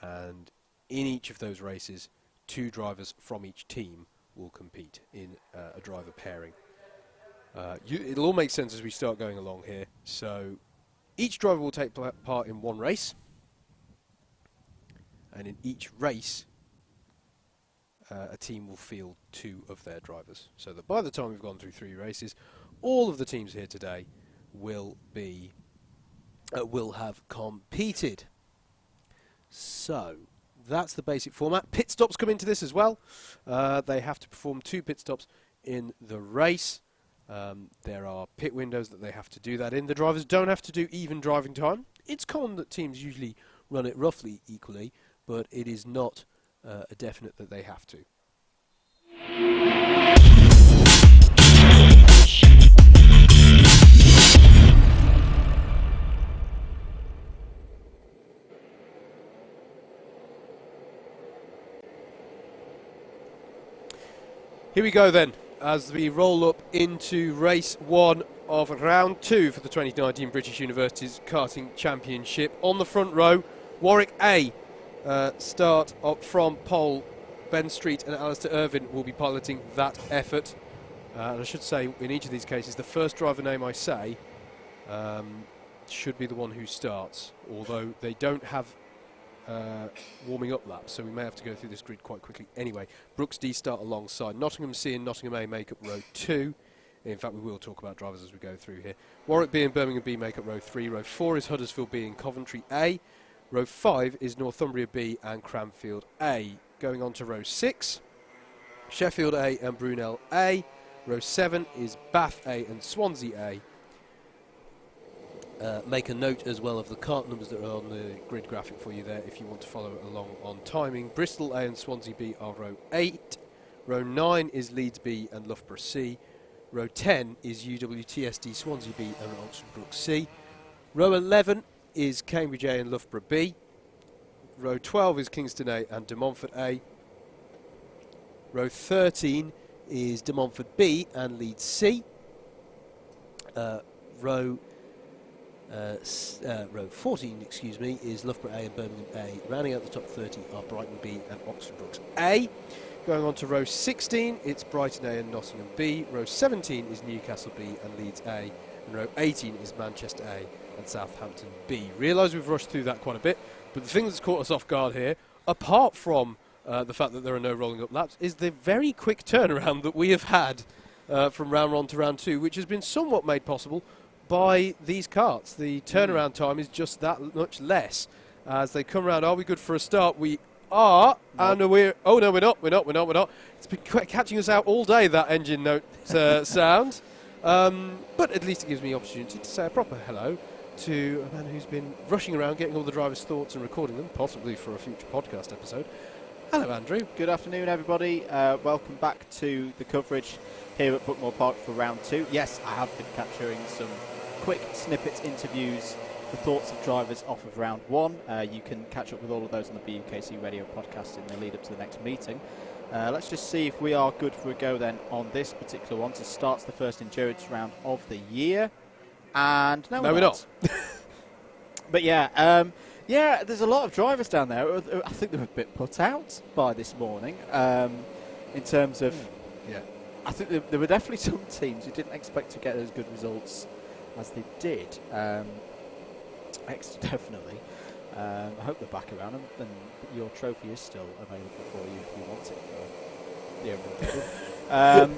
And in each of those races, 2 drivers from each team will compete in a driver pairing. It'll all make sense as we start going along here. So each driver will take part in 1 race. And in each race, a team will field 2 of their drivers. So that by the time we've gone through 3 races, all of the teams here today will have competed. So that's the basic format. Pit stops come into this as well. They have to perform 2 pit stops in the race. There are pit windows that they have to do that in. The drivers don't have to do even driving time. It's common that teams usually run it roughly equally, but it is not a definite that they have to. Here we go then, as we roll up into race 1 of round 2 for the 2019 British Universities Karting Championship. On the front row, Warwick A start up from pole. Ben Street and Alistair Irvin will be piloting that effort. And I should say, in each of these cases, the first driver name I say should be the one who starts, although they don't have warming up laps, so we may have to go through this grid quite quickly. Anyway, Brooks D start alongside. Nottingham C and Nottingham A make up row 2. In fact, we will talk about drivers as we go through here. Warwick B and Birmingham B make up row 3. Row 4 is Huddersfield B and Coventry A. Row 5 is Northumbria B and Cranfield A. Going on to row 6, Sheffield A and Brunel A. Row 7 is Bath A and Swansea A. Make a note as well of the cart numbers that are on the grid graphic for you there if you want to follow along on timing. Bristol A and Swansea B are row 8. Row 9 is Leeds B and Loughborough C. Row 10 is UWTSD Swansea B and Oxford Brook C. Row 11 is Cambridge A and Loughborough B. Row 12 is Kingston A and De Montfort A. Row 13 is De Montfort B and Leeds C. Row 14, excuse me, is Loughborough A and Birmingham A. Rounding out the top 30 are Brighton B and Oxford Brooks A. Going on to row 16, it's Brighton A and Nottingham B. Row 17 is Newcastle B and Leeds A. And row 18 is Manchester A and Southampton B. Realise we've rushed through that quite a bit, but the thing that's caught us off guard here, apart from the fact that there are no rolling up laps, is the very quick turnaround that we have had from round 1 to round 2, which has been somewhat made possible by these karts. The turnaround time is just that much less. As they come round, are we good for a start? We are, and we're... Oh, no, we're not. It's been catching us out all day, that engine note sound. But at least it gives me the opportunity to say a proper hello to a man who's been rushing around getting all the drivers' thoughts and recording them, possibly for a future podcast episode. Hello, Andrew. Good afternoon, everybody. Welcome back to the coverage here at Buckmore Park for round 2. Yes, I have been capturing some quick snippets, interviews the thoughts of drivers off of round 1. You can catch up with all of those on the BUKC radio podcast in the lead up to the next meeting. Let's just see if we are good for a go then on this particular one. So starts the first endurance round of the year. And no, we're not. But yeah, there's a lot of drivers down there. I think they were a bit put out by this morning in terms of... Yeah. I think there were definitely some teams who didn't expect to get as good results as they did. Exeter definitely. I hope they're back around, and your trophy is still available for you if you want it for the overall table.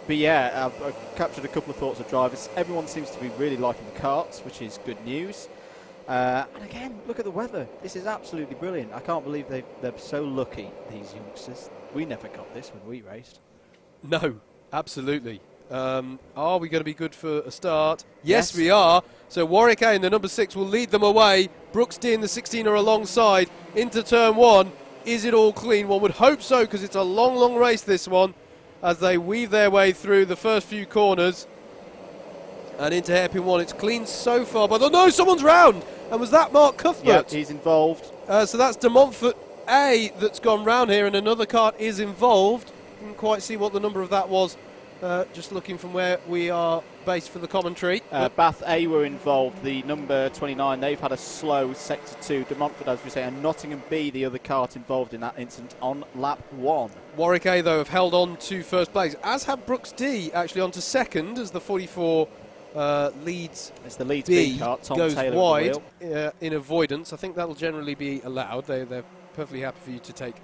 But yeah, I've captured a couple of thoughts of drivers. Everyone seems to be really liking the karts, which is good news. And again, look at the weather. This is absolutely brilliant. I can't believe they're so lucky, these youngsters. We never got this when we raced. No, absolutely. Are we going to be good for a start? Yes, we are. So Warwick A in the number 6 will lead them away. Brooks D in the 16 are alongside into turn 1. Is it all clean? One would hope so, because it's a long, long race, this one, as they weave their way through the first few corners and into hairpin 1. It's clean so far, but no, someone's round. And was that Mark Cuthbert? Yep, he's involved. So that's De Montfort A that's gone round here, and another kart is involved. Didn't quite see what the number of that was. Just looking from where we are based for the commentary. Bath A were involved, the number 29. They've had a slow sector 2. De Montfort, as we say, and Nottingham B, the other kart involved in that incident, on lap 1. Warwick A, though, have held on to first place, as have Brooks D, actually on to second, as the 44 Leeds It's the Leeds B B kart, Tom goes Taylor wide in avoidance. I think that'll generally be allowed. They're perfectly happy for you to take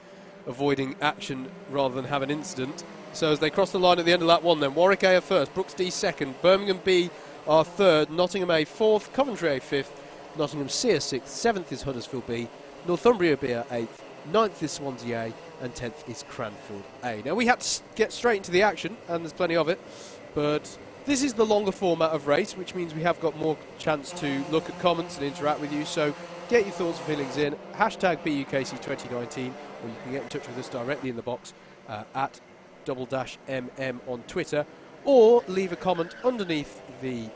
avoiding action rather than have an incident. So as they cross the line at the end of lap 1 then, Warwick A are first, Brooks D second, Birmingham B are third, Nottingham A fourth, Coventry A fifth, Nottingham C are sixth, seventh is Huddersfield B, Northumbria B are eighth, ninth is Swansea A, and 10th is Cranfield A. Now we had to get straight into the action, and there's plenty of it, but this is the longer format of race, which means we have got more chance to look at comments and interact with you, so get your thoughts and feelings in, hashtag BUKC2019, or you can get in touch with us directly in the box at Double Dash MM on Twitter, or leave a comment underneath the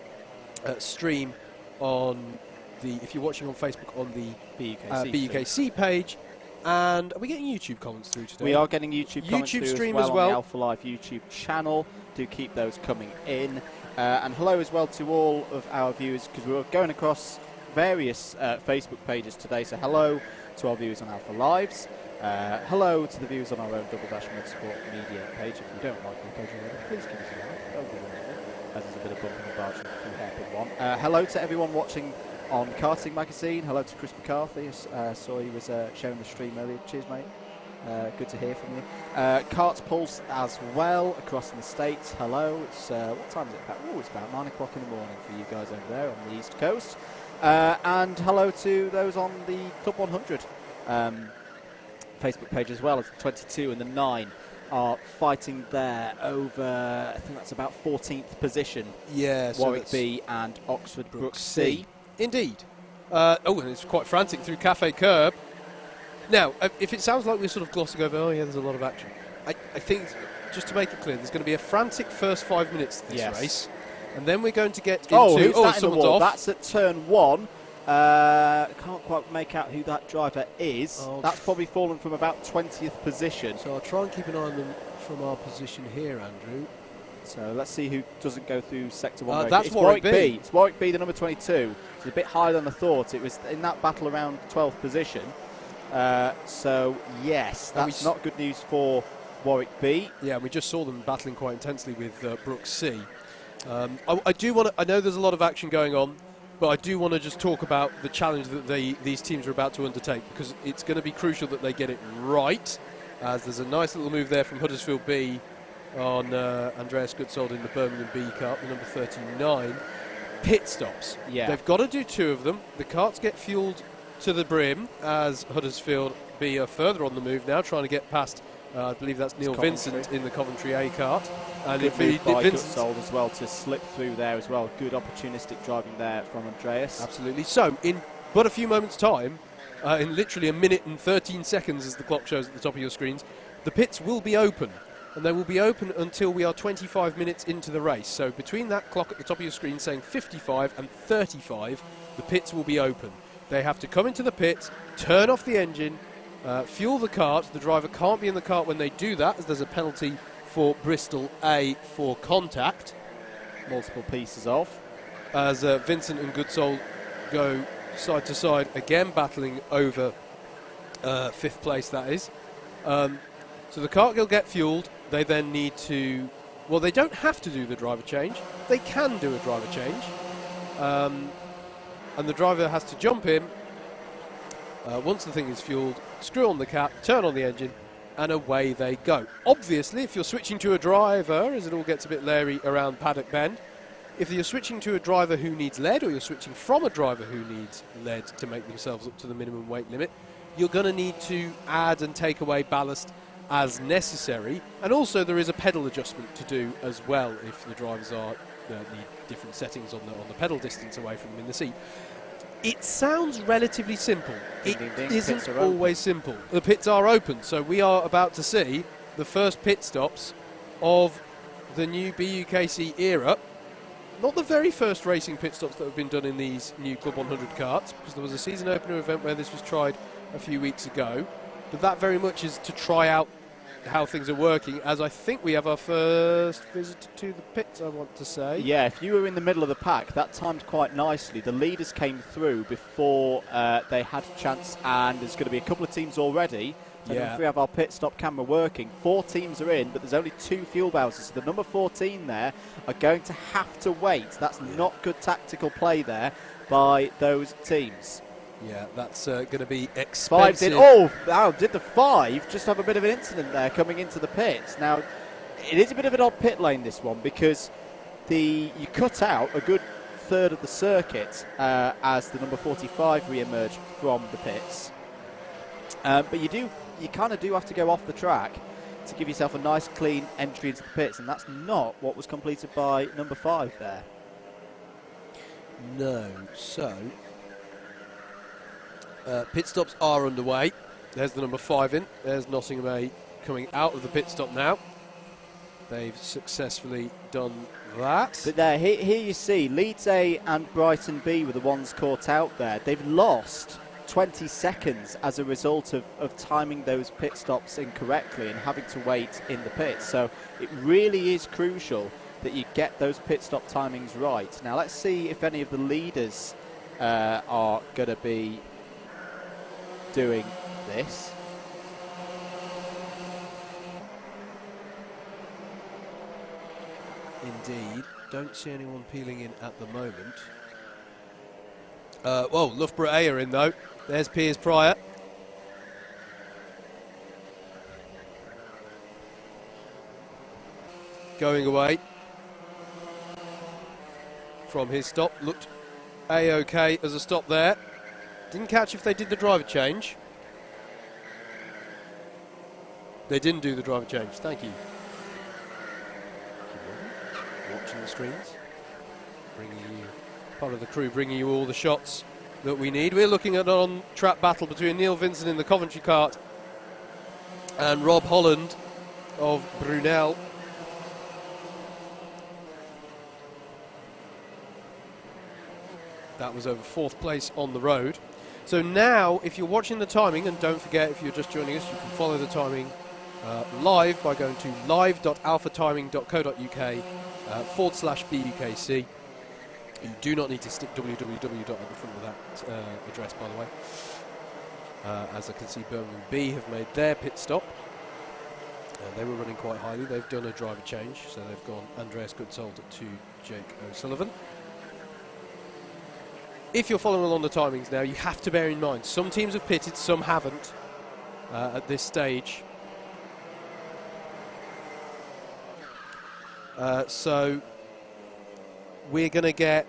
stream on the, if you're watching on Facebook, on the BUKC page. And are we getting YouTube comments through today? We are getting YouTube comments through stream as well on the well. Alpha Live YouTube channel. Do keep those coming in. And hello as well to all of our viewers, because we're going across various Facebook pages today. So hello to our viewers on Alpha Lives. Hello to the viewers on our own Double Dash Motorsport Media page. If you don't like our page already, please give us a like. That would be wonderful, as there's a bit of bumping and barging through hairpin 1. Hello to everyone watching on Karting Magazine. Hello to Chris McCarthy. Saw he was sharing the stream earlier. Cheers, mate. Good to hear from you. Karts Pulse as well across in the States. Hello. It's what time is it? It's about 9 o'clock in the morning for you guys over there on the East Coast. And hello to those on the Club 100 Facebook page as well, as the 22 and the 9 are fighting there over, I think that's about 14th position. Yeah, so Warwick B and Oxford Brooks C. Indeed. And it's quite frantic through Cafe Curb. Now, if it sounds like we're sort of glossing over, there's a lot of action, I think, just to make it clear, there's going to be a frantic first 5 minutes of this race, and then we're going to get into... Who's that in the wall? Off. That's at turn 1. Can't quite make out who that driver is. That's probably fallen from about 20th position. So I'll try and keep an eye on them from our position here, Andrew. So let's see who doesn't go through sector 1. That's it's Warwick B. It's Warwick B, the number 22. It's a bit higher than I thought. It was in that battle around 12th position. So yes, that's not good news for Warwick B. Yeah, we just saw them battling quite intensely with Brooks C. I do want to. I know there's a lot of action going on, but I do want to just talk about the challenge that these teams are about to undertake, because it's going to be crucial that they get it right. As there's a nice little move there from Huddersfield B on Andreas Goodsold in the Birmingham B kart, the number 39. Pit stops. Yeah. They've got to do 2 of them. The karts get fueled to the brim as Huddersfield B are further on the move now, trying to get past, I believe that's Neil Vincent in the Coventry A kart. And good if move by Vincent Goodsold as well to slip through there as well. Good opportunistic driving there from Andreas. Absolutely. So in but a few moments' time, in literally a minute and 13 seconds as the clock shows at the top of your screens, the pits will be open. And they will be open until we are 25 minutes into the race. So between that clock at the top of your screen saying 55 and 35, the pits will be open. They have to come into the pits, turn off the engine, fuel the kart. The driver can't be in the kart when they do that, as there's a penalty for Bristol A for contact. Multiple pieces off. As Vincent and Goodsoul go side to side, again battling over 5th place, that is. So the kart will get fueled. They then need to... Well, they don't have to do the driver change. They can do a driver change. And the driver has to jump in once the thing is fueled, screw on the cap, turn on the engine, and away they go. Obviously, if you're switching to a driver, as it all gets a bit leery around Paddock Bend, if you're switching to a driver who needs lead, or you're switching from a driver who needs lead to make themselves up to the minimum weight limit, you're going to need to add and take away ballast as necessary. And also there is a pedal adjustment to do as well if the drivers are need different settings on the pedal distance away from them in the seat. It sounds relatively simple. It isn't always simple. The pits are open, so we are about to see the first pit stops of the new BUKC era. Not the very first racing pit stops that have been done in these new Club 100 karts, because there was a season opener event where this was tried a few weeks ago. But that very much is to try out how things are working, as I think we have our first visitor to the pits, I want to say. Yeah, if you were in the middle of the pack, that timed quite nicely. The leaders came through before they had a chance, and there's going to be a couple of teams already. So if we have our pit stop camera working, 4 teams are in, but there's only 2 fuel bowsers. So the number 14 there are going to have to wait. That's not good tactical play there by those teams. Yeah, that's going to be expensive. 5's in. Oh, wow, did the 5 just have a bit of an incident there coming into the pits? Now, it is a bit of an odd pit lane, this one, because you cut out a good third of the circuit as the number 45 re-emerged from the pits. But you kind of do have to go off the track to give yourself a nice, clean entry into the pits, and that's not what was completed by number 5 there. No, so... pit stops are underway. There's the number 5 in. There's Nottingham A coming out of the pit stop now. They've successfully done that. But there, here you see Leeds A and Brighton B were the ones caught out there. They've lost 20 seconds as a result of timing those pit stops incorrectly and having to wait in the pits. So it really is crucial that you get those pit stop timings right. Now let's see if any of the leaders are going to be doing this. Indeed. Don't see anyone peeling in at the moment. Well, Loughborough A are in though. There's Piers Pryor. Going away from his stop. Looked A-OK as a stop there. Didn't catch if they did the driver change. They didn't do the driver change. Thank you. Watching the screens. Bringing you, part of the crew, bringing you all the shots that we need. We're looking at an on-track battle between Neil Vincent in the Coventry kart and Rob Holland of Brunel. That was over 4th place on the road. So now, if you're watching the timing, and don't forget, if you're just joining us, you can follow the timing live by going to live.alphatiming.co.uk/BUKC. You do not need to stick www at the front of that address, by the way. As I can see, Birmingham B have made their pit stop. They were running quite highly. They've done a driver change, so they've gone Andreas Goodsold to Jake O'Sullivan. If you're following along the timings now, you have to bear in mind, some teams have pitted, some haven't at this stage. So we're going to get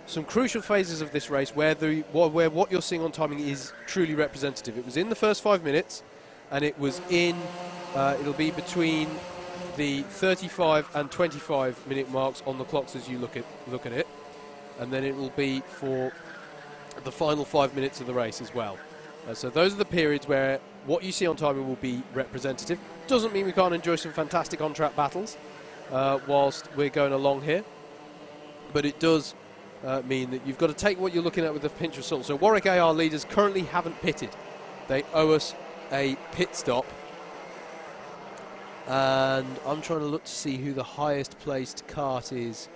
some crucial phases of this race where what you're seeing on timing is truly representative. It was in the first 5 minutes, and it was in, it'll be between the 35 and 25 minute marks on the clocks as you look at it. And then it will be for the final 5 minutes of the race as well. So those are the periods where what you see on timing will be representative. Doesn't mean we can't enjoy some fantastic on-track battles whilst we're going along here. But it does mean that you've got to take what you're looking at with a pinch of salt. So Warwick AR leaders currently haven't pitted. They owe us a pit stop. And I'm trying to look to see who the highest placed kart is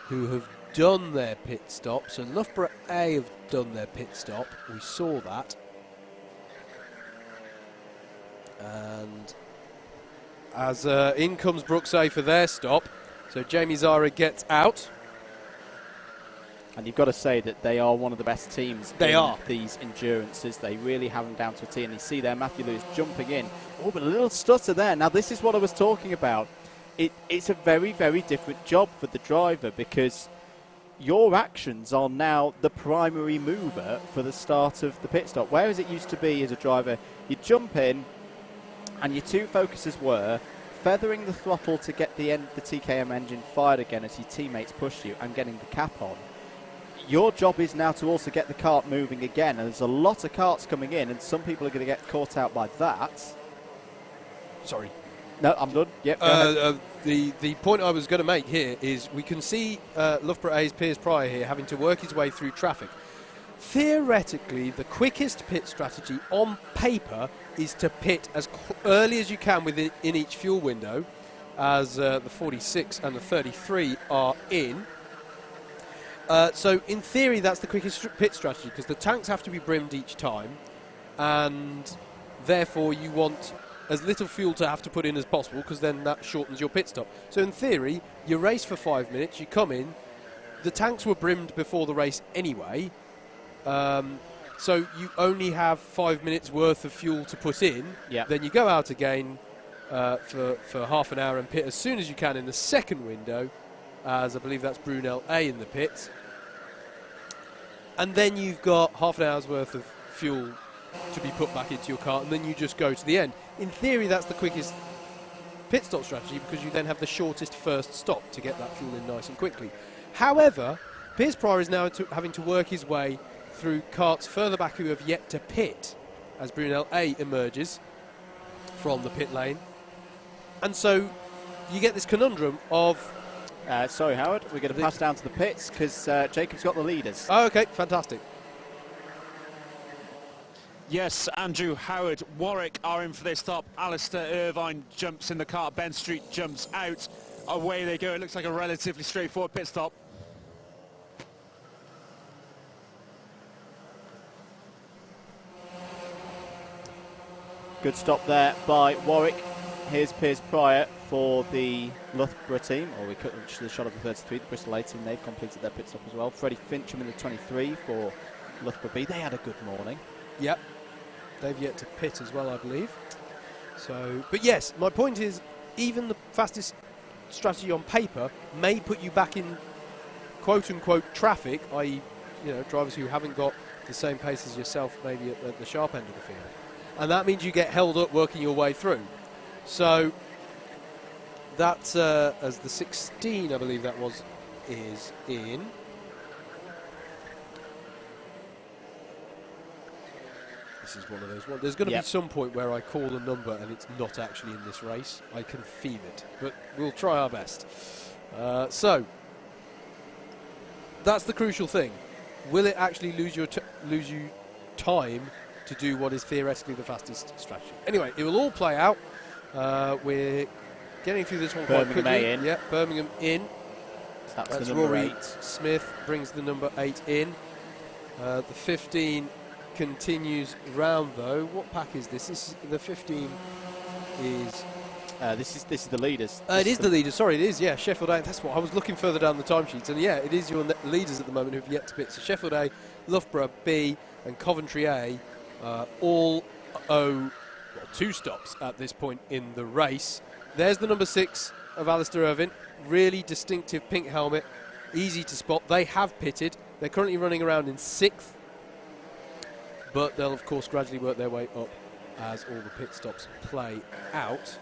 who have done their pit stop. So Loughborough A have done their pit stop. We saw that. And as in comes Brooks A for their stop. So Jamie Zara gets out. And you've got to say that they are one of the best teams in these endurances. They really have them down to a T. And you see there Matthew Lewis jumping in. Oh, but a little stutter there. Now, this is what I was talking about. It's a very, very different job for the driver because your actions are now the primary mover for the start of the pit stop. Whereas it used to be as a driver, you jump in and your two focuses were feathering the throttle to get the TKM engine fired again as your teammates push you and getting the cap on. Your job is now to also get the kart moving again, and there's a lot of karts coming in, and some people are going to get caught out by that. Sorry. No, I'm done. Yep, go ahead. The point I was going to make here is we can see Loughborough A's Piers Pryor here having to work his way through traffic. Theoretically, the quickest pit strategy on paper is to pit as early as you can within each fuel window, as the 46 and the 33 are in. So in theory, that's the quickest pit strategy because the tanks have to be brimmed each time, and therefore you want as little fuel to have to put in as possible because then that shortens your pit stop. So in theory, you race for 5 minutes, you come in, the tanks were brimmed before the race anyway, so you only have 5 minutes worth of fuel to put in. Yep. Then you go out again for half an hour and pit as soon as you can in the second window, as I believe that's Brunel A in the pits. And then you've got half an hour's worth of fuel to be put back into your car, and then you just go to the end. In theory, that's the quickest pit stop strategy because you then have the shortest first stop to get that fuel in nice and quickly. However, Piers Pryor is now having to work his way through karts further back who have yet to pit as Brunel A emerges from the pit lane. And so you get this conundrum of... sorry, Howard, we're going to pass down to the pits because Jacob's got the leaders. Oh, okay, fantastic. Yes, Andrew, Howard, Warwick are in for this stop. Alistair Irvine jumps in the car. Ben Street jumps out. Away they go. It looks like a relatively straightforward pit stop. Good stop there by Warwick. Here's Piers Pryor for the Loughborough team, or we cut the shot of the 33, the Bristol A team. They've completed their pit stop as well. Freddie Fincham in the 23 for Loughborough B. They had a good morning. Yep. They've yet to pit as well, I believe. So, but yes, my point is, even the fastest strategy on paper may put you back in quote-unquote traffic, i.e., you know, drivers who haven't got the same pace as yourself, maybe at the sharp end of the field. And that means you get held up working your way through. So that's, as the 16, I believe that was, is in. This is one of those ones. There's going to be some point where I call a number and it's not actually in this race. I can feel it, but we'll try our best. So that's the crucial thing. Will it actually lose you time to do what is theoretically the fastest strategy? Anyway, it will all play out. We're getting through this one quite quickly. Birmingham A in. Yeah, Birmingham in. That's the number Rory 8. Smith brings the number 8 in. The 15 continues round though. What pack is this? This is the 15 is. This is the leaders. It is the leaders. Sorry, it is. Yeah, Sheffield A. That's what I was looking further down the timesheets, and yeah, it is your leaders at the moment who've yet to pit. So Sheffield A, Loughborough B, and Coventry A all owe 2 stops at this point in the race. There's the number 6 of Alistair Irvine. Really distinctive pink helmet, easy to spot. They have pitted. They're currently running around in 6th, but they'll of course gradually work their way up as all the pit stops play out.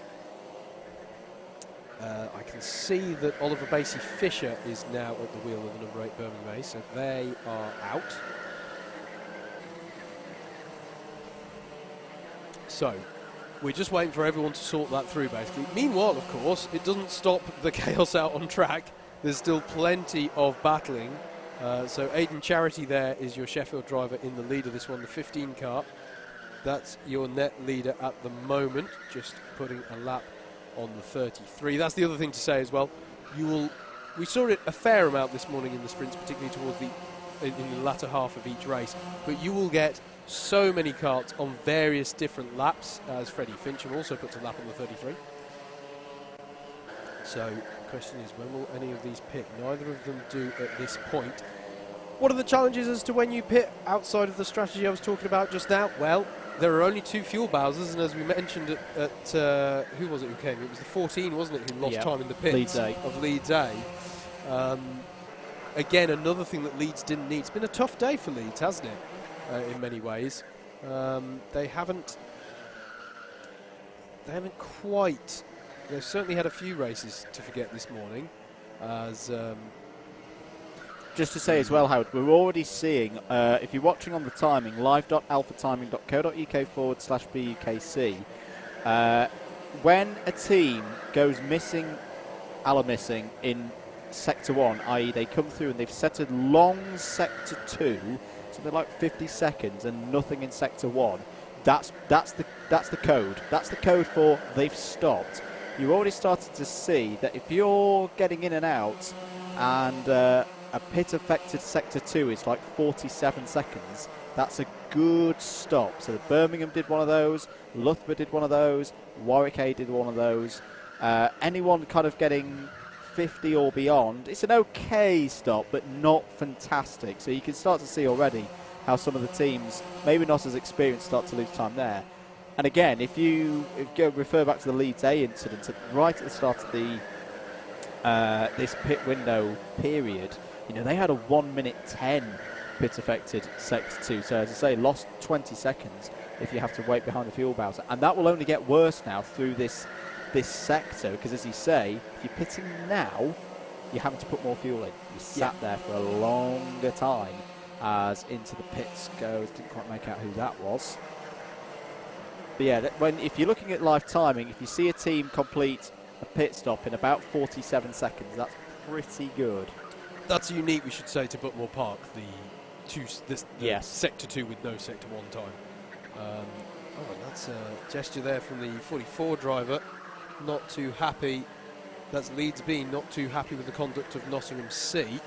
I can see that Oliver Basie-Fisher is now at the wheel of the number 8 Birmingham A, so they are out. So we're just waiting for everyone to sort that through, basically. Meanwhile, of course, it doesn't stop the chaos out on track. There's still plenty of battling So Aidan Charity there is your Sheffield driver in the lead of this one, the 15 car. That's your net leader at the moment, just putting a lap on the 33. That's the other thing to say as well. We saw it a fair amount this morning in the sprints, particularly towards in the latter half of each race. But you will get so many karts on various different laps, as Freddie Fincham also puts a lap on the 33. So the question is, when will any of these pit? Neither of them do at this point. What are the challenges as to when you pit outside of the strategy I was talking about just now? Well, there are only 2 fuel bowsers, and as we mentioned at who was it who came? It was the 14, wasn't it, who lost time in the pits of Leeds A. Again, another thing that Leeds didn't need. It's been a tough day for Leeds, hasn't it, in many ways. They haven't quite... They've certainly had a few races to forget this morning, as... Just to say as well, Howard, we're already seeing, if you're watching on the timing, live.alphatiming.co.uk/BUKC, when a team goes missing in Sector 1, i.e. they come through and they've set a long Sector 2, something like 50 seconds, and nothing in Sector 1, that's the code. That's the code for they've stopped. You already started to see that if you're getting in and out and a pit-affected Sector 2 is like 47 seconds, that's a good stop. So Birmingham did one of those, Loughborough did one of those, Warwick A did one of those. Anyone kind of getting 50 or beyond, it's an okay stop, but not fantastic. So you can start to see already how some of the teams, maybe not as experienced, start to lose time there. And again, if you refer back to the Leeds A incident, right at the start of the this pit window period, they had a 1:10 pit-affected Sector 2. So as I say, lost 20 seconds if you have to wait behind the fuel bowser. And that will only get worse now through this sector, because as you say, if you're pitting now, you're having to put more fuel in. You sat there for a longer time as into the pits goes. Didn't quite make out who that was. But yeah, if you're looking at live timing, if you see a team complete a pit stop in about 47 seconds, that's pretty good. That's unique, we should say, to Buckmore Park, the Sector 2 with no Sector 1 time. And that's a gesture there from the 44 driver. Not too happy. That's Leeds B, not too happy with the conduct of Nottingham C.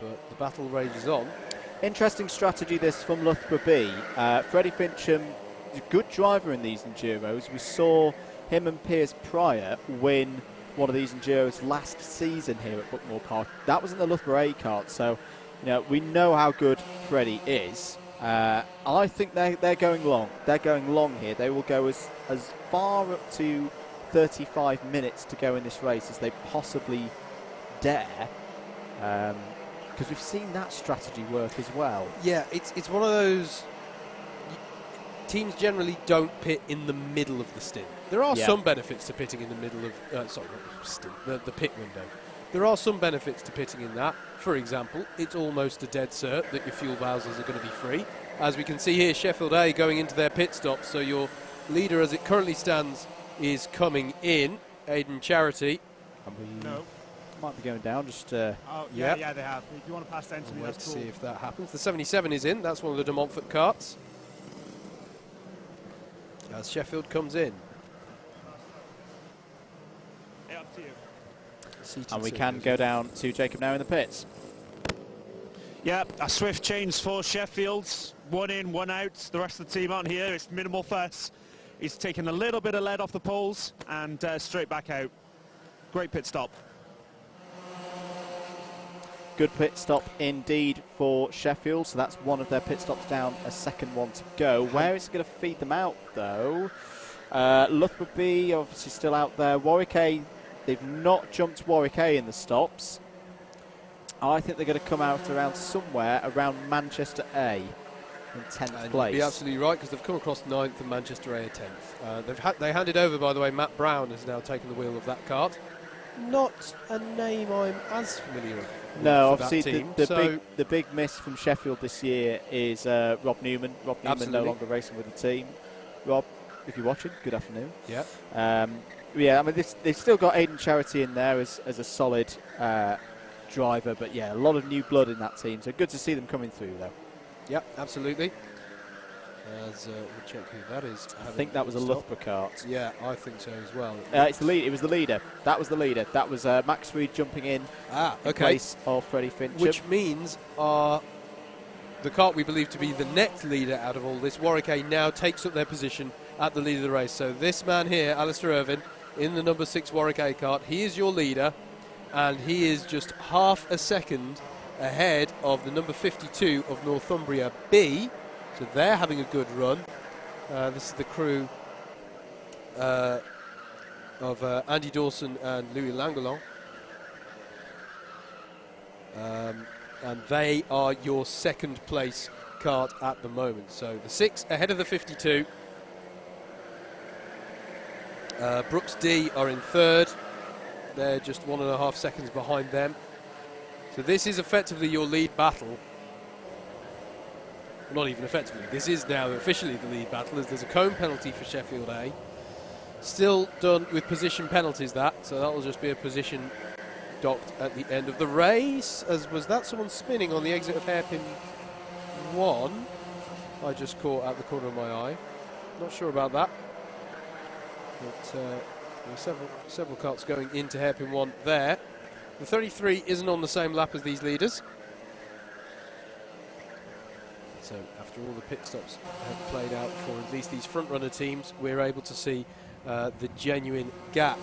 But the battle rages on. Interesting strategy this from Loughborough B. Freddie Fincham, a good driver in these Enduros. We saw him and Piers Pryor win one of these Enduros last season here at Buckmore Park. That was in the Loughborough A kart, so we know how good Freddie is. I think they're going long. They're going long here. They will go as far up to 35 minutes to go in this race as they possibly dare, because we've seen that strategy work as well. Yeah, it's one of those teams generally don't pit in the middle of the stint. There are some benefits to pitting in the middle of the pit window. There are some benefits to pitting in that. For example, it's almost a dead cert that your fuel bowsers are going to be free. As we can see here, Sheffield A going into their pit stop, so your leader as it currently stands is coming in, Aidan Charity. No. Might be going down, just... yeah, they have. If you want to pass down to me, Let's that's cool. see if that happens. The 77 is in, that's one of the De Montfort karts. As Sheffield comes in. Yeah, up to you. And we can go down to Jacob now in the pits. Yeah, a swift change for Sheffield. 1 in, 1 out. The rest of the team aren't here. It's minimal fuss. He's taken a little bit of lead off the poles and straight back out. Great pit stop. Good pit stop indeed for Sheffield. So that's one of their pit stops down, a second one to go. Where is it going to feed them out, though? Loughborough B, obviously still out there. Warwick A, they've not jumped Warwick A in the stops. I think they're going to come out around somewhere around Manchester A in 10th place. You'd be absolutely right, because they've come across 9th and Manchester A 10th. They handed over, by the way. Matt Brown has now taken the wheel of that kart. Not a name I'm as familiar with. No, obviously the big miss from Sheffield this year is Rob Newman. Rob Newman no longer racing with the team. Rob, if you're watching, good afternoon. Yeah. Yeah, I mean they've still got Aidan Charity in there as a solid driver. But yeah, a lot of new blood in that team, so good to see them coming through though. Yep, absolutely. As we'll check who that is. I think that was a Loughborough kart. Yeah, I think so as well. It's the lead. It was the leader. That was the leader. That was Max Reed jumping in place of Freddie Fincham. Which means the kart we believe to be the next leader out of all this, Warwick A, now takes up their position at the lead of the race. So this man here, Alistair Irvine, in the number 6 Warwick A kart, he is your leader, and he is just half a second ahead of the number 52 of Northumbria B. So they're having a good run. This is the crew of Andy Dawson and Louis Langelon. And they are your second place kart at the moment. So the 6 ahead of the 52. Brooks D are in third. They're just 1.5 seconds behind them. So this is effectively your lead battle. Not even effectively. This is now officially the lead battle, as there's a cone penalty for Sheffield A. Still done with position penalties, that. So that will just be a position docked at the end of the race. As was that someone spinning on the exit of hairpin 1? I just caught at the corner of my eye. Not sure about that. But there are several carts going into hairpin 1 there. The 33 isn't on the same lap as these leaders. So after all the pit stops have played out for at least these front-runner teams, we're able to see the genuine gap.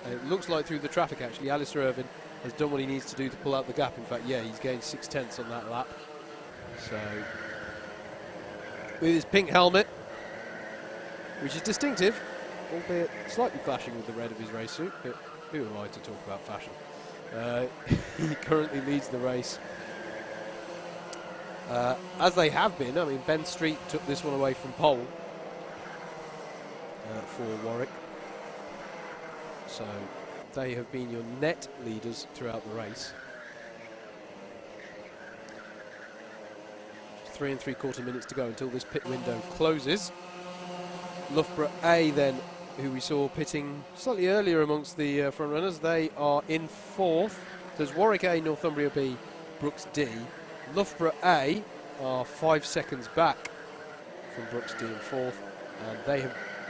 And it looks like through the traffic, actually, Alistair Irvine has done what he needs to do to pull out the gap. In fact, yeah, he's gained 0.6 on that lap. So, with his pink helmet, which is distinctive, albeit slightly clashing with the red of his race suit, but who am I to talk about fashion? He currently leads the race. As they have been. I mean, Ben Street took this one away from pole for Warwick. So they have been your net leaders throughout the race. 3 3/4 minutes to go until this pit window closes. Loughborough A then, who we saw pitting slightly earlier amongst the front runners, they are in 4th. There's Warwick A, Northumbria B, Brooks D. Loughborough A are 5 seconds back from Brooks D in 4th, and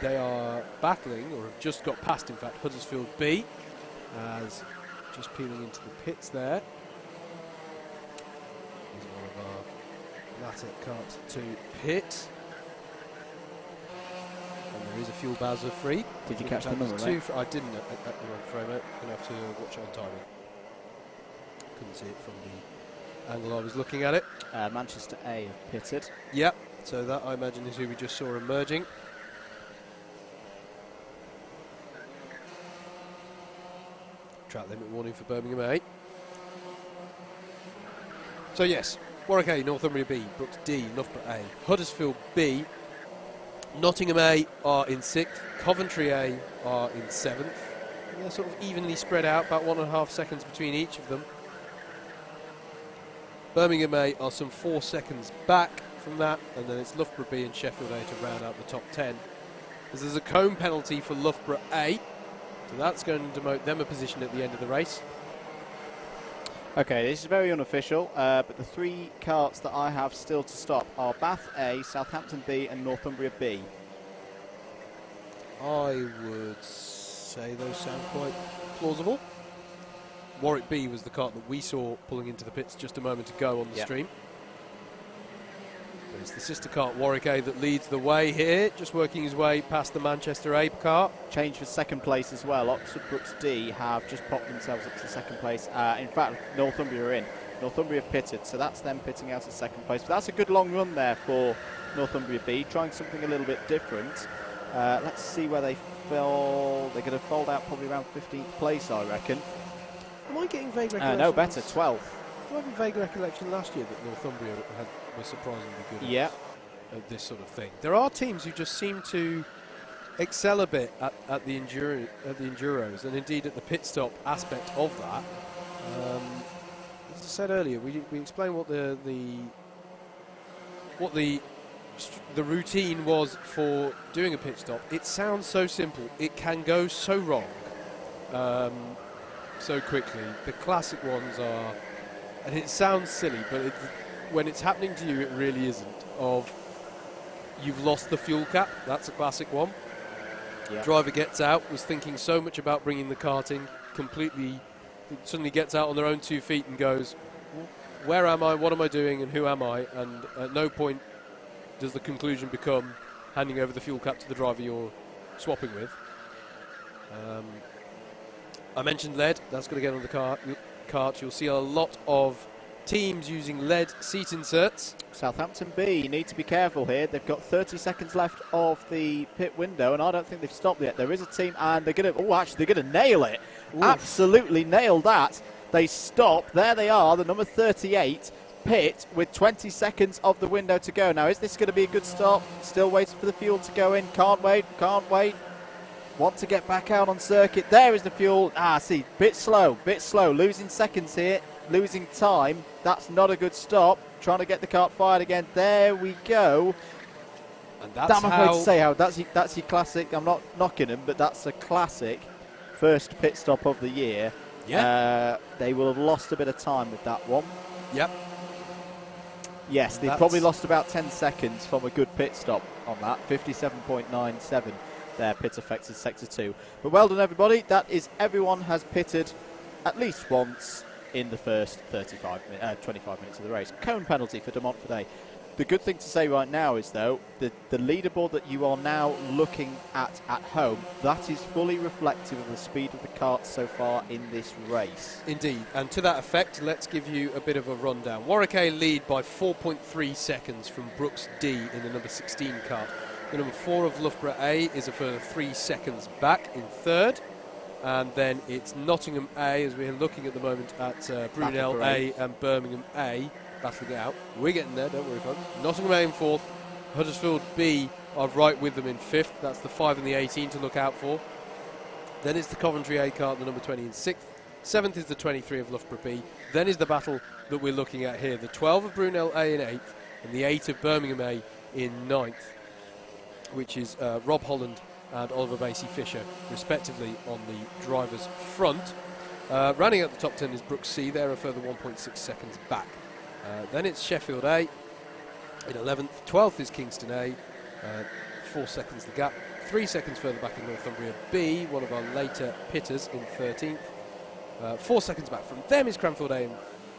they are battling, or have just got past, in fact, Huddersfield B, as just peeling into the pits there. Here's one of our latter carts to pit. And there is a fuel Bowser free. Did you catch the number, right? I didn't at the run frame. I'm going to have to watch it on timing. Couldn't see it from the angle I was looking at it. Manchester A have pitted. Yep, so that I imagine is who we just saw emerging. Track limit warning for Birmingham A. So yes, Warwick A, Northumbria B, Brooks D, Loughborough A, Huddersfield B, Nottingham A are in 6th, Coventry A are in 7th. They're sort of evenly spread out, about 1.5 seconds between each of them. Birmingham A are some 4 seconds back from that, and then it's Loughborough B and Sheffield A to round out the top 10. There's a cone penalty for Loughborough A, so that's going to demote them a position at the end of the race. Okay, this is very unofficial, but the 3 carts that I have still to stop are Bath A, Southampton B and Northumbria B. I would say those sound quite plausible. Warwick B was the kart that we saw pulling into the pits just a moment ago on the stream. But it's the sister kart, Warwick A, that leads the way here, just working his way past the Manchester A kart. Change for second place as well. Oxford Brooks D have just popped themselves up to second place. In fact, Northumbria are in. Northumbria have pitted, so that's them pitting out of second place. But that's a good long run there for Northumbria B, trying something a little bit different. Let's see where they fall. They're going to fold out probably around 15th place, I reckon. Am I getting vague recollection? No, better, 12th. Do I have a vague recollection last year that Northumbria were surprisingly good at this sort of thing? There are teams who just seem to excel a bit at the Enduros, and indeed at the pit stop aspect of that. As I said earlier, we explained what the routine was for doing a pit stop. It sounds so simple. It can go so wrong. so quickly. The classic ones are, and it sounds silly, but when it's happening to you, it really isn't. Of you've lost the fuel cap. That's a classic one. Yeah. Driver gets out, was thinking so much about bringing the kart in, completely suddenly gets out on their own 2 feet and goes, where am I, what am I doing, and who am I? And at no point does the conclusion become handing over the fuel cap to the driver you're swapping with. I mentioned lead, that's going to get on the kart. You'll see a lot of teams using lead seat inserts. Southampton B, you need to be careful here. They've got 30 seconds left of the pit window, and I don't think they've stopped yet. There is a team, and they're going to, oh, actually, they're going to nail it. Oof. Absolutely nailed that. They stop. There they are, the number 38 pit with 20 seconds of the window to go. Now, is this going to be a good stop? Still waiting for the fuel to go in. Can't wait, can't wait. Want to get back out on circuit. There is the fuel. See, bit slow, losing seconds here, losing time. That's not a good stop. Trying to get the kart fired again. There we go. And that's I'm afraid to say how that's your classic. I'm not knocking him, but that's a classic first pit stop of the year. Yeah. They will have lost a bit of time with that one. Yep. Yes, they probably lost about 10 seconds from a good pit stop on that. 57.97. Their pit affected sector 2. But well done, everybody. That is, everyone has pitted at least once in the first 25 minutes of the race. Cone penalty for De Montfort. The good thing to say right now is, though, the leaderboard that you are now looking at home, that is fully reflective of the speed of the kart so far in this race. Indeed, and to that effect, let's give you a bit of a rundown. Warwick A lead by 4.3 seconds from Brooks D in the number 16 kart. The number 4 of Loughborough A is a further 3 seconds back in third. And then it's Nottingham A, as we're looking at the moment at Brunel A and Birmingham A battling it out. We're getting there, don't worry, folks. Nottingham A in fourth, Huddersfield B are right with them in fifth. That's the 5 and the 18 to look out for. Then it's the Coventry A car, the number 20 in sixth. Seventh is the 23 of Loughborough B. Then is the battle that we're looking at here. The 12 of Brunel A in eighth and the 8 of Birmingham A in ninth, which is Rob Holland and Oliver Basie-Fisher, respectively, on the driver's front. Running at the top 10 is Brooks C. They're a further 1.6 seconds back. Then it's Sheffield A in 11th. 12th is Kingston A. 4 seconds the gap. 3 seconds further back in Northumbria B, one of our later pitters in 13th. 4 seconds back from them is Cranfield A in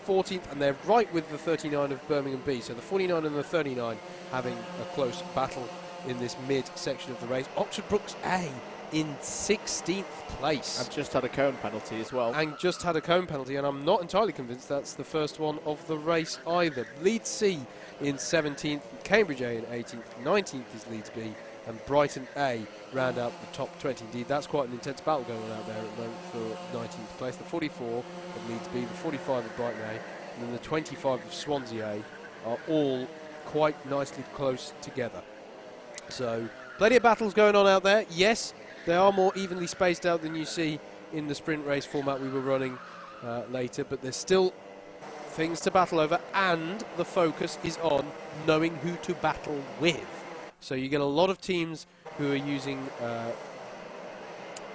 14th, and they're right with the 39 of Birmingham B. So the 49 and the 39 having a close battle in this mid-section of the race. Oxford Brooks A in 16th place. I've just had a cone penalty as well. And just had a cone penalty, and I'm not entirely convinced that's the first one of the race either. Leeds C in 17th, Cambridge A in 18th, 19th is Leeds B, and Brighton A round out the top 20. Indeed, that's quite an intense battle going on out there at the moment for 19th place. The 44 of Leeds B, the 45 of Brighton A, and then the 25 of Swansea A are all quite nicely close together. So, plenty of battles going on out there. Yes, they are more evenly spaced out than you see in the sprint race format we were running later, but there's still things to battle over, and the focus is on knowing who to battle with. So you get a lot of teams who are using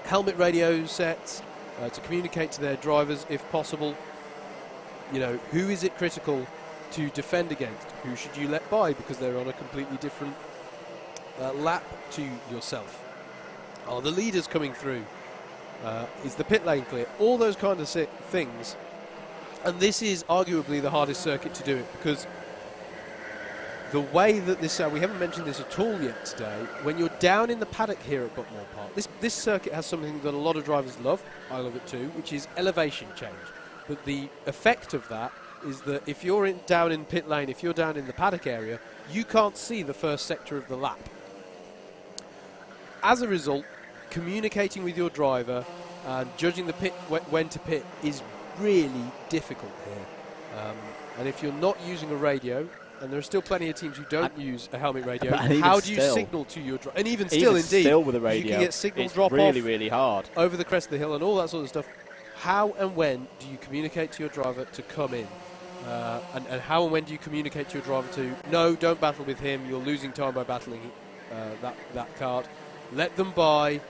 helmet radio sets to communicate to their drivers if possible. You know, who is it critical to defend against? Who should you let by because they're on a completely different lap to yourself? Are the leaders coming through? Is the pit lane clear? All those kind of things. And this is arguably the hardest circuit to do it, because the way that this, we haven't mentioned this at all yet today, when you're down in the paddock here at Buckmore Park, this circuit has something that a lot of drivers love, I love it too, which is elevation change. But the effect of that is that if you're down in pit lane, if you're down in the paddock area, you can't see the first sector of the lap. As a result, communicating with your driver and judging the pit when to pit is really difficult here. And if you're not using a radio, and there are still plenty of teams who don't use a helmet radio, how do you signal to your driver? And even still, with a radio, you can get signals drop really, off really hard over the crest of the hill and all that sort of stuff. How and when do you communicate to your driver to come in? And how and when do you communicate to your driver to, no, don't battle with him, you're losing time by battling that cart. Let them by,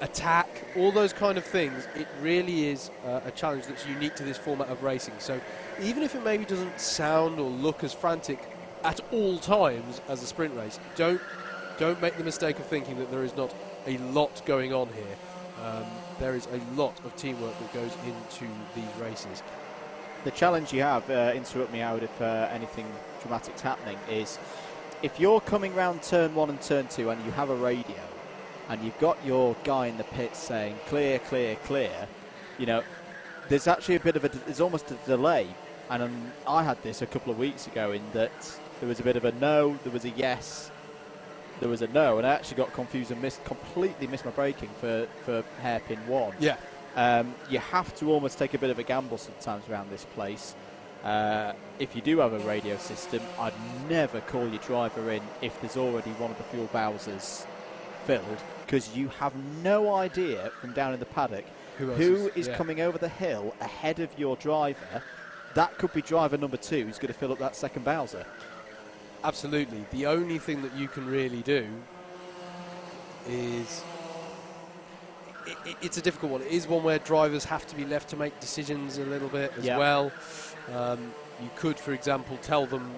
attack, all those kind of things. It really is a challenge that's unique to this format of racing. So even if it maybe doesn't sound or look as frantic at all times as a sprint race, don't make the mistake of thinking that there is not a lot going on here. There is a lot of teamwork that goes into these races. The challenge you have, interrupt me out if anything dramatic's happening, is if you're coming round turn 1 and turn 2 and you have a radio and you've got your guy in the pits saying clear, clear, clear, you know, there's actually a bit of there's almost a delay. And I had this a couple of weeks ago in that there was a bit of a no, there was a yes, there was a no, and I actually got confused and completely missed my braking for hairpin 1. Yeah. You have to almost take a bit of a gamble sometimes around this place. If you do have a radio system, I'd never call your driver in if there's already one of the fuel bowsers filled, because you have no idea from down in the paddock who is coming over the hill ahead of your driver. That could be driver number 2 who's going to fill up that second bowser. Absolutely. The only thing that you can really do is... It's a difficult one. It is one where drivers have to be left to make decisions a little bit as well. You could, for example, tell them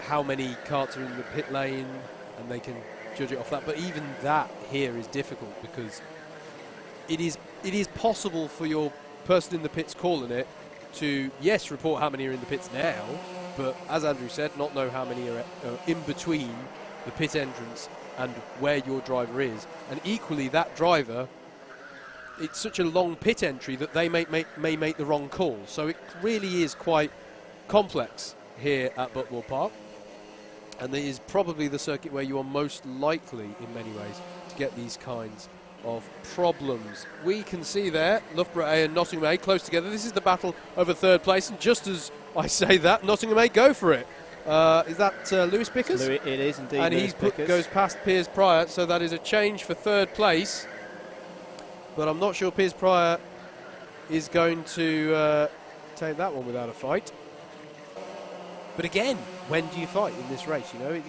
how many karts are in the pit lane and they can judge it off that. But even that here is difficult because it is possible for your person in the pits calling it to, yes, report how many are in the pits now, but as Andrew said, not know how many are in between the pit entrance and where your driver is. And equally, that driver, it's such a long pit entry that they may make the wrong call. So it really is quite complex here at Buckmore Park. And it is probably the circuit where you are most likely, in many ways, to get these kinds of problems. We can see there, Loughborough A and Nottingham A close together. This is the battle over third place. And just as I say that, Nottingham A go for it. Is that Lewis Bickers? It is indeed. And he goes past Piers Pryor, so that is a change for third place. But I'm not sure Piers Pryor is going to take that one without a fight. But again, when do you fight in this race? You know,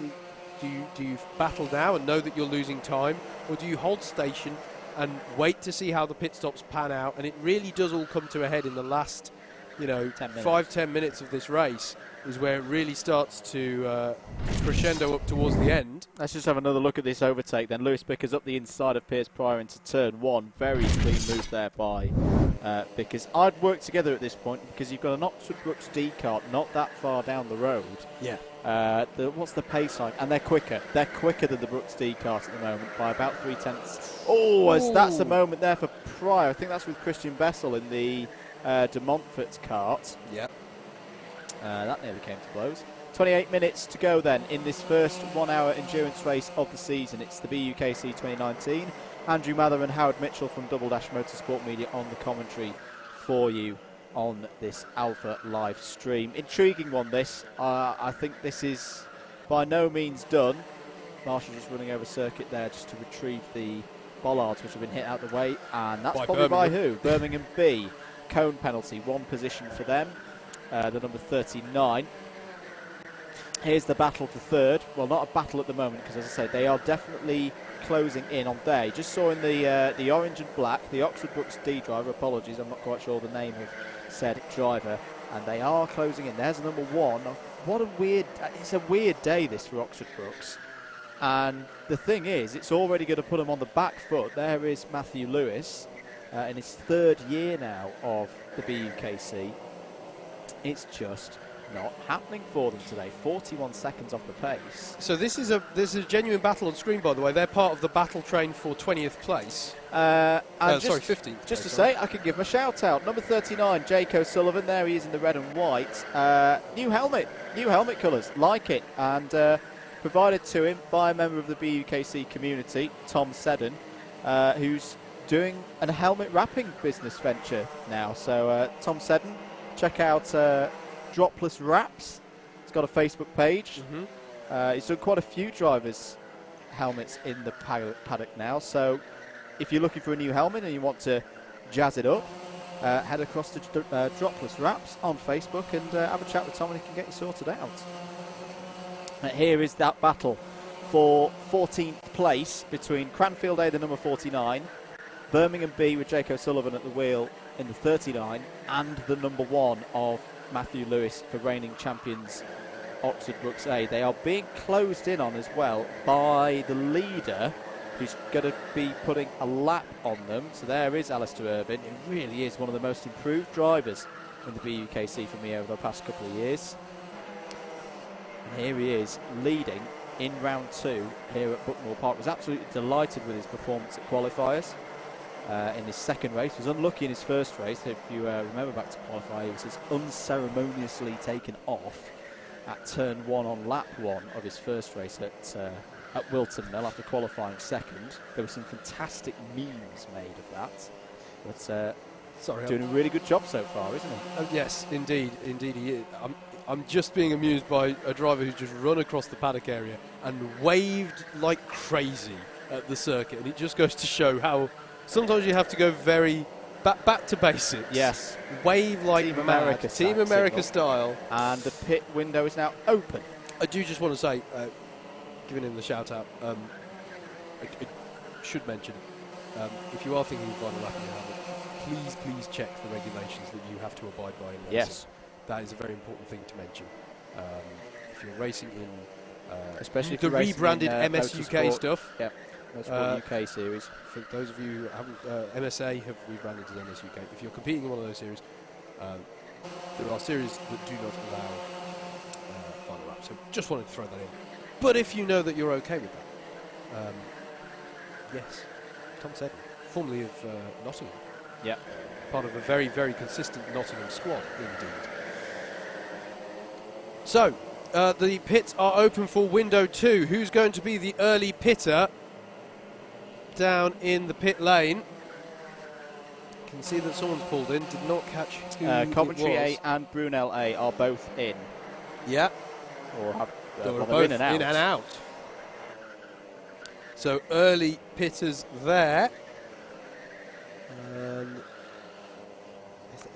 do you battle now and know that you're losing time, or do you hold station and wait to see how the pit stops pan out? And it really does all come to a head in the last, 5-10 minutes of this race. Is where it really starts to crescendo up towards the end. Let's just have another look at this overtake then. Lewis Bickers up the inside of Piers Pryor into turn 1. Very clean move there by Bickers. I'd work together at this point because you've got an Oxford Brooks D kart not that far down the road. Yeah. What's the pace like? And they're quicker. They're quicker than the Brooks D kart at the moment by about 3/10. Oh, that's a moment there for Pryor. I think that's with Christian Bessel in the de Montfort's kart. Yeah. That nearly came to blows. 28 minutes to go then in this first 1-hour endurance race of the season. It's the BUKC 2019. Andrew Mather and Howard Mitchell from Double Dash Motorsport Media on the commentary for you on this Alpha live stream. Intriguing one this. I think this is by no means done. Marshall just running over circuit there just to retrieve the bollards which have been hit out the way. And that's probably by who? Birmingham B. Cone penalty. 1 position for them. The number 39. Here's the battle for third. Well, not a battle at the moment because, as I say, they are definitely closing in on there. Just saw in the orange and black, the Oxford Brooks D driver, apologies, I'm not quite sure the name of said driver, and they are closing in. There's number 1. What a weird, it's a weird day this for Oxford Brooks. And the thing is, it's already going to put them on the back foot. There is Matthew Lewis in his 3rd year now of the BUKC. It's just not happening for them today. 41 seconds off the pace. So this is a genuine battle on screen, by the way. They're part of the battle train for 20th place. Sorry, 15th. Just to say, I can give him a shout out. Number 39, Jake O'Sullivan. There he is in the red and white. New helmet colours. Like it. And provided to him by a member of the BUKC community, Tom Seddon, who's doing a helmet wrapping business venture now. So Tom Seddon, check out Dropless Wraps. He's got a Facebook page. He's done quite a few drivers' helmets in the paddock now. So if you're looking for a new helmet and you want to jazz it up, head across to Dropless Wraps on Facebook and have a chat with Tom and he can get you sorted out. Here is that battle for 14th place between Cranfield A, the number 49, Birmingham B with Jake O'Sullivan at the wheel in the 39, and the number 1 of Matthew Lewis for reigning champions Oxford Brooks A. They are being closed in on as well by the leader, who's going to be putting a lap on them. So there is Alistair Irvine, who really is one of the most improved drivers in the BUKC for me over the past couple of years. And here he is leading in round 2 here at Buckmore Park. Was absolutely delighted with his performance at qualifiers in his second race. Was unlucky in his first race. If you remember back to qualify, he was unceremoniously taken off at turn 1 on lap 1 of his first race at Wilton Mill after qualifying second. There were some fantastic memes made of that. But doing a really good job so far, isn't he? Yes, indeed he is. I'm just being amused by a driver who's just run across the paddock area and waved like crazy at the circuit, and it just goes to show how sometimes you have to go very back to basics. Yes. Wave like Team mad. America Team America style. And the pit window is now open. I do just want to say, giving him the shout out, I should mention, if you are thinking of buying a lap in your helmet, please check the regulations that you have to abide by in racing. Yes. That is a very important thing to mention. If you're racing in especially if the you're racing rebranded in, MS UK stuff. Yep. Motorsport UK series. For those of you who haven't, MSA have rebranded as MS UK. If you're competing in one of those series, there are series that do not allow final lap. So just wanted to throw that in. But if you know that you're okay with that, yes, Tom Seddon, formerly of Nottingham. Yep. Part of a very, very consistent Nottingham squad, indeed. So, the pits are open for window 2. Who's going to be the early pitter down in the pit lane? You can see that someone's pulled in. Did not catch who Coventry it was. A and Brunel A are both in. Yeah. Or have, They were well, both in and out. So early pitters there.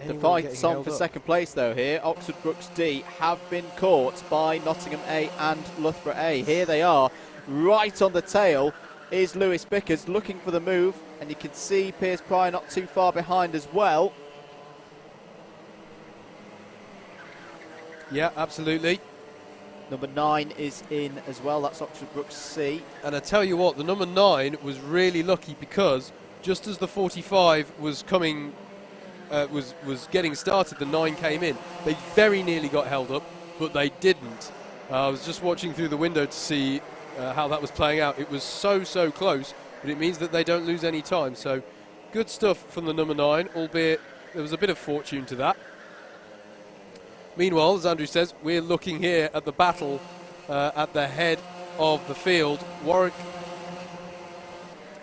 The fight's on for second place though here. Oxford Brooks D have been caught by Nottingham A and Loughborough A. Here they are, right on the tail is Lewis Bickers looking for the move, and you can see Piers Pryor not too far behind as well. Yeah, absolutely. Number 9 is in as well, that's Oxford Brooks C. And I tell you what, the number 9 was really lucky because just as the 45 was coming, was getting started, the 9 came in. They very nearly got held up, but they didn't. I was just watching through the window to see how that was playing out. It was so close, but it means that they don't lose any time. So good stuff from the number 9, albeit there was a bit of fortune to that. Meanwhile, as Andrew says, we're looking here at the battle at the head of the field. Warwick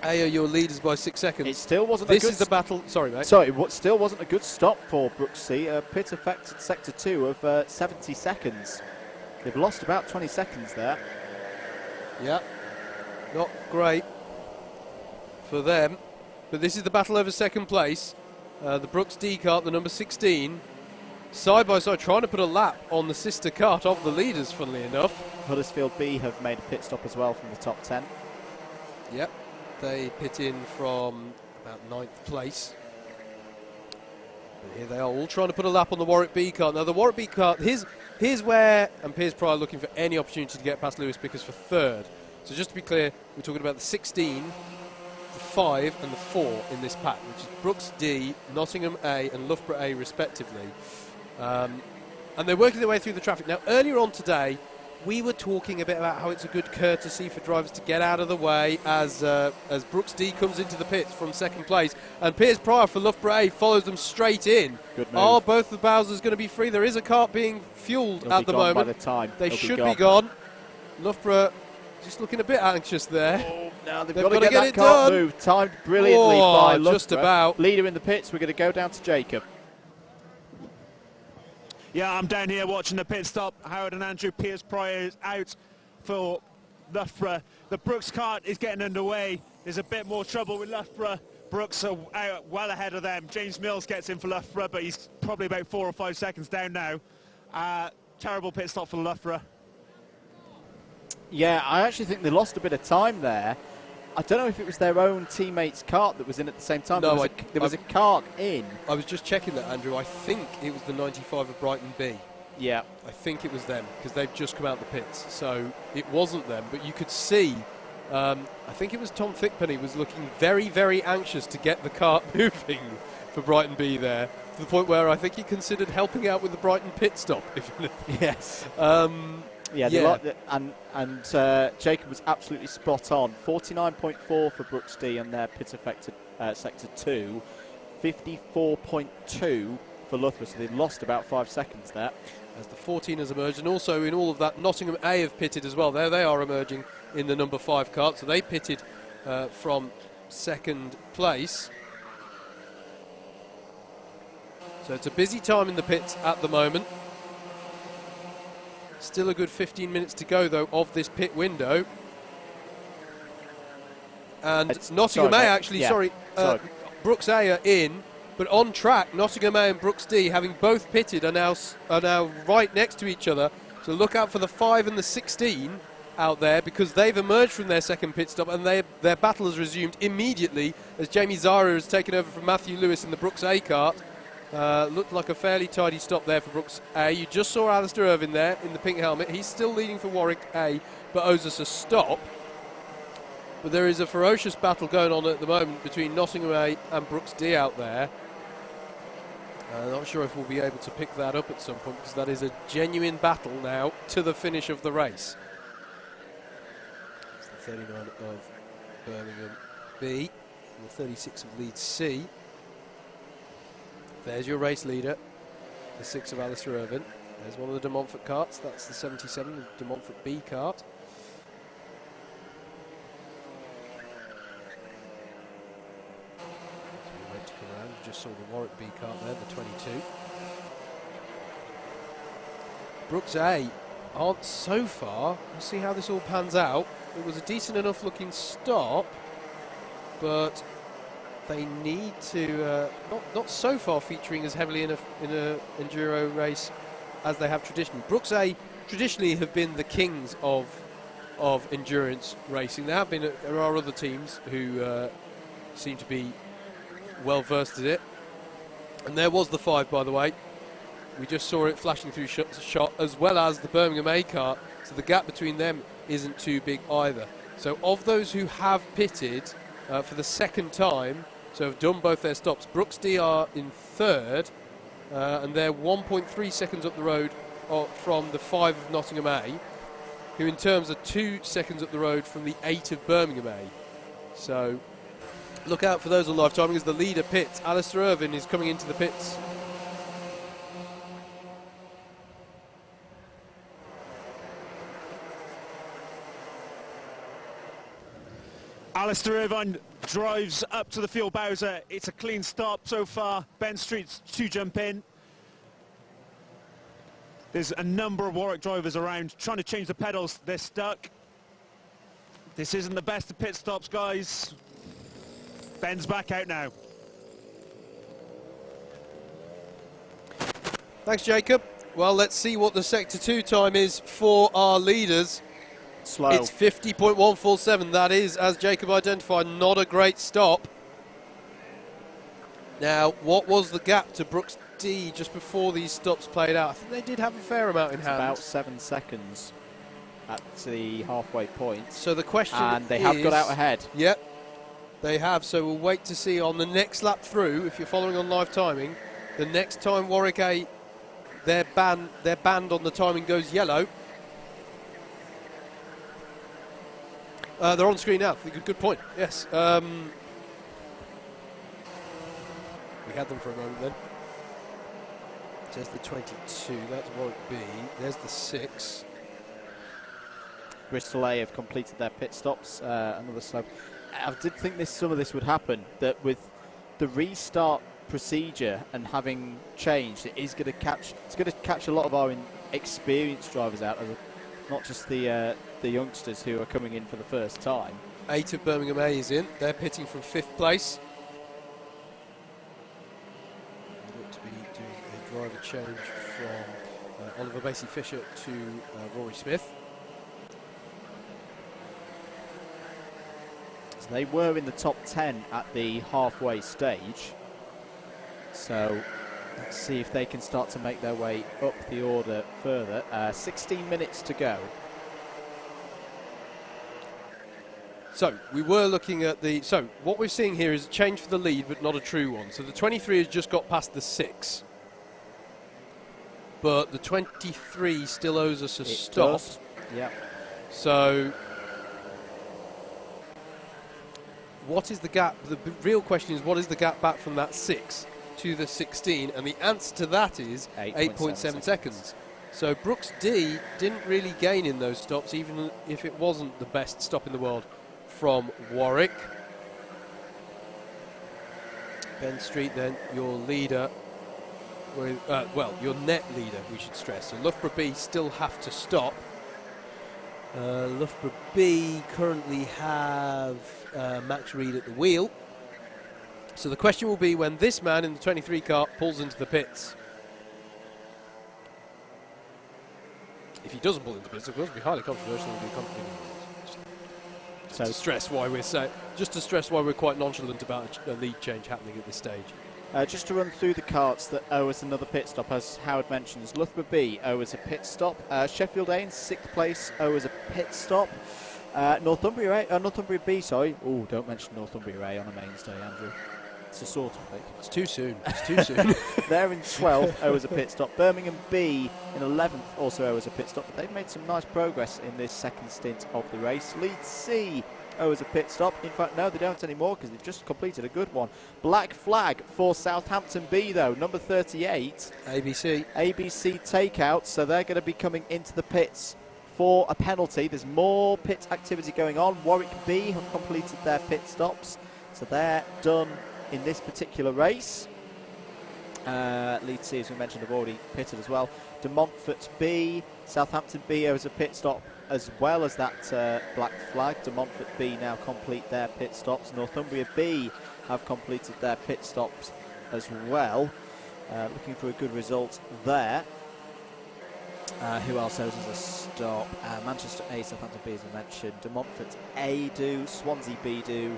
A are your leaders by 6 seconds. It still wasn't this a good is the battle. Sorry, mate. Sorry, what still wasn't a good stop for Brooks C. Pit affected sector 2 of 70 seconds. They've lost about 20 seconds there. Yeah, not great for them. But this is the battle over second place. The Brooks D kart, the number 16. Side by side, trying to put a lap on the sister kart of the leaders, funnily enough. Huddersfield B have made a pit stop as well from the top 10. Yep, they pit in from about 9th place. But here they are, all trying to put a lap on the Warwick B kart. Now, the Warwick B kart, here's where, and Piers Pryor looking for any opportunity to get past Lewis Bickers for 3rd. So just to be clear, we're talking about the 16, the 5 and the 4 in this pack, which is Brooks D, Nottingham A and Loughborough A respectively. And they're working their way through the traffic. Now, earlier on today, we were talking a bit about how it's a good courtesy for drivers to get out of the way as Brooks D comes into the pits from second place. And Piers Pryor for Loughborough A follows them straight in. Good move. Are both the Bowsers going to be free? There is a kart being fueled at the moment. By the time. They They'll should be gone. Loughborough just looking a bit anxious there. Oh, now they've got got to get that it kart done. move. Timed brilliantly by Loughborough. Just about. Leader in the pits. We're going to go down to Jacob. Yeah, I'm down here watching the pit stop. Howard and Andrew. Piers Pryor is out for Loughborough. The Brooks kart is getting underway. There's a bit more trouble with Loughborough. Brooks are out well ahead of them. James Mills gets in for Loughborough, but he's probably about 4 or 5 seconds down now. Terrible pit stop for Loughborough. Yeah, I actually think they lost a bit of time there. I don't know if it was their own teammate's cart that was in at the same time. No, there was a cart in. I was just checking that, Andrew. I think it was the 95 of Brighton B. Yeah. I think it was them, because they've just come out the pits. So it wasn't them, but you could see, I think it was Tom Thickpenny was looking very, very anxious to get the cart moving for Brighton B there, to the point where I think he considered helping out with the Brighton pit stop. If Yes. Yeah. And Jacob was absolutely spot on. 49.4 for Brooks D on their pit-affected Sector 2. 54.2 for Loughborough, so they lost about 5 seconds there. As the 14ers emerged, and also in all of that, Nottingham A have pitted as well. There they are emerging in the number 5 cart, so they pitted from second place. So it's a busy time in the pits at the moment. Still a good 15 minutes to go, though, of this pit window. And Nottingham A, actually, sorry, Brooks A are in, but on track, Nottingham A and Brooks D, having both pitted, are now right next to each other. So look out for the 5 and the 16 out there, because they've emerged from their second pit stop, and their battle has resumed immediately as Jamie Zara has taken over from Matthew Lewis in the Brooks A cart. Looked like a fairly tidy stop there for Brooks A. You just saw Alistair Irvine there in the pink helmet. He's still leading for Warwick A, but owes us a stop. But there is a ferocious battle going on at the moment between Nottingham A and Brooks D out there. I'm not sure if we'll be able to pick that up at some point, because that is a genuine battle now to the finish of the race. It's the 39 of Birmingham B and the 36 of Leeds C. There's your race leader, the 6 of Alistair Irvine. There's one of the De Montfort carts. That's the 77, the De Montfort B cart. So we wait to come around. Just saw the Warwick B cart there, the 22. Brooks A aren't so far. We'll see how this all pans out. It was a decent enough looking stop, but they need to not so far featuring as heavily in a enduro race as they have traditionally. Brooks A traditionally have been the kings of endurance racing. There are other teams who seem to be well versed at it. And there was the 5, by the way. We just saw it flashing through shot, as well as the Birmingham A car. So the gap between them isn't too big either. So of those who have pitted for the second time, so have done both their stops, Brooks D are in third, and they're 1.3 seconds up the road from the 5 of Nottingham A, who in terms are 2 seconds up the road from the 8 of Birmingham A. So look out for those on live timing as the leader pits. Alistair Irvine is coming into the pits. Alistair Irvine drives up to the field Bowser. It's a clean stop so far. Ben Street's to jump in. There's a number of Warwick drivers around trying to change the pedals. They're stuck. This isn't the best of pit stops, guys. Ben's back out now. Thanks, Jacob. Well, let's see what the Sector 2 time is for our leaders. Slow. It's 50.147. That is, as Jacob identified, not a great stop. Now, what was the gap to Brooks D just before these stops played out? I think they did have a fair amount in hand. About 7 seconds at the halfway point. So the question and they have got out ahead. Yep, they have. So we'll wait to see on the next lap through, if you're following on live timing, the next time Warwick A, their band on the timing goes yellow. They're on screen now. Good point. Yes. We had them for a moment then. There's the 22. That's Warwick B. There's the 6. Bristol A have completed their pit stops. Another slow. I did think some of this would happen. That with the restart procedure and having changed, it's going to catch a lot of our experienced drivers out, not just the youngsters who are coming in for the first time. 8 of Birmingham A is in. They're pitting from 5th place. They look to be doing a driver change from Oliver Basie-Fisher to Rory Smith. So they were in the top 10 at the halfway stage. So let's see if they can start to make their way up the order further. 16 minutes to go. So we were looking at the... So what we're seeing here is a change for the lead, but not a true one. So the 23 has just got past the 6. But the 23 still owes us a stop. Does. Yeah. So what is the gap? The real question is, what is the gap back from that 6 to the 16? And the answer to that is 8.7 seconds. So Brooks D didn't really gain in those stops, even if it wasn't the best stop in the world from Warwick. Ben Street, then your leader, with, well, your net leader, we should stress. So Loughborough B still have to stop. Loughborough B currently have Max Reed at the wheel. So the question will be when this man in the 23 car pulls into the pits. If he doesn't pull into the pits, of course, it'll be highly controversial. It'll be complicated. Just to stress why we're quite nonchalant about a lead change happening at this stage. Just to run through the carts that owe us another pit stop, as Howard mentions, Loughborough B owe us a pit stop. Sheffield A in 6th place owe us a pit stop. Northumbria B, sorry. Oh, don't mention Northumbria A on a mainstay, Andrew. It's a sort of thing. It's too soon. It's too soon. They're in 12th, owe us a pit stop. Birmingham B in 11th also owe us a pit stop. But they've made some nice progress in this second stint of the race. Leeds C owe us a pit stop. In fact, no, they don't anymore because they've just completed a good one. Black flag for Southampton B, though, number 38. ABC takeout, so they're going to be coming into the pits for a penalty. There's more pit activity going on. Warwick B have completed their pit stops, so they're done in this particular race. Leeds C, as we mentioned, have already pitted as well. De Montfort B, Southampton B owes a pit stop as well as that black flag. De Montfort B now complete their pit stops. Northumbria B have completed their pit stops as well. Looking for a good result there. Who else owes us a stop? Manchester A, Southampton B, as I mentioned. De Montfort A do, Swansea B do,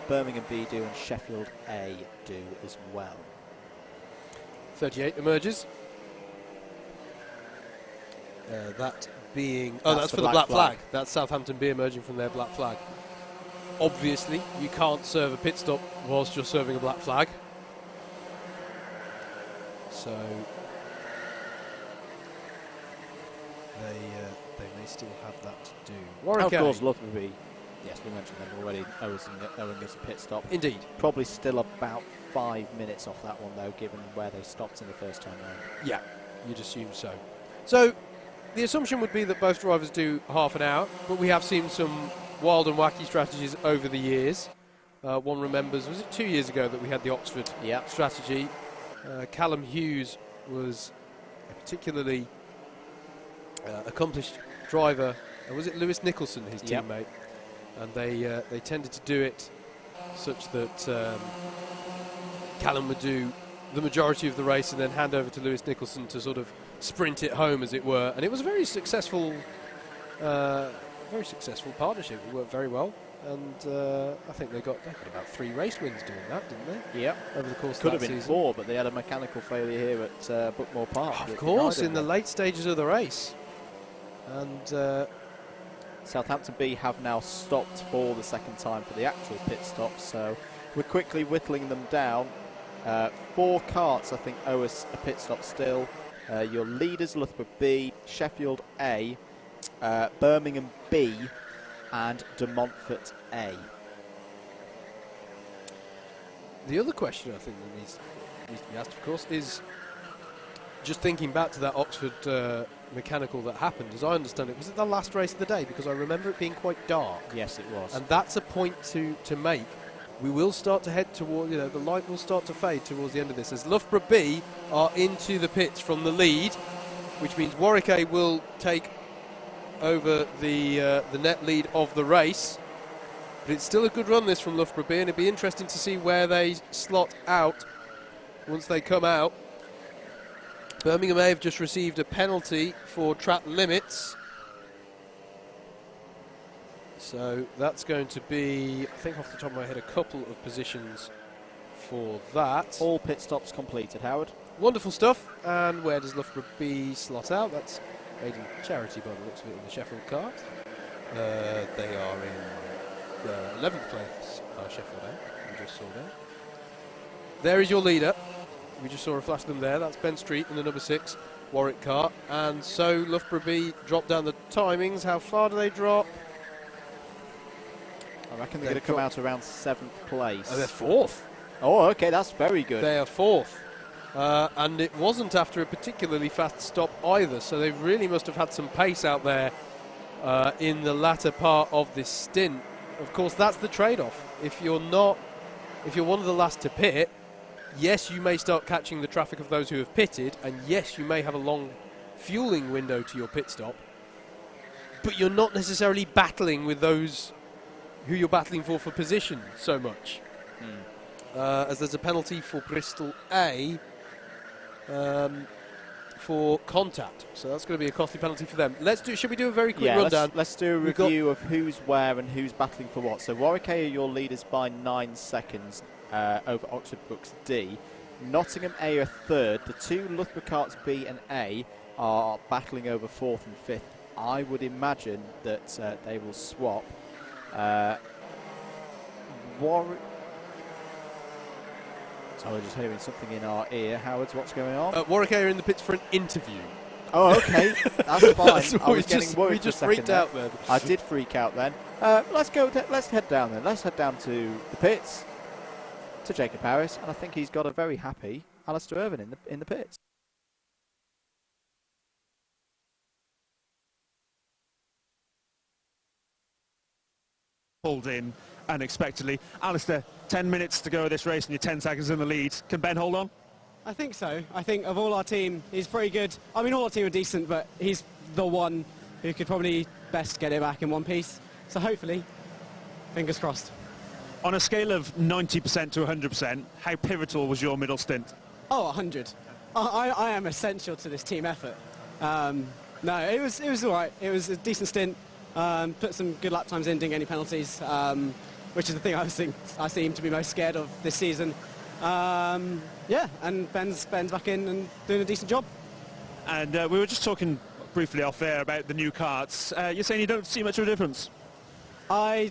Birmingham B do, and Sheffield A do as well. 38 emerges. That being... Oh, that's for the black flag. That's Southampton B emerging from their black flag. Obviously, you can't serve a pit stop whilst you're serving a black flag. So they may still have that to do. Warwick, of course, Loughborough B. Yes, we mentioned them already. Owing us a pit stop. Indeed. Probably still about 5 minutes off that one, though, given where they stopped in the first time round. Yeah, you'd assume so. So the assumption would be that both drivers do half an hour, but we have seen some wild and wacky strategies over the years. One remembers, was it 2 years ago that we had the Oxford strategy? Callum Hughes was a particularly accomplished driver. Was it Lewis Nicholson, his teammate? And they tended to do it such that Callum would do the majority of the race and then hand over to Lewis Nicholson to sort of sprint it home, as it were. And it was a very successful partnership. It worked very well. And I think they got about 3 race wins doing that, didn't they? Yep. Over the course of Could that have been season. 4, but they had a mechanical failure here at Buckmore Park. Of course, in the late stages of the race. And Southampton B have now stopped for the second time for the actual pit stop, so we're quickly whittling them down. 4 carts, I think, owe us a pit stop still. Your leaders, Loughborough B, Sheffield A, Birmingham B, and De Montfort A. The other question I think that needs to be asked, of course, is just thinking back to that Oxford mechanical that happened. As I understand it, was it the last race of the day? Because I remember it being quite dark. Yes, it was. And that's a point to make. We will start to head toward, the light will start to fade towards the end of this as Loughborough B are into the pits from the lead, which means Warwick A will take over the net lead of the race. But it's still a good run, this, from Loughborough B, and it'd be interesting to see where they slot out once they come out. Birmingham A have just received a penalty for track limits. So that's going to be, I think off the top of my head, a couple of positions for that. All pit stops completed, Howard. Wonderful stuff. And where does Loughborough B slot out? That's Maiden Charity by the looks of it in the Sheffield cart. They are in 11th place, Sheffield A, we just saw there. There is your leader. We just saw a flash of them there. That's Ben Street in the number 6 Warwick cart. And so Loughborough B drop down the timings. How far do they drop? I reckon they're going to come out around 7th place. Oh, they're 4th. Oh, okay, that's very good. They are 4th. And it wasn't after a particularly fast stop either, so they really must have had some pace out there in the latter part of this stint. Of course, that's the trade-off. If you're one of the last to pit, yes, you may start catching the traffic of those who have pitted, and yes, you may have a long fueling window to your pit stop, but you're not necessarily battling with those who you're battling for position so much. As there's a penalty for Bristol A for contact, so that's going to be a costly penalty for them. Should we do a very quick rundown? Let's do a review of who's where and who's battling for what. So Warwick A are your leaders by 9 seconds over Oxford Books D. Nottingham A are third. The two Loughborough carts B and A are battling over 4th and 5th. I would imagine that they will swap. Warwick. So we're just hearing something in our ear. Howard, what's going on? Warwick A are in the pits for an interview. Oh, okay. That's fine. That's I was getting worried we for just a second freaked there. out then. I did freak out then. Let's head down then. Let's head down to the pits, to Jacob Harris, and I think he's got a very happy Alistair Irvine in the pits. Pulled in unexpectedly. Alistair, 10 minutes to go of this race and you're 10 seconds in the lead. Can Ben hold on? I think so. I think of all our team, he's pretty good. I mean, all our team are decent, but he's the one who could probably best get it back in one piece. So hopefully, fingers crossed. On a scale of 90% to 100%, how pivotal was your middle stint? Oh, 100. I am essential to this team effort. No, it was all right. It was a decent stint. Put some good lap times in, didn't get any penalties, which is the thing I seem to be most scared of this season. Yeah, and Ben's back in and doing a decent job. And we were just talking briefly off air about the new karts. You're saying you don't see much of a difference? They're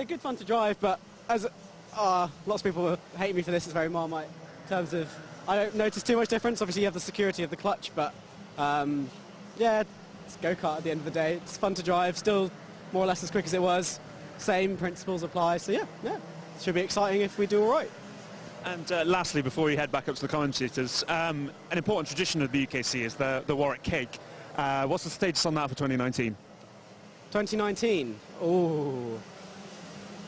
good fun to drive, but as lots of people will hate me for this, it's very Marmite in terms of I don't notice too much difference. Obviously, you have the security of the clutch, but yeah, it's a go-kart at the end of the day. It's fun to drive, still more or less as quick as it was. Same principles apply, so yeah, should be exciting if we do all right. And lastly, before you head back up to the commentators, an important tradition of the BUKC is the Warwick Cake. What's the status on that for 2019? 2019? Oh.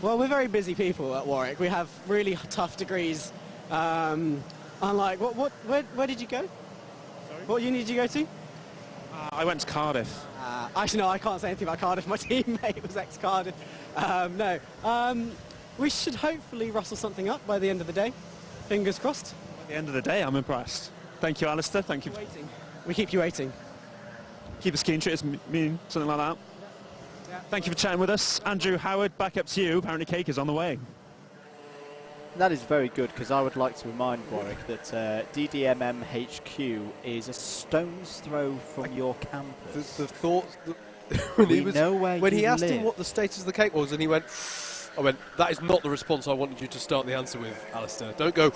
Well, we're very busy people at Warwick. We have really tough degrees. Unlike, where did you go? Sorry? What uni did you go to? I went to Cardiff. Actually, no, I can't say anything about Cardiff. My teammate was ex-Cardiff. We should hopefully rustle something up by the end of the day. Fingers crossed. By the end of the day, I'm impressed. Thank you, Alistair. Thank you. Waiting. We keep you waiting. Keep us keen, treat us mean, something like that. Yeah. Thank you for chatting with us. Andrew, Howard, back up to you. Apparently cake is on the way. That is very good, because I would like to remind Warwick that DDMM HQ is a stone's throw from your campus. The thought that when he asked live. him what the status of the cake was, and he went, I went, that is not the response I wanted you to start the answer with, Alistair. Don't go,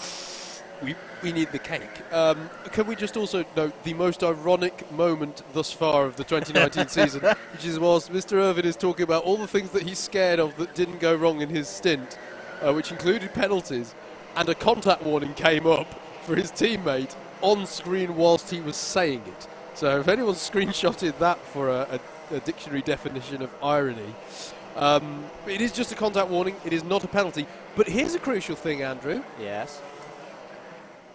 we need the cake. Can we just also note the most ironic moment thus far of the 2019 season, which was Mr. Irvine is talking about all the things that he's scared of that didn't go wrong in his stint, which included penalties, and a contact warning came up for his teammate on screen whilst he was saying it. So if anyone's screenshotted that for a dictionary definition of irony, it is just a contact warning. It is not a penalty. But here's a crucial thing, Andrew. Yes.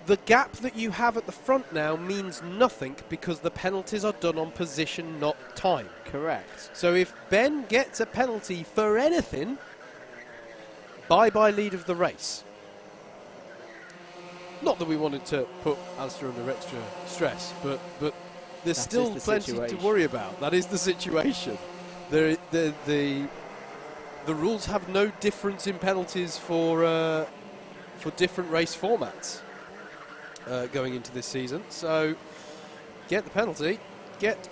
The gap that you have at the front now means nothing because the penalties are done on position, not time. Correct. So if Ben gets a penalty for anything, bye-bye lead of the race. Not that we wanted to put Alistair under extra stress, but there's still plenty to worry about. That is the situation. the rules have no difference in penalties for different race formats going into this season. So get the penalty, get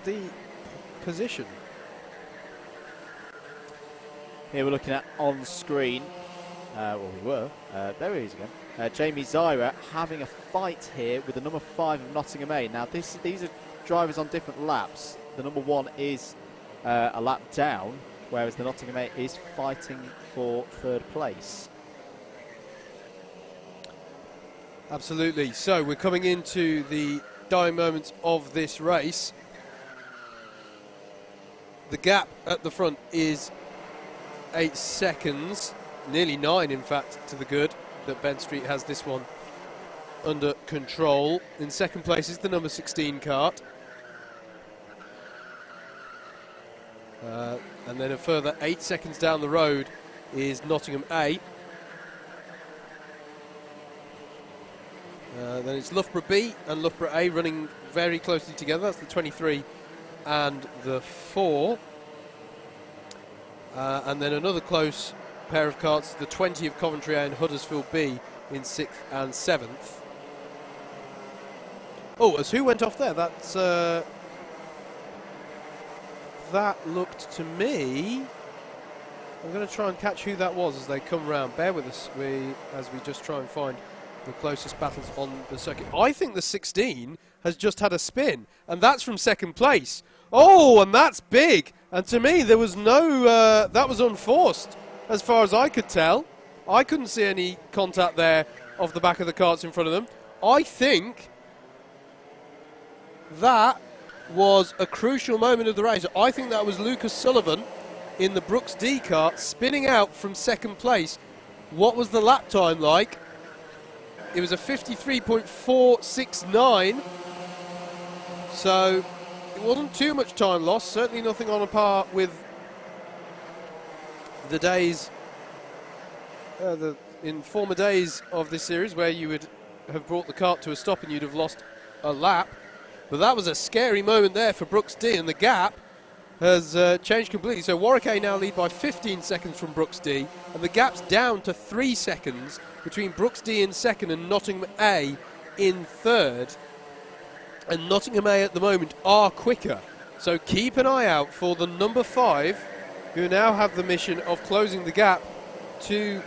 the position. Here we're looking at on screen. Well, we were. There he is again. Jamie Zyra having a fight here with the number 5 of Nottingham A. Now, these are drivers on different laps. The number 1 is a lap down, whereas the Nottingham A is fighting for 3rd place. Absolutely. So we're coming into the dying moments of this race. The gap at the front is 8 seconds, nearly 9 in fact, to the good, that Ben Street has this one under control. In second place is the number 16 kart. And then a further 8 seconds down the road is Nottingham A. Then it's Loughborough B and Loughborough A running very closely together. That's the 23 and the 4. And then another close pair of karts, the 20 of Coventry A and Huddersfield B in 6th and 7th. Oh, as who went off there? That's that looked to me. I'm going to try and catch who that was as they come round. Bear with us as we just try and find the closest battles on the circuit. I think the 16 has just had a spin, and that's from second place. Oh, and that's big. And to me, there was no, that was unforced, as far as I could tell. I couldn't see any contact there of the back of the karts in front of them. I think that was a crucial moment of the race. I think that was Lucas Sullivan in the Brooks D kart spinning out from second place. What was the lap time like? It was a 53.469. So it wasn't too much time lost. Certainly nothing on a par with the days, in former days of this series, where you would have brought the kart to a stop and you'd have lost a lap. But that was a scary moment there for Brooks D, and the gap has changed completely. So Warwick A now lead by 15 seconds from Brooks D, and the gap's down to 3 seconds between Brooks D in second and Nottingham A in third. And Nottingham A at the moment are quicker. So keep an eye out for the number 5, who now have the mission of closing the gap to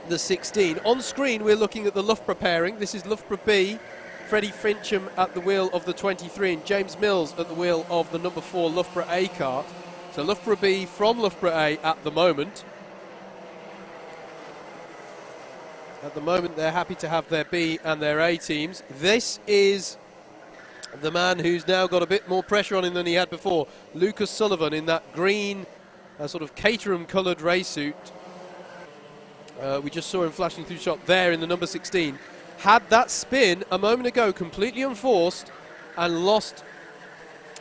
the 16. On screen, we're looking at the Loughborough pairing. This is Loughborough B, Freddie Fincham at the wheel of the 23, and James Mills at the wheel of the number 4 Loughborough A kart. So Loughborough B from Loughborough A at the moment. At the moment, they're happy to have their B and their A teams. This is the man who's now got a bit more pressure on him than he had before, Lucas Sullivan, in that green sort of Caterham coloured race suit. We just saw him flashing through shot there in the number 16. Had that spin a moment ago completely unforced and lost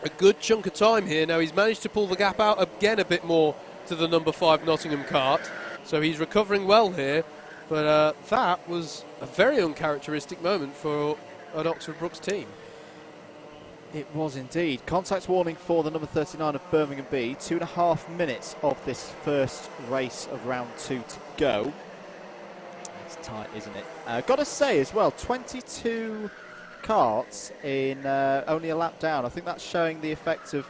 a good chunk of time here. Now he's managed to pull the gap out again a bit more to the number 5 Nottingham kart. So he's recovering well here. But that was a very uncharacteristic moment for an Oxford Brooks team. It was indeed. Contact warning for the number 39 of Birmingham B. 2.5 minutes of this first race of round 2 to go. It's tight, isn't it? Got to say as well, 22 karts in only a lap down. I think that's showing the effect of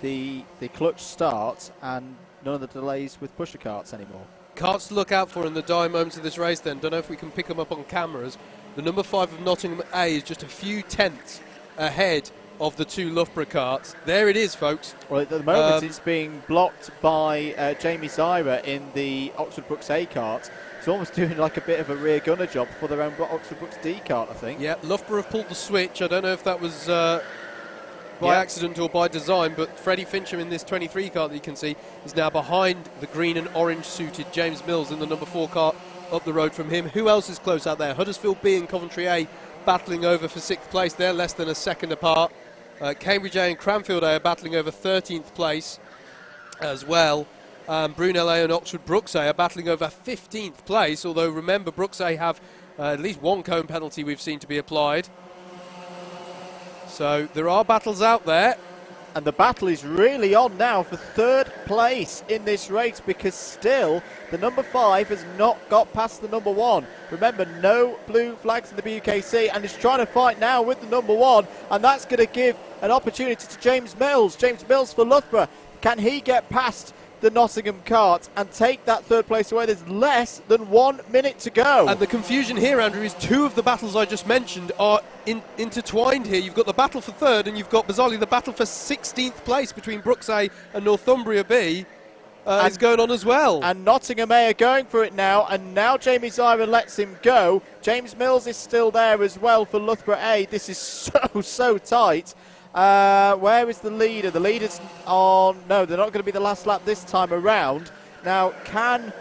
the clutch start and none of the delays with pusher karts anymore. Karts to look out for in the dying moments of this race then. Don't know if we can pick them up on cameras. The number 5 of Nottingham A is just a few tenths ahead of the 2 Loughborough karts. There it is, folks. Well, at the moment it's being blocked by Jamie Zyra in the Oxford Brooks A kart. It's almost doing like a bit of a rear gunner job for their own Oxford Brooks D kart, I think. Yeah, Loughborough have pulled the switch. I don't know if that was by accident or by design, but Freddie Fincham in this 23 kart that you can see is now behind the green and orange suited James Mills in the number 4 kart up the road from him. Who else is close out there? Huddersfield B and Coventry A battling over for 6th place. They're less than a second apart. Cambridge A and Cranfield A are battling over 13th place as well. Brunel A and Oxford Brooks A are battling over 15th place, although remember Brooks A have at least one cone penalty we've seen to be applied. So there are battles out there. And the battle is really on now for third place in this race, because still the number 5 has not got past the number 1. Remember, no blue flags in the BUKC, and is trying to fight now with the number 1, and that's going to give an opportunity to James Mills. James Mills for Loughborough. Can he get past the Nottingham cart and take that third place away? There's less than 1 minute to go. And the confusion here, Andrew, is two of the battles I just mentioned are intertwined here. You've got the battle for third, and you've got, bizarrely, the battle for 16th place between BUKC and Northumbria B is going on as well. And Nottingham A are going for it now, and now Jamie Zyra lets him go. James Mills is still there as well for Loughborough A. This is so tight. Where is the leader? The leader's on... No, they're not going to be the last lap this time around. Now, can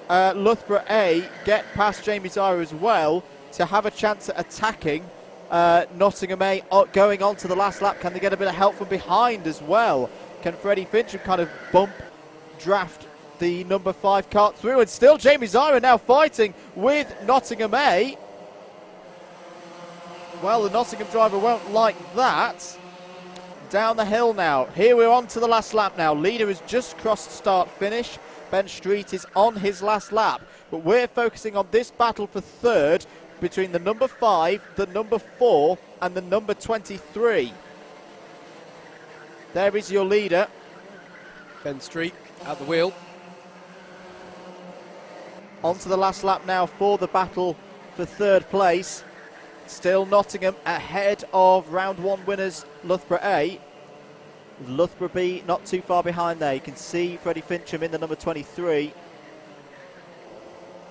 Loughborough A get past Jamie Zyra as well to have a chance at attacking Nottingham A going on to the last lap? Can they get a bit of help from behind as well? Can Freddie Fincham kind of draft the number 5 cart through? And still Jamie Zyra now fighting with Nottingham A. Well, the Nottingham driver won't like that. Down the hill now. Here we're on to the last lap now. Leader has just crossed start-finish. Ben Street is on his last lap. But we're focusing on this battle for third between the number 5, the number 4 and the number 23. There is your leader. Ben Street at the wheel. On to the last lap now for the battle for third place. Still Nottingham ahead of round 1 winners Loughborough A. Loughborough B not too far behind there. You can see Freddie Fincham in the number 23.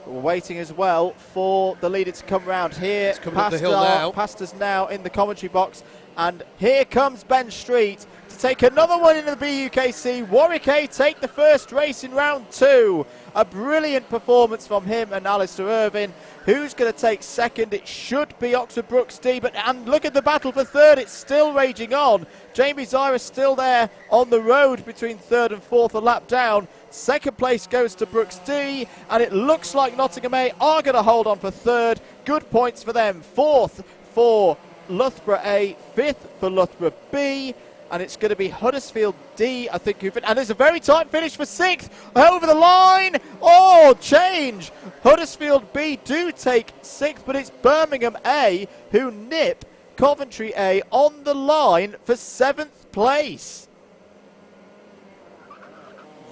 But we're waiting as well for the leader to come round here. Past us now in the commentary box. And here comes Ben Street to take another one into the BUKC. Warwick A take the first race in round 2. A brilliant performance from him and Alistair Irvine. Who's going to take second? It should be Oxford Brooks D, and look at the battle for third. It's still raging on. Jamie Zyra still there on the road between third and fourth, a lap down. Second place goes to Brooks D, and it looks like Nottingham A are going to hold on for third. Good points for them. Fourth for Loughborough A, fifth for Loughborough B, and it's going to be Huddersfield D, I think. And there's a very tight finish for sixth. Over the line. Oh, change. Huddersfield B do take sixth, but it's Birmingham A who nip Coventry A on the line for 7th place.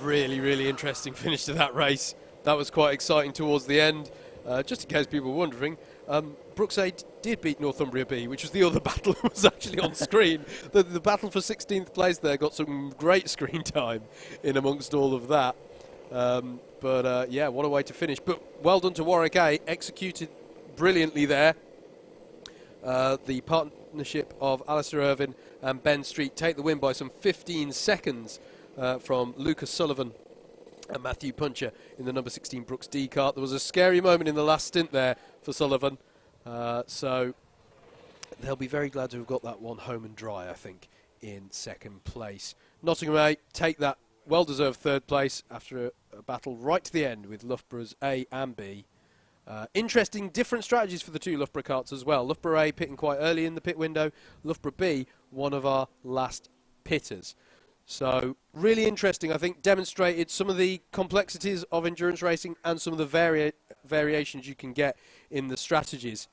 Really, really interesting finish to that race. That was quite exciting towards the end. Just in case people were wondering, Brooks A did beat Northumbria B, which was the other battle that was actually on screen. The battle for 16th place there got some great screen time in amongst all of that. Yeah, what a way to finish. But well done to Warwick A, executed brilliantly there. The partnership of Alistair Irvine and Ben Street take the win by some 15 seconds from Lucas Sullivan and Matthew Puncher in the number 16 Brooks D kart. There was a scary moment in the last stint there for Sullivan. So they'll be very glad to have got that one home and dry, I think, in second place. Nottingham A take that well-deserved third place after a battle right to the end with Loughborough's A and B. Interesting different strategies for the two Loughborough karts as well. Loughborough A pitting quite early in the pit window. Loughborough B, one of our last pitters. So really interesting, I think, demonstrated some of the complexities of endurance racing and some of the variations you can get in the strategies.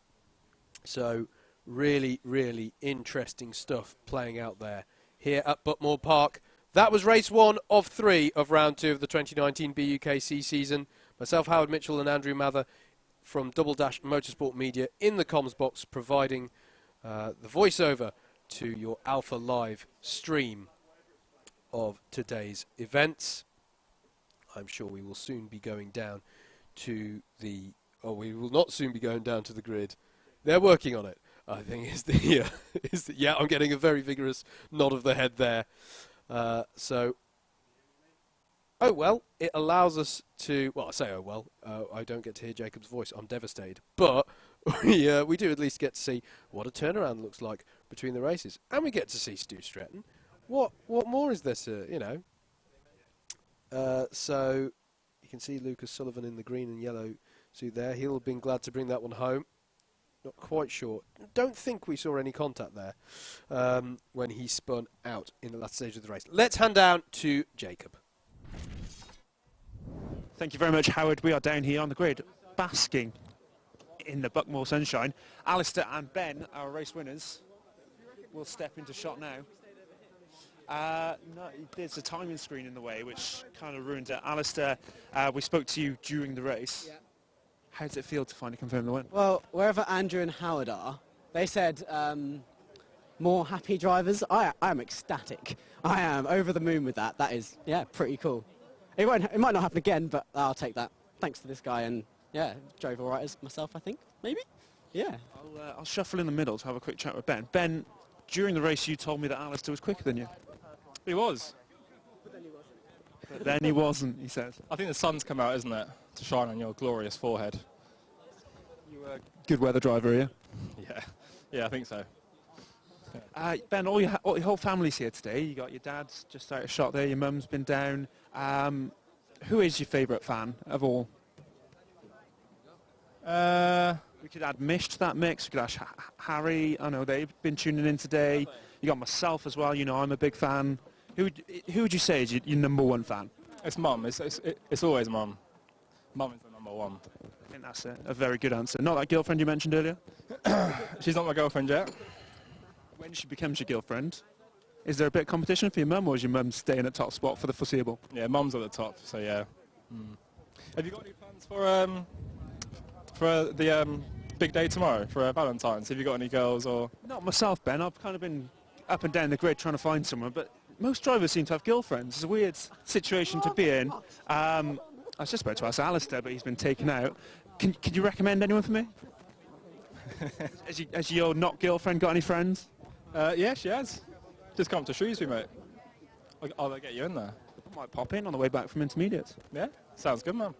So really, really interesting stuff playing out there here at Buckmore Park. That was race 1 of 3 of round 2 of the 2019 BUKC season. Myself, Howard Mitchell, and Andrew Mather from Double Dash Motorsport Media in the comms box, providing the voiceover to your Alpha Live stream of today's events. I'm sure we will soon be going down to the... Oh, we will not soon be going down to the grid. They're working on it, I think, is the... yeah, I'm getting a very vigorous nod of the head there. So... Oh, well, it allows us to... Well, I say, oh, well, I don't get to hear Jacob's voice. I'm devastated. But we do at least get to see what a turnaround looks like between the races. And we get to see Stu Stretton. What more is there to, you know? So you can see Lucas Sullivan in the green and yellow suit there. He'll have been glad to bring that one home. Not quite sure. Don't think we saw any contact there when he spun out in the last stage of the race. Let's hand down to Jacob. Thank you very much, Howard. We are down here on the grid, basking in the Buckmore sunshine. Alistair and Ben, our race winners, will step into shot now. No, there's a timing screen in the way, which kind of ruined it. Alistair, we spoke to you during the race. Yeah. How does it feel to finally confirm the win? Well, wherever Andrew and Howard are, they said more happy drivers. I am ecstatic. I am over the moon with that. That is, yeah, pretty cool. It might not happen again, but I'll take that. Thanks to this guy, and yeah, drove all right as myself, I think. Maybe? Yeah. I'll shuffle in the middle to have a quick chat with Ben. Ben, during the race you told me that Alistair was quicker than you. He was. But then he wasn't, he says. I think the sun's come out, isn't it, to shine on your glorious forehead. You a good weather driver, are you? Yeah, I think so. Ben, all your whole family's here today. You got your dad's just out of shot there, your mum's been down. Who is your favourite fan of all? We could add Mish to that mix. We could add Harry. I know they've been tuning in today. You got myself as well. You know I'm a big fan. Who would you say is your number one fan? It's Mum. It's always Mum. Mum is the number one. I think that's a very good answer. Not that girlfriend you mentioned earlier? She's not my girlfriend yet. When she becomes your girlfriend, is there a bit of competition for your mum, or is your mum staying at top spot for the foreseeable? Yeah, Mum's at the top, so yeah. Have you got any plans for the big day tomorrow, for Valentine's? Have you got any girls or...? Not myself, Ben. I've kind of been up and down the grid trying to find someone, but most drivers seem to have girlfriends. It's a weird situation to be in. I was just about to ask Alistair, but he's been taken out. Can you recommend anyone for me? Has your not girlfriend got any friends? Yeah, she has. Just come to Shrewsbury, mate. I'll get you in there. I might pop in on the way back from intermediates. Yeah, sounds good, Mum.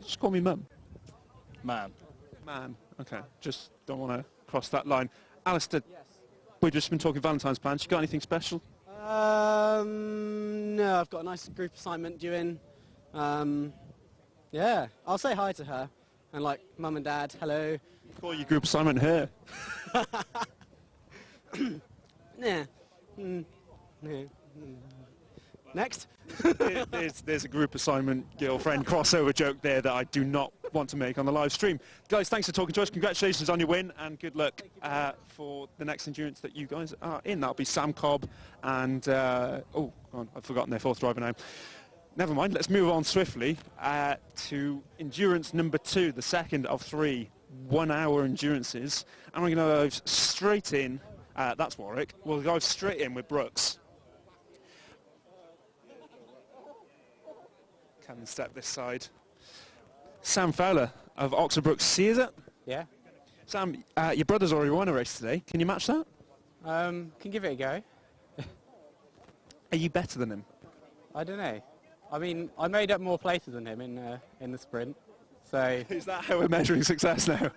Just call me Mum. Man. Man. Okay, just don't want to cross that line. Alistair, we've just been talking Valentine's plans. You got anything special? No, I've got a nice group assignment due in. Yeah, I'll say hi to her. And like, Mum and Dad, hello. Call your group assignment here. Yeah. Next. There's a group assignment girlfriend crossover joke there that I do not want to make on the live stream. Guys, thanks for talking to us. Congratulations on your win, and good luck for the next endurance that you guys are in. That'll be Sam Cobb and oh, I've forgotten their fourth driver name. Never mind. Let's move on swiftly to endurance number 2, the second of 3 one-hour endurances, and we're going to go straight in. That's Warwick. We'll go straight in with Brooks. Come and step this side. Sam Fowler of Oxford BUKC, is it? Yeah. Sam, your brother's already won a race today. Can you match that? Can give it a go. Are you better than him? I don't know. I mean, I made up more places than him in the sprint. So is that how we're measuring success now?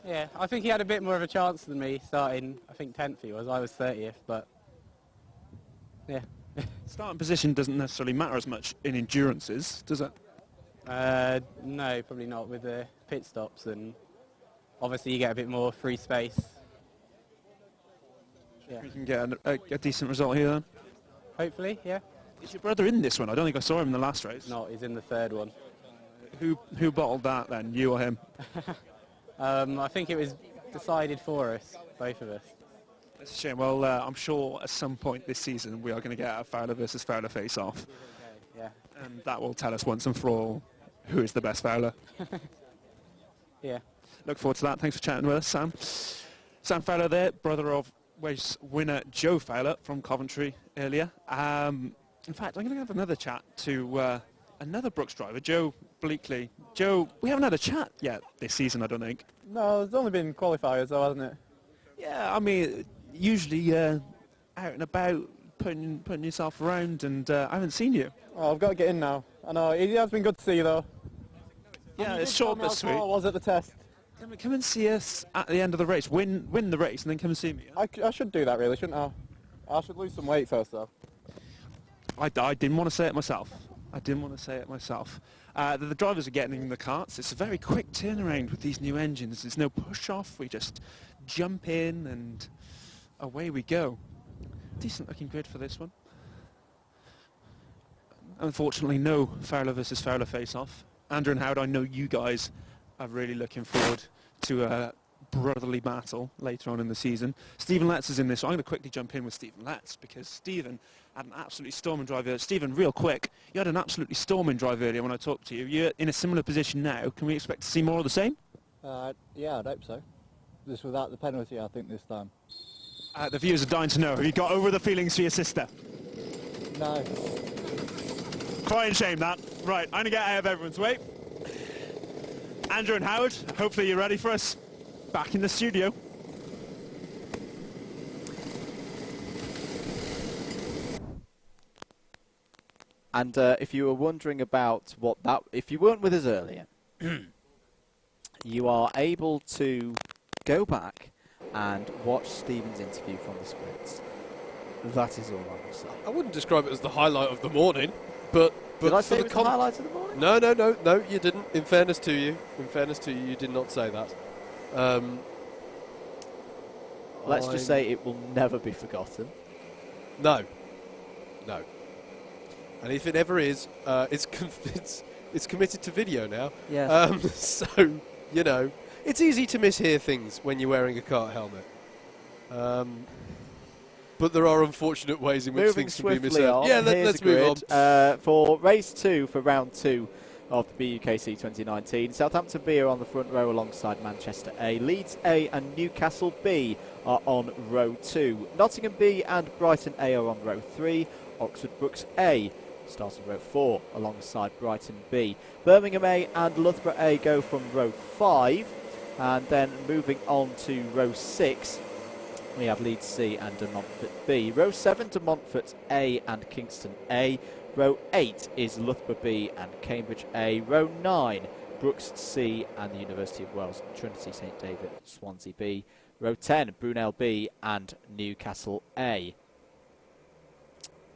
Yeah, I think he had a bit more of a chance than me starting, I think 10th he was. I was 30th, but yeah. Starting position doesn't necessarily matter as much in endurances, does it? No, probably not with the pit stops, and obviously you get a bit more free space. Yeah. We can get a decent result here then? Hopefully, yeah. Is your brother in this one? I don't think I saw him in the last race. No, he's in the third one. Who bottled that then, you or him? I think it was decided for us, both of us. That's a shame. Well, I'm sure at some point this season we are going to get a Fowler versus Fowler face-off. Yeah. And that will tell us once and for all who is the best Fowler. Yeah. Look forward to that. Thanks for chatting with us, Sam. Sam Fowler there, brother of race winner Joe Fowler from Coventry earlier. In fact, I'm going to have another chat to another Brooks driver, Joe Bleakley. Joe, we haven't had a chat yet this season, I don't think. No, it's only been qualifiers though, hasn't it? Yeah, I mean, usually out and about, putting yourself around, and I haven't seen you. Oh, I've got to get in now. I know, it has been good to see you though. Yeah, it's short but sweet. How was at the test? Come and see us at the end of the race. Win the race and then come and see me. I should do that really, shouldn't I? I should lose some weight first though. I didn't want to say it myself. that the drivers are getting in the karts. It's a very quick turnaround with these new engines. There's no push-off. We just jump in and away we go. Decent looking grid for this one. Unfortunately, no Fowler versus Fowler face-off. Andrew and Howard, I know you guys are really looking forward to a brotherly battle later on in the season. Stephen Letts is in this, so I'm going to quickly jump in with Stephen Letts because Stephen had an absolutely storming drive earlier. Stephen, real quick, you had an absolutely storming drive earlier when I talked to you. You're in a similar position now. Can we expect to see more of the same? Yeah, I'd hope so. Just without the penalty, I think, this time. The viewers are dying to know. Have you got over the feelings for your sister? No. Crying shame, that. Right, I'm going to get out of everyone's way. Andrew and Howard, hopefully you're ready for us. Back in the studio. And if you were wondering about what that, if you weren't with us earlier, you are able to go back and watch Stephen's interview from the scripts. That is all I will say. I wouldn't describe it as the highlight of the morning, but did I say it was the highlight of the morning? No, you didn't. In fairness to you, you did not say that. Let's just say it will never be forgotten. No. And if it ever is, it's committed to video now. Yes. So, you know, it's easy to mishear things when you're wearing a kart helmet. But there are unfortunate ways in which things can be misheard. On, yeah, let's move on. For race 2, for round 2 of the BUKC 2019, Southampton B are on the front row alongside Manchester A. Leeds A and Newcastle B are on row 2. Nottingham B and Brighton A are on row 3. Oxford Brookes A starts on row 4 alongside Brighton B. Birmingham A and Loughborough A go from row 5. And then moving on to row 6, we have Leeds C and De Montfort B. Row 7, De Montfort A and Kingston A. Row 8 is Loughborough B and Cambridge A. Row 9, Brookes C and the University of Wales, Trinity St David, Swansea B. Row 10, Brunel B and Newcastle A.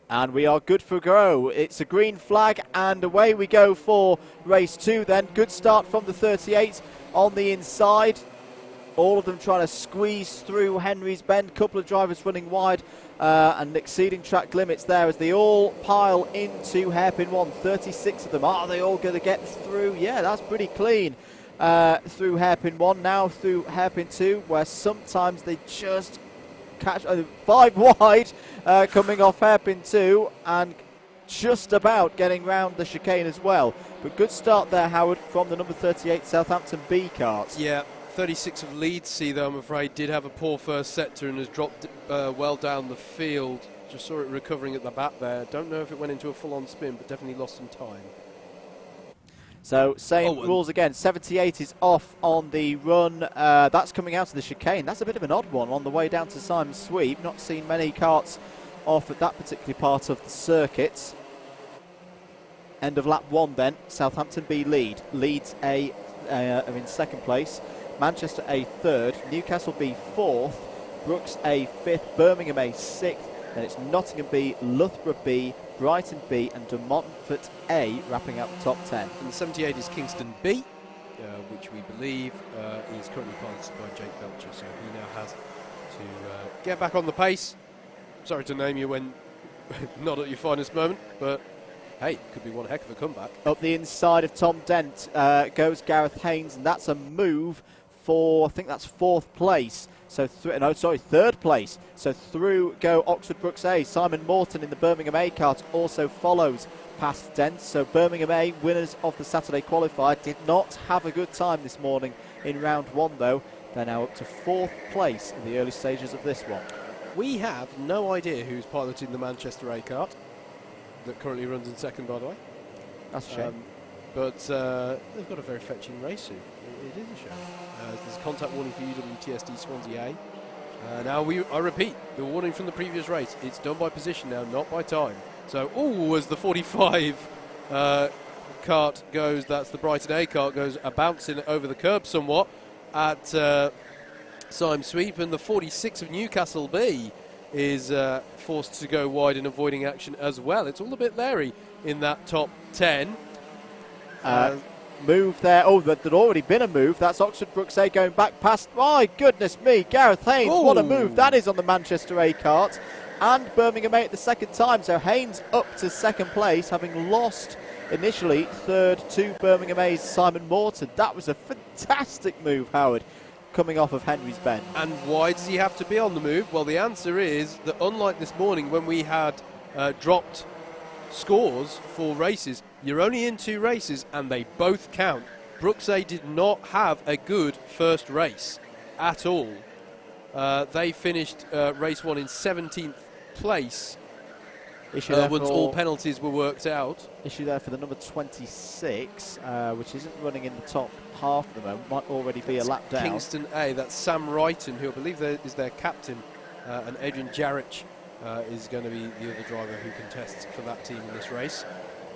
And we are good for go. It's a green flag and away we go for race 2 then. Good start from the 38 on the inside. All of them trying to squeeze through Henry's Bend. Couple of drivers running wide and exceeding track limits there as they all pile into hairpin 1. 36 of them. Are they all going to get through? Yeah, that's pretty clean through hairpin 1. Now through hairpin 2, where sometimes they just catch 5 wide coming off hairpin 2 and just about getting round the chicane as well. But good start there, Howard, from the number 38 Southampton B kart. Yeah. 36 of Leeds C, though, I'm afraid, did have a poor first sector and has dropped well down the field. Just saw it recovering at the back there. Don't know if it went into a full-on spin, but definitely lost some time. So, same rules again. 78 is off on the run. That's coming out of the chicane. That's a bit of an odd one on the way down to Simon Sweep. Not seen many karts off at that particular part of the circuit. End of lap 1 then. Southampton B lead. Leeds A are in second place. Manchester A third, Newcastle B fourth, Brookes A fifth, Birmingham A sixth, then it's Nottingham B, Loughborough B, Brighton B and De Montfort A wrapping up the top 10. And 78 is Kingston B, which we believe is currently piloted by Jake Belcher, so he now has to get back on the pace. Sorry to name you when not at your finest moment, but hey, could be one heck of a comeback. Up the inside of Tom Dent goes Gareth Haynes, and that's a move for, I think that's 4th place. So, third place. So through go Oxford Brookes A. Simon Morton in the Birmingham A kart also follows past Dent. So Birmingham A, winners of the Saturday qualifier, did not have a good time this morning in round 1 though. They're now up to 4th place in the early stages of this one. We have no idea who's piloting the Manchester A kart that currently runs in second, by the way. That's a shame. But they've got a very fetching race suit. It is a shame. There's a contact warning for UWTSD Swansea A. Now, I repeat, the warning from the previous race. It's done by position now, not by time. So, as the 45 kart goes, that's the Brighton A kart, goes bouncing over the curb somewhat at Simon Sweep, and the 46 of Newcastle B is forced to go wide and avoiding action as well. It's all a bit leery in that top 10. Move there. Oh, there'd already been a move. That's Oxford Brooks A going back past. My goodness me, Gareth Haynes. Ooh. What a move that is on the Manchester A kart. And Birmingham A at the second time. So Haynes up to second place, having lost initially third to Birmingham A's Simon Morton. That was a fantastic move, Howard, coming off of Henry's Bend. And why does he have to be on the move? Well, the answer is that unlike this morning when we had dropped scores for races, you're only in 2 races and they both count. Brooks A did not have a good first race at all. They finished race 1 in 17th place once all penalties were worked out. Issue there for the number 26, which isn't running in the top half at the moment, might already be a lap down. Kingston A, that's Sam Wrighton, who I believe is their captain, and Adrian Jarrich is going to be the other driver who contests for that team in this race.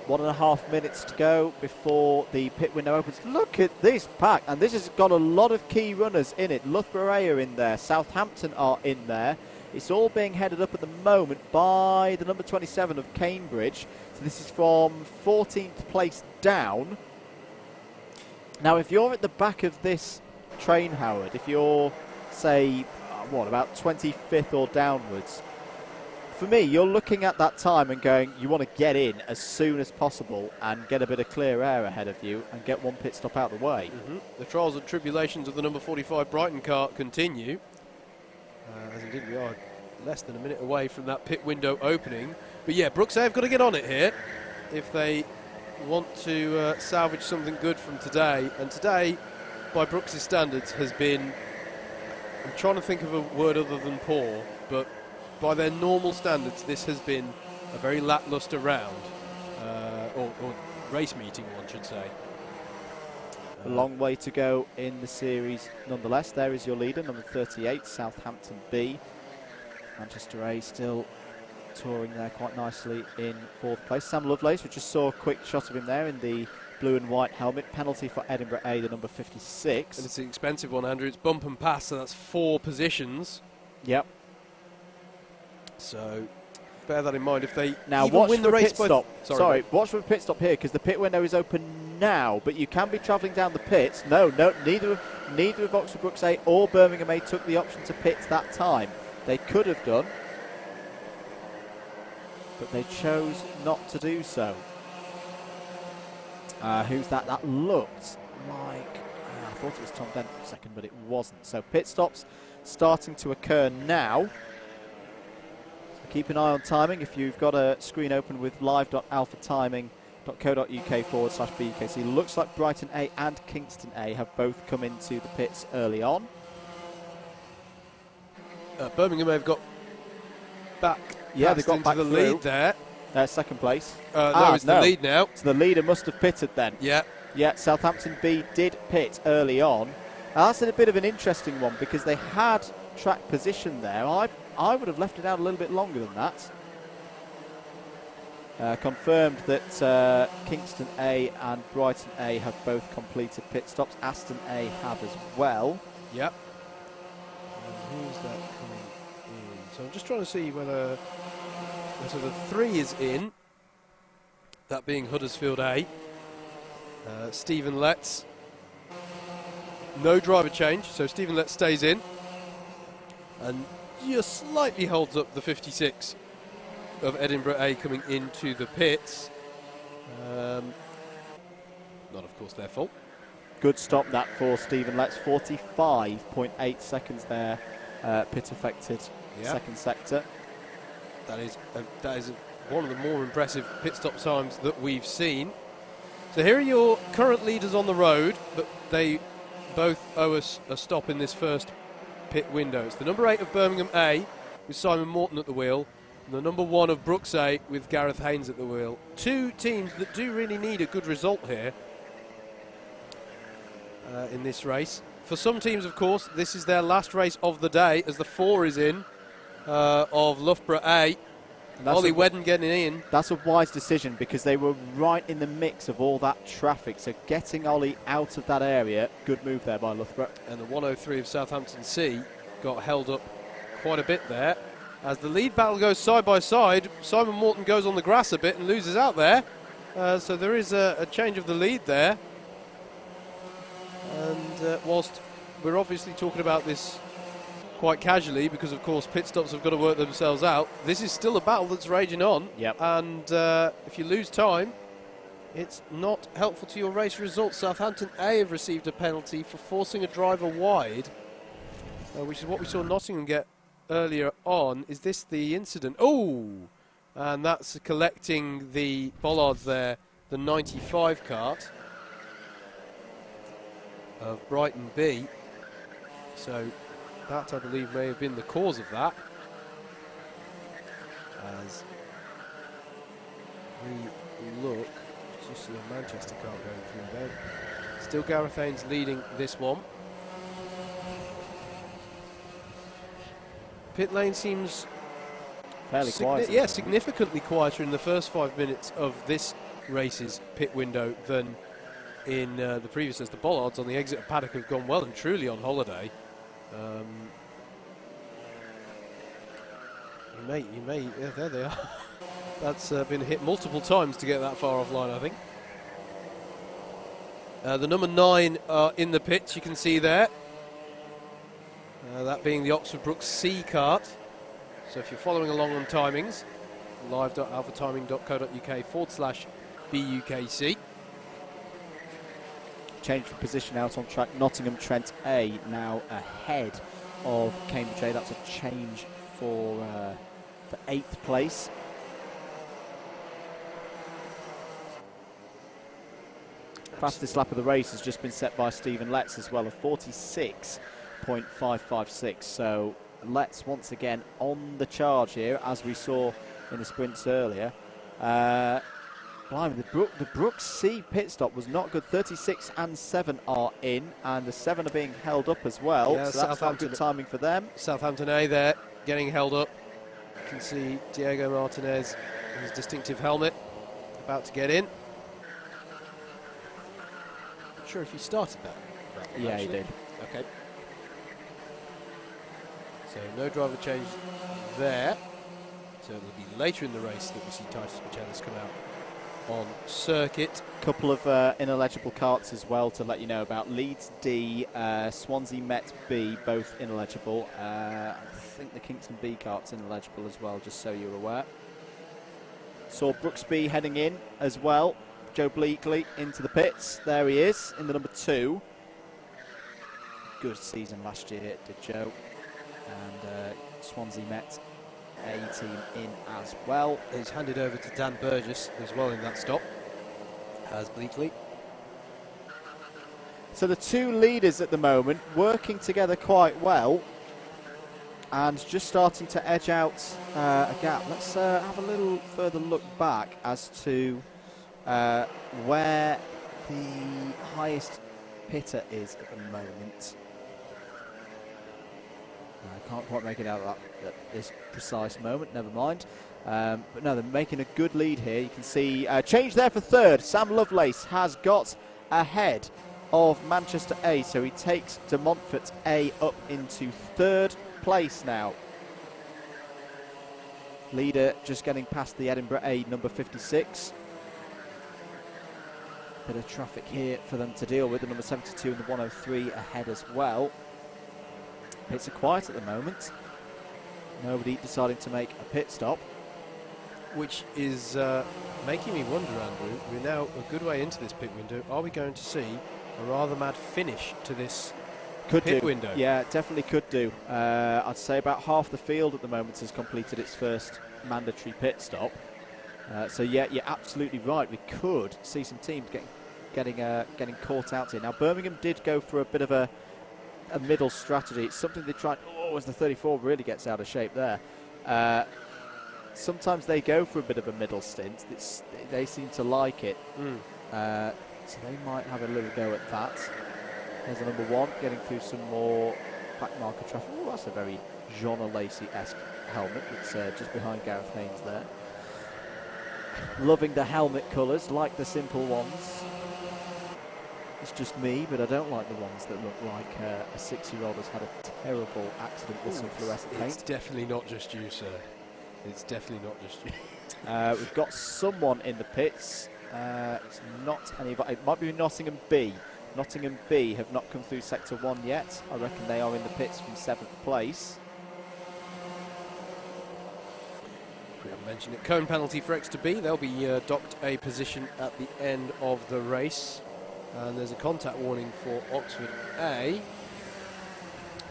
1.5 minutes to go before the pit window opens. Look at this pack, and this has got a lot of key runners in it. Loughborough A are in there, Southampton are in there. It's all being headed up at the moment by the number 27 of Cambridge. So this is from 14th place down. Now, if you're at the back of this train, Howard, if you're, say, about 25th or downwards, for me, you're looking at that time and going, you want to get in as soon as possible and get a bit of clear air ahead of you and get one pit stop out of the way. The trials and tribulations of the number 45 Brighton car continue. As indeed we are less than a minute away from that pit window opening. But yeah, Brooks A have got to get on it here if they want to salvage something good from today. And today, by Brooks' standards, has been, I'm trying to think of a word other than poor, but by their normal standards, this has been a very lacklustre round, or race meeting, one should say. A long way to go in the series nonetheless. There is your leader, number 38, Southampton B. Manchester A still touring there quite nicely in 4th place. Sam Lovelace, we just saw a quick shot of him there in the blue and white helmet. Penalty for Edinburgh A, the number 56. And it's an expensive one, Andrew. It's bump and pass, so that's 4 positions. Yep. So bear that in mind if they now even win the race. Stop. Sorry, watch for a pit stop here because the pit window is open now, but you can be travelling down the pits. No, neither of Oxford Brooks A or Birmingham A took the option to pit that time. They could have done, but they chose not to do so. Who's that? That looked like, I thought it was Tom Dent for a second, but it wasn't. So pit stops starting to occur now. Keep an eye on timing. If you've got a screen open with live.alphatiming.co.uk/BUKC, looks like Brighton A and Kingston A have both come into the pits early on. Birmingham have got back. Yeah, they've got back the through. lead there. Second place. No, it's the lead now. So the leader must have pitted then. Yeah. Yeah, Southampton B did pit early on. Now, that's a bit of an interesting one because they had track position there. I would have left it out a little bit longer than that. Confirmed that Kingston A and Brighton A have both completed pit stops. Aston A have as well. Yep. Who's that coming in? So I'm just trying to see whether... So the 3 is in, that being Huddersfield A. Stephen Letts. No driver change, so Stephen Letts stays in. And just slightly holds up the 56 of Edinburgh A coming into the pits. Not, of course, their fault. Good stop that for Stephen Letts. 45.8 seconds there, pit affected second sector. That is one of the more impressive pit stop times that we've seen. So here are your current leaders on the road, but they both owe us a stop in this first pit window. It's the number 8 of Birmingham A with Simon Morton at the wheel, and the number 1 of Brooks A with Gareth Haynes at the wheel. 2 teams that do really need a good result here in this race. For some teams, of course, this is their last race of the day as the 4 is in of Loughborough A. Ollie Wedden getting in. That's a wise decision because they were right in the mix of all that traffic. So getting Ollie out of that area, good move there by Loughborough. And the 103 of Southampton C got held up quite a bit there. As the lead battle goes side by side, Simon Morton goes on the grass a bit and loses out there. So there is a change of the lead there. And whilst we're obviously talking about this quite casually, because of course pit stops have got to work themselves out, this is still a battle that's raging on. Yep. And if you lose time, it's not helpful to your race results. Southampton A have received a penalty for forcing a driver wide, which is what we saw Nottingham get earlier on. Is this the incident? Oh! And that's collecting the bollards there, the 95 kart of Brighton B. So that, I believe, may have been the cause of that. As we look, just see a Manchester car going through there. Still Gareth Haynes leading this one. Pit lane seems fairly quiet. Yeah, significantly quieter in the first 5 minutes of this race's pit window than in the previous, as the bollards on the exit of paddock have gone well and truly on holiday. You may, yeah, there they are. That's been hit multiple times to get that far offline, I think. The number 9 in the pits, you can see there. That being the Oxford Brook C kart. So if you're following along on timings, live.alphatiming.co.uk/BUKC. Change of position out on track. Nottingham Trent A now ahead of Cambridge A. That's a change for 8th place. Fastest lap of the race has just been set by Stephen Letts as well, of 46.556. So Letts once again on the charge here, as we saw in the sprints earlier. Blimey, the Brooks C pit stop was not good. 36 and 7 are in, and the 7 are being held up as well. Yeah, so that's not good timing for them. Southampton A there, getting held up. You can see Diego Martinez, his distinctive helmet, about to get in. Not sure if he started that. Yeah, he did. Okay. So no driver change there. So it will be later in the race that we see Titus Michelis come out on circuit. Couple of ineligible karts as well to let you know about. Leeds D, Swansea Met B, both ineligible. I think the Kingston B kart's ineligible as well, just so you're aware. Saw Brooks B heading in as well. Joe Bleakley into the pits. There he is in the number 2. Good season last year, did Joe. And Swansea Met A team in as well. He's handed over to Dan Burgess as well in that stop, as Bleakley. So the 2 leaders at the moment working together quite well and just starting to edge out a gap. Let's have a little further look back as to where the highest pitter is at the moment. I can't quite make it out at this precise moment, never mind. But no, they're making a good lead here. You can see change there for 3rd. Sam Lovelace has got ahead of Manchester A, so he takes De Montfort A up into 3rd place now. Leader just getting past the Edinburgh A, number 56. Bit of traffic here for them to deal with. The number 72 and the 103 ahead as well. Pits are quiet at the moment. Nobody deciding to make a pit stop. Which is making me wonder, Andrew, we're now a good way into this pit window. Are we going to see a rather mad finish to this pit window? Yeah, definitely could do. I'd say about half the field at the moment has completed its first mandatory pit stop. So yeah, you're absolutely right. We could see some teams getting caught out here. Now Birmingham did go for a bit of a middle strategy. It's something they tried. Oh, as the 34 really gets out of shape there. Sometimes they go for a bit of a middle stint. They seem to like it. So they might have a little go at that. There's the number 1 getting through some more pack marker traffic. Oh, that's a very Jean Lacey-esque helmet. It's just behind Gareth Haynes there. Loving the helmet colours, like the simple ones. It's just me, but I don't like the ones that look like a 6-year-old has had a terrible accident with some fluorescent paint. It's definitely not just you, sir. It's definitely not just you. We've got someone in the pits. It's not anybody. It might be Nottingham B. Nottingham B have not come through Sector 1 yet. I reckon they are in the pits from 7th place. We haven't mentioned it. Cone penalty for Exeter B. They'll be docked a position at the end of the race. And there's a contact warning for Oxford A.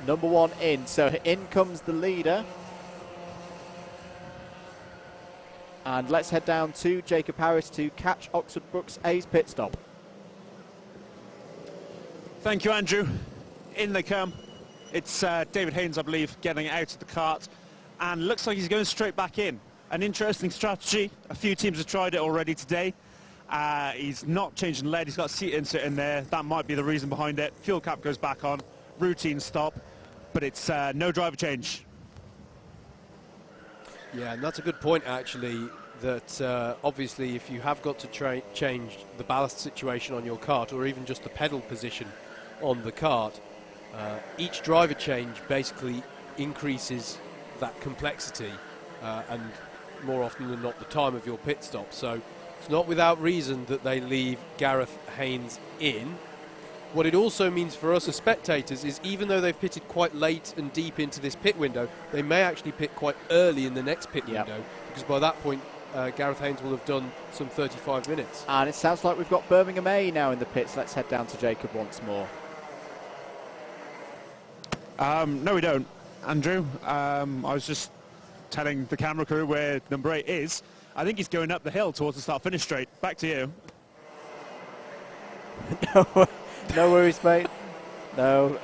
Number 1 in. So in comes the leader. And let's head down to Jacob Harris to catch Oxford Brooks A's pit stop. Thank you, Andrew. In they come. It's David Haynes, I believe, getting out of the kart. And looks like he's going straight back in. An interesting strategy. A few teams have tried it already today. He's not changing lead. He's got a seat insert in there. That might be the reason behind it. Fuel cap goes back on. Routine stop. But it's no driver change. Yeah, and that's a good point, actually, that obviously if you have got to change the ballast situation on your kart, or even just the pedal position on the kart, each driver change basically increases that complexity and more often than not the time of your pit stop. So it's not without reason that they leave Gareth Haynes in. What it also means for us as spectators is even though they've pitted quite late and deep into this pit window, they may actually pit quite early in the next pit window, because by that point Gareth Haynes will have done some 35 minutes. And it sounds like we've got Birmingham A now in the pits. Let's head down to Jacob once more. No, we don't, Andrew. I was just telling the camera crew where number 8 is. I think he's going up the hill towards the start-finish straight. Back to you. No worries, mate. No,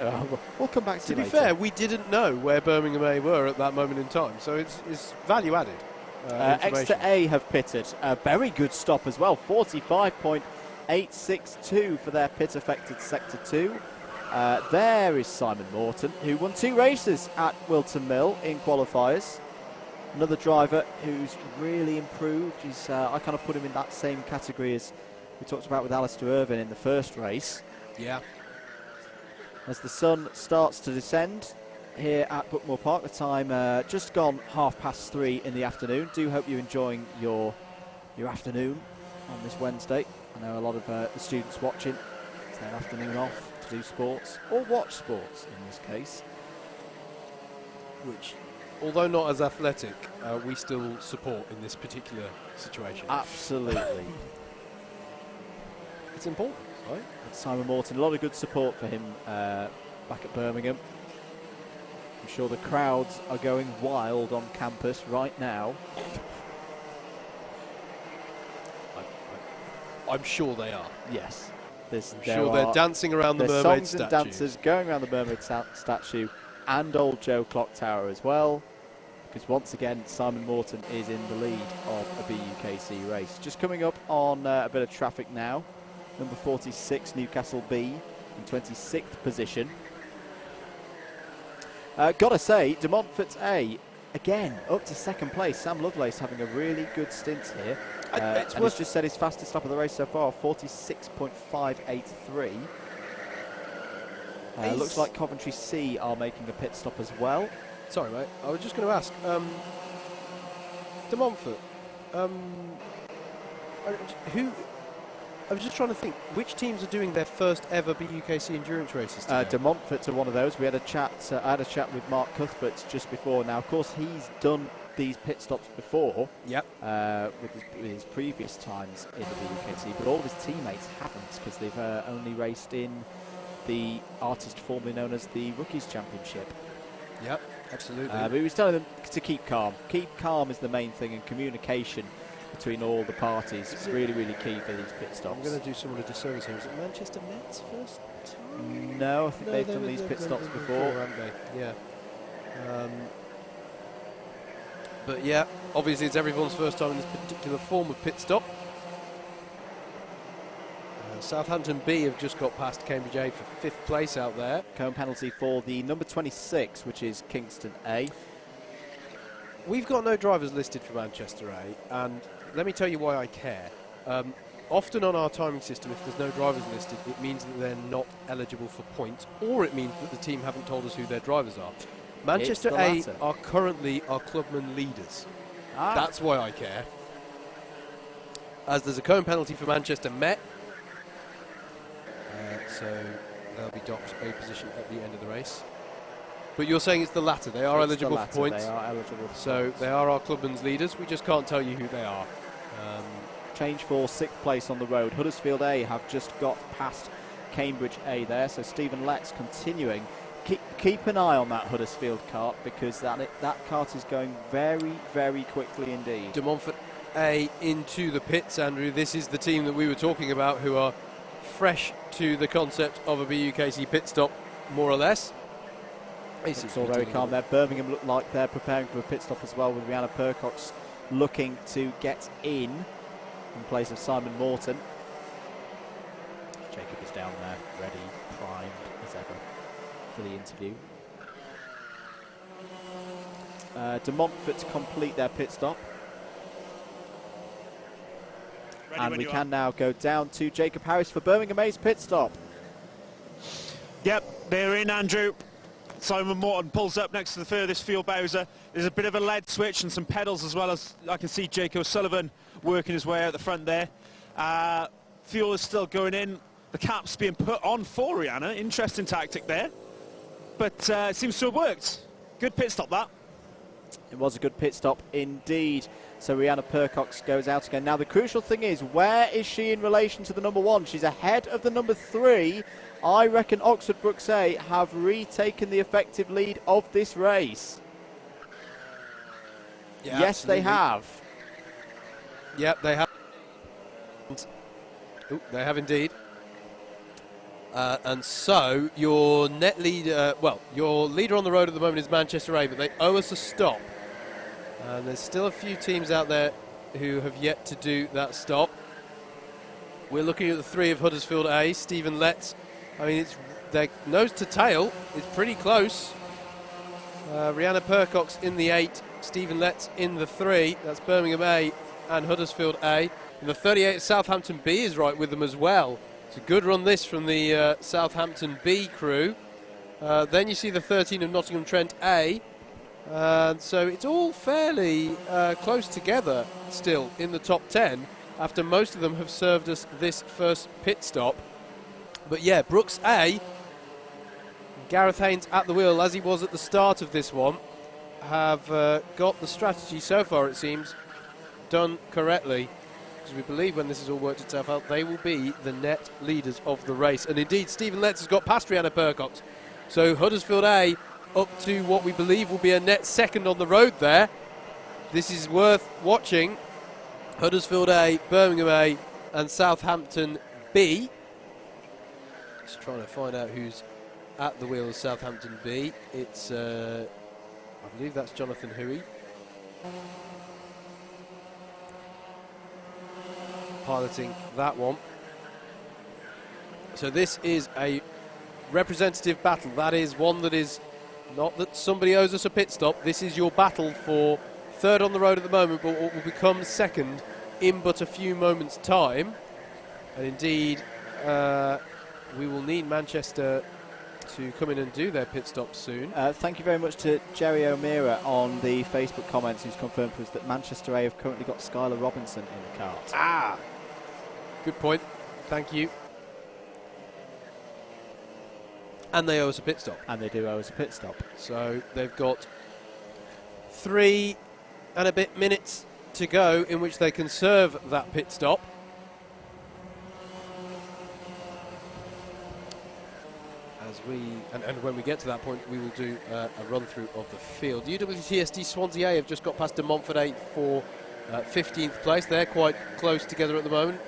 we'll come back to you be later. fair, we didn't know where Birmingham A were at that moment in time, so it's value added. Exeter A have pitted. A very good stop as well. 45.862 for their pit-affected Sector 2. There is Simon Morton, who won 2 races at Wilton Mill in qualifiers. Another driver who's really improved. He's, I kind of put him in that same category as we talked about with Alistair Irvine in the first race. Yeah. As the sun starts to descend here at Buckmore Park, the time just gone 3:30 in the afternoon. Do hope you're enjoying your afternoon on this Wednesday. I know a lot of the students watching. It's their afternoon off to do sports or watch sports in this case. Which, although not as athletic, we still support in this particular situation. Absolutely. It's important, right? Simon Morton, a lot of good support for him back at Birmingham. I'm sure the crowds are going wild on campus right now. I'm sure they are. Yes. I'm sure they're dancing around the mermaid statue. Songs and dancers going around the mermaid statue and Old Joe Clock Tower as well. Because once again, Simon Morton is in the lead of a BUKC race. Just coming up on a bit of traffic now. Number 46, Newcastle B, in 26th position. Gotta say, De Montfort A, again, up to 2nd place. Sam Lovelace having a really good stint here. And he's just set his fastest lap of the race so far, 46.583. Looks like Coventry C are making a pit stop as well. Sorry, mate. I was just going to ask, De Montfort, who... I was just trying to think, which teams are doing their first ever BUKC endurance races today? De Montfort are one of those. We had a chat. I had a chat with Mark Cuthbert just before. Now, of course, he's done these pit stops before. Yep. With his previous times in the BUKC, but all of his teammates haven't because they've only raced in the artist formerly known as the Rookies Championship. Yep, absolutely. But he was telling them to keep calm. Keep calm is the main thing, and communication between all the parties is really, really key for these pit stops. I'm going to do someone a disservice here. Is it Manchester Met's first time? No, I think they've done these pit stops before. Haven't they? Yeah. But yeah, obviously it's everyone's first time in this particular form of pit stop. Southampton B have just got past Cambridge A for 5th place out there. Cone penalty for the number 26, which is Kingston A. We've got no drivers listed for Manchester A, and let me tell you why I care. Often on our timing system, if there's no drivers listed, it means that they're not eligible for points, or it means that the team haven't told us who their drivers are. Manchester A are currently our clubman leaders. That's why I care. as there's a cone penalty for Manchester Met. So they'll be docked a position at the end of the race. But you're saying it's the latter. They are eligible for points. They are eligible for so points. They are our clubman's leaders. We just can't tell you who they are. Change for 6th place on the road. Huddersfield A have just got past Cambridge A there. So Stephen Letts continuing. Keep an eye on that Huddersfield cart, because that cart is going very, very quickly indeed. De Montfort A into the pits, Andrew. This is the team that we were talking about, who are fresh to the concept of a BUKC pit stop, more or less. It's all very calm there. Birmingham look like they're preparing for a pit stop as well, with Rihanna Percox looking to get in place of Simon Morton. Jacob is down there, ready, primed as ever for the interview. De Montfort to complete their pit stop. And we can now go down to Jacob Harris for Birmingham A's pit stop. Yep, they're in, Andrew. Simon Morton pulls up next to the furthest fuel Bowser. There's a bit of a lead switch and some pedals, as well as I can see Jake O'Sullivan working his way out the front there. Fuel is still going in. The cap's being put on for Rihanna. Interesting tactic there. But it seems to have worked. Good pit stop, that. It was a good pit stop indeed. So Rihanna Percox goes out again. Now the crucial thing is, where is she in relation to the number 1? She's ahead of the number 3. I reckon Oxford Brooks A have retaken the effective lead of this race. Yeah, yes, absolutely. they have. Yep, they have. They have indeed. And so your net leader, your leader on the road at the moment is Manchester A, but they owe us a stop. And there's still a few teams out there who have yet to do that stop. We're looking at the 3 of Huddersfield A, Stephen Letts. I mean, they're nose to tail. It's pretty close. Rihanna Percox in the 8, Stephen Letts in the 3. That's Birmingham A and Huddersfield A. And the 38 Southampton B is right with them as well. It's a good run this from the Southampton B crew. Then you see the 13 of Nottingham Trent A. So it's all fairly close together still in the top 10, after most of them have served us this first pit stop. But yeah, Brooks A, Gareth Haynes at the wheel, as he was at the start of this one, have got the strategy so far, it seems, done correctly. Because we believe when this has all worked itself out, they will be the net leaders of the race. And indeed, Stephen Letts has got past Rihanna Percox. So Huddersfield A up to what we believe will be a net second on the road there. This is worth watching. Huddersfield A, Birmingham A and Southampton B. Just trying to find out who's at the wheel of Southampton B. It's, I believe that's Jonathan Huey. Piloting that one. So this is a representative battle. That is one that is not that somebody owes us a pit stop. This is your battle for 3rd on the road at the moment, but what will become 2nd in but a few moments' time. And indeed, we will need Manchester to come in and do their pit stop soon. Thank you very much to Jerry O'Meara on the Facebook comments, who's confirmed for us that Manchester A have currently got Skylar Robinson in the cart. Ah, good point. Thank you. And they owe us a pit stop. And they do owe us a pit stop. So they've got 3 and a bit minutes to go in which they can serve that pit stop. As we and when we get to that point, we will do a run through of the field. UWTSD Swansea A have just got past De Montfort A for 15th place. They're quite close together at the moment.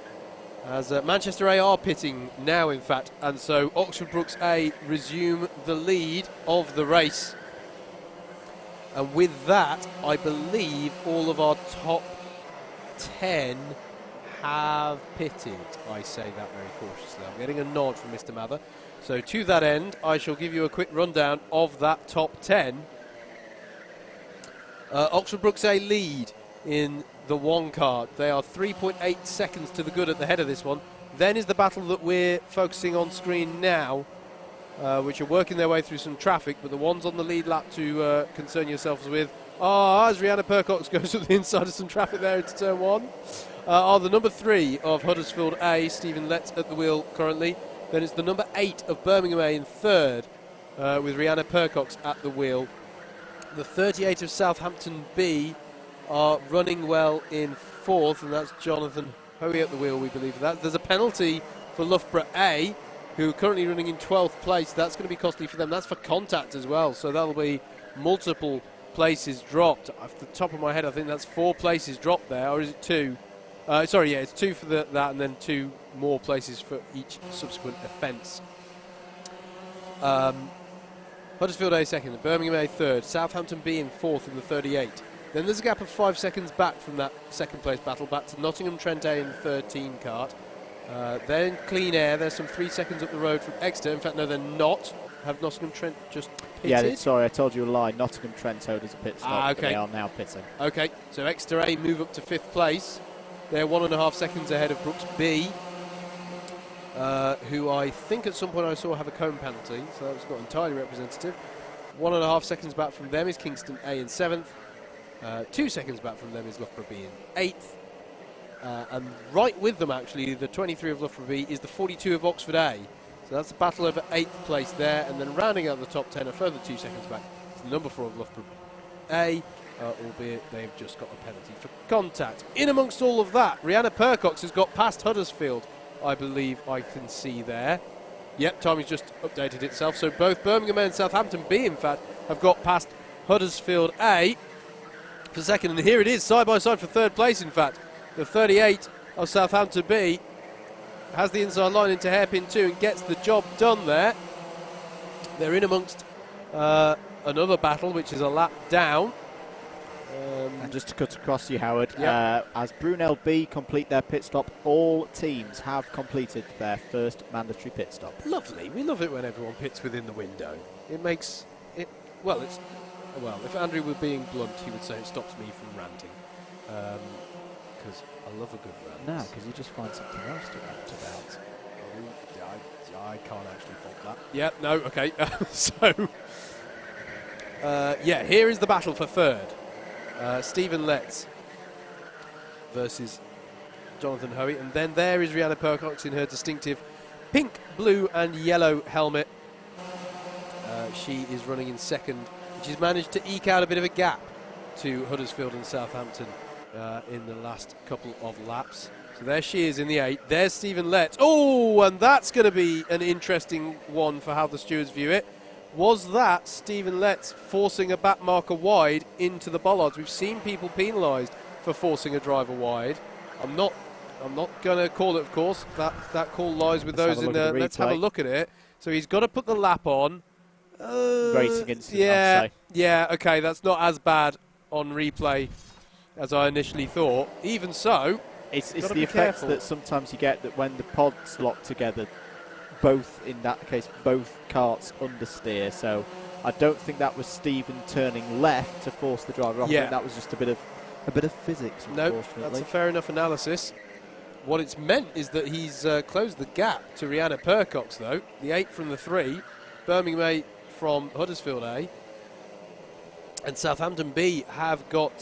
As Manchester A are pitting now, in fact, and so Oxford Brooks A resume the lead of the race. And with that, I believe all of our top 10 have pitted. I say that very cautiously. I'm getting a nod from Mr. Mather. So to that end, I shall give you a quick rundown of that top 10. Oxford Brooks A lead in the 1 card. They are 3.8 seconds to the good at the head of this one. Then is the battle that we're focusing on screen now, which are working their way through some traffic, but the ones on the lead lap to concern yourselves with as Rihanna Percox goes to the inside of some traffic there into turn 1. are the number 3 of Huddersfield A, Stephen Letts at the wheel currently. Then it's the number 8 of Birmingham A in third, with Rihanna Percox at the wheel. The 38 of Southampton B are running well in fourth, and that's Jonathan Hoey at the wheel, we believe. That there's a penalty for Loughborough A, who are currently running in 12th place. That's going to be costly for them. That's for contact as well, so that'll be multiple places dropped. Off the top of my head, I think that's 4 places dropped there, or is it 2? Sorry, yeah, it's 2 for that, and then 2 more places for each subsequent offence. Huddersfield A second, Birmingham A third, Southampton B in fourth in the 38. Then there's a gap of 5 seconds back from that second place battle, back to Nottingham Trent A in the 13 cart. Then Clean Air, there's some 3 seconds up the road from Exeter. In fact, no, they're not. Have Nottingham Trent just pitted? Yeah, sorry, I told you a lie. Nottingham Trent owed us a pit stop, okay. But they are now pitting. Okay, so Exeter A move up to 5th place. They're 1.5 seconds ahead of Brooks B, who I think at some point I saw have a cone penalty, so that was not entirely representative. 1.5 seconds back from them is Kingston A in 7th. 2 seconds back from them is Loughborough B in 8th. And right with them, actually, the 23 of Loughborough B is the 42 of Oxford A. So that's a battle over 8th place there. And then rounding out the top 10, a further 2 seconds back, is the number 4 of Loughborough A, albeit they've just got a penalty for contact. In amongst all of that, Rihanna Percox has got past Huddersfield, I believe I can see there. Yep, timing's just updated itself. So both Birmingham A and Southampton B, in fact, have got past Huddersfield A for second. And here it is, side by side for third place, in fact. The 38 of Southampton B has the inside line into hairpin 2 and gets the job done there. They're in amongst another battle, which is a lap down. And just to cut across you, Howard, Yep. as Brunel B complete their pit stop, all teams have completed their first mandatory pit stop. Lovely. We love it when everyone pits within the window. It makes it, well, if Andrew were being blunt, he would say it stops me from ranting. Because I love a good rant. No, because you just find something else to rant about. I can't actually fault that. Yeah, no, okay. So, yeah, here is the battle for third. Stephen Letts versus Jonathan Hoey. And then there is Rihanna Percox in her distinctive pink, blue and yellow helmet. She is running in second. She's managed to eke out a bit of a gap to Huddersfield and Southampton in the last couple of laps. So there she is in the 8. There's Stephen Letts. Oh, and that's going to be an interesting one for how the stewards view it. Was that Stephen Letts forcing a back marker wide into the bollards? We've seen people penalised for forcing a driver wide. I'm not going to call it, of course. That call lies with those in there. Let's have a look at it. So he's got to put the lap on. Racing incident, yeah, I'd say. yeah, okay, that's not as bad on replay as I initially thought. Even so, it's the effects that sometimes you get that when the pods lock together, both carts understeer. So I don't think that was Stephen turning left to force the driver off. Yeah. I think that was just a bit of physics. No, Unfortunately, that's a fair enough analysis. What it's meant is that he's closed the gap to Rihanna Percox, though. The 8 from the 3, Birmingham A from Huddersfield A, and Southampton B have got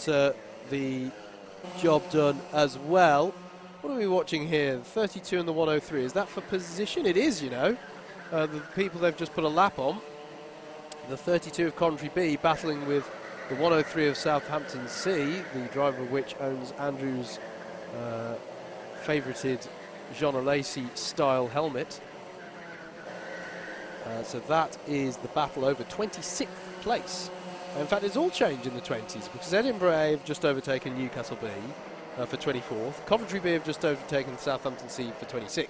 the job done as well. What are we watching here? The 32 and the 103. Is that for position? It is, you know. The people they've just put a lap on. The 32 of Coventry B battling with the 103 of Southampton C, the driver of which owns Andrew's favoured Jean Lacey style helmet. So that is the battle over 26th place. In fact, it's all changed in the 20s because Edinburgh A have just overtaken Newcastle B for 24th. Coventry B have just overtaken Southampton C for 26th.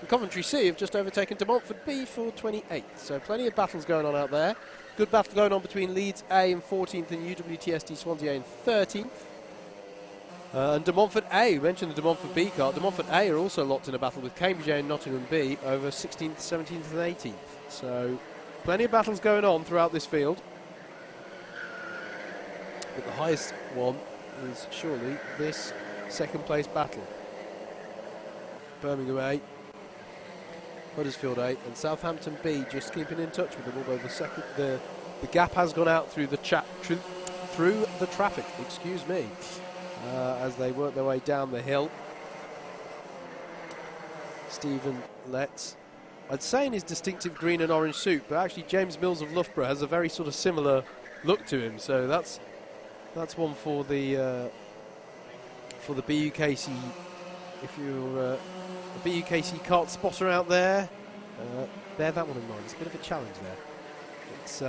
And Coventry C have just overtaken De Montfort B for 28th. So plenty of battles going on out there. Good battle going on between Leeds A in 14th and UWTSD Swansea A in 13th. And De Montfort A, we mentioned the De Montfort B car. De Montfort A are also locked in a battle with Cambridge A and Nottingham B over 16th, 17th and 18th. So plenty of battles going on throughout this field. But the highest one is surely this second place battle. Birmingham A, Huddersfield A and Southampton B just keeping in touch with them, although the gap has gone out through the traffic, excuse me, as they work their way down the hill. Stephen Letts. I'd say in his distinctive green and orange suit, but actually James Mills of Loughborough has a very sort of similar look to him. So that's one for the BUKC. If you're a BUKC kart spotter out there, bear that one in mind. It's a bit of a challenge there. It's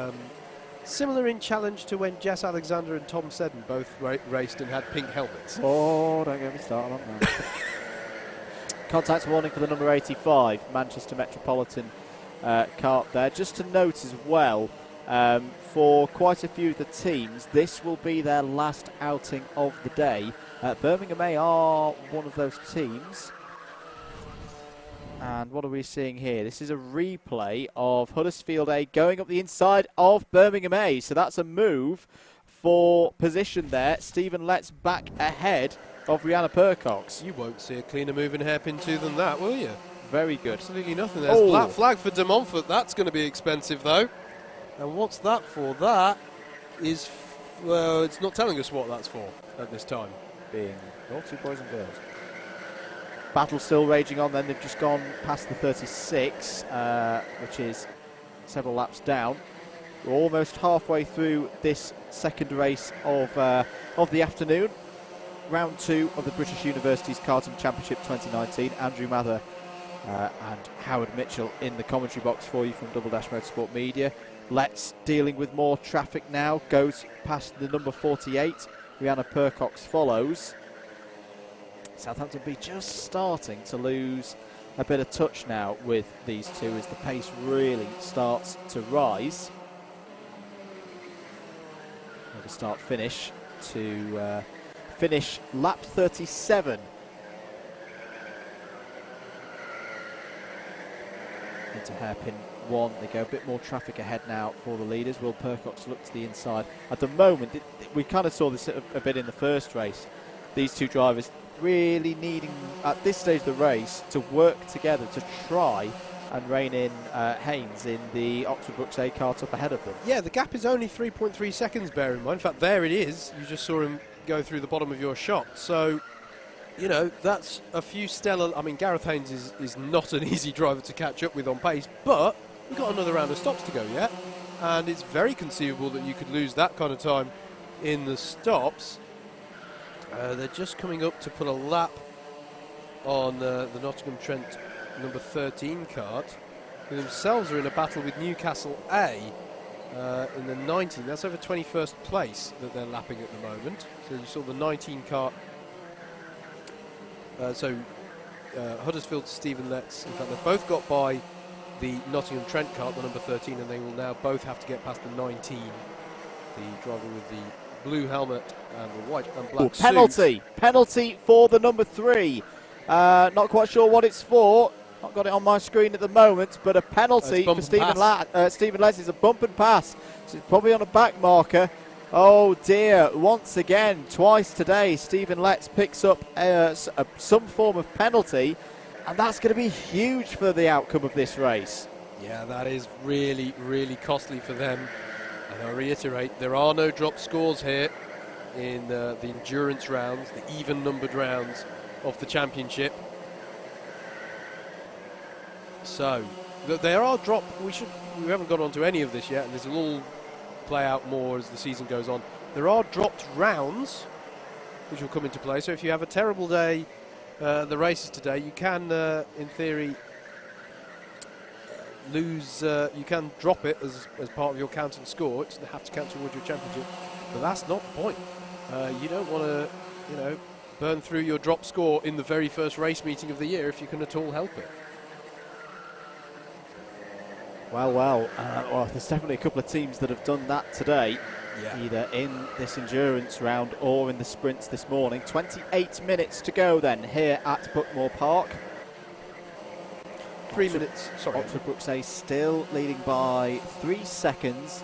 similar in challenge to when Jess Alexander and Tom Seddon both raced and had pink helmets. Oh, don't get me started on that. Contact warning for the number 85 Manchester Metropolitan kart there. Just to note as well, for quite a few of the teams, this will be their last outing of the day. Birmingham A are one of those teams. And what are we seeing here? This is a replay of Huddersfield A going up the inside of Birmingham A. So that's a move for position there. Stephen Letts back ahead of Rihanna Percox. You won't see a cleaner move in hairpin 2 than that, will you? Very good. Absolutely nothing. There's black flag for De Montfort. That's going to be expensive, though. And what's that for? That is, well, it's not telling us what that's for at this time. Being naughty boys and girls. Battle still raging on then. They've just gone past the 36, which is several laps down. We're almost halfway through this second race of the afternoon. Round 2 of the British Universities Karting Championship 2019. Andrew Mather and Howard Mitchell in the commentary box for you from Double Dash Motorsport Media. Let's dealing with more traffic now. Goes past the number 48. Rihanna Percox follows. Southampton B just starting to lose a bit of touch now with these two as the pace really starts to rise. The start-finish to finish lap 37. Into hairpin 1. They go a bit more traffic ahead now for the leaders. Will Percox look to the inside? At the moment, we kind of saw this a bit in the first race. These two drivers really needing, at this stage of the race, to work together to try and rein in Haynes in the Oxford Brooks A kart up ahead of them. Yeah, the gap is only 3.3 seconds, bear in mind. In fact, there it is. You just saw him go through the bottom of your shot. So, you know, that's a few stellar... I mean, Gareth Haynes is not an easy driver to catch up with on pace, but we've got another round of stops to go yet, and it's very conceivable that you could lose that kind of time in the stops. They're just coming up to put a lap on the Nottingham Trent number 13 kart, who themselves are in a battle with Newcastle A in the 19. That's over 21st place that they're lapping at the moment. So you saw the 19 kart. Huddersfield, Stephen Letts, in fact, they've both got by the Nottingham Trent kart, the number 13, and they will now both have to get past the 19, the driver with the blue helmet and the white and black suit. Penalty for the number 3. Not quite sure what it's for. Not got it on my screen at the moment, but a penalty for Stephen Letts is a bump and pass. So it's probably on a back marker. Oh dear, once again, twice today, Stephen Letts picks up some form of penalty, and that's going to be huge for the outcome of this race. Yeah, that is really, really costly for them. And I reiterate, there are no drop scores here in the endurance rounds, the even-numbered rounds of the championship. So, there are drop... We haven't got onto any of this yet, and this will all play out more as the season goes on. There are dropped rounds, which will come into play. So if you have a terrible day, the races today, you can, in theory... you can drop it as part of your count and score. It doesn't have to count towards your championship, but that's not the point. You don't want to, burn through your drop score in the very first race meeting of the year if you can at all help it. Well, there's definitely a couple of teams that have done that today, either in this endurance round or in the sprints this morning. 28 minutes to go then here at Buckmore Park. 3 minutes. Sorry. Oxford Brooks A still leading by 3 seconds.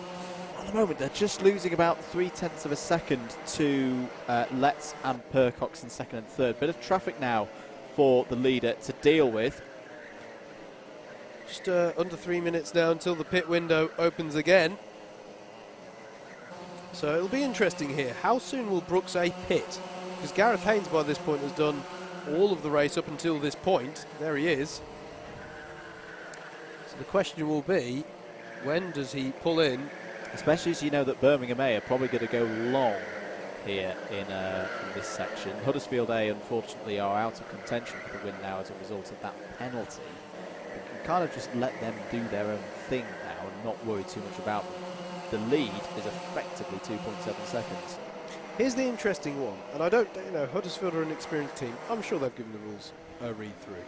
At the moment, they're just losing about 0.3 of a second to Letts and Percox in second and third. Bit of traffic now for the leader to deal with. Just under 3 minutes now until the pit window opens again. So it'll be interesting here. How soon will Brooks A pit? Because Gareth Haynes by this point has done all of the race up until this point. There he is. So the question will be, when does he pull in? Especially as you know that Birmingham A are probably going to go long here in this section. Huddersfield A, unfortunately, are out of contention for the win now as a result of that penalty. You can kind of just let them do their own thing now and not worry too much about them. The lead is effectively 2.7 seconds. Here's the interesting one, and I don't, Huddersfield are an experienced team. I'm sure they've given the rules a read through.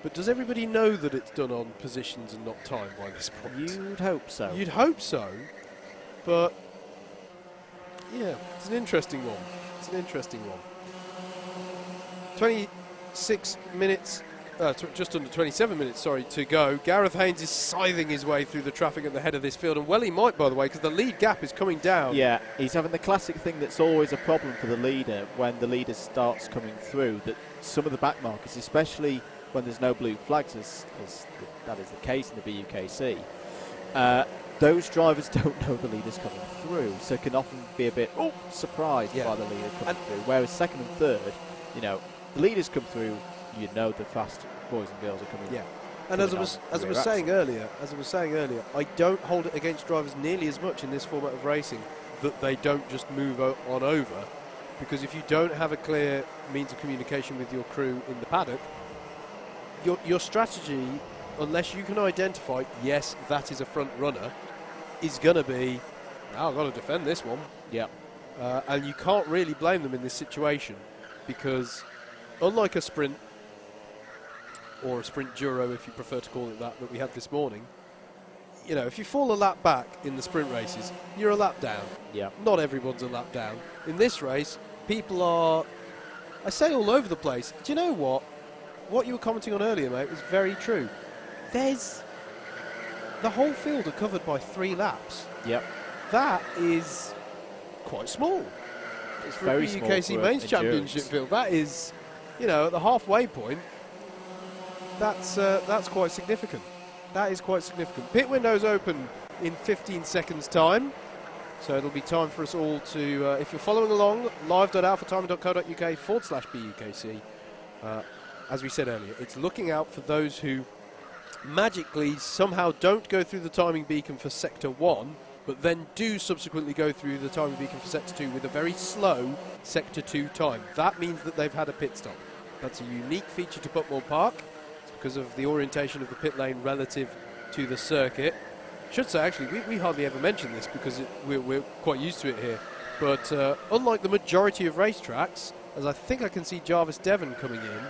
But does everybody know that it's done on positions and not time by this point? You'd hope so. You'd hope so, but yeah, it's an interesting one. It's an interesting one. 26 minutes, just under 27 minutes, sorry, to go. Gareth Haynes is scything his way through the traffic at the head of this field, and well he might, by the way, because the lead gap is coming down. Yeah, he's having the classic thing that's always a problem for the leader when the leader starts coming through, that some of the back markers, especially when there's no blue flags, as that is the case in the BUKC, those drivers don't know the leader's coming through, so can often be a bit surprised by the leader coming through. Whereas second and third, the leaders come through, you know the fast boys and girls are coming. Yeah, and as I was saying earlier, I don't hold it against drivers nearly as much in this format of racing that they don't just move on over, because if you don't have a clear means of communication with your crew in the paddock, your strategy, unless you can identify, yes, that is a front runner, is going to be, I've got to defend this one. Yeah. And you can't really blame them in this situation, because unlike a sprint, or a sprint duro, if you prefer to call it that we had this morning, if you fall a lap back in the sprint races, you're a lap down. Yeah. Not everyone's a lap down. In this race, people are, I say, all over the place. Do you know what? What you were commenting on earlier, mate, was very true. The whole field are covered by 3 laps. Yep. That is quite small. It's for very a small BUKC for Mains endurance. Championship field. That is, at the halfway point, that's quite significant. That is quite significant. Pit window's open in 15 seconds' time. So it'll be time for us all to, if you're following along, live.alphatiming.co.uk/BUKC. As we said earlier, it's looking out for those who magically somehow don't go through the timing beacon for Sector 1, but then do subsequently go through the timing beacon for Sector 2 with a very slow Sector 2 time. That means that they've had a pit stop. That's a unique feature to Buckmore Park. It's because of the orientation of the pit lane relative to the circuit. Should say, actually, we hardly ever mention this because we're quite used to it here. But unlike the majority of racetracks, as I think I can see Jarvis Devon coming in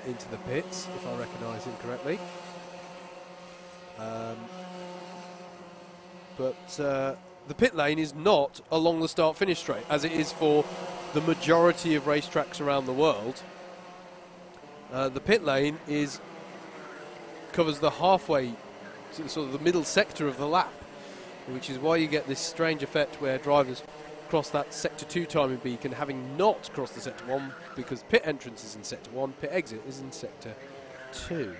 into the pits, if I recognise him correctly. But the pit lane is not along the start-finish straight, as it is for the majority of racetracks around the world. The pit lane covers the halfway, sort of the middle sector of the lap, which is why you get this strange effect where drivers cross that Sector 2 timing beacon having not crossed the Sector 1, because pit entrance is in Sector 1, pit exit is in Sector 2.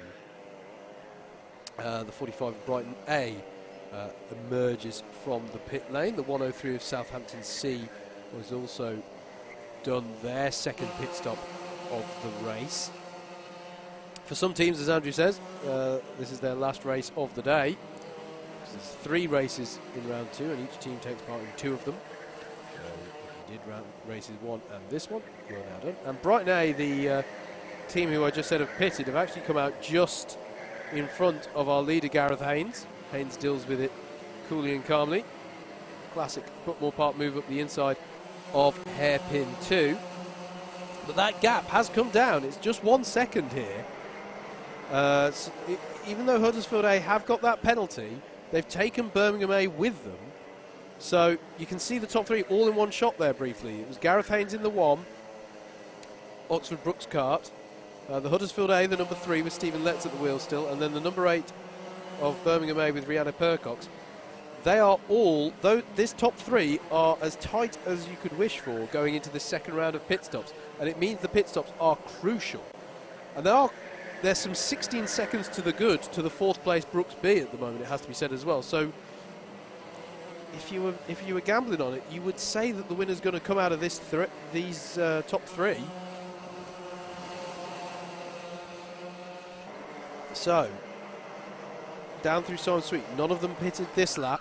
The 45 of Brighton A emerges from the pit lane. The 103 of Southampton C was also done their second pit stop of the race. For some teams, as Andrew says, this is their last race of the day. There's 3 races in round 2, and each team takes part in 2 of them. If you did round races 1 and this one, you're now done. And Brighton A, the team who I just said have pitted, have actually come out just in front of our leader, Gareth Haynes. Haynes deals with it coolly and calmly. Classic Buckmore Park move up the inside of hairpin 2. But that gap has come down. It's just 1 second here. Even though Huddersfield A have got that penalty, they've taken Birmingham A with them. So you can see the top 3 all in one shot there briefly. It was Gareth Haynes in the 1, Oxford Brooks Cart, the Huddersfield A, the number 3 with Stephen Letts at the wheel still, and then the number 8 of Birmingham A with Rhianna Percox. They are all, though this top 3 are as tight as you could wish for going into the second round of pit stops, and it means the pit stops are crucial. And there's some 16 seconds to the good to the 4th place Brooks B at the moment, it has to be said as well. So if you were gambling on it, you would say that the winner's going to come out of these top 3. So, down through Simon Sweet. None of them pitted this lap,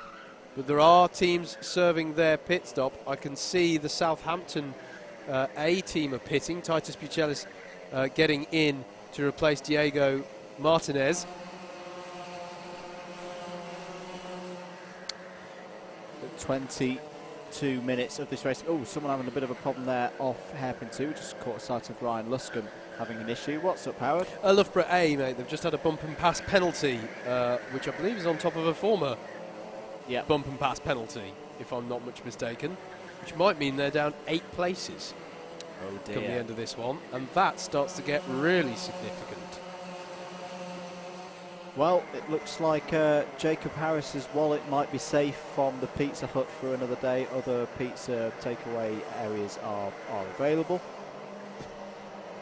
but there are teams serving their pit stop. I can see the Southampton A team are pitting. Titus Buchelis getting in to replace Diego Martinez. 22 minutes of this race. Oh, someone having a bit of a problem there off hairpin 2. Just caught sight of Ryan Luscombe having an issue. What's up, Howard? Loughborough A, mate, they've just had a bump and pass penalty, which I believe is on top of a former bump and pass penalty, if I'm not much mistaken, which might mean they're down 8 places come the end of this one, and that starts to get really significant. Well, it looks like Jacob Harris's wallet might be safe from the Pizza Hut for another day. Other pizza takeaway areas are available.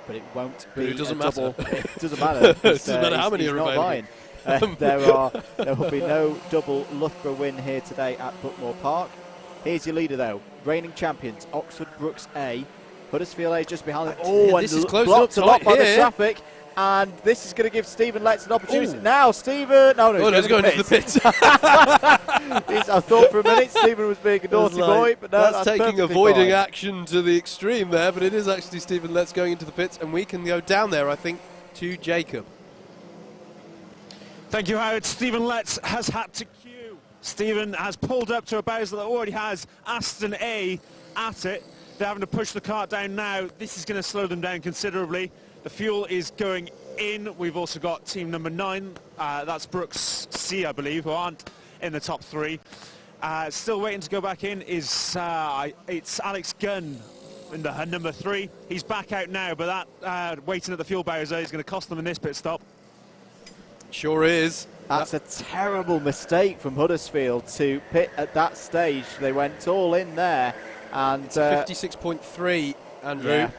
But it won't be it doesn't matter. It doesn't matter. It doesn't matter how many are available. There will be no double Loughborough win here today at Buckmore Park. Here's your leader, though. Reigning champions, Oxford Brooks A. Huddersfield A just behind them. Oh, and this is blocked a lot by the traffic. And this is going to give Stephen Letts an opportunity. Now, Stephen... No, he's going into the pits. I thought for a minute Stephen was being a naughty boy, but no, that's taking avoiding action to the extreme there, but it is actually Stephen Letts going into the pits, and we can go down there, I think, to Jacob. Thank you, Howard. Stephen Letts has had to queue. Stephen has pulled up to a Bowser that already has Aston A at it. They're having to push the cart down now. This is going to slow them down considerably. The fuel is going in. We've also got team number 9. That's Brooks C, I believe, who aren't in the top 3. Still waiting to go back in is it's Alex Gunn in the number 3. He's back out now, but that waiting at the fuel barriers is going to cost them in this pit stop. Sure is. That's a terrible mistake from Huddersfield to pit at that stage. They went all in there. And 56.3, Andrew. Yeah.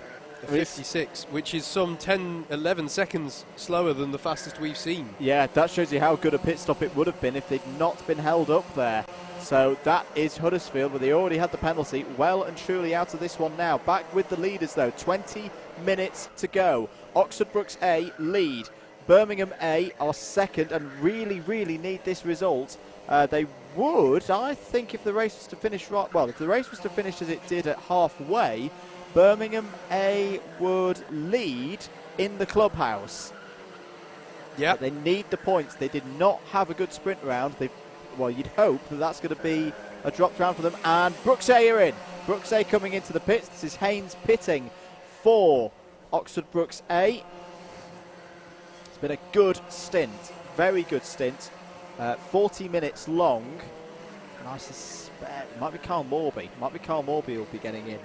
56, which is some 10-11 seconds slower than the fastest we've seen. Yeah, that shows you how good a pit stop it would have been if they'd not been held up there. So that is Huddersfield, but they already had the penalty. Well and truly out of this one now. Back with the leaders, though. 20 minutes to go. Oxford Brooks A lead. Birmingham A are second and really, really need this result. They would, I think, if the race was to finish right. Well, if the race was to finish as it did at halfway, Birmingham A would lead in the clubhouse. Yeah, they need the points. They did not have a good sprint round. Well, you'd hope that that's going to be a drop round for them. And Brooks A are in. Brooks A coming into the pits. This is Haynes pitting for Oxford Brooks A. It's been a good stint, very good stint. 40 minutes long. And I suspect it might be Carl Morby. Will be getting in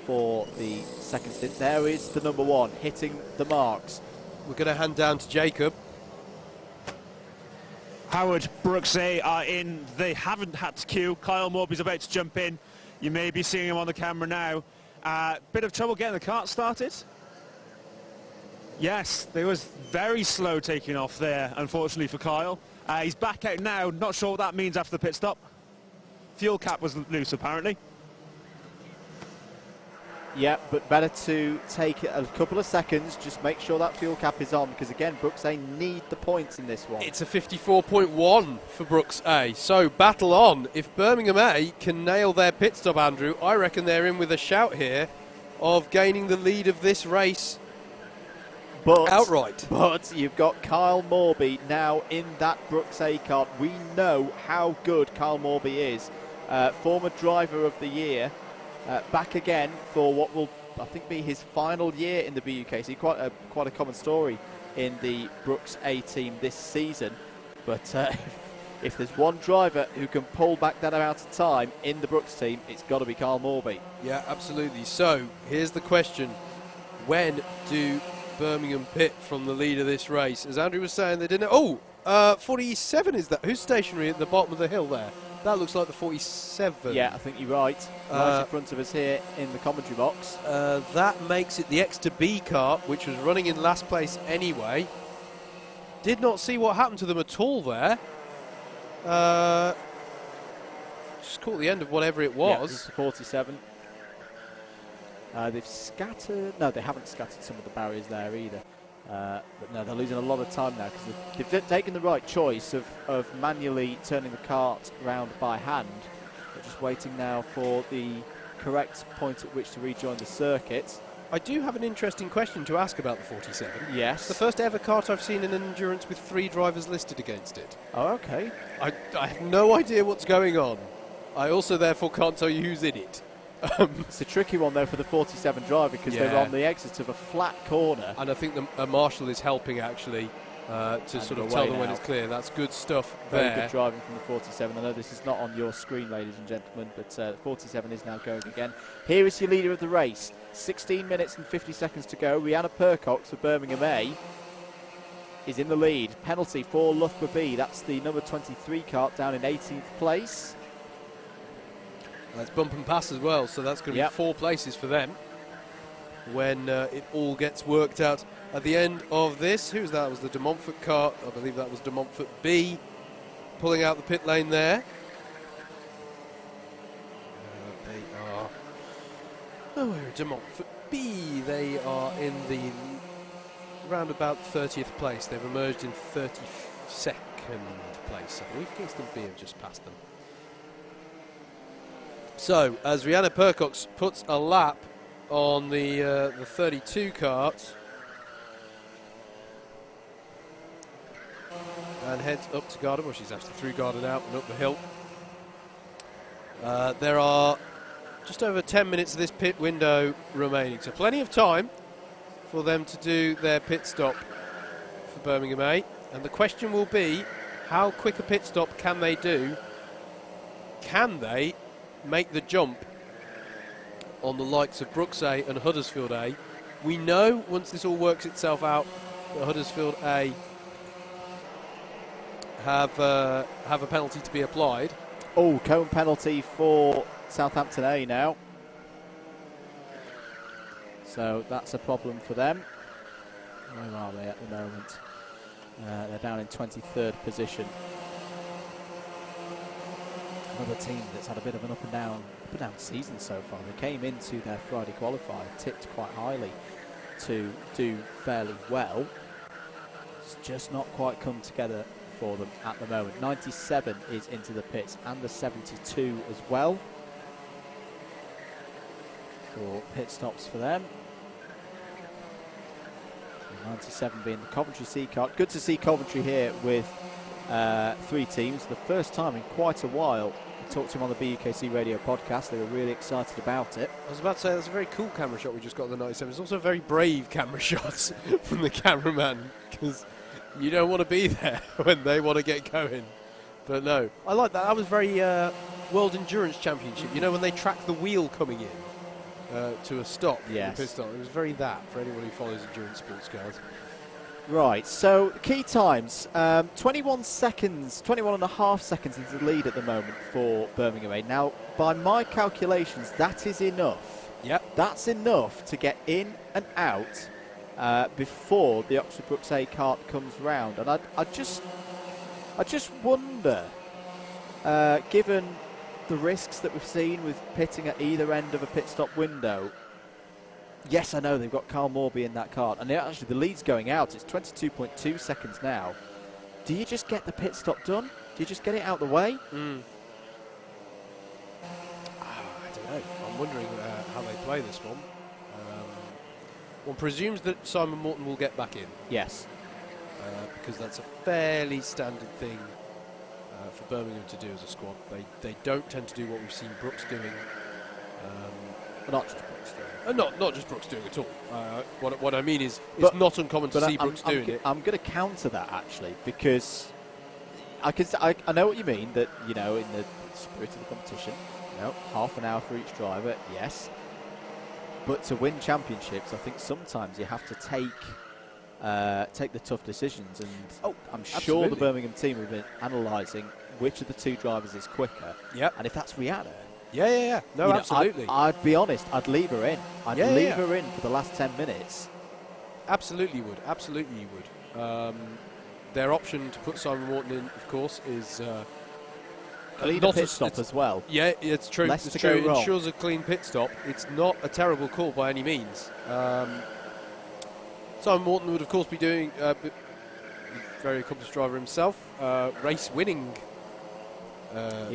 for the second stint. There is the number 1 hitting the marks. We're going to hand down to Jacob. Howard, Brooks A are in. They haven't had to queue. Kyle Morby's about to jump in. You may be seeing him on the camera now. Bit of trouble getting the cart started. Yes, they was very slow taking off there, unfortunately for Kyle. He's back out now. Not sure what that means after the pit stop. Fuel cap was loose, apparently. Yeah, but better to take a couple of seconds, just make sure that fuel cap is on, because again, Brooks A need the points in this one. It's a 54.1 for Brooks A, so battle on. If Birmingham A can nail their pit stop, Andrew, I reckon they're in with a shout here of gaining the lead of this race outright. But you've got Kyle Morby now in that Brooks A cart. We know how good Kyle Morby is. Former driver of the year. Back again for what will, I think, be his final year in the BUKC. Quite a common story in the Brooks A team this season. But if there's one driver who can pull back that amount of time in the Brooks team, it's got to be Carl Morby. Yeah, absolutely. So here's the question: when do Birmingham pit from the lead of this race? As Andrew was saying, they didn't. 47 is that? Who's stationary at the bottom of the hill there? That looks like the 47. Yeah, I think you're right. Right in front of us here in the commentary box. That makes it the Exeter B cart, which was running in last place anyway. Did not see what happened to them at all there. Just caught the end of whatever it was. Yeah, this is 47. They've scattered. No, they haven't scattered some of the barriers there either. But no, they're losing a lot of time now because they've taken the right choice of manually turning the cart round by hand. They're just waiting now for the correct point at which to rejoin the circuit. I do have an interesting question to ask about the 47. Yes. It's the first ever kart I've seen in an endurance with 3 drivers listed against it. Oh, okay. I have no idea what's going on. I also, therefore, can't tell you who's in it. It's a tricky one, though, for the 47 driver because they're on the exit of a flat corner. And I think the marshal is helping, actually, to sort of tell them when it's clear. That's good stuff there. Very good driving from the 47. I know this is not on your screen, ladies and gentlemen, but 47 is now going again. Here is your leader of the race. 16 minutes and 50 seconds to go. Rihanna Percox for Birmingham A is in the lead. Penalty for Loughborough B. That's the number 23 kart down in 18th place. That's bump and pass as well, so that's going to be 4 places for them when it all gets worked out at the end of this. Who's that? It was the De Montfort kart. I believe that was De Montfort B pulling out the pit lane there. They are... Oh, where are De Montfort B? They are in the round about 30th place. They've emerged in 32nd place. I believe Kingston B have just passed them. So, as Rihanna Percox puts a lap on the 32 kart and heads up to Garden, well, she's actually through Garden out and up the hill. There are just over 10 minutes of this pit window remaining, so plenty of time for them to do their pit stop for Birmingham A. And the question will be, how quick a pit stop can they do? Can they make the jump on the likes of Brooks A and Huddersfield A? We know once this all works itself out that Huddersfield A have a penalty to be applied. Oh, cone penalty for Southampton A now. So that's a problem for them. Where are they at the moment? They're down in 23rd position. Another team that's had a bit of an up and down season so far. They came into their Friday qualifier tipped quite highly to do fairly well. It's just not quite come together for them at the moment. 97 is into the pits and the 72 as well for pit stops for them. 97 being the Coventry C kart. Good to see Coventry here with 3 teams. The first time in quite a while. I talked to him on the BUKC radio podcast. They were really excited about it. I was about to say, that's a very cool camera shot we just got on the 97. It's also a very brave camera shot from the cameraman, because you don't want to be there when they want to get going. But no, I like that. That was very World Endurance Championship. You know, when they track the wheel coming in to a stop. Yes. It was very that for anyone who follows endurance sports cars. Right, so key times, 21 seconds, 21 and a half seconds into the lead at the moment for Birmingham A. Now, by my calculations, that is enough. Yep. That's enough to get in and out before the Oxford Brooks A kart comes round. And I just wonder, given the risks that we've seen with pitting at either end of a pit stop window. Yes, I know they've got Carl Morby in that kart, and actually the lead's going out. It's 22.2 seconds now. Do you just get the pit stop done? Do you just get it out the way? I don't know. I'm wondering how they play this one. One presumes that Simon Morton will get back in. Yes. Because that's a fairly standard thing for Birmingham to do as a squad. They don't tend to do what we've seen Brooks doing. Not just Brooks doing. Not just Brooks doing at all. What I mean is, it's not uncommon to see Brooks doing it. I'm going to counter that, actually, because I know what you mean, that, you know, in the spirit of the competition, you know, half an hour for each driver, yes. But to win championships, I think sometimes you have to take the tough decisions. And I'm sure the Birmingham team have been analysing which of the 2 drivers is quicker. Yep. And if that's Rihanna, Yeah. No, you know, absolutely. I'd be honest, I'd leave her in. I'd leave her in for the last 10 minutes. Absolutely would. Absolutely you would. Their option to put Simon Morton in, of course, is clean pit stop as well. Yeah, it's true. Less it's to true. go wrong. Ensures a clean pit stop. It's not a terrible call by any means. Simon Morton would, of course, be doing very accomplished driver himself, race-winning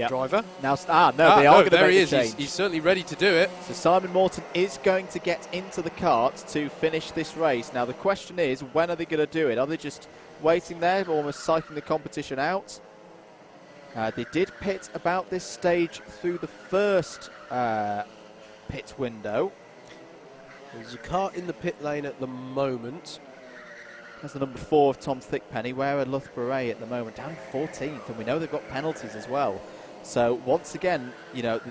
driver. Now, they are going to make the change. He's certainly ready to do it. So Simon Morton is going to get into the kart to finish this race. Now the question is, when are they going to do it? Are they just waiting there, almost cycling the competition out? They did pit about this stage through the first pit window. There's a car in the pit lane at the moment. That's the number 4 of Tom Thickpenny. Where are Loughborough A at the moment? Down in 14th, and we know they've got penalties as well. So once again, you know,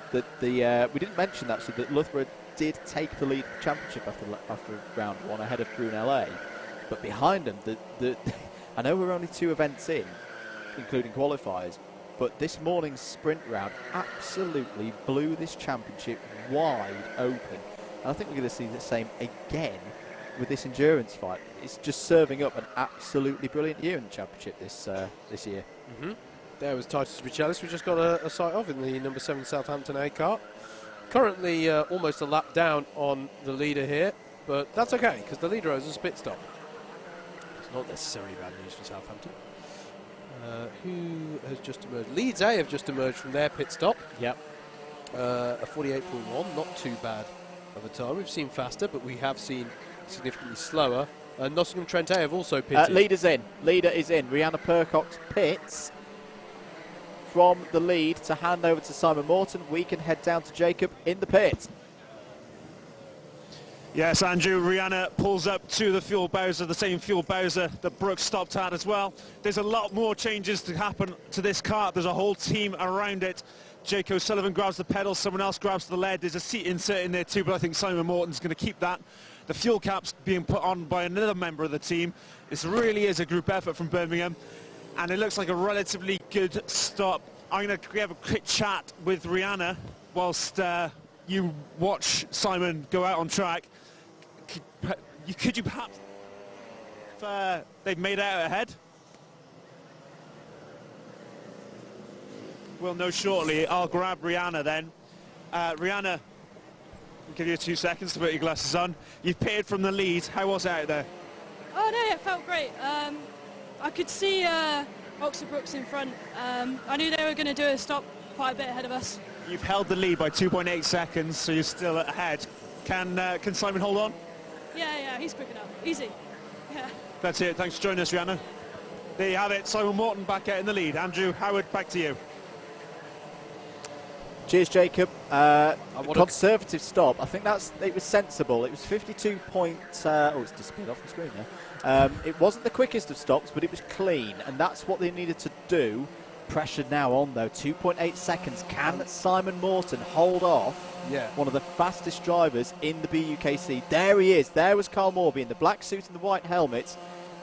we didn't mention actually that Loughborough did take the lead of the championship after round 1 ahead of Brunel A, but behind them, I know we're only 2 events in, including qualifiers, but this morning's sprint round absolutely blew this championship wide open. And I think we're going to see the same again with this endurance fight. It's just serving up an absolutely brilliant year in the championship this year. There was Titus Richellis, we just got a sight of in the number 7 Southampton A car. Currently almost a lap down on the leader here, but that's okay because the leader owes us a pit stop. It's not necessarily bad news for Southampton. Who has just emerged? Leeds A have just emerged from their pit stop. Yep. A 48.1, not too bad of a time. We've seen faster, but we have seen significantly slower. Nottingham Trent A have also pitted. Leader's in. Leader is in. Rihanna Percox pits from the lead to hand over to Simon Morton. We can head down to Jacob in the pit. Yes, Andrew, Rihanna pulls up to the fuel Bowser, the same fuel Bowser that Brooks stopped at as well. There's a lot more changes to happen to this kart. There's a whole team around it. Jake O'Sullivan grabs the pedals, someone else grabs the lead. There's a seat insert in there too, but I think Simon Morton's going to keep that. The fuel cap's being put on by another member of the team. This really is a group effort from Birmingham, and it looks like a relatively good stop. I'm going to have a quick chat with Rihanna whilst you watch Simon go out on track. Could you perhaps, if they've made out ahead? We'll know shortly. I'll grab Rihanna then. Rihanna, I'll give you 2 seconds to put your glasses on. You've pitted from the lead. How was it out there? Oh no, it felt great. I could see Oxford Brooks in front. I knew they were going to do a stop quite a bit ahead of us. You've held the lead by 2.8 seconds, so you're still ahead. Can Simon hold on? Yeah, he's quick enough. Easy. Yeah. That's it. Thanks for joining us, Rihanna. There you have it. Simon Morton back out in the lead. Andrew Howard, back to you. Cheers, Jacob. Conservative stop. I think it was sensible. It was 52 point... oh, it's disappeared off the screen there. It wasn't the quickest of stops, but it was clean, and that's what they needed to do. Pressure now on, though. 2.8 seconds. Can Simon Morton hold off one of the fastest drivers in the BUKC? There he is. There was Carl Morby in the black suit and the white helmet.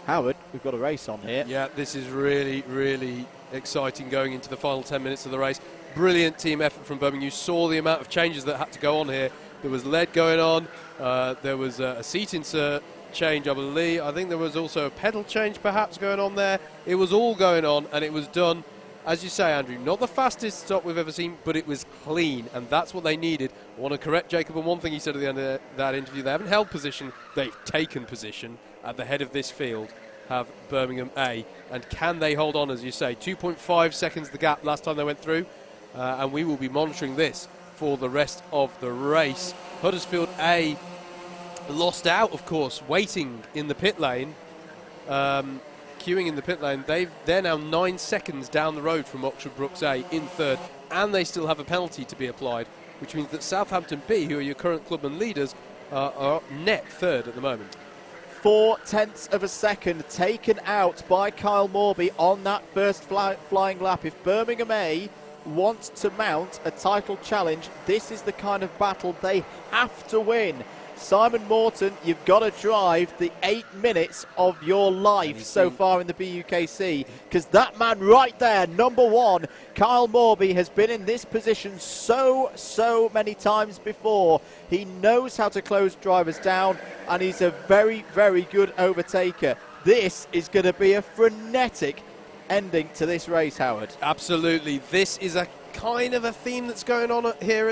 Howard, we've got a race on here. Yeah, this is really, really exciting going into the final 10 minutes of the race. Brilliant team effort from Birmingham. You saw the amount of changes that had to go on here. There was lead going on. There was a seat insert change, I believe. I think there was also a pedal change perhaps going on there. It was all going on, and it was done, as you say, Andrew, not the fastest stop we've ever seen, but it was clean, and that's what they needed. I want to correct Jacob on one thing he said at the end of that interview. They haven't held position. They've taken position at the head of this field, have Birmingham A. And can they hold on, as you say? 2.5 seconds the gap last time they went through. And we will be monitoring this for the rest of the race. Huddersfield A lost out, of course, waiting in the pit lane, queuing in the pit lane. They're now 9 seconds down the road from Oxford Brooks A in third, and they still have a penalty to be applied, which means that Southampton B, who are your current clubman leaders, are net third at the moment. 0.4 of a second taken out by Kyle Morby on that first flying lap. If Birmingham A want to mount a title challenge, this is the kind of battle they have to win. Simon Morton, you've got to drive the 8 minutes of your life so far in the BUKC, because that man right there, number 1, Kyle Morby, has been in this position so many times before. He knows how to close drivers down, and he's a very, very good overtaker. This is going to be a frenetic ending to this race, Howard. Absolutely. This is a kind of a theme that's going on here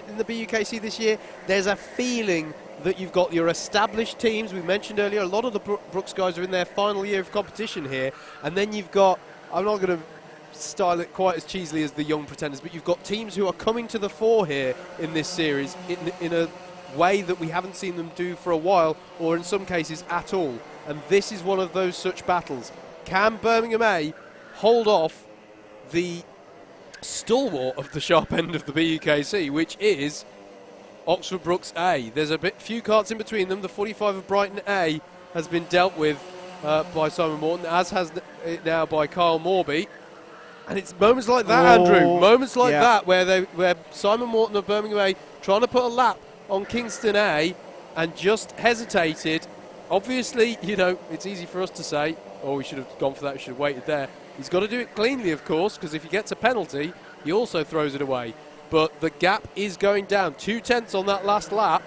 in the BUKC this year. There's a feeling that you've got your established teams. We mentioned earlier, a lot of the Brooks guys are in their final year of competition here. And then you've got, I'm not going to style it quite as cheesily as the young pretenders, but you've got teams who are coming to the fore here in this series in a way that we haven't seen them do for a while, or in some cases at all. And this is one of those such battles. Can Birmingham A hold off the stalwart of the sharp end of the BUKC, which is Oxford Brooks A? There's a few carts in between them. The 45 of Brighton A has been dealt with by Simon Morton, as has it now by Kyle Morby. And it's moments like that, Andrew, moments like that where Simon Morton of Birmingham A trying to put a lap on Kingston A and just hesitated. Obviously, you know, it's easy for us to say, oh, we should have gone for that, we should have waited there. He's got to do it cleanly, of course, because if he gets a penalty, he also throws it away. But the gap is going down. 2/10 on that last lap.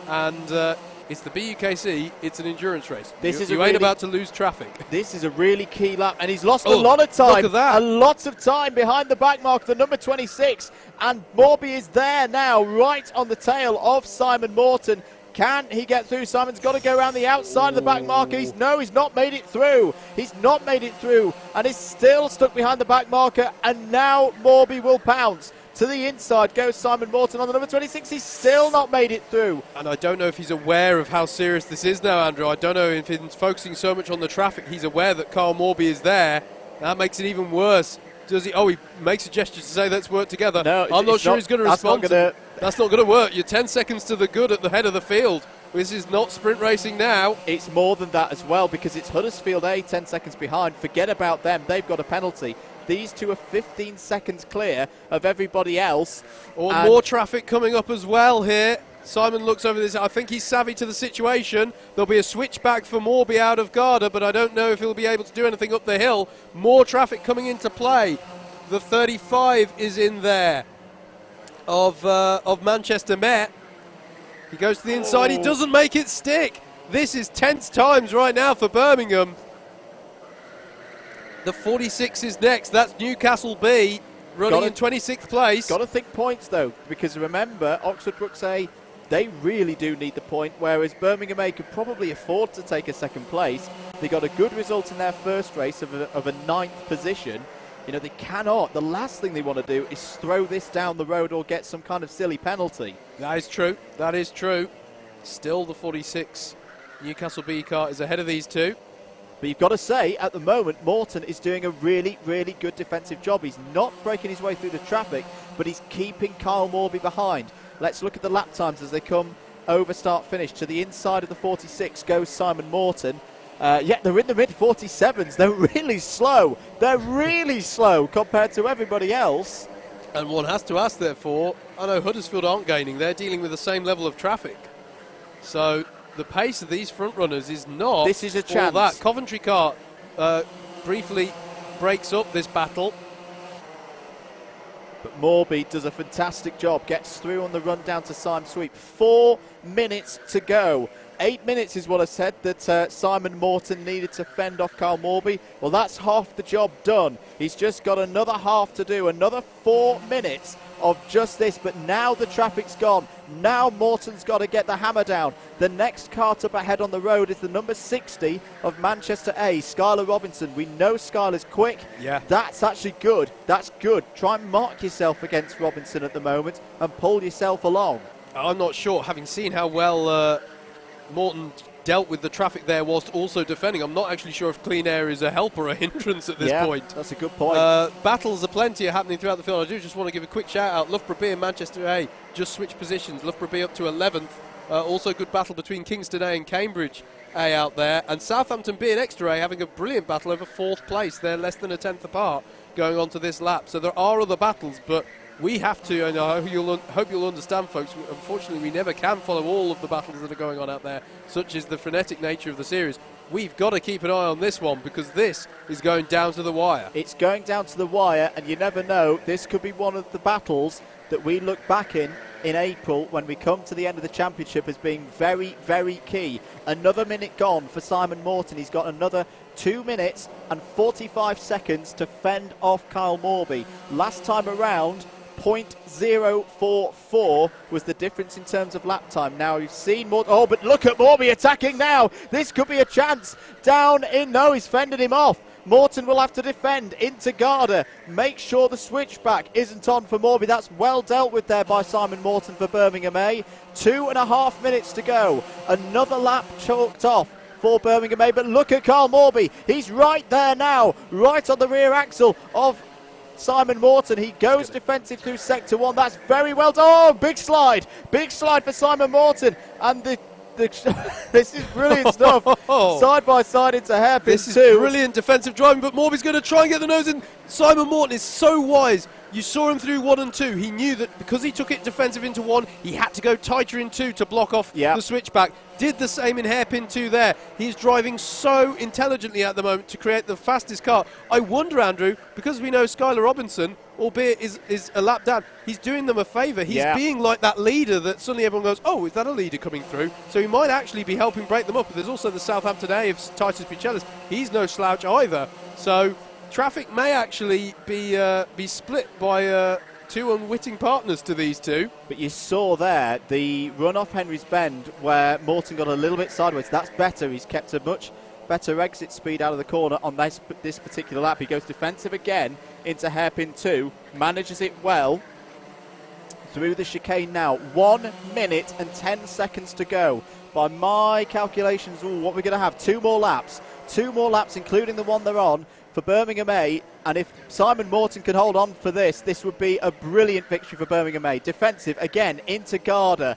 And it's the BUKC, it's an endurance race. You ain't about to lose traffic. This is a really key lap, and he's lost a lot of time. Look at that. A lot of time behind the back mark, the number 26. And Morby is there now, right on the tail of Simon Morton. Can he get through? Simon's got to go around the outside of the back marker. He's not made it through. He's not made it through, and is still stuck behind the back marker. And now Morby will pounce. To the inside goes Simon Morton on the number 26. He's still not made it through. And I don't know if he's aware of how serious this is now, Andrew. I don't know if he's focusing so much on the traffic, he's aware that Kyle Morby is there. That makes it even worse. Does he? Oh, he makes a gesture to say let's work together. No, I'm not sure he's going to respond. That's not going to work. You're 10 seconds to the good at the head of the field. This is not sprint racing now. It's more than that as well, because it's Huddersfield A 10 seconds behind. Forget about them. They've got a penalty. These two are 15 seconds clear of everybody else. More traffic coming up as well here. Simon looks over this. I think he's savvy to the situation. There'll be a switchback for Morby out of Garda, but I don't know if he'll be able to do anything up the hill. More traffic coming into play. The 35 is in there of Manchester Met. He goes to the inside. He doesn't make it stick. This is tense times right now for Birmingham. The 46 is next. That's Newcastle B running in 26th place. Got to think points, though, because remember, Oxford Brooks A, they really do need the point, whereas Birmingham A could probably afford to take a second place. They got a good result in their first race of a 9th position. You know, they cannot. The last thing they want to do is throw this down the road or get some kind of silly penalty. That is true. That is true. Still the 46 Newcastle B car is ahead of these two. But you've got to say, at the moment, Morton is doing a really, really good defensive job. He's not breaking his way through the traffic, but he's keeping Kyle Morby behind. Let's look at the lap times as they come over start-finish. To the inside of the 46 goes Simon Morton. Yeah, they're in the mid-47s. They're really slow. They're really slow compared to everybody else. And one has to ask, therefore, I know Huddersfield aren't gaining. They're dealing with the same level of traffic. So the pace of these front runners is not. This is a all chance. that. Coventry car briefly breaks up this battle. But Morby does a fantastic job. Gets through on the run down to Simon Sweep. 4 minutes to go. 8 minutes is what I said that Simon Morton needed to fend off Kyle Morby. Well, that's half the job done. He's just got another half to do. Another 4 minutes of just this. But now the traffic's gone. Now Morton's got to get the hammer down. The next cart up ahead on the road is the number 60 of Manchester A, Skylar Robinson. We know Skylar's quick. Yeah. That's actually good. That's good. Try and mark yourself against Robinson at the moment and pull yourself along. I'm not sure, having seen how well Morton dealt with the traffic there whilst also defending. I'm not actually sure if clean air is a help or a hindrance at this point. That's a good point. Battles aplenty are happening throughout the field. I do just want to give a quick shout out. Loughborough B and Manchester A just switched positions. Loughborough B up to 11th. Also good battle between Kingston A and Cambridge A out there. And Southampton B and Exeter A having a brilliant battle over 4th place. They're less than a 10th apart going on to this lap. So there are other battles, but we have to, and I hope you'll understand, folks, unfortunately we never can follow all of the battles that are going on out there, such as the frenetic nature of the series. We've got to keep an eye on this one because this is going down to the wire. It's going down to the wire, and you never know, this could be one of the battles that we look back in April when we come to the end of the championship as being very, very key. Another minute gone for Simon Morton. He's got another 2 minutes and 45 seconds to fend off Kyle Morby. Last time around, .044 was the difference in terms of lap time. Now you've seen Morton. Oh, but look at Morby attacking now. This could be a chance. Down in. No, he's fended him off. Morton will have to defend into Garda. Make sure the switchback isn't on for Morby. That's well dealt with there by Simon Morton for Birmingham A. 2.5 minutes to go. Another lap chalked off for Birmingham A. But look at Carl Morby. He's right there now, right on the rear axle of Simon Morton. He goes defensive through sector 1. That's very well done. Oh, big slide for Simon Morton. And this is brilliant stuff. Side by side into hairpin 2. This is brilliant defensive driving, but Morby's going to try and get the nose in. Simon Morton is so wise. You saw him through 1 and 2. He knew that because he took it defensive into 1, he had to go tighter in 2 to block off the switchback. Did the same in hairpin 2 there. He's driving so intelligently at the moment to create the fastest car. I wonder, Andrew, because we know Skylar Robinson, albeit is a lap down, he's doing them a favour. He's being like that leader that suddenly everyone goes, oh, is that a leader coming through? So he might actually be helping break them up. But there's also the Southampton A of Titus Picellas. He's no slouch either. So traffic may actually be split by two unwitting partners to these two. But you saw there the run off Henry's Bend where Morton got a little bit sideways. That's better. He's kept a much better exit speed out of the corner on this particular lap. He goes defensive again into hairpin 2, manages it well through the chicane now. 1 minute and 10 seconds to go. By my calculations, what we're going to have, 2 more laps, including the one they're on for Birmingham A. And if Simon Morton can hold on for this would be a brilliant victory for Birmingham A. Defensive again into Garda,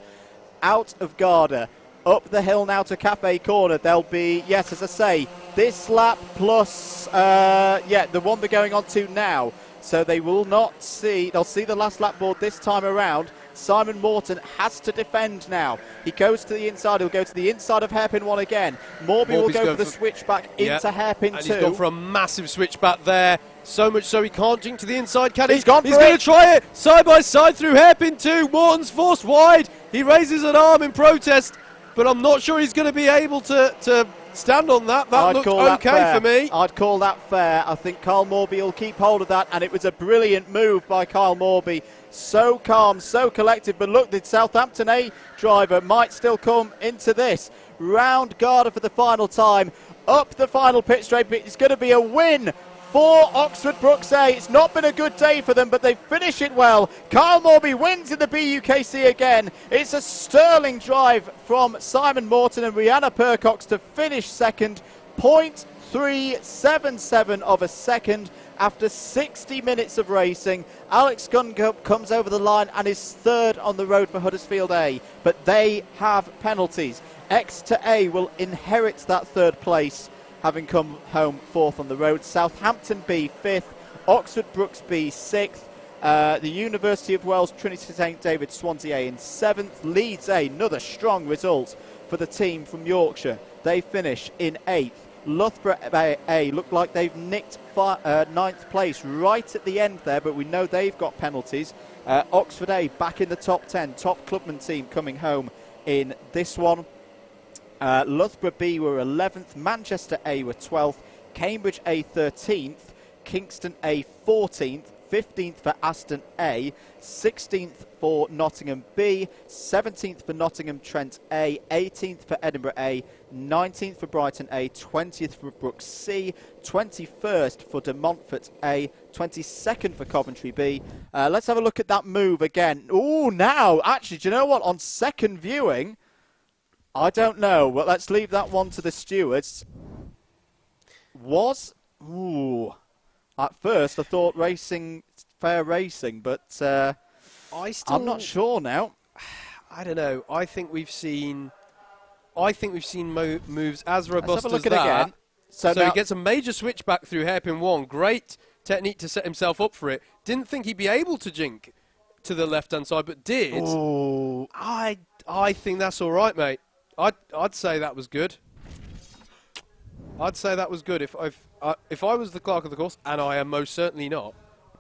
out of Garda, up the hill now to Cafe Corner. There'll be, yes, as I say, this lap plus, the one they're going on to now. So they will not see, they'll see the last lap board this time around. Simon Morton has to defend now. He goes to the inside. He'll go to the inside of hairpin 1 again. Morby will go for the switchback into hairpin 2. And he's gone for a massive switchback there. So much so he can't jink to the inside, can he? He's gone for He's going to try it side by side through hairpin 2. Morton's forced wide. He raises an arm in protest, but I'm not sure he's going to be able to stand on that. That looked okay for me. I'd call that fair. I think Kyle Morby will keep hold of that, and it was a brilliant move by Kyle Morby. So calm, so collected, but look, the Southampton A driver might still come into this. Round Garda for the final time, up the final pit straight. It's going to be a win for Oxford Brookes A. It's not been a good day for them, but they finish it well. Kyle Morby wins in the BUKC again. It's a sterling drive from Simon Morton and Rihanna Percox to finish second. 0.377 of a second after 60 minutes of racing. Alex Guncup comes over the line and is third on the road for Huddersfield A, but they have penalties. Exeter A will inherit that third place, having come home fourth on the road. Southampton B fifth, Oxford Brookes B sixth, the University of Wales Trinity St David Swansea A in seventh, Leeds A, another strong result for the team from Yorkshire. They finish in eighth. Loughborough A look like they've nicked ninth place right at the end there, but we know they've got penalties. Oxford A back in the top 10, top clubman team coming home in this one. Loughborough B were 11th, Manchester A were 12th, Cambridge A 13th, Kingston A 14th, 15th for Aston A, 16th for Nottingham B, 17th for Nottingham Trent A, 18th for Edinburgh A, 19th for Brighton A, 20th for Brookes C, 21st for De Montfort A, 22nd for Coventry B. Let's have a look at that move again. Oh, now, actually, do you know what? On second viewing, I don't know. Well, let's leave that one to the stewards. At first I thought fair racing, but I'm not sure now. I don't know. I think we've seen moves as robust as that. Again. So he gets a major switchback through hairpin 1. Great technique to set himself up for it. Didn't think he'd be able to jink to the left-hand side, but did. Ooh. I think that's all right, mate. I'd say that was good. I'd say that was good. If I was the clerk of the course, and I am most certainly not,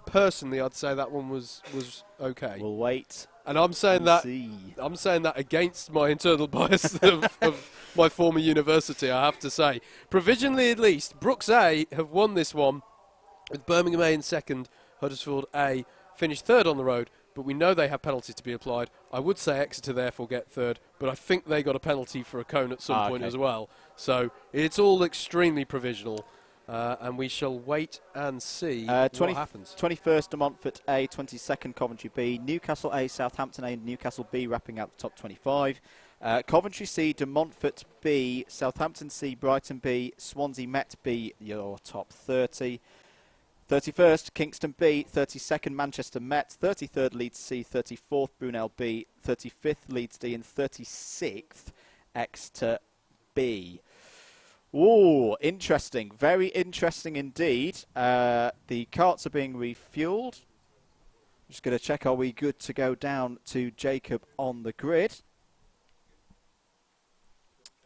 personally, I'd say that one was okay. We'll wait. And I'm saying that against my internal bias of my former university, I have to say. Provisionally, at least, Brookes A have won this one, with Birmingham A in second, Huddersfield A finished third on the road, but we know they have penalties to be applied. I would say Exeter therefore get third, but I think they got a penalty for a cone at some point as well. So it's all extremely provisional, and we shall wait and see what happens. 21st de Montfort A, 22nd Coventry B, Newcastle A, Southampton A, and Newcastle B wrapping out the top 25. Coventry C, de Montfort B, Southampton C, Brighton B, Swansea Met B, your top 30. 31st, Kingston B, 32nd, Manchester Met, 33rd, Leeds C, 34th, Brunel B, 35th, Leeds D, and 36th, Exeter B. Ooh, interesting. Very interesting indeed. The carts are being refueled. I'm just going to check, are we good to go down to Jacob on the grid?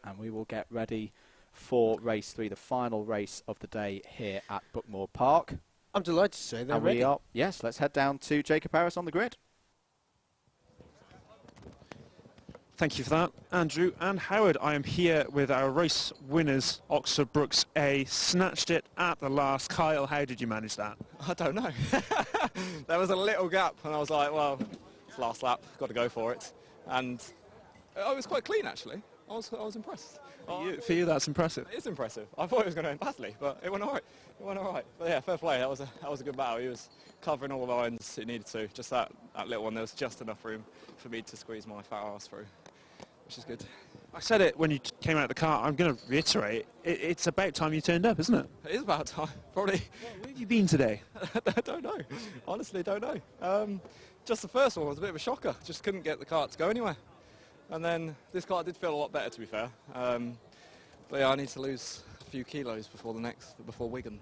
And we will get ready for race 3, the final race of the day here at Buckmore Park. I'm delighted to say they're ready. Yes, let's head down to Jacob Harris on the grid. Thank you for that, Andrew and Howard. I am here with our race winners, Oxford Brooks A. Snatched it at the last. Kyle, how did you manage that? I don't know. There was a little gap, and I was like, well, it's last lap, got to go for it. And it was quite clean, actually. I was impressed. For you, that's impressive. It is impressive. I thought it was going to end badly, but it went all right. It went all right. But yeah, fair play. That was a good battle. He was covering all the lines he needed to. Just that little one, there was just enough room for me to squeeze my fat ass through, which is good. I said it when you came out of the car. I'm going to reiterate. It's about time you turned up, isn't it? It is about time, probably. Where have you been today? I don't know. Honestly, don't know. Just the first one was a bit of a shocker. Just couldn't get the cart to go anywhere. And then this cart did feel a lot better, to be fair. But yeah, I need to lose a few kilos before Wigan,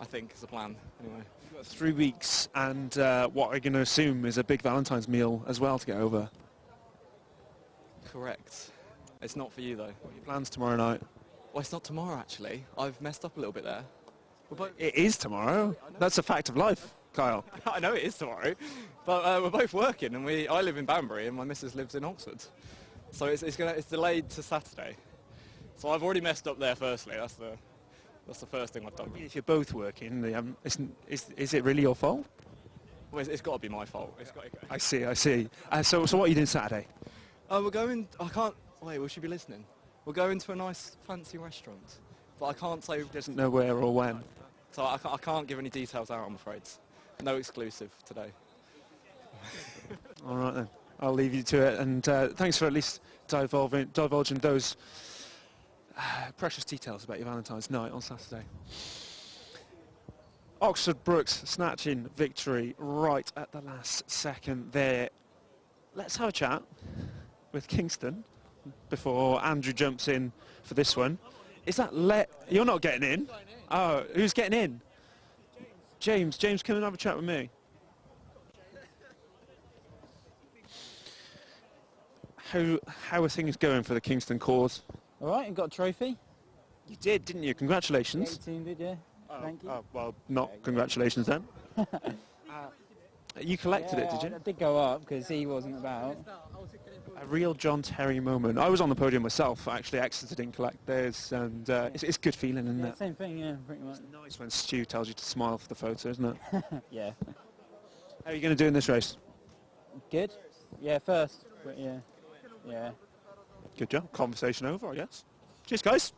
I think, is the plan, anyway. You've got 3 weeks and what I'm going to assume is a big Valentine's meal as well to get over. Correct. It's not for you, though. What are your plans tomorrow night? Well, it's not tomorrow, actually. I've messed up a little bit there. It is tomorrow. That's a fact of life, Kyle. I know it is tomorrow, but we're both working, and I live in Banbury, and my missus lives in Oxford. So it's delayed to Saturday. So I've already messed up there. Firstly, that's the first thing I've done. If you're both working, is it really your fault? Well, it's got to be my fault. I see. So what are you doing Saturday? We're going. I can't. Wait, will she be listening? We're going to a nice, fancy restaurant, but I can't say. Doesn't know where or when. So I can't give any details out, I'm afraid. No exclusive today. All right then. I'll leave you to it, and thanks for at least divulging those precious details about your Valentine's night on Saturday. Oxford Brooks snatching victory right at the last second there. Let's have a chat with Kingston before Andrew jumps in for this one. Is that you're not getting in? Oh, who's getting in? James, come and have a chat with me. How are things going for the Kingston cause? All right, you got a trophy? You did, didn't you? Congratulations. The team did, yeah. Thank you. Well, not congratulations then. You collected it, did you? I did go up because he wasn't about. A real John Terry moment. I was on the podium myself. Actually, Exeter didn't collect theirs, and it's a good feeling, isn't it? Same thing, yeah, pretty much. It's nice when Stu tells you to smile for the photo, isn't it? Yeah. How are you going to do in this race? Good. Yeah, first. But yeah. Good job. Conversation over, I guess. Cheers, guys.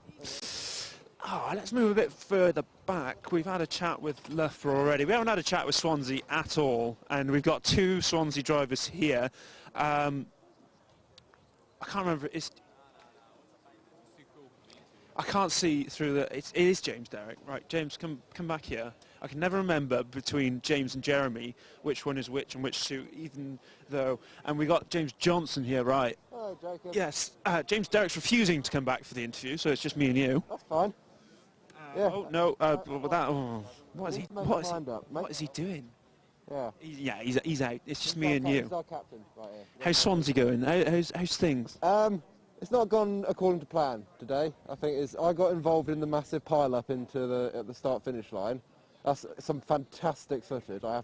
Let's move a bit further back. We've had a chat with Loughborough already. We haven't had a chat with Swansea at all, and we've got 2 Swansea drivers here. I can't remember. I can't see through the. It is James Derrick, right? James, come back here. I can never remember between James and Jeremy which one is which and which suit, even though. And we got James Johnson here, right? Hello, Jacob. Yes. James Derrick's refusing to come back for the interview, so it's just me and you. That's fine. Yeah. Oh no! What is he doing? Yeah. He's out. It's just me and you. He's our captain, right here. How's Swansea going? How's things? It's not gone according to plan today. I think I got involved in the massive pile-up at the start-finish line. That's some fantastic footage. I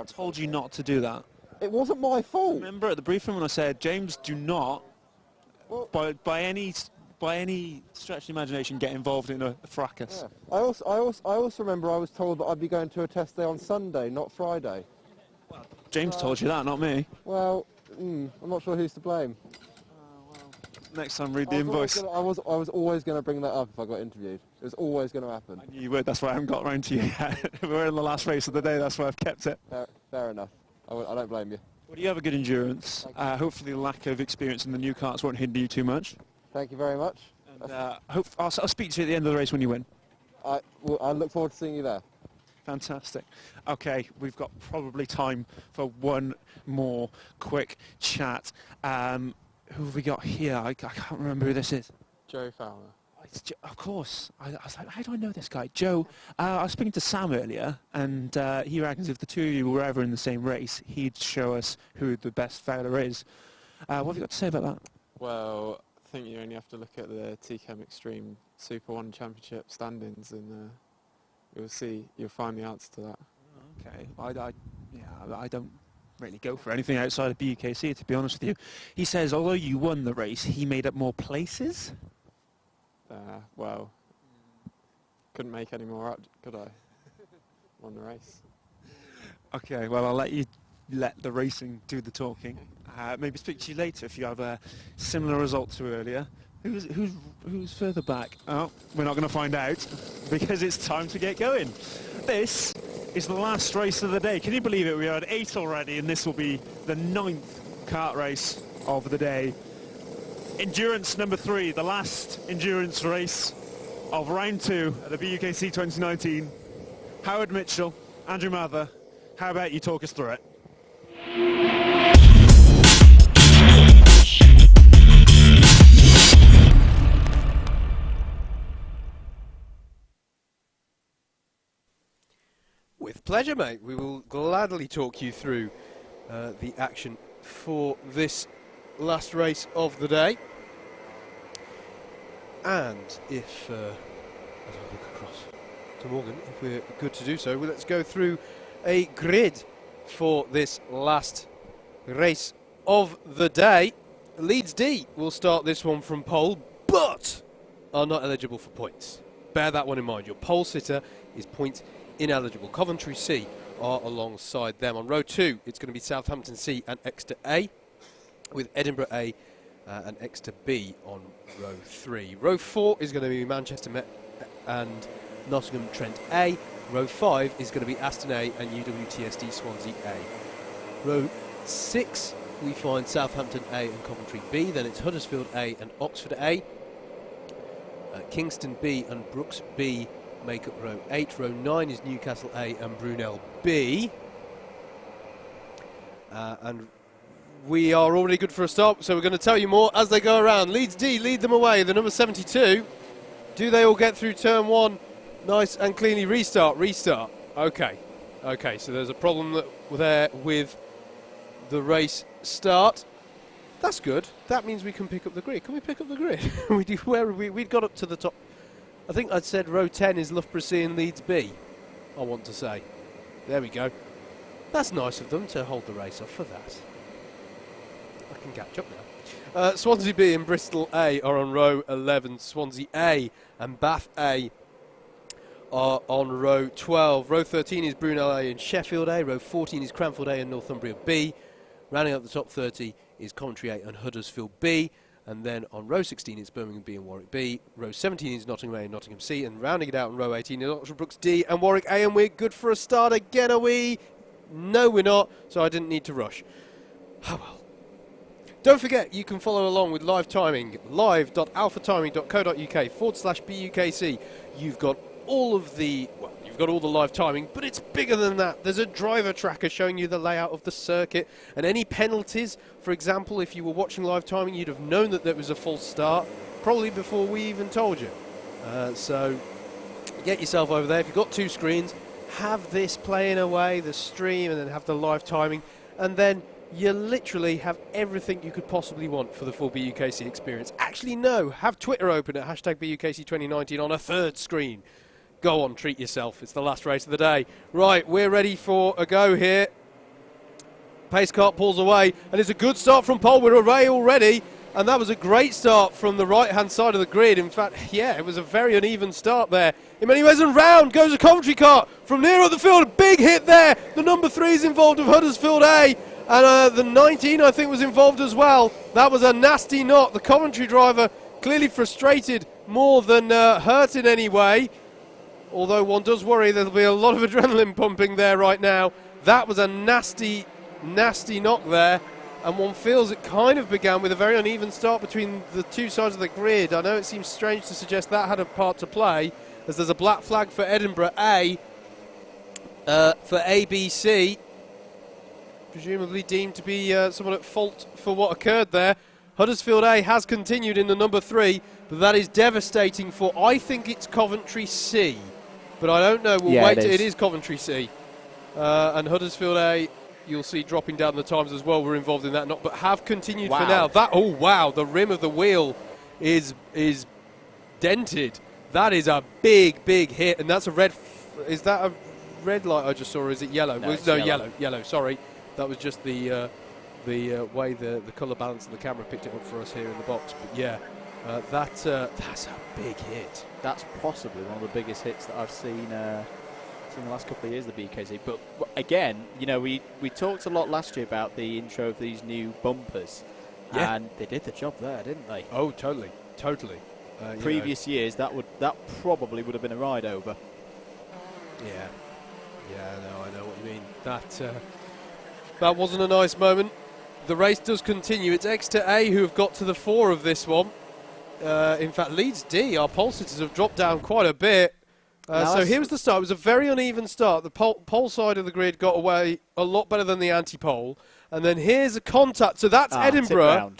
told you not to do that. It wasn't my fault. Remember at the briefing when I said, James, do not, by any stretch of the imagination, get involved in a fracas. Yeah. I also remember I was told that I'd be going to a test day on Sunday, not Friday. James told you that, not me. Well, I'm not sure who's to blame. Next time, read the invoice. I was always going to bring that up if I got interviewed. It was always going to happen. I knew you would. That's why I haven't got around to you yet. We're in the last race of the day. That's why I've kept it. Fair enough. I don't blame you. Well, you have a good endurance. Hopefully, the lack of experience in the new karts won't hinder you too much. Thank you very much. And I'll speak to you at the end of the race when you win. I look forward to seeing you there. Fantastic. Okay, we've got probably time for one more quick chat. Who have we got here? I can't remember who this is. Joe Fowler. Of course. I was like, how do I know this guy? Joe, I was speaking to Sam earlier, and he reckons if the two of you were ever in the same race, he'd show us who the best Fowler is. What have you got to say about that? Well, I think you only have to look at the TChem Extreme Super 1 Championship standings and you'll find the answer to that. Okay. I don't really go for anything outside of BUKC, to be honest with you. He says, although you won the race, he made up more places? Well, couldn't make any more up, could I? Won the race. Okay, well, I'll let you let the racing do the talking. Maybe speak to you later if you have a similar result to earlier. Who's further back? Oh, we're not going to find out because it's time to get going. This is the last race of the day. Can you believe it? We are at 8 already, and this will be the 9th kart race of the day. Endurance number 3, the last endurance race of round 2 at the BUKC 2019. Howard Mitchell, Andrew Mather, how about you talk us through it? With pleasure, mate. We will gladly talk you through the action for this last race of the day. And if, as I look across to Morgan, if we're good to do so, well, let's go through a grid for this last race of the day. Leeds D will start this one from pole, but are not eligible for points. Bear that one in mind. Your pole sitter is point ineligible. Coventry C are alongside them. On row 2, it's going to be Southampton C and Exeter A, with Edinburgh A and Exeter B on row 3. Row 4 is going to be Manchester Met and Nottingham Trent A. Row 5 is going to be Aston A and UWTSD Swansea A. Row 6, we find Southampton A and Coventry B. Then it's Huddersfield A and Oxford A. Kingston B and Brooks B make up row 8. Row 9 is Newcastle A and Brunel B. And we are already good for a stop, so we're going to tell you more as they go around. Leeds D lead them away, the number 72. Do they all get through turn 1 nice and cleanly? Restart. Okay, so there's a problem there with the race start. That's good. That means we can pick up the grid. Can we pick up the grid? We'd got up to the top. I think I'd said row 10 is Loughborough C and Leeds B, I want to say. There we go. That's nice of them to hold the race off for that. I can catch up now. Swansea B and Bristol A are on row 11. Swansea A and Bath A are on row 12. Row 13 is Brunel A and Sheffield A. Row 14 is Cranfield A and Northumbria B. Rounding up the top 30 is Coventry A and Huddersfield B. And then on row 16 it's Birmingham B and Warwick B. Row 17 is Nottingham A and Nottingham C. And rounding it out on row 18 is Oxford Brooks D and Warwick A. And we're good for a start again, are we? No, we're not, so I didn't need to rush. Oh well. Don't forget, you can follow along with live timing, live.alphatiming.co.uk/BUKC. You've got all the live timing, but it's bigger than that. There's a driver tracker showing you the layout of the circuit, and any penalties, for example, if you were watching live timing, you'd have known that there was a false start, probably before we even told you. So get yourself over there. If you've got 2 screens, have this playing away, the stream, and then have the live timing, and then you literally have everything you could possibly want for the full BUKC experience. Actually, no, have Twitter open at #BUKC2019 on a 3rd screen. Go on, treat yourself. It's the last race of the day. Right, we're ready for a go here. Pace kart pulls away, and it's a good start from pole. We're away already. And that was a great start from the right-hand side of the grid. In fact, yeah, it was a very uneven start there. In many ways, and round goes a Coventry car from near up the field. A big hit there. The number 3 is involved of Huddersfield A. And the 19, I think, was involved as well. That was a nasty knot. The Coventry driver clearly frustrated more than hurt in any way. Although one does worry there'll be a lot of adrenaline pumping there right now. That was a nasty, nasty knock there. And one feels it kind of began with a very uneven start between the two sides of the grid. I know it seems strange to suggest that had a part to play, as there's a black flag for Edinburgh A, for ABC, presumably deemed to be someone at fault for what occurred there. Huddersfield A has continued in the number 3, but that is devastating for, I think it's Coventry C. But I don't know, we'll wait. It is Coventry C. And Huddersfield A, you'll see dropping down the times as well. We're involved in that knock, but have continued for now. That, oh wow, the rim of the wheel is dented. That is a big, big hit, and that's a red. Is that a red light I just saw, or is it yellow? No, yellow. Sorry, that was just the way the colour balance of the camera picked it up for us here in the box. But yeah, that's a big hit. That's possibly one of the biggest hits that I've seen. In the last couple of years, the BUKC. But again, you know, we talked a lot last year about the intro of these new bumpers, and they did the job there, didn't they? Oh, totally. Previous years, that probably would have been a ride over. Yeah, no, I know what you mean. That wasn't a nice moment. The race does continue. It's Exeter A who have got to the 4 of this one. In fact, Leeds D, our pole sitters, have dropped down quite a bit. So here was the start. It was a very uneven start. The pole side of the grid got away a lot better than the anti-pole. And then here's a contact. So that's Edinburgh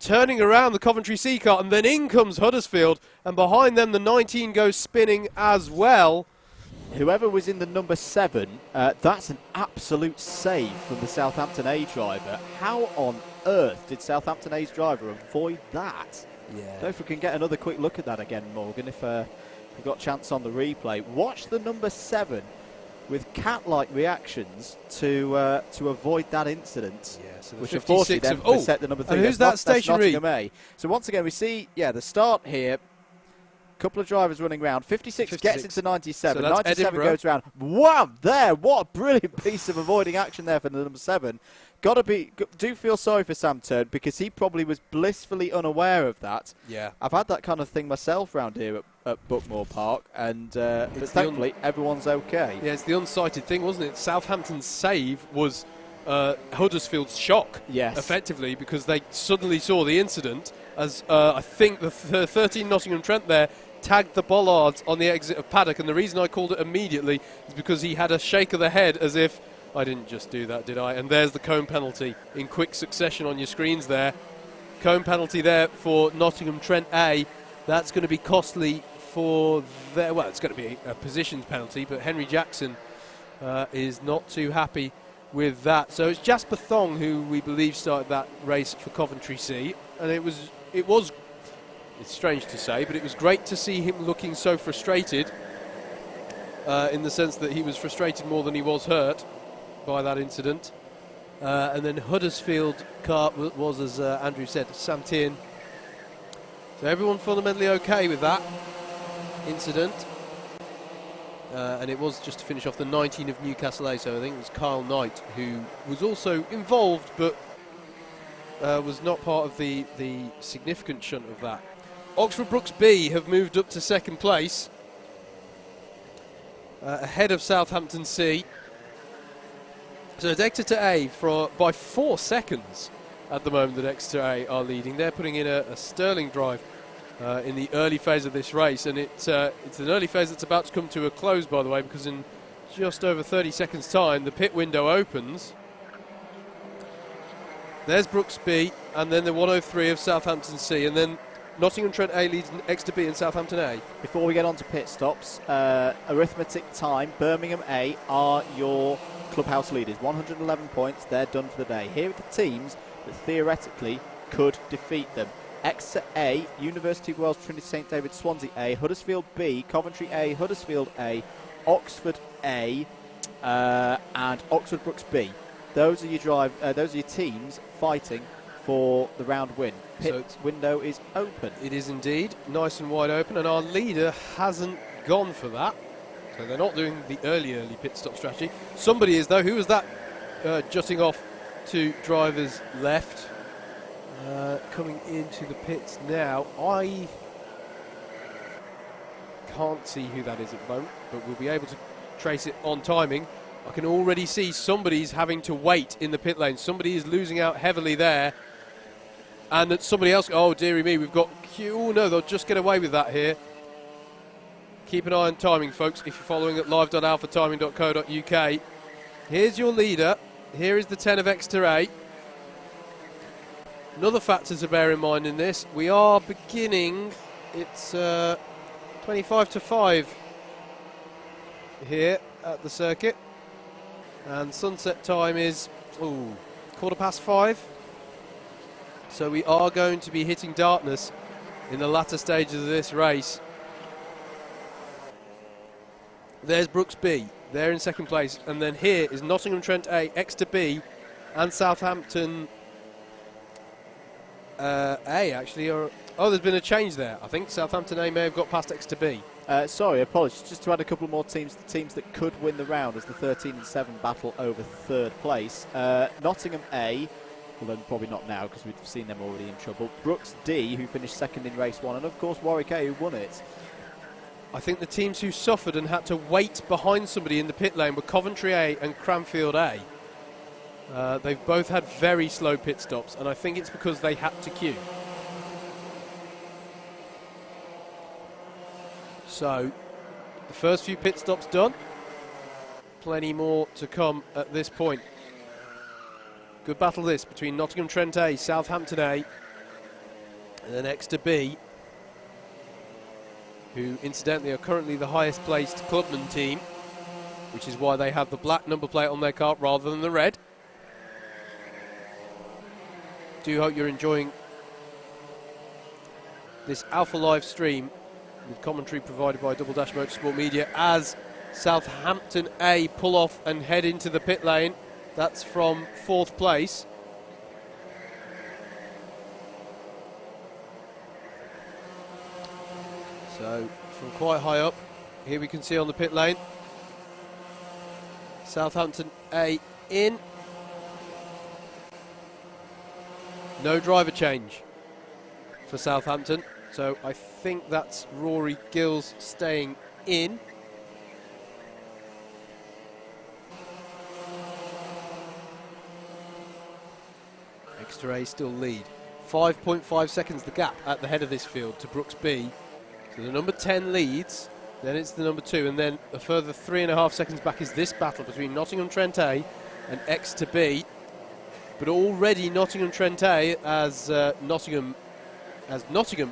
turning around the Coventry C car. And then in comes Huddersfield. And behind them, the 19 goes spinning as well. Whoever was in the number 7, that's an absolute save from the Southampton A driver. How on earth did Southampton A's driver avoid that? Yeah. I don't know if we can get another quick look at that again, Morgan, if we got a chance on the replay. Watch the number 7 with cat-like reactions to avoid that incident, so which unfortunately then set the number 3. And who's that stationary? So once again, we see, the start here. Couple of drivers running round. 56 gets into 97. So 97 Edinburgh. goes round. Wow, there! What a brilliant piece of avoiding action there for the number 7. Do feel sorry for Sam Turn, because he probably was blissfully unaware of that. Yeah. I've had that kind of thing myself round here at Buckmore Park, and but thankfully everyone's okay. Yeah, it's the unsighted thing, wasn't it? Southampton's save was Huddersfield's shock, effectively, because they suddenly saw the incident as I think the 13 Nottingham Trent there tagged the bollards on the exit of paddock, and the reason I called it immediately is because he had a shake of the head as if, I didn't just do that, did I? And there's the cone penalty in quick succession on your screens there. Cone penalty there for Nottingham Trent A. That's going to be costly for their, well, it's going to be a positions penalty, but Henry Jackson is not too happy with that. So it's Jasper Thong who we believe started that race for Coventry C, and it's strange to say, but it was great to see him looking so frustrated, in the sense that he was frustrated more than he was hurt by that incident. And then Huddersfield car was, as Andrew said, Sam Tien. So everyone fundamentally okay with that incident. And it was, just to finish off, the 19 of Newcastle A, so I think it was Kyle Knight who was also involved, but was not part of the significant shunt of that. Oxford Brooks B have moved up to second place, ahead of Southampton C. So it's Exeter A by 4 seconds at the moment that Exeter A are leading. They're putting in a sterling drive in the early phase of this race, and it's an early phase that's about to come to a close, by the way, because in just over 30 seconds' time the pit window opens. There's Brooks B, and then the 103 of Southampton C, and then Nottingham Trent A leads Exeter B and Southampton A. Before we get on to pit stops, arithmetic time, Birmingham A are your clubhouse leaders. 111 points, they're done for the day. Here are the teams that theoretically could defeat them. Exeter A, University of Wales, Trinity St David's, Swansea A, Huddersfield B, Coventry A, Huddersfield A, Oxford A, and Oxford Brooks B. Those are your teams fighting for the round win. Pit window is open. It is indeed nice and wide open, and our leader hasn't gone for that. So they're not doing the early pit stop strategy. Somebody is, though. Who was that jutting off to driver's left? Coming into the pits now. I can't see who that is at the moment, but we'll be able to trace it on timing. I can already see somebody's having to wait in the pit lane. Somebody is losing out heavily there. And that somebody else, oh dearie me, we've got Q. Oh no, they'll just get away with that here. Keep an eye on timing, folks, if you're following at live.alphatiming.co.uk. Here's your leader. Here is the 10 of Exeter A. Another factor to bear in mind in this, we are beginning, it's 25 to 5 here at the circuit. And sunset time is 5:15. So we are going to be hitting darkness in the latter stages of this race. There's Brooks B, they're in second place, and then here is Nottingham Trent A, Exeter B, and Southampton A actually. There's been a change there. I think Southampton A may have got past Exeter B. Sorry, apologies. Just to add a couple more teams, the teams that could win the round as the 13 and 7 battle over third place. Nottingham A, although probably not now because we've seen them already in trouble. Brooks D, who finished second in race 1, and of course Warwick A, who won it. I think the teams who suffered and had to wait behind somebody in the pit lane were Coventry A and Cranfield A. They've both had very slow pit stops, and I think it's because they had to queue. So, the first few pit stops done. Plenty more to come at this point. Good battle this between Nottingham Trent A, Southampton A, and then Exeter B, who incidentally are currently the highest placed clubman team, which is why they have the black number plate on their car rather than the red. Do hope you're enjoying this Alpha Live stream with commentary provided by Double Dash Motorsport Media as Southampton A pull off and head into the pit lane. That's from 4th place. So, from quite high up, here we can see on the pit lane, Southampton A in. No driver change for Southampton, so I think that's Rory Gills staying in. Exeter A still lead. 5.5 seconds the gap at the head of this field to Brooks B. So the number 10 leads, then it's the number 2, and then a further 3.5 seconds back is this battle between Nottingham Trent A and Exeter B. But already Nottingham Trent A as Nottingham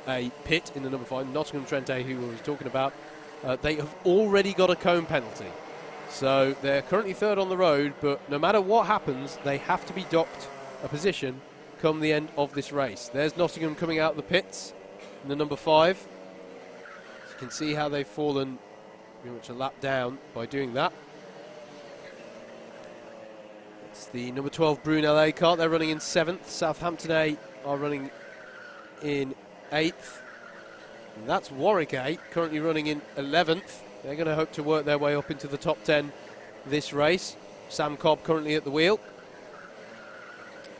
A pit in the number 5, Nottingham Trent A, who we were talking about, they have already got a cone penalty. So they're currently 3rd on the road, but no matter what happens, they have to be docked a position come the end of this race. There's Nottingham coming out of the pits in the number 5. So you can see how they've fallen pretty much a lap down by doing that. It's the number 12 Brunel A car. They're running in 7th. Southampton A are running in 8th. And that's Warwick A, currently running in 11th. They're going to hope to work their way up into the top 10 this race. Sam Cobb currently at the wheel.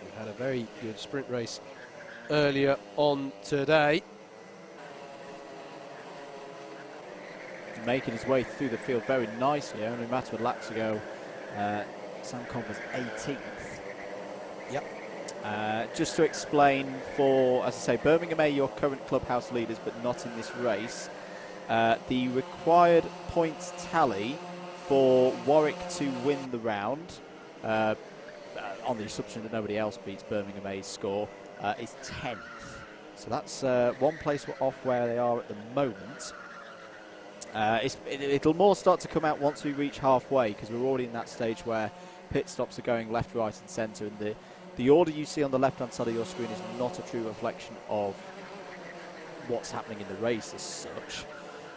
We had a very good sprint race earlier on today. Making his way through the field very nicely. Only a matter of laps ago, Sam Cobb was 18th. Yep. Just to explain for, as I say, Birmingham A, your current clubhouse leaders, but not in this race. The required points tally for Warwick to win the round, on the assumption that nobody else beats Birmingham A's score, is 10th. So that's one place off where they are at the moment. It'll more start to come out once we reach halfway, because we're already in that stage where pit stops are going left, right and centre, and the order you see on the left hand side of your screen is not a true reflection of what's happening in the race as such.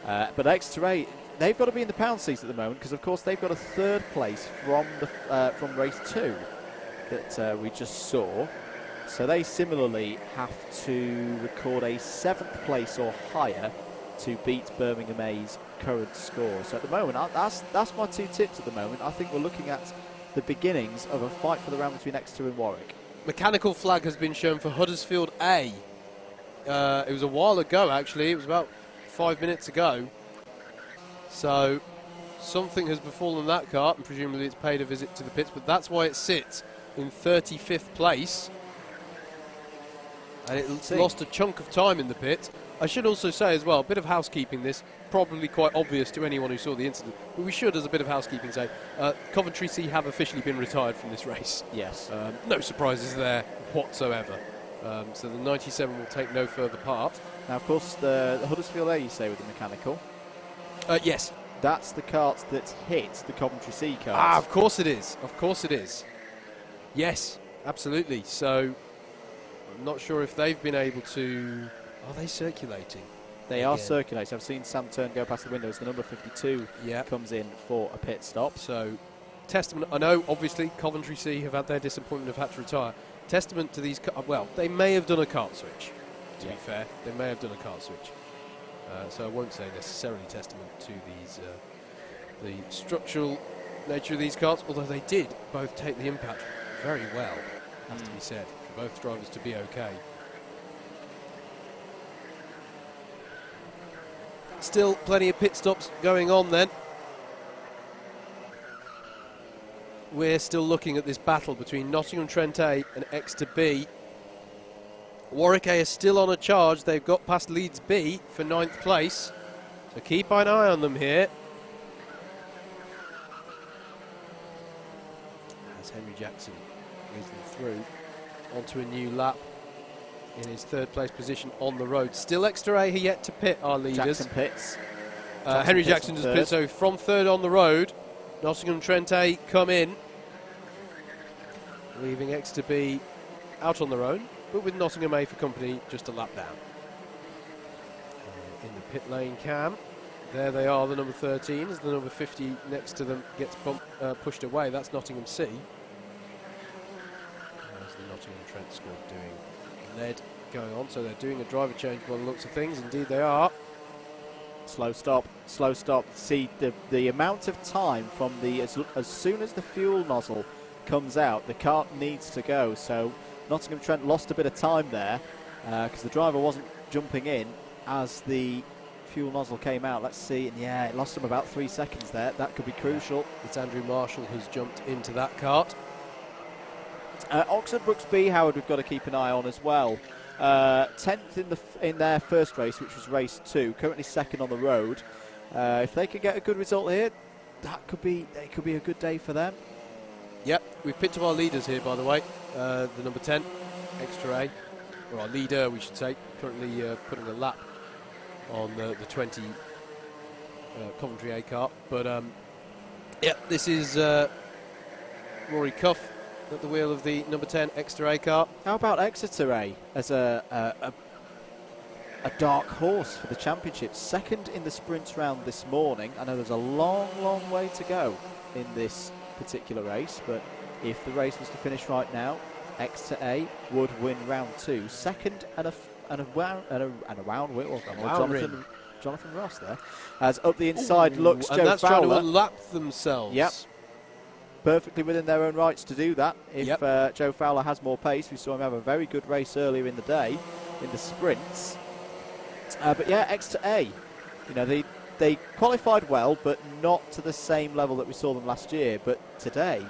But Exeter A, they've got to be in the pound seats at the moment, because of course they've got a 3rd place from race 2 that we just saw. So they similarly have to record a 7th place or higher to beat Birmingham A's current score. So at the moment, that's my 2 tips at the moment. I think we're looking at the beginnings of a fight for the round between Exeter and Warwick. Mechanical flag has been shown for Huddersfield A. It was a while ago, actually. It was about 5 minutes ago. So something has befallen that kart, and presumably it's paid a visit to the pits, but that's why it sits in 35th place. And it's lost a chunk of time in the pit. I should also say as well, a bit of housekeeping, this probably quite obvious to anyone who saw the incident, but we should, as a bit of housekeeping, say Coventry C have officially been retired from this race. Yes. No surprises there whatsoever. So the 97 will take no further part. Now, of course, the Huddersfield A, you say, with the mechanical? Yes. That's the kart that hit the Coventry C kart. Ah, of course it is. Of course it is. Yes, absolutely. So I'm not sure if they've been able to... Are they circulating? They are circulating. I've seen Sam Turn go past the window as the number 52 comes in for a pit stop. So, testament. I know, obviously, Coventry C have had their disappointment, have had to retire. Testament to these. Well, they may have done a kart switch. To be fair, they may have done a kart switch. So I won't say necessarily testament to these the structural nature of these karts. Although they did both take the impact very well, has to be said, for both drivers to be okay. Still plenty of pit stops going on then. We're still looking at this battle between Nottingham Trent A and Exeter B. Warwick A is still on a charge. They've got past Leeds B for 9th place. So keep an eye on them here. As Henry Jackson leads them through onto a new lap in his 3rd place position on the road. Still Exeter A yet to pit, our leaders. Jackson pits. Henry Jackson does pit, so from 3rd on the road, Nottingham Trent A come in, leaving Exeter B out on their own, but with Nottingham A for company just a lap down. In the pit lane cam, there they are, the number 13, as the number 50 next to them gets pushed away. That's Nottingham C. As the Nottingham Trent squad doing lead going on, so they're doing a driver change by the looks of things. Indeed they are. Slow stop, slow stop. See the amount of time from the as soon as the fuel nozzle comes out, the kart needs to go. So Nottingham Trent lost a bit of time there because the driver wasn't jumping in as the fuel nozzle came out. Let's see, and yeah, it lost him about 3 seconds there. That could be crucial. It's Andrew Marshall who's jumped into that kart. Oxford Brooks B, Howard, we've got to keep an eye on as well. 10th in their first race, which was race 2, currently 2nd on the road. If they can get a good result here, it could be a good day for them. Yep, we've picked up our leaders here, by the way. The number 10, Exeter A, or our leader, we should say, currently putting a lap on the 20 Coventry A kart. But yeah, this is Rory Cuff at the wheel of the number 10 Exeter A kart. How about Exeter A as a dark horse for the championship? 2nd in the sprints round this morning. I know there's a long, long way to go in this particular race, but if the race was to finish right now, Exeter A would win round 2. 2nd and a round win. Jonathan Ross there. As up the inside looks and Joe that's Fowler. trying to lap themselves. Yep. Perfectly within their own rights to do that. If Joe Fowler has more pace, we saw him have a very good race earlier in the day in the sprints. But yeah, Exeter A, you know, they qualified well, but not to the same level that we saw them last year. But today,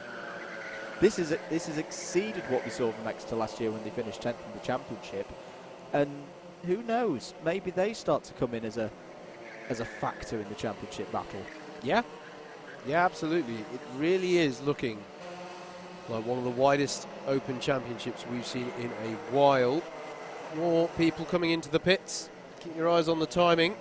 this has exceeded what we saw from Exeter last year when they finished 10th in the championship. And who knows? Maybe they start to come in as a factor in the championship battle. Yeah. Yeah, absolutely. It really is looking like one of the widest open championships we've seen in a while. More people coming into the pits. Keep your eyes on the timing.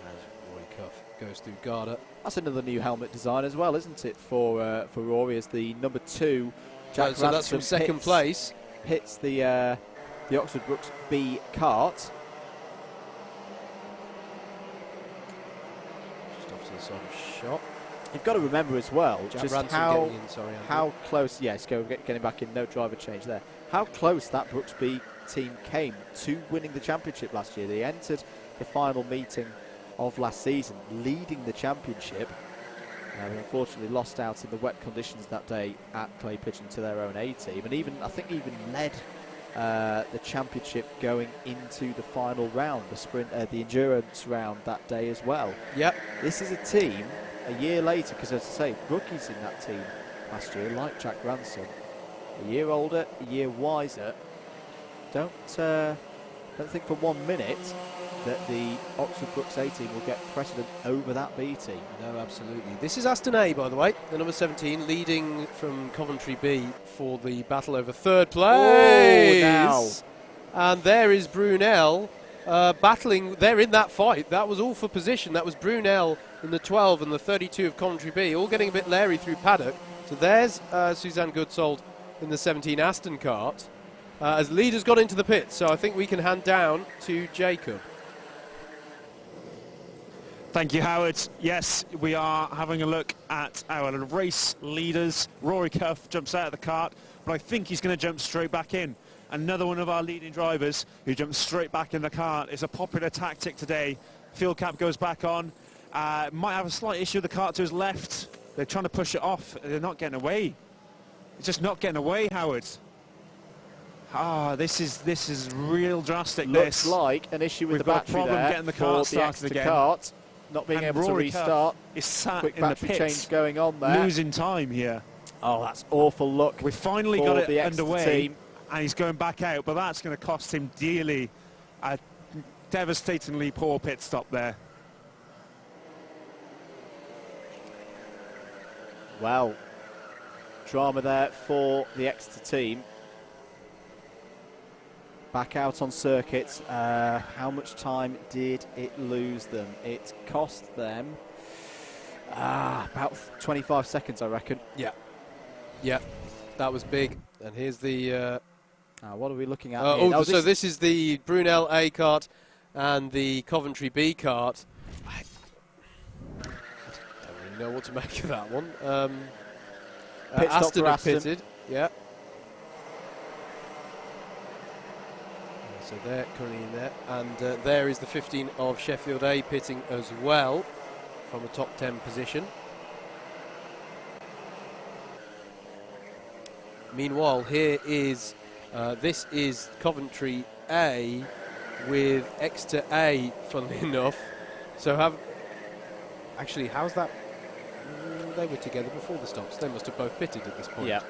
As Roy Cuff goes through Garda. That's another new helmet design as well, isn't it, for Rory, as the number 2 Jack so that's from 2nd place. Hits the Oxford Brooks B kart. Just off to the side of shot. You've got to remember as well Jack just Ransom how getting in, sorry, Andy. how close. Yes, getting back in. No driver change there. How close that Brooksby team came to winning the championship last year. They entered the final meeting of last season, leading the championship. They unfortunately lost out in the wet conditions that day at Clay Pigeon to their own A team, and I think even led the championship going into the final round, the endurance round that day as well. Yep. This is a team a year later, because as I say, rookies in that team last year, like Jack Ransom, a year older, a year wiser. Don't think for 1 minute that the Oxford Brooks A team will get precedent over that B team. No, absolutely. This is Aston A, by the way, the number 17, leading from Coventry B for the battle over third place. Now. And there is Brunel battling. They're in that fight. That was all for position. That was Brunel in the 12 and the 32 of Coventry B, all getting a bit leery through paddock. So there's Suzanne Goodsold in the 17 Aston kart. As leaders got into the pits, so I think we can hand down to Jacob. Thank you, Howard. Yes, we are having a look at our race leaders. Rory Cuff jumps out of the kart, but I think he's going to jump straight back in. Another one of our leading drivers who jumps straight back in the kart. It's a popular tactic today. Field cap goes back on. Might have a slight issue with the kart to his left. They're trying to push it off. They're not getting away. It's just not getting away, Howard. This is real drastic. Looks like an issue with the battery problem there getting the kart started again. Kart not being able to restart. Is sat Quick in the battery pits, change going on there. losing time here. Oh, that's awful luck. We finally for got it the Exeter underway, team. and he's going back out, but that's going to cost him dearly. A devastatingly poor pit stop there. Well, drama there for the Exeter team. Back out on circuit. How much time did it lose them? It cost them about 25 seconds, I reckon. Yeah, that was big. And here's the... what are we looking at here? So this is the Brunel A kart and the Coventry B kart. I don't really know what to make of that one. Pit stop Aston for have Aston. pitted, yeah. So they're currently in there. And there is the 15 of Sheffield A pitting as well from a top 10 position. Meanwhile, here is, this is Coventry A with Exeter A, funnily enough. So how's that? They were together before the stops. They must have both pitted at this point. Yeah.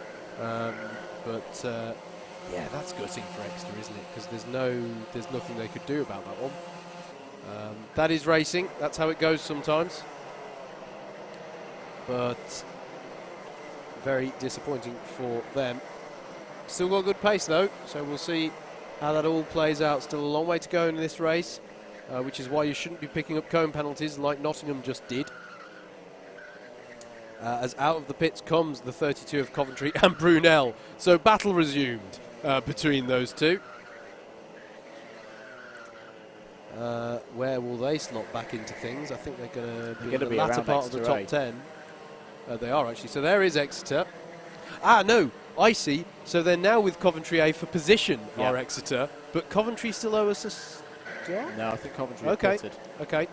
Yeah, that's gutting for Exeter, isn't it? Because there's nothing they could do about that one. That is racing. That's how it goes sometimes. But very disappointing for them. Still got good pace though, so we'll see how that all plays out. Still a long way to go in this race, which is why you shouldn't be picking up cone penalties like Nottingham just did. As out of the pits comes the 32 of Coventry and Brunel. So battle resumed between those two. Where will they slot back into things? I think they're going to be in the latter part of the top 10. They are actually. So there is Exeter. No, I see. So they're now with Coventry A for position, are Exeter. But Coventry still owe us a start? No, I think Coventry have pitted. Okay.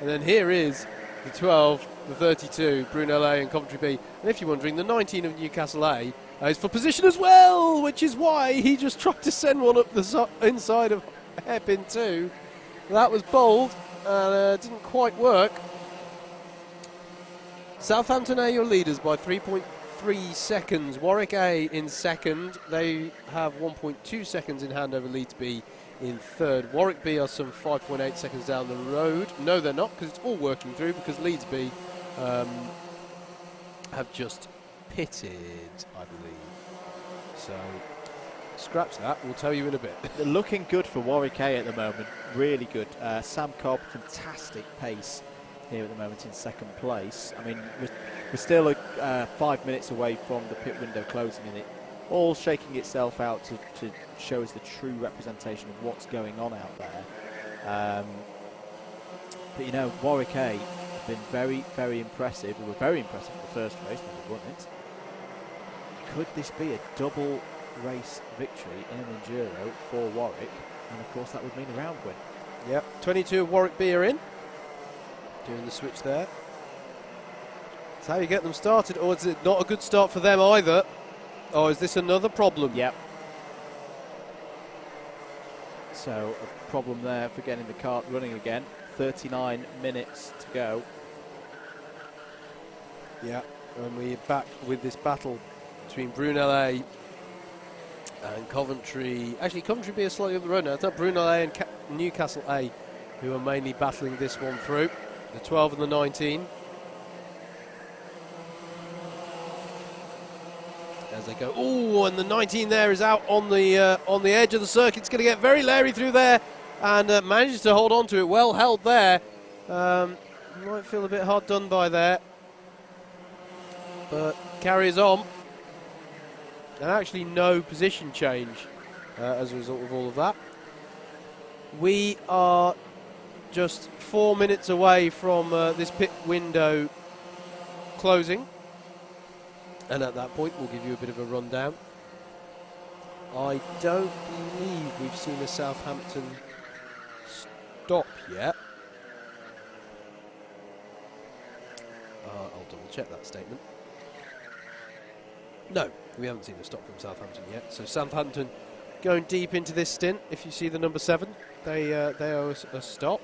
And then here is the 12, the 32, Brunel A and Coventry B. And if you're wondering, the 19 of Newcastle A is for position as well, which is why he just tried to send one up the inside of hairpin 2. That was bold, and didn't quite work. Southampton are your leaders by 3.3 seconds. Warwick A in second. They have 1.2 seconds in hand over Leeds B in third. Warwick B are some 5.8 seconds down the road. No, they're not, because it's all working through, because Leeds B have just pitted, I believe. So, scratch that. We'll tell you in a bit. They're looking good for Warwick A at the moment. Really good. Sam Cobb, fantastic pace here at the moment in second place. I mean, we're still 5 minutes away from the pit window closing, and it all shaking itself out to show us the true representation of what's going on out there. But you know, Warwick A, have been very, very impressive. They were very impressive in the first race when they won it. Could this be a double race victory in an Enduro for Warwick? And of course that would mean a round win. Yep, 22 of Warwick B are in. Doing the switch there. That's how you get them started. Or is it not a good start for them either? Or is this another problem? Yep. So a problem there for getting the kart running again. 39 minutes to go. Yeah, and we're back with this battle between Brunel A and Coventry. Actually, Coventry B is slightly up the road now. It's not Brunel A and Newcastle A who are mainly battling this one through. The 12 and the 19. As they go, oh, and the 19 there is out on the edge of the circuit. It's going to get very leery through there, and manages to hold on to it. Well held there. Might feel a bit hard done by there, but carries on. And actually no position change as a result of all of that. We are just 4 minutes away from this pit window closing. And at that point, we'll give you a bit of a rundown. I don't believe we've seen a Southampton stop yet. I'll double check that statement. No, we haven't seen a stop from Southampton yet. So Southampton going deep into this stint. If you see the number 7, they owe us a stop.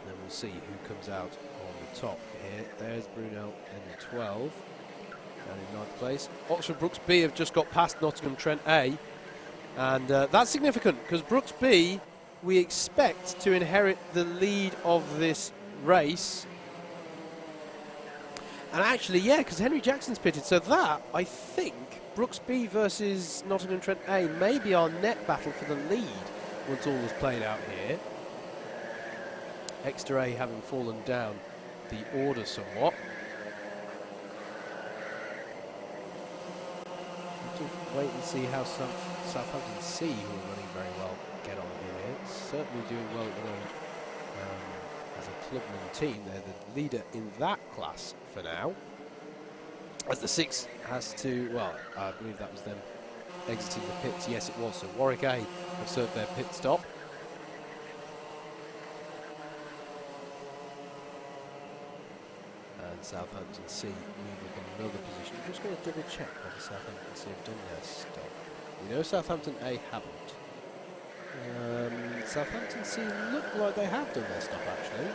And then we'll see who comes out on the top here. There's Brunel in the 12 and in 9th place. Oxford Brooks B have just got past Nottingham Trent A, and that's significant because Brooks B we expect to inherit the lead of this race. And actually, yeah, because Henry Jackson's pitted, so that, I think, Brooks B versus Nottingham Trent A may be our net battle for the lead once all is played out here. Exeter A having fallen down the order somewhat. Have to wait and see how Southampton C, who are running very well, get on here. Certainly doing well at the moment as a clubman team. They're the leader in that class for now. As the 6 has to, well, I believe that was them exiting the pits. Yes, it was. So Warwick A have served their pit stop. Southampton C move up another position. I'm just going to double check whether Southampton C have done their stop. We know Southampton A haven't. Southampton C look like they have done their stop actually.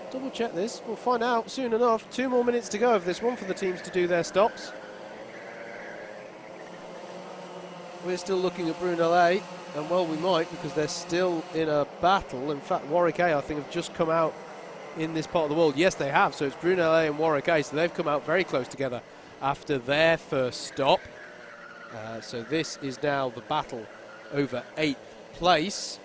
Double check this. We'll find out soon enough. 2 more minutes to go of this one for the teams to do their stops. We're still looking at Brunel A, and well we might because they're still in a battle. In fact, Warwick A I think have just come out in this part of the world. Yes, they have. So it's Brunel A and Warwick A. So they've come out very close together after their first stop. So this is now the battle over 8th place.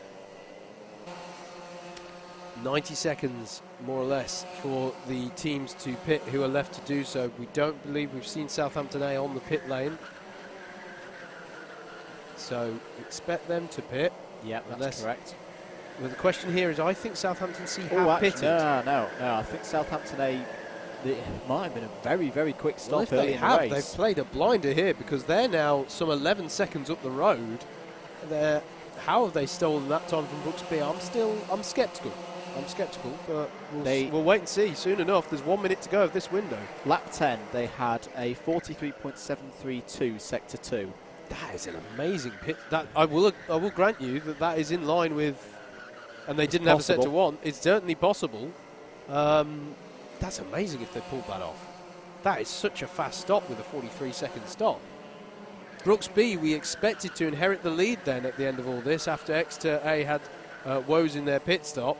90 seconds, more or less, for the teams to pit who are left to do so. We don't believe we've seen Southampton A on the pit lane. So expect them to pit. Yeah, that's correct. Well, the question here is, I think Southampton C have pitted. No. I think Southampton A, it might have been a very, very quick stop. Well, if they have, they've played a blinder here because they're now some 11 seconds up the road. How have they stolen that time from Brooks B? I'm sceptical. But we'll wait and see. Soon enough, there's 1 minute to go of this window. Lap 10, they had a 43.732 sector 2. That is an amazing pit. That I will grant you that is in line with. And they didn't have a sector 1. It's certainly possible. That's amazing if they pulled that off. That is such a fast stop with a 43-second stop. Brooks B, we expected to inherit the lead then at the end of all this after Exeter A had woes in their pit stop.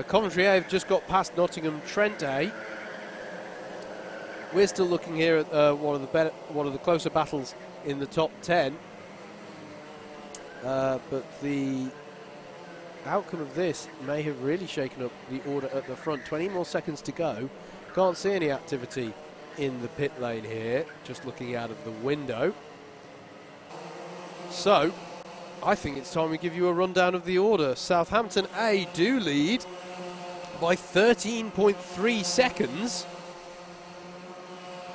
Coventry A have just got past Nottingham Trent A. We're still looking here at one of the closer battles in the top 10. But the outcome of this may have really shaken up the order at the front. 20 more seconds to go. Can't see any activity in the pit lane here, just looking out of the window. So I think it's time we give you a rundown of the order. Southampton A do lead by 13.3 seconds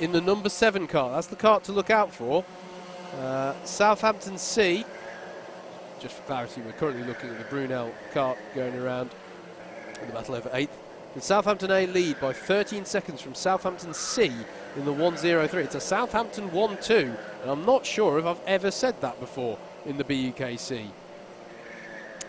in the number 7 car. That's the kart to look out for. Southampton C, just for clarity, we're currently looking at the Brunel kart going around in the battle over 8th. And Southampton A lead by 13 seconds from Southampton C in the 103. It's a Southampton 1-2, and I'm not sure if I've ever said that before in the BUKC.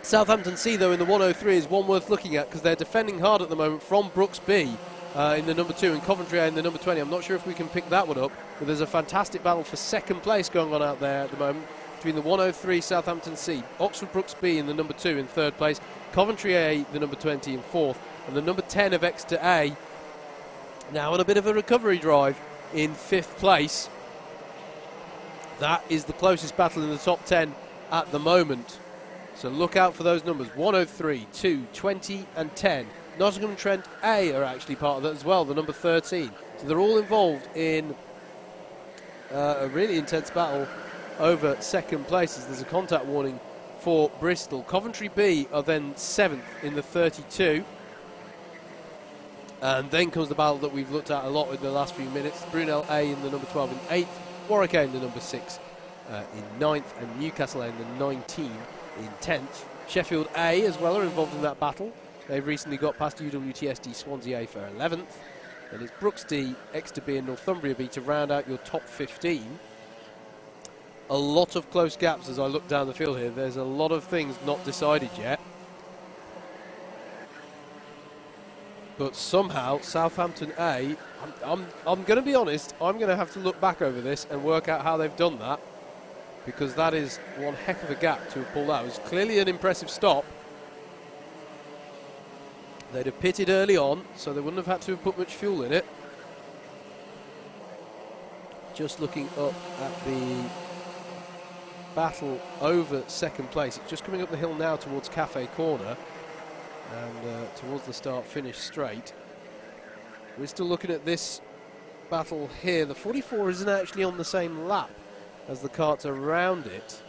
Southampton C, though, in the 103 is one worth looking at because they're defending hard at the moment from Brooks B in the number 2 and Coventry A in the number 20. I'm not sure if we can pick that one up, but there's a fantastic battle for second place going on out there at the moment between the 103 Southampton C, Oxford Brooks B in the number 2 in 3rd place, Coventry A the number 20 in 4th, and the number 10 of Exeter A now on a bit of a recovery drive in 5th place. That is the closest battle in the top 10 at the moment. So look out for those numbers, 103, 2, 20 and 10. Nottingham Trent A are actually part of that as well, the number 13. So they're all involved in a really intense battle over second places. There's a contact warning for Bristol. Coventry B are then 7th in the 32. And then comes the battle that we've looked at a lot in the last few minutes. Brunel A in the number 12 in 8th. Warwick A in the number 6 in 9th. And Newcastle A in the 19 in 10th. Sheffield A as well are involved in that battle. They've recently got past UWTSD Swansea A for 11th. And it's Brooks D, Exeter B and Northumbria B to round out your top 15. A lot of close gaps as I look down the field here. There's a lot of things not decided yet. But somehow Southampton A, I'm going to be honest, I'm going to have to look back over this and work out how they've done that, because that is one heck of a gap to have pulled out. It was clearly an impressive stop. They'd have pitted early on, so they wouldn't have had to have put much fuel in it. Just looking up at the battle over second place. It's just coming up the hill now towards Cafe Corner and towards the start-finish straight. We're still looking at this battle here. The 44 isn't actually on the same lap as the karts around it.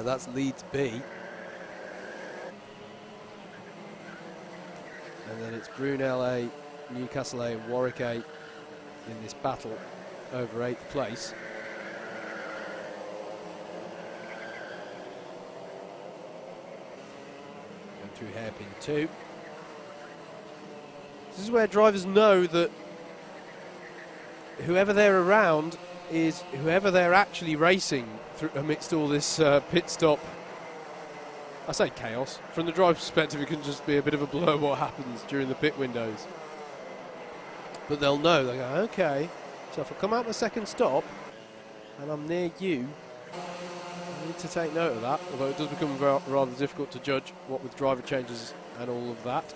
That's Leeds B. And then it's Brunel A, Newcastle A and Warwick A in this battle over 8th place. Going through hairpin 2. This is where drivers know that whoever they're around is whoever they're actually racing amidst all this pit stop. I say chaos. From the driver's perspective, it can just be a bit of a blur what happens during the pit windows. But they'll know. They go, okay, so if I come out the second stop and I'm near you, I need to take note of that, although it does become rather difficult to judge what with driver changes and all of that.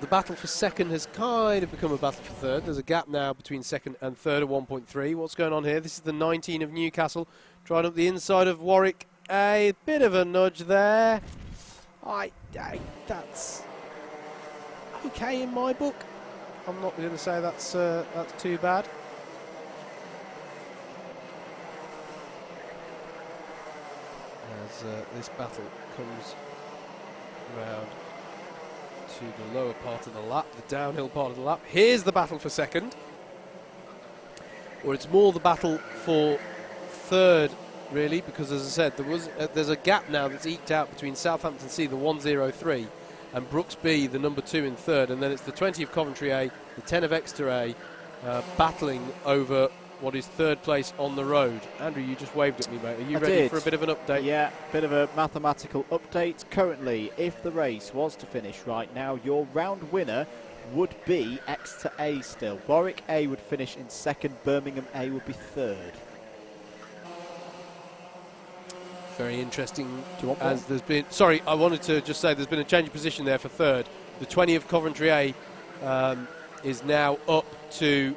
The battle for second has kind of become a battle for third. There's a gap now between second and third at 1.3. What's going on here? This is the 19 of Newcastle, trying up the inside of Warwick. A bit of a nudge there. That's okay in my book. I'm not going to say that's too bad. As this battle comes round to the lower part of the lap, the downhill part of the lap. Here's the battle for second, or it's more the battle for third, really, because as I said, there's a gap now that's eked out between Southampton C, the 103, and Brooks B, the number 2 in third, and then it's the 20 of Coventry A, the 10 of Exeter A, battling over what is third place on the road. Andrew, you just waved at me, mate. Are you ready for a bit of an update? Yeah, bit of a mathematical update. Currently, if the race was to finish right now, your round winner would be Exeter A still. Warwick A would finish in second, Birmingham A would be third. Very interesting. As there's been, sorry, I wanted to just say there's been a change of position there for third. The 20 of Coventry A is now up to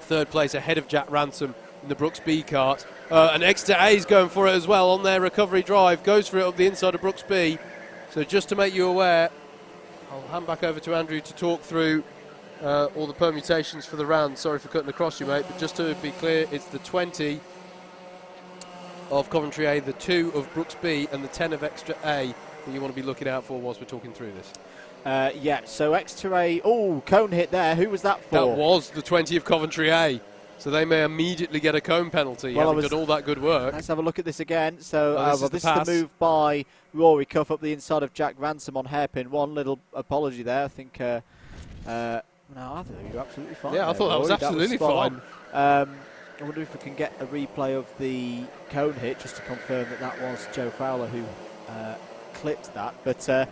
third place ahead of Jack Ransom in the Brooks B kart. And Exeter A is going for it as well on their recovery drive. Goes for it up the inside of Brooks B. So just to make you aware, I'll hand back over to Andrew to talk through all the permutations for the round. Sorry for cutting across you, mate, but just to be clear, it's the 20 of Coventry A, the 2 of Brooks B, and the 10 of Exeter A that you want to be looking out for whilst we're talking through this. Yeah, so Exeter A, cone hit there. Who was that for? That was the 20 of Coventry A. So they may immediately get a cone penalty, having done all that good work. Let's have a look at this again. So this is pass. the move by Rory Cuff up the inside of Jack Ransom on hairpin. One little apology there. I think, no, I thought you were absolutely fine. Yeah, I thought that was absolutely fine. I wonder if we can get a replay of the cone hit just to confirm that was Joe Fowler who clipped that. But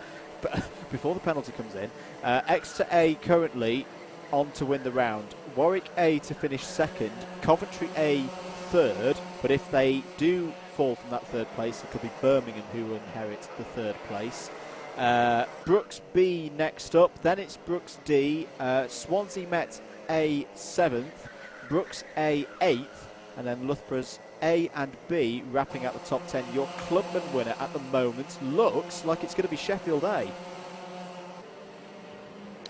before the penalty comes in, Exeter A currently on to win the round. Warwick A to finish second, Coventry A third, but if they do fall from that third place, it could be Birmingham who will inherit the third place. Brooks B next up, then it's Brooks D, Swansea Met A 7th, Brooks A 8th, and then Loughborough's A and B wrapping out the top 10. Your clubman winner at the moment looks like it's going to be Sheffield A.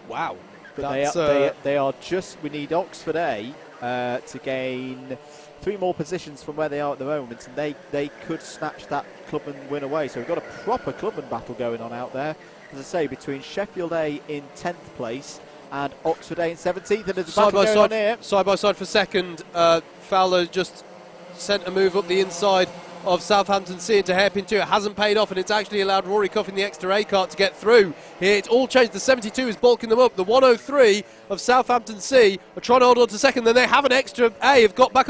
Wow. But they are just, we need Oxford A to gain 3 more positions from where they are at the moment, and they could snatch that clubman win away. So we've got a proper clubman battle going on out there, as I say, between Sheffield A in 10th place and Oxford A in 17th. And there's a battle going on here. Side by side for second. Fowler just sent a move up the inside of Southampton C into hairpin 2. It hasn't paid off, and it's actually allowed Rory Cuff in the Exeter A cart to get through. Here it's all changed. The 72 is bulking them up. The 103 of Southampton C are trying to hold on to second. Then they have an Exeter A, have got back